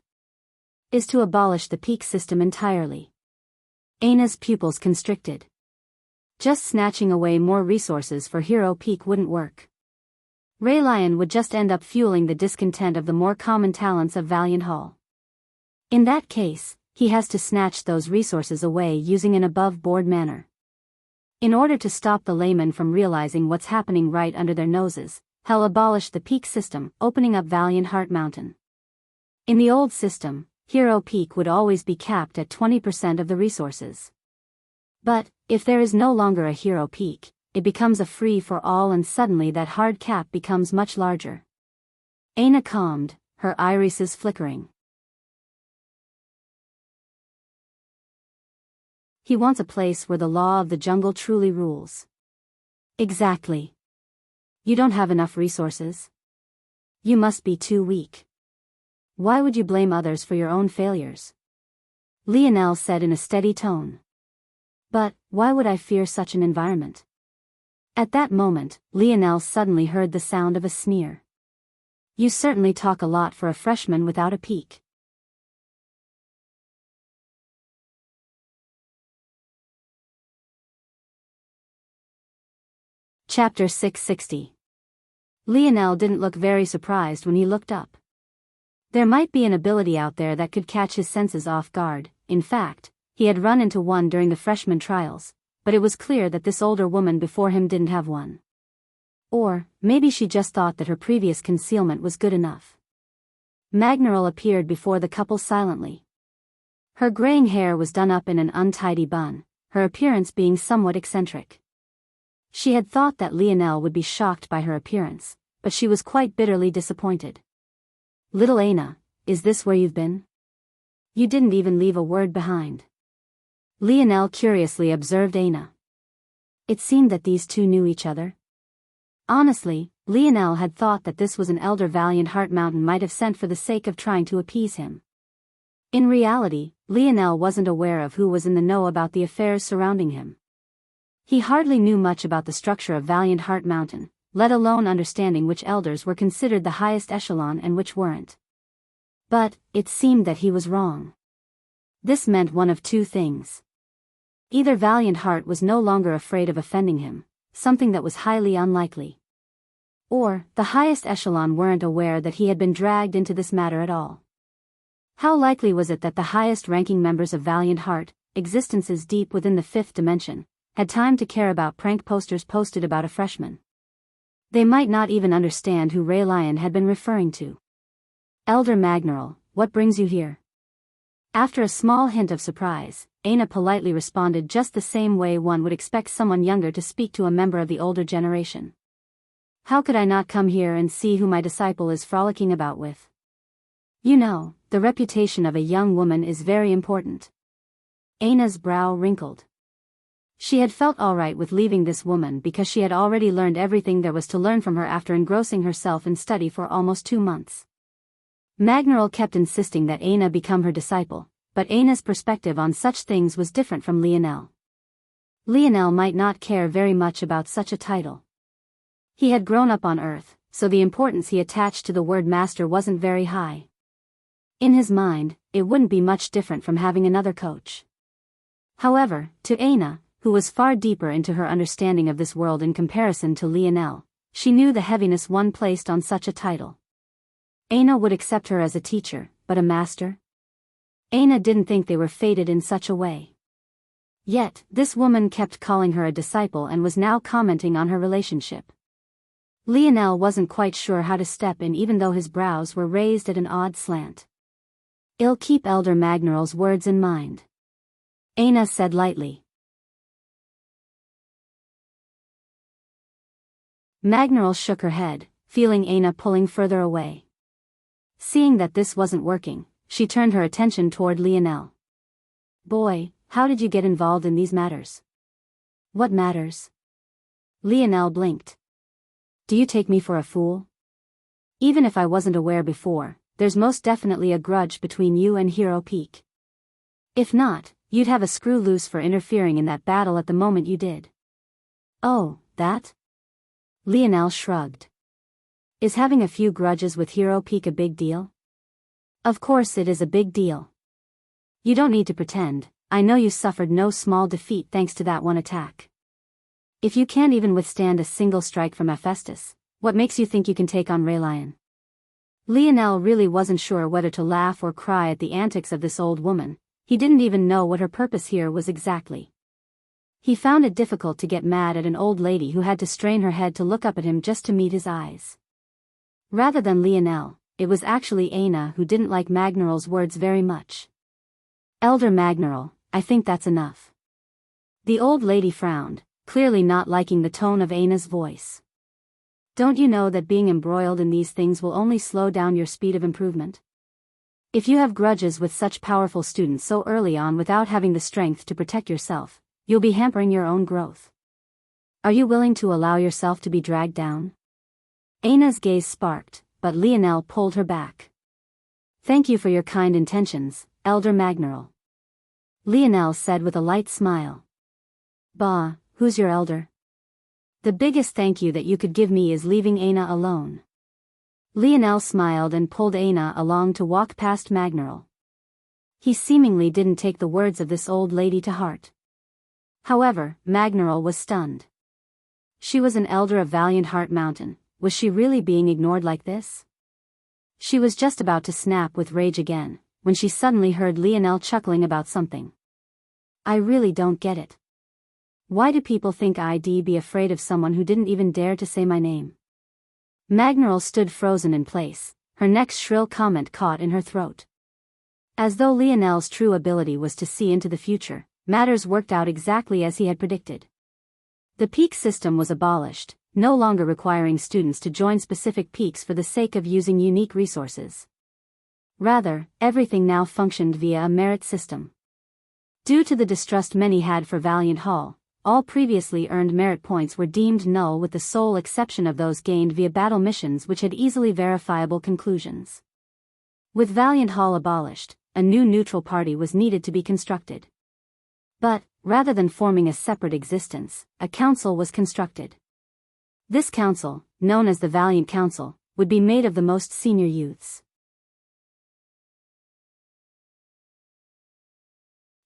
is to abolish the peak system entirely. Aina's pupils constricted. Just snatching away more resources for Hero Peak wouldn't work. Ray Lion would just end up fueling the discontent of the more common talents of Valiant Hall. In that case, he has to snatch those resources away using an above-board manner. In order to stop the laymen from realizing what's happening right under their noses, Hell abolished the peak system, opening up Valiant Heart Mountain. In the old system, Hero Peak would always be capped at 20% of the resources. But, if there is no longer a Hero Peak, it becomes a free-for-all and suddenly that hard cap becomes much larger. Aina calmed, her irises flickering. He wants a place where the law of the jungle truly rules. Exactly. You don't have enough resources. You must be too weak. Why would you blame others for your own failures? Lionel said in a steady tone. But, why would I fear such an environment? At that moment, Lionel suddenly heard the sound of a sneer. You certainly talk a lot for a freshman without a peak. Chapter 660. Lionel didn't look very surprised when he looked up. There might be an ability out there that could catch his senses off guard. In fact, he had run into one during the freshman trials, but it was clear that this older woman before him didn't have one. Or, maybe she just thought that her previous concealment was good enough. Magneral appeared before the couple silently. Her graying hair was done up in an untidy bun, her appearance being somewhat eccentric. She had thought that Lionel would be shocked by her appearance, but she was quite bitterly disappointed. Little Aina, is this where you've been? You didn't even leave a word behind. Lionel curiously observed Aina. It seemed that these two knew each other. Honestly, Lionel had thought that this was an elder Valiant Heart Mountain might have sent for the sake of trying to appease him. In reality, Lionel wasn't aware of who was in the know about the affairs surrounding him. He hardly knew much about the structure of Valiant Heart Mountain, let alone understanding which elders were considered the highest echelon and which weren't. But, it seemed that he was wrong. This meant one of two things. Either Valiant Heart was no longer afraid of offending him, something that was highly unlikely. Or, the highest echelon weren't aware that he had been dragged into this matter at all. How likely was it that the highest-ranking members of Valiant Heart, existences deep within the fifth dimension, had time to care about prank posters posted about a freshman? They might not even understand who Ray Lion had been referring to. Elder Magneral, what brings you here? After a small hint of surprise, Aina politely responded just the same way one would expect someone younger to speak to a member of the older generation. How could I not come here and see who my disciple is frolicking about with? You know, the reputation of a young woman is very important. Aina's brow wrinkled. She had felt alright with leaving this woman because she had already learned everything there was to learn from her after engrossing herself in study for almost 2 months. Magneral kept insisting that Aina become her disciple, but Aina's perspective on such things was different from Lionel. Lionel might not care very much about such a title. He had grown up on Earth, so the importance he attached to the word master wasn't very high. In his mind, it wouldn't be much different from having another coach. However, to Aina, who was far deeper into her understanding of this world in comparison to Lionel, she knew the heaviness one placed on such a title. Aina would accept her as a teacher, but a master? Aina didn't think they were fated in such a way. Yet, this woman kept calling her a disciple and was now commenting on her relationship. Lionel wasn't quite sure how to step in even though his brows were raised at an odd slant. I'll keep Elder Magneral's words in mind. Aina said lightly. Magneral shook her head, feeling Aina pulling further away. Seeing that this wasn't working, she turned her attention toward Lionel. Boy, how did you get involved in these matters? What matters? Lionel blinked. Do you take me for a fool? Even if I wasn't aware before, there's most definitely a grudge between you and Hero Peak. If not, you'd have a screw loose for interfering in that battle at the moment you did. Oh, that? Lionel shrugged. Is having a few grudges with Hero Peak a big deal? Of course it is a big deal. You don't need to pretend, I know you suffered no small defeat thanks to that one attack. If you can't even withstand a single strike from Hephaestus, what makes you think you can take on Ray Lion? Lionel really wasn't sure whether to laugh or cry at the antics of this old woman. He didn't even know what her purpose here was exactly. He found it difficult to get mad at an old lady who had to strain her head to look up at him just to meet his eyes. Rather than Lionel, it was actually Aina who didn't like Magneral's words very much. "Elder Magneral, I think that's enough." The old lady frowned, clearly not liking the tone of Aina's voice. "Don't you know that being embroiled in these things will only slow down your speed of improvement? If you have grudges with such powerful students so early on without having the strength to protect yourself, you'll be hampering your own growth. Are you willing to allow yourself to be dragged down?" Aina's gaze sparked, but Lionel pulled her back. "Thank you for your kind intentions, Elder Magneral," Lionel said with a light smile. "Bah, who's your elder? The biggest thank you that you could give me is leaving Aina alone." Lionel smiled and pulled Aina along to walk past Magneral. He seemingly didn't take the words of this old lady to heart. However, Magneral was stunned. She was an elder of Valiant Heart Mountain. Was she really being ignored like this? She was just about to snap with rage again, when she suddenly heard Lionel chuckling about something. "I really don't get it. Why do people think I'd be afraid of someone who didn't even dare to say my name?" Magneral stood frozen in place, her next shrill comment caught in her throat. As though Lionel's true ability was to see into the future, matters worked out exactly as he had predicted. The peak system was abolished, no longer requiring students to join specific peaks for the sake of using unique resources. Rather, everything now functioned via a merit system. Due to the distrust many had for Valiant Hall, all previously earned merit points were deemed null with the sole exception of those gained via battle missions which had easily verifiable conclusions. With Valiant Hall abolished, a new neutral party was needed to be constructed. But, rather than forming a separate existence, a council was constructed. This council, known as the Valiant Council, would be made of the most senior youths.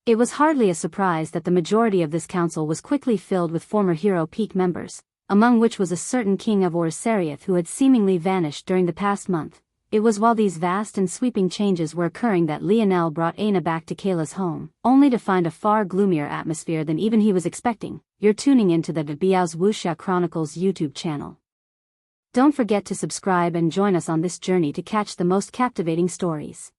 It was hardly a surprise that the majority of this council was quickly filled with former Hero Peak members, among which was a certain king of Orisariath who had seemingly vanished during the past month. It was while these vast and sweeping changes were occurring that Lionel brought Aina back to Kayla's home, only to find a far gloomier atmosphere than even he was expecting. You're tuning into the Biyao's Wuxia Chronicles YouTube channel. Don't forget to subscribe and join us on this journey to catch the most captivating stories.